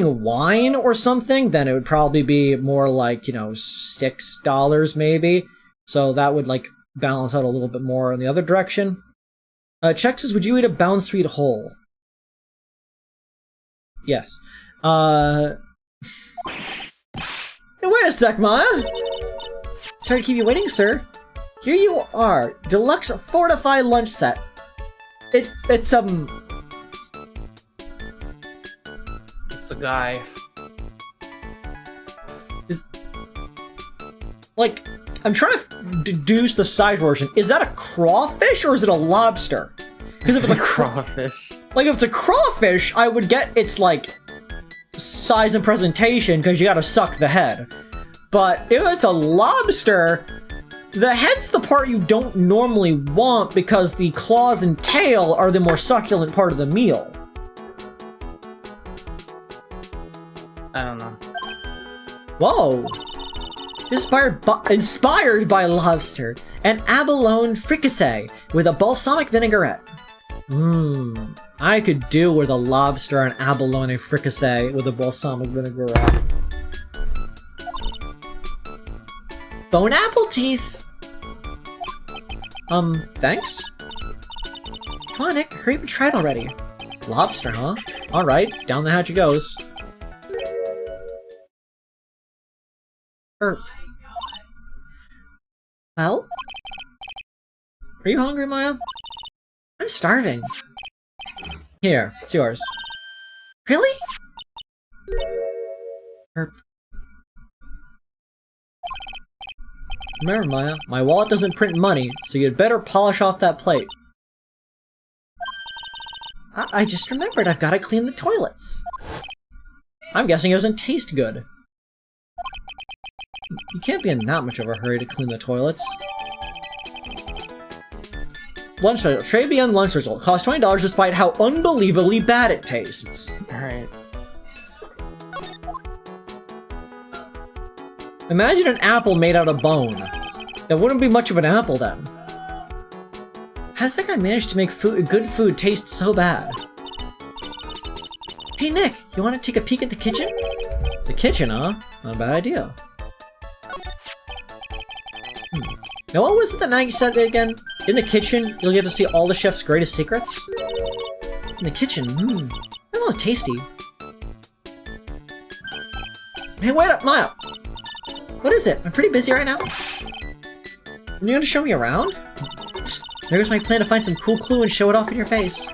a wine or something, then it would probably be more like, you know, $6 maybe. So that would, like, balance out a little bit more in the other direction. Check says, would you eat a Bound Sweet whole? Yes. Hey, wait a sec, Maya! Sorry to keep you waiting, sir. Here you are. Deluxe fortified lunch set. It's
It's a guy.
Like, I'm trying to deduce the side version. Is that a crawfish or is it a lobster? Because if it's a
Crawfish.
like if it's a crawfish, I would get its like size and presentation because you gotta suck the head. But if it's a lobster, the head's the part you don't normally want because the claws and tail are the more succulent part of the meal.
I don't know.
Whoa! Inspired by lobster, an abalone fricassee with a balsamic vinaigrette. I could do with a lobster and abalone fricassee with a balsamic vinaigrette. Bone apple teeth! Thanks? Come on, Nick, hurry up and try it already. Lobster, huh? Alright, down the hatch it goes. Well? Are you hungry, Maya? I'm starving. Here, it's yours. Really? Remember, Maya, my wallet doesn't print money, so you'd better polish off that plate. I just remembered I've got to clean the toilets. I'm guessing it doesn't taste good. You can't be in that much of a hurry to clean the toilets. Lunch result. Tray beyond lunch result. Cost $20 despite how unbelievably bad it tastes.
Alright.
Imagine an apple made out of bone. That wouldn't be much of an apple then. How's that guy managed to make good food taste so bad? Hey Nick, you want to take a peek at the kitchen? The kitchen, huh? Not a bad idea. Now what was it that Maggie said again? In the kitchen, you'll get to see all the chef's greatest secrets? In the kitchen, that sounds tasty. Hey, wait up, Maya! What is it? I'm pretty busy right now. Are you gonna show me around? There goes my plan to find some cool clue and show it off in your face.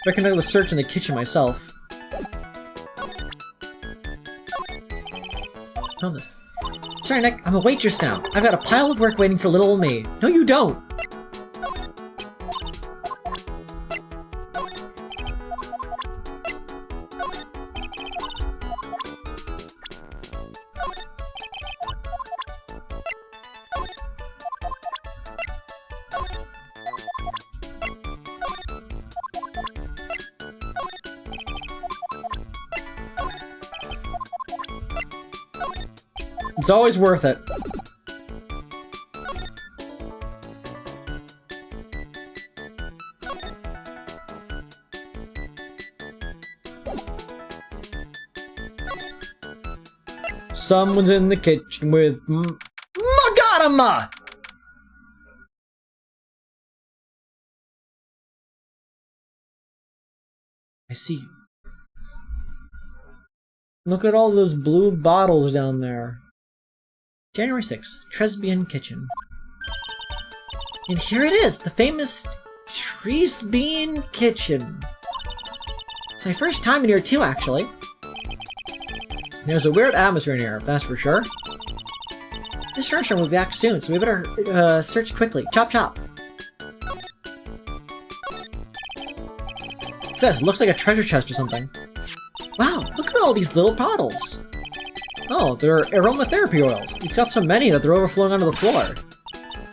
I can do the search in the kitchen myself. Hold this. Sorry, Nick, I'm a waitress now. I've got a pile of work waiting for little old me. No, you don't! It's always worth it. Someone's in the kitchen with Magadama! I see you. Look at all those blue bottles down there. January 6th, Tresbian Kitchen. And here it is, the famous Tresbian Kitchen. It's my first time in here too, actually. There's a weird atmosphere in here, that's for sure. This restaurant will be back soon, so we better search quickly. Chop chop. What's this? Looks like a treasure chest or something. Wow, look at all these little bottles. Oh, they're aromatherapy oils. He's got so many that they're overflowing onto the floor.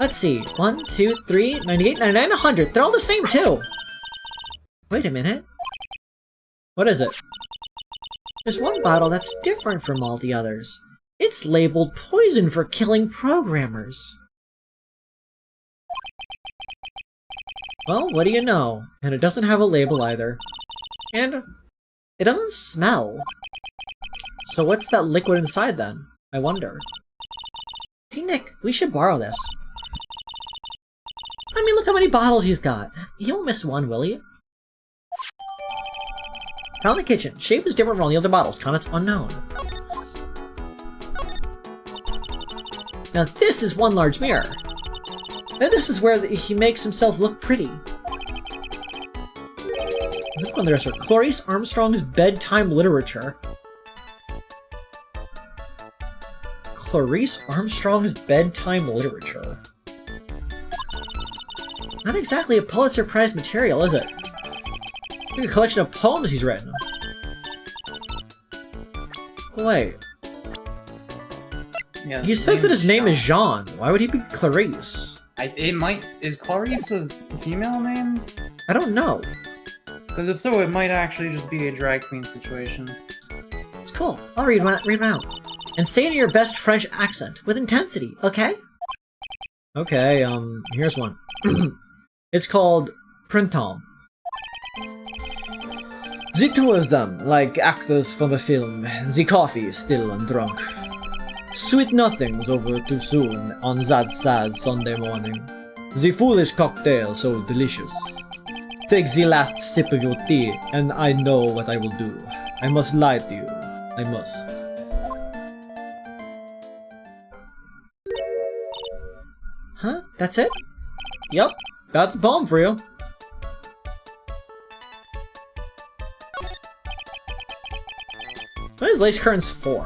Let's see. 1, 2, 3, 98, 99, 100. They're all the same, too. Wait a minute. What is it? There's one bottle that's different from all the others. It's labeled poison for killing programmers. Well, what do you know? And it doesn't have a label either. And it doesn't smell. So what's that liquid inside then? I wonder. Hey Nick, we should borrow this. I mean, look how many bottles he's got. He won't miss one, will he? Found the kitchen. Shape is different from all the other bottles. Contents unknown. Now this is one large mirror. And this is where he makes himself look pretty. Look on the rest of it. Clarice Armstrong's bedtime literature. Clarice Armstrong's bedtime literature. Not exactly a Pulitzer Prize material, is it? Like a collection of poems he's written. Wait.
Yeah,
He says that his name is Jean. Why would he be Clarice?
Is Clarice a female name?
I don't know.
Because if so, it might actually just be a drag queen situation.
It's cool. I'll read them out. And say it in your best French accent, with intensity, okay? Okay, here's one. It's called Printemps. The two of them, like actors from a film, the coffee is still undrunk. Sweet nothings over too soon on that sad Sunday morning. The foolish cocktail so delicious. Take the last sip of your tea, and I know what I will do. I must lie to you. I must. Huh? That's it? Yup, that's a poem for you. What is lace curtains for?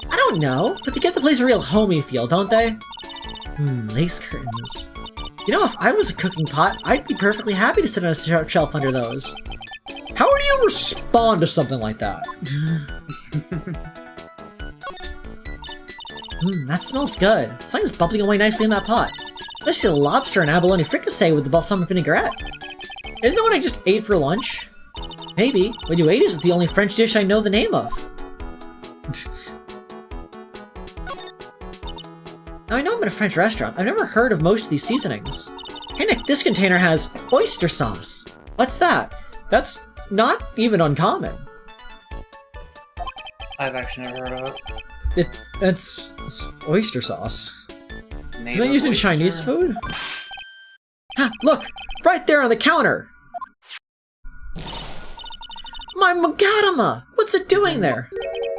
I don't know, but they get the place a real homey feel, don't they? Lace curtains. You know, if I was a cooking pot, I'd be perfectly happy to sit on a shelf under those. How would you respond to something like that? That smells good. Something's bubbling away nicely in that pot. Especially the lobster and abalone fricassee with the balsamic vinaigrette. Isn't that what I just ate for lunch? Maybe. What you ate is the only French dish I know the name of. Now I know I'm in a French restaurant. I've never heard of most of these seasonings. Hey Nick, this container has oyster sauce. What's that? That's not even uncommon.
I've actually never heard of it.
It's oyster sauce. Is
Native
that used in
oyster?
Chinese food? Ha! Look! Right there on the counter! My Magadama! What's it doing there?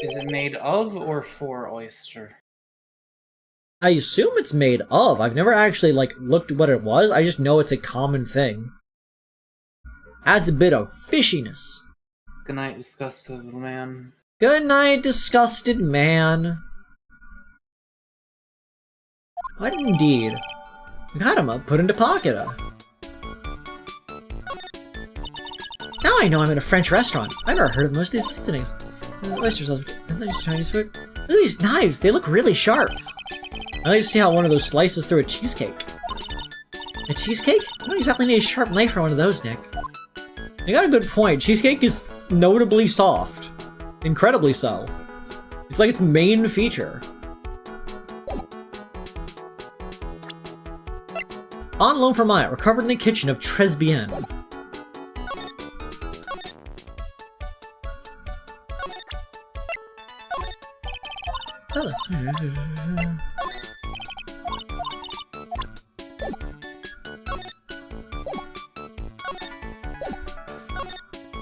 Is it made of or for oyster?
I assume it's made of. I've never actually, looked what it was. I just know it's a common thing. Adds a bit of fishiness.
Good night, disgusted little man.
Good night, disgusted man. What indeed? Magadama put into pocket. Now I know I'm in a French restaurant. I've never heard of most of these seasonings. Oyster sauce. Isn't that just Chinese food? Look at these knives. They look really sharp. I like to see how one of those slices through a cheesecake. A cheesecake? I don't exactly need a sharp knife for one of those, Nick. You got a good point. Cheesecake is notably soft. Incredibly so. It's like its main feature. On loan from Maya, recovered in the kitchen of Tresbian.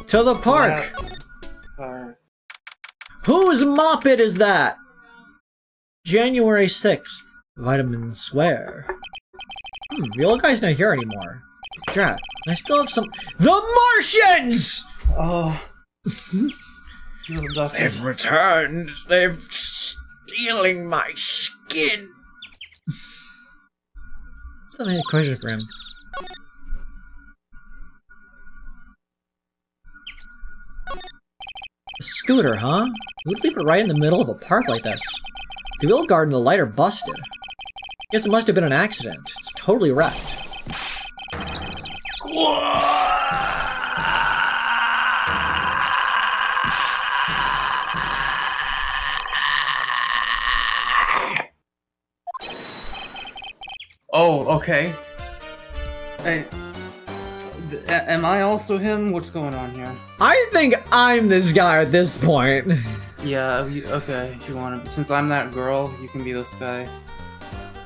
To the park!
Park.
Whose moppet is that? January 6th. Vitamin Swear. The old guy's not here anymore. Drat. I still have some. The Martians!
Oh. You're abducted.
They've returned. They're stealing my skin. I don't have any questions for him. A scooter, huh? Who'd leave it right in the middle of a park like this? The wheel guard and the light are busted. Guess it must have been an accident. It's totally wrecked.
Oh, okay. Hey, am I also him? What's going on here?
I think I'm this guy at this point.
Yeah, okay, if you want to. Since I'm that girl, you can be this guy.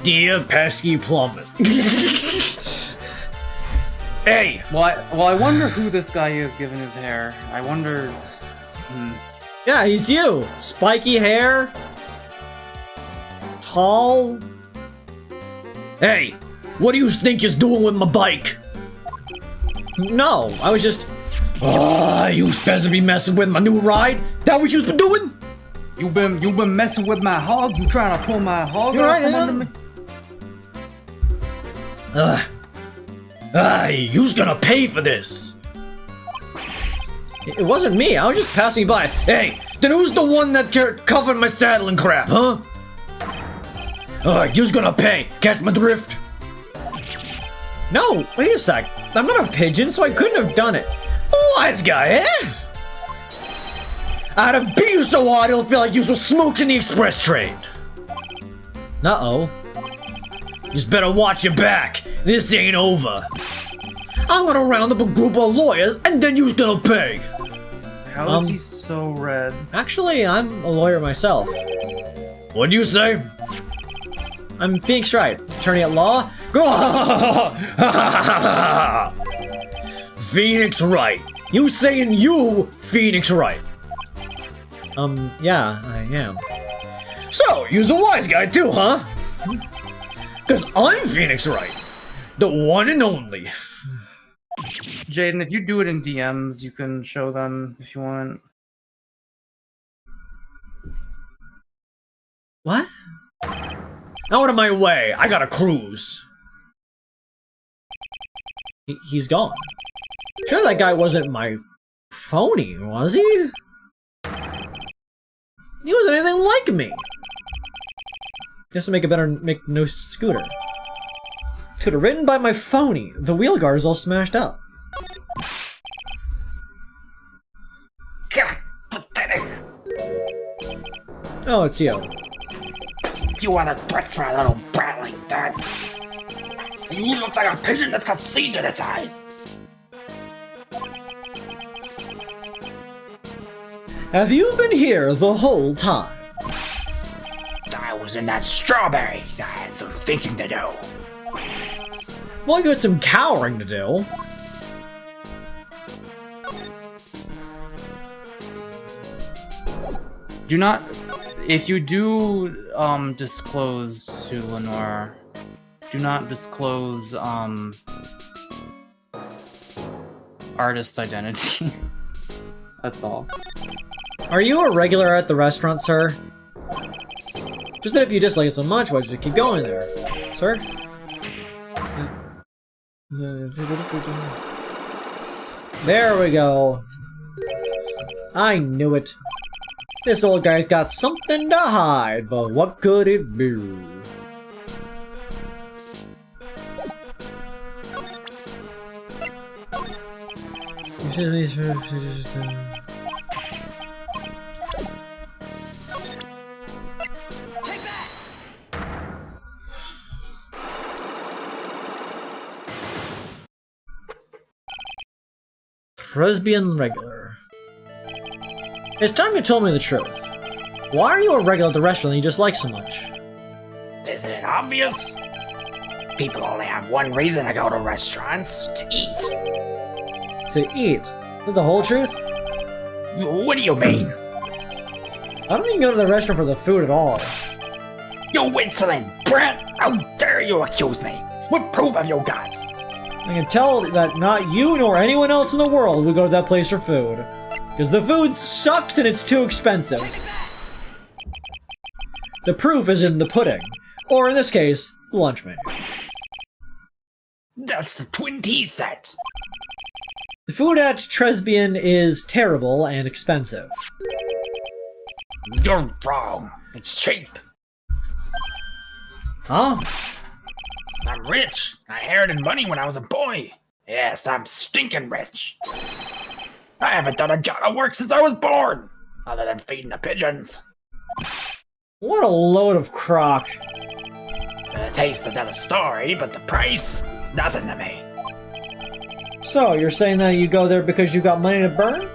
Dear pesky plumbers. Hey!
Well, I wonder who this guy is given his hair. I wonder...
Yeah, he's you! Spiky hair. Tall. Hey! What do you think you're doing with my bike? No, I was just... you supposed to be messing with my new ride? That what you've been doing?
You been messing with my hog? You trying to pull my hog
You're
out
right,
from
yeah.
under me?
You's gonna pay for this. It wasn't me, I was just passing by. Hey, then who's the one that covered my saddle and crap, huh? You's gonna pay. Catch my drift? No, wait a sec. I'm not a pigeon, so I couldn't have done it. Wise guy, eh? I'd have beat you so hard it'll feel like you were smooching the express train. Uh-oh. You just better watch your back. This ain't over. I'm gonna round up a group of lawyers and then you's gonna pay.
How is he so red?
Actually, I'm a lawyer myself. What'd you say? I'm Phoenix Wright, attorney at law. Phoenix Wright. You saying you, Phoenix Wright? Yeah, I am. So, you's a wise guy too, huh? Cause I'm Phoenix Wright. The one and only.
Jaden, if you do it in DMs, you can show them if you want.
What? Out of my way, I got a cruise. He's gone. Sure that guy wasn't my phony, was he? He wasn't anything like me. Just to make no scooter. Scooter written by my phony. The wheel guard is all smashed up.
God, pathetic.
Oh, it's you.
You are the threats for a little brat like that. You look like a pigeon that's got seeds in its eyes.
Have you been here the whole time?
I was in that strawberry. I had some thinking to do.
Well, you got some cowering to do.
Do not... If you do, disclose to Lenore, do not disclose, artist identity. That's all.
Are you a regular at the restaurant, sir? Just that if you dislike it so much, why don't you keep going there, sir? There we go. I knew it. This old guy's got something to hide, but what could it be? Presbian regular. It's time you told me the truth. Why are you a regular at the restaurant you just like so much?
Isn't it obvious? People only have one reason to go to restaurants: to eat.
To eat. Is that the whole truth?
What do you mean?
I don't even go to the restaurant for the food at all.
You insolent brat! How dare you accuse me? What proof have you got?
I can tell that not you nor anyone else in the world would go to that place for food. Because the food sucks and it's too expensive. The proof is in the pudding. Or in this case, the lunch menu.
That's the twin tea set.
The food at Tribulations is terrible and expensive.
You're wrong. It's cheap.
Huh?
I'm rich. I inherited money when I was a boy. Yes, I'm stinking rich. I haven't done a job of work since I was born, other than feeding the pigeons.
What a load of crock.
The taste is another story, but the price is nothing to me.
So, you're saying that you go there because you got money to burn?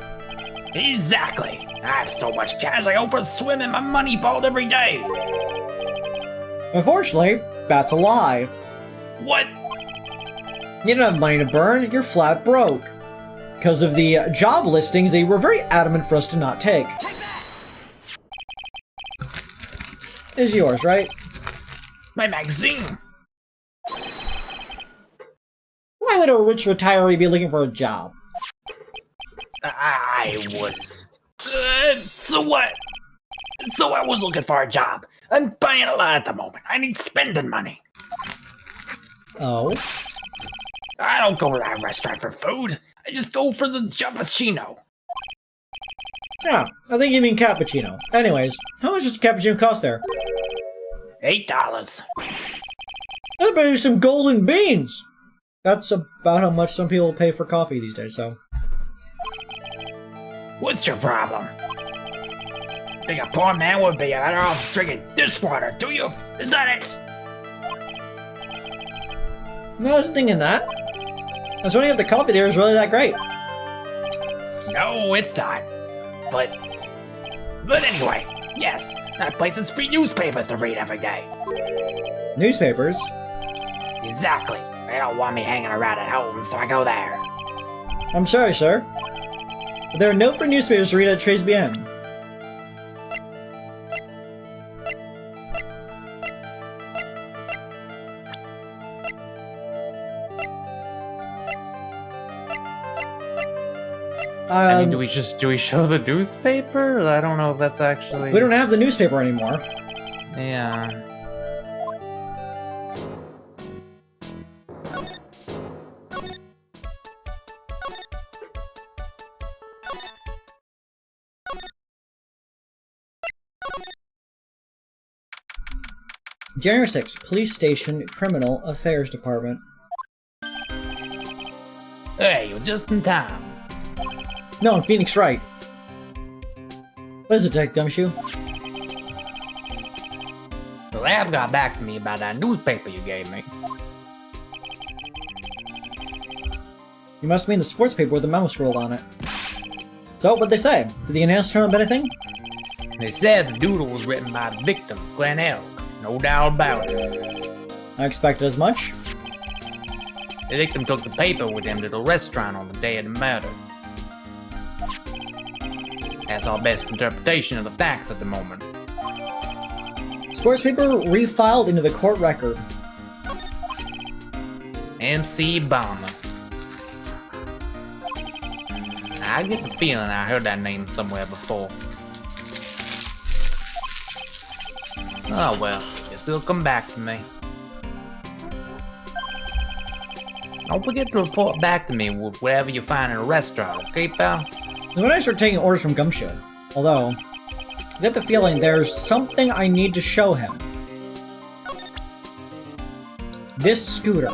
Exactly. I have so much cash I go for a swim in my money vault every day.
Unfortunately, that's a lie.
What?
You don't have money to burn, you're flat broke. Because of the job listings that you were very adamant for us to not take. Is yours, right?
My magazine.
Why would a rich retiree be looking for a job?
I was... so what? So I was looking for a job. I'm buying a lot at the moment. I need spending money.
Oh?
I don't go to that restaurant for food. I just go for the cappuccino.
Yeah, I think you mean cappuccino. Anyways, how much does a cappuccino cost there?
$8.
I'll buy you some golden beans! That's about how much some people pay for coffee these days, so...
What's your problem? Think a poor man would be better off drinking dishwater, do you? Is that it?
No, I wasn't thinking that. I was wondering if the coffee there is really that great.
No, it's not. But anyway, yes, that place has free newspapers to read every day.
Newspapers?
Exactly. They don't want me hanging around at home, so I go there.
I'm sorry, sir. But there are no free newspapers to read at Tribulations.
I mean, do we show the newspaper? I don't know if that's actually...
We don't have the newspaper anymore.
Yeah.
January 6th, Police Station, Criminal Affairs Department.
Hey, you're just in time.
No, Phoenix Wright. What is it, Detective Gumshoe?
The lab got back to me about that newspaper you gave me.
You must mean the sports paper with the mouse scrolled on it. So, what'd they say? Did the announcer turn up anything?
They said the doodle was written by the victim, Glen Elk. No doubt about it.
I expected as much.
The victim took the paper with him to the restaurant on the day of the murder. That's our best interpretation of the facts at the moment.
Sports paper refiled into the court record.
MC Bomber. I get the feeling I heard that name somewhere before. Oh well, guess it'll come back to me. Don't forget to report back to me with whatever you find in a restaurant, okay, pal?
When I start taking orders from Gumshoe, although, I get the feeling there's something I need to show him. This scooter.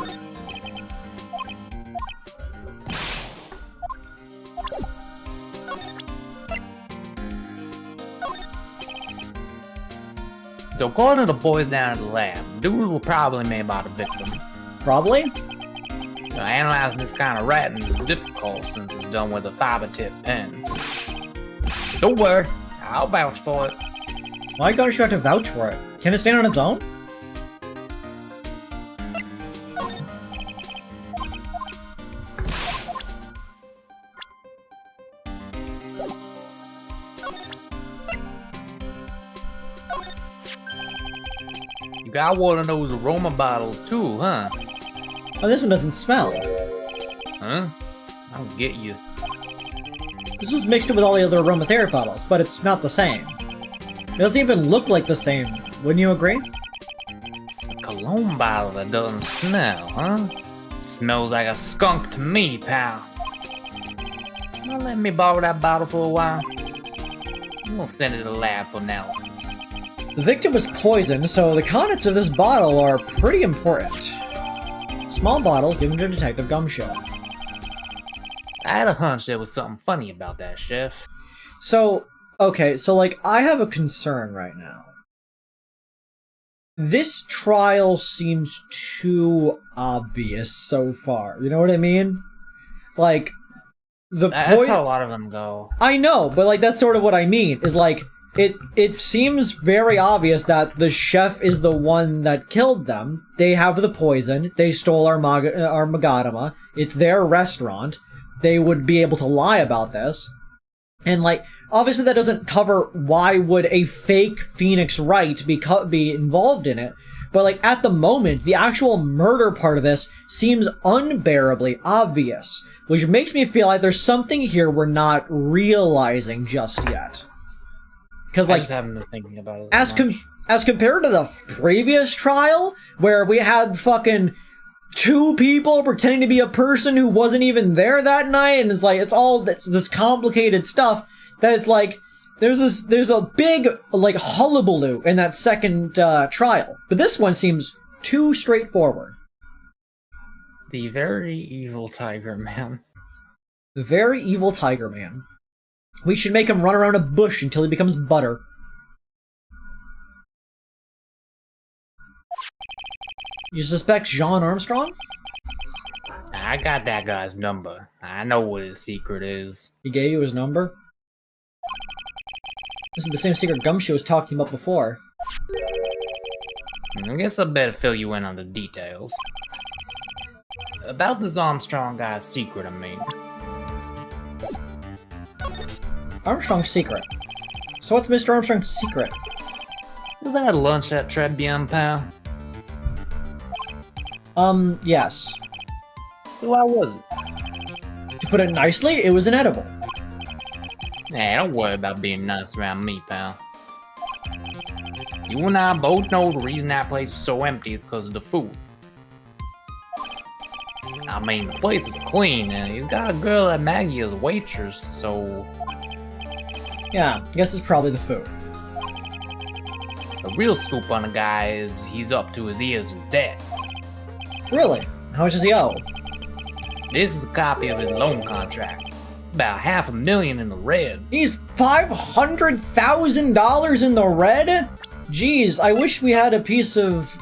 So according to the boys down at the lab, dudes were probably made by the victim.
Probably?
Analyzing this kind of writing is difficult since it's done with a fiber-tip pen. Don't worry, I'll vouch for it.
Why don't you have to vouch for it? Can it stand on its own?
You got one of those aroma bottles too, huh?
Oh, this one doesn't smell.
Huh? I don't get you.
This was mixed in with all the other aromatherapy bottles, but it's not the same. It doesn't even look like the same. Wouldn't you agree?
A cologne bottle that doesn't smell, huh? Smells like a skunk to me, pal. Well, let me borrow that bottle for a while. We'll send it to the lab for analysis.
The victim was poisoned, so the contents of this bottle are pretty important. Small bottle given to Detective Gumshoe.
I had a hunch there was something funny about that, Chef.
So, okay, so like, I have a concern right now. This trial seems too obvious so far. You know what I mean? Like,
That's how a lot of them go.
I know, but like, that's sort of what I mean, is like, it seems very obvious that the chef is the one that killed them. They have the poison. They stole our Magadama. It's their restaurant. They would be able to lie about this. And like, obviously that doesn't cover why would a fake Phoenix Wright be involved in it. But like, at the moment, the actual murder part of this seems unbearably obvious, which makes me feel like there's something here we're not realizing just yet. Because
I
like,
just haven't been thinking about it.
as compared to the previous trial, where we had fucking 2 people pretending to be a person who wasn't even there that night, and it's like, it's all this complicated stuff that it's like, there's a big like hullabaloo in that second trial, but this one seems too straightforward.
The very evil Tiger Man.
The very evil Tiger Man. We should make him run around a bush until he becomes butter. You suspect Jean Armstrong?
I got that guy's number. I know what his secret is.
He gave you his number? This is the same secret Gumshoe was talking about before.
I guess I better fill you in on the details. About this Armstrong guy's secret, I mean.
Armstrong's secret. So what's Mr. Armstrong's secret?
Was that lunch at Tribulations, pal?
Yes.
So how was it?
To put it nicely, it was inedible.
Hey, don't worry about being nice around me, pal. You and I both know the reason that place is so empty is because of the food. I mean, the place is clean, and he's got a girl at Maggie as a waitress, so...
Yeah, I guess it's probably the food.
The real scoop on the guy is he's up to his ears in debt.
Really? How much does he owe?
This is a copy of his loan contract. It's about $500,000 in the red.
He's $500,000 in the red? Jeez, I wish we had a piece of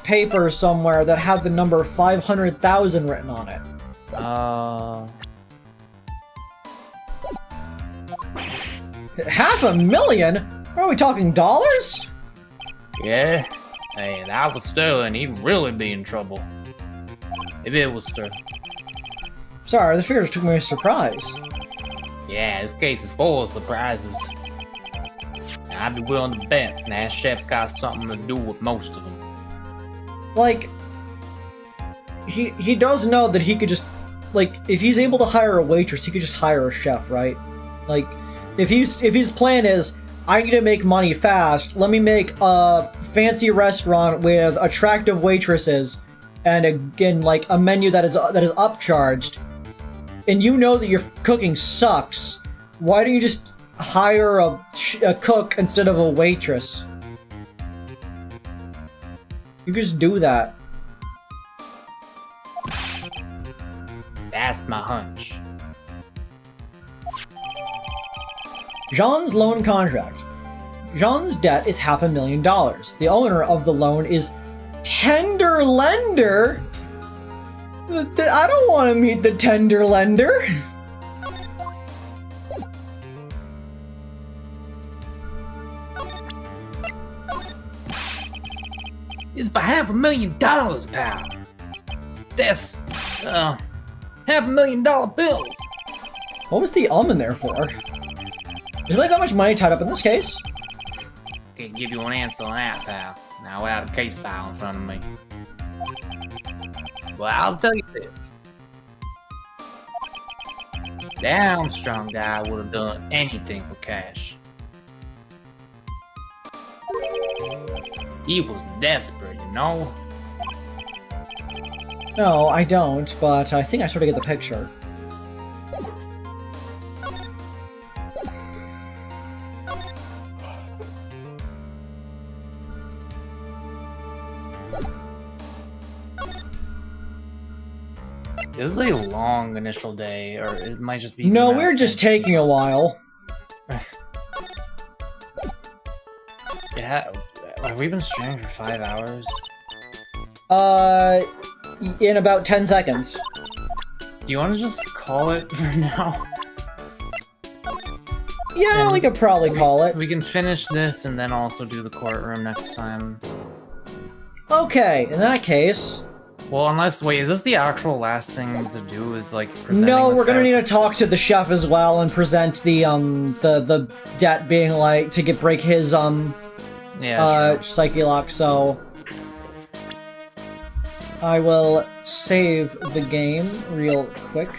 paper somewhere that had the number 500,000 written on it. $500,000? Are we talking dollars?
Yeah. Hey, if that was sterling, he'd really be in trouble. If it was sterling.
Sorry, the figures took me by surprise.
Yeah, this case is full of surprises. I'd be willing to bet that chef's got something to do with most of them.
Like, he does know that he could just, like, if he's able to hire a waitress, he could just hire a chef, right? Like, if his plan is, I need to make money fast, let me make a fancy restaurant with attractive waitresses and again, like, a menu that is upcharged, and you know that your cooking sucks, why don't you just hire a cook instead of a waitress? You just do that.
That's my hunch.
Jean's loan contract. Jean's debt is $500,000. The owner of the loan is tender lender? I don't want to meet the tender lender.
It's for $500,000, pal. That's, $500,000 bills.
What was the in there for? Is there like that much money tied up in this case?
Can't give you an answer on that, pal. Now I have a case file in front of me. Well, I'll tell you this. The Armstrong guy would have done anything for cash. He was desperate, you know?
No, I don't, but I think I sort of get the picture.
This is a long initial day, or it might just be.
No, we're just taking a while.
Have we been streaming for 5 hours?
In about 10 seconds.
Do you want to just call it for now?
Yeah,
And
we could probably call it.
We can finish this and then also do the courtroom next time.
Okay, in that case.
Well, unless, wait, is this the actual last thing to do? Is like presenting
No,
this
we're gonna
guy?
need to talk to the chef as well and present the debt being like to break his
Yeah, true.
psyche lock. So I will save the game real quick.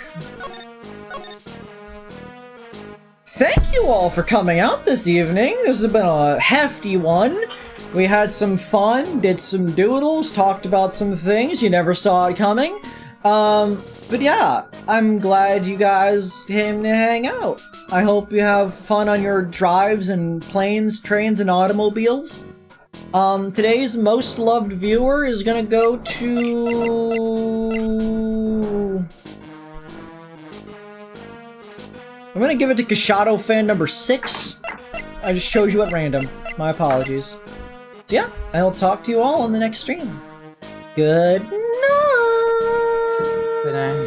Thank you all for coming out this evening. This has been a hefty one. We had some fun, did some doodles, talked about some things you never saw it coming. But yeah, I'm glad you guys came to hang out. I hope you have fun on your drives and planes, trains, and automobiles. Today's most loved viewer is gonna go to... I'm gonna give it to Kashado fan number 6. I just showed you at random. My apologies. So yeah, I'll talk to you all on the next stream. Good night!
Good night.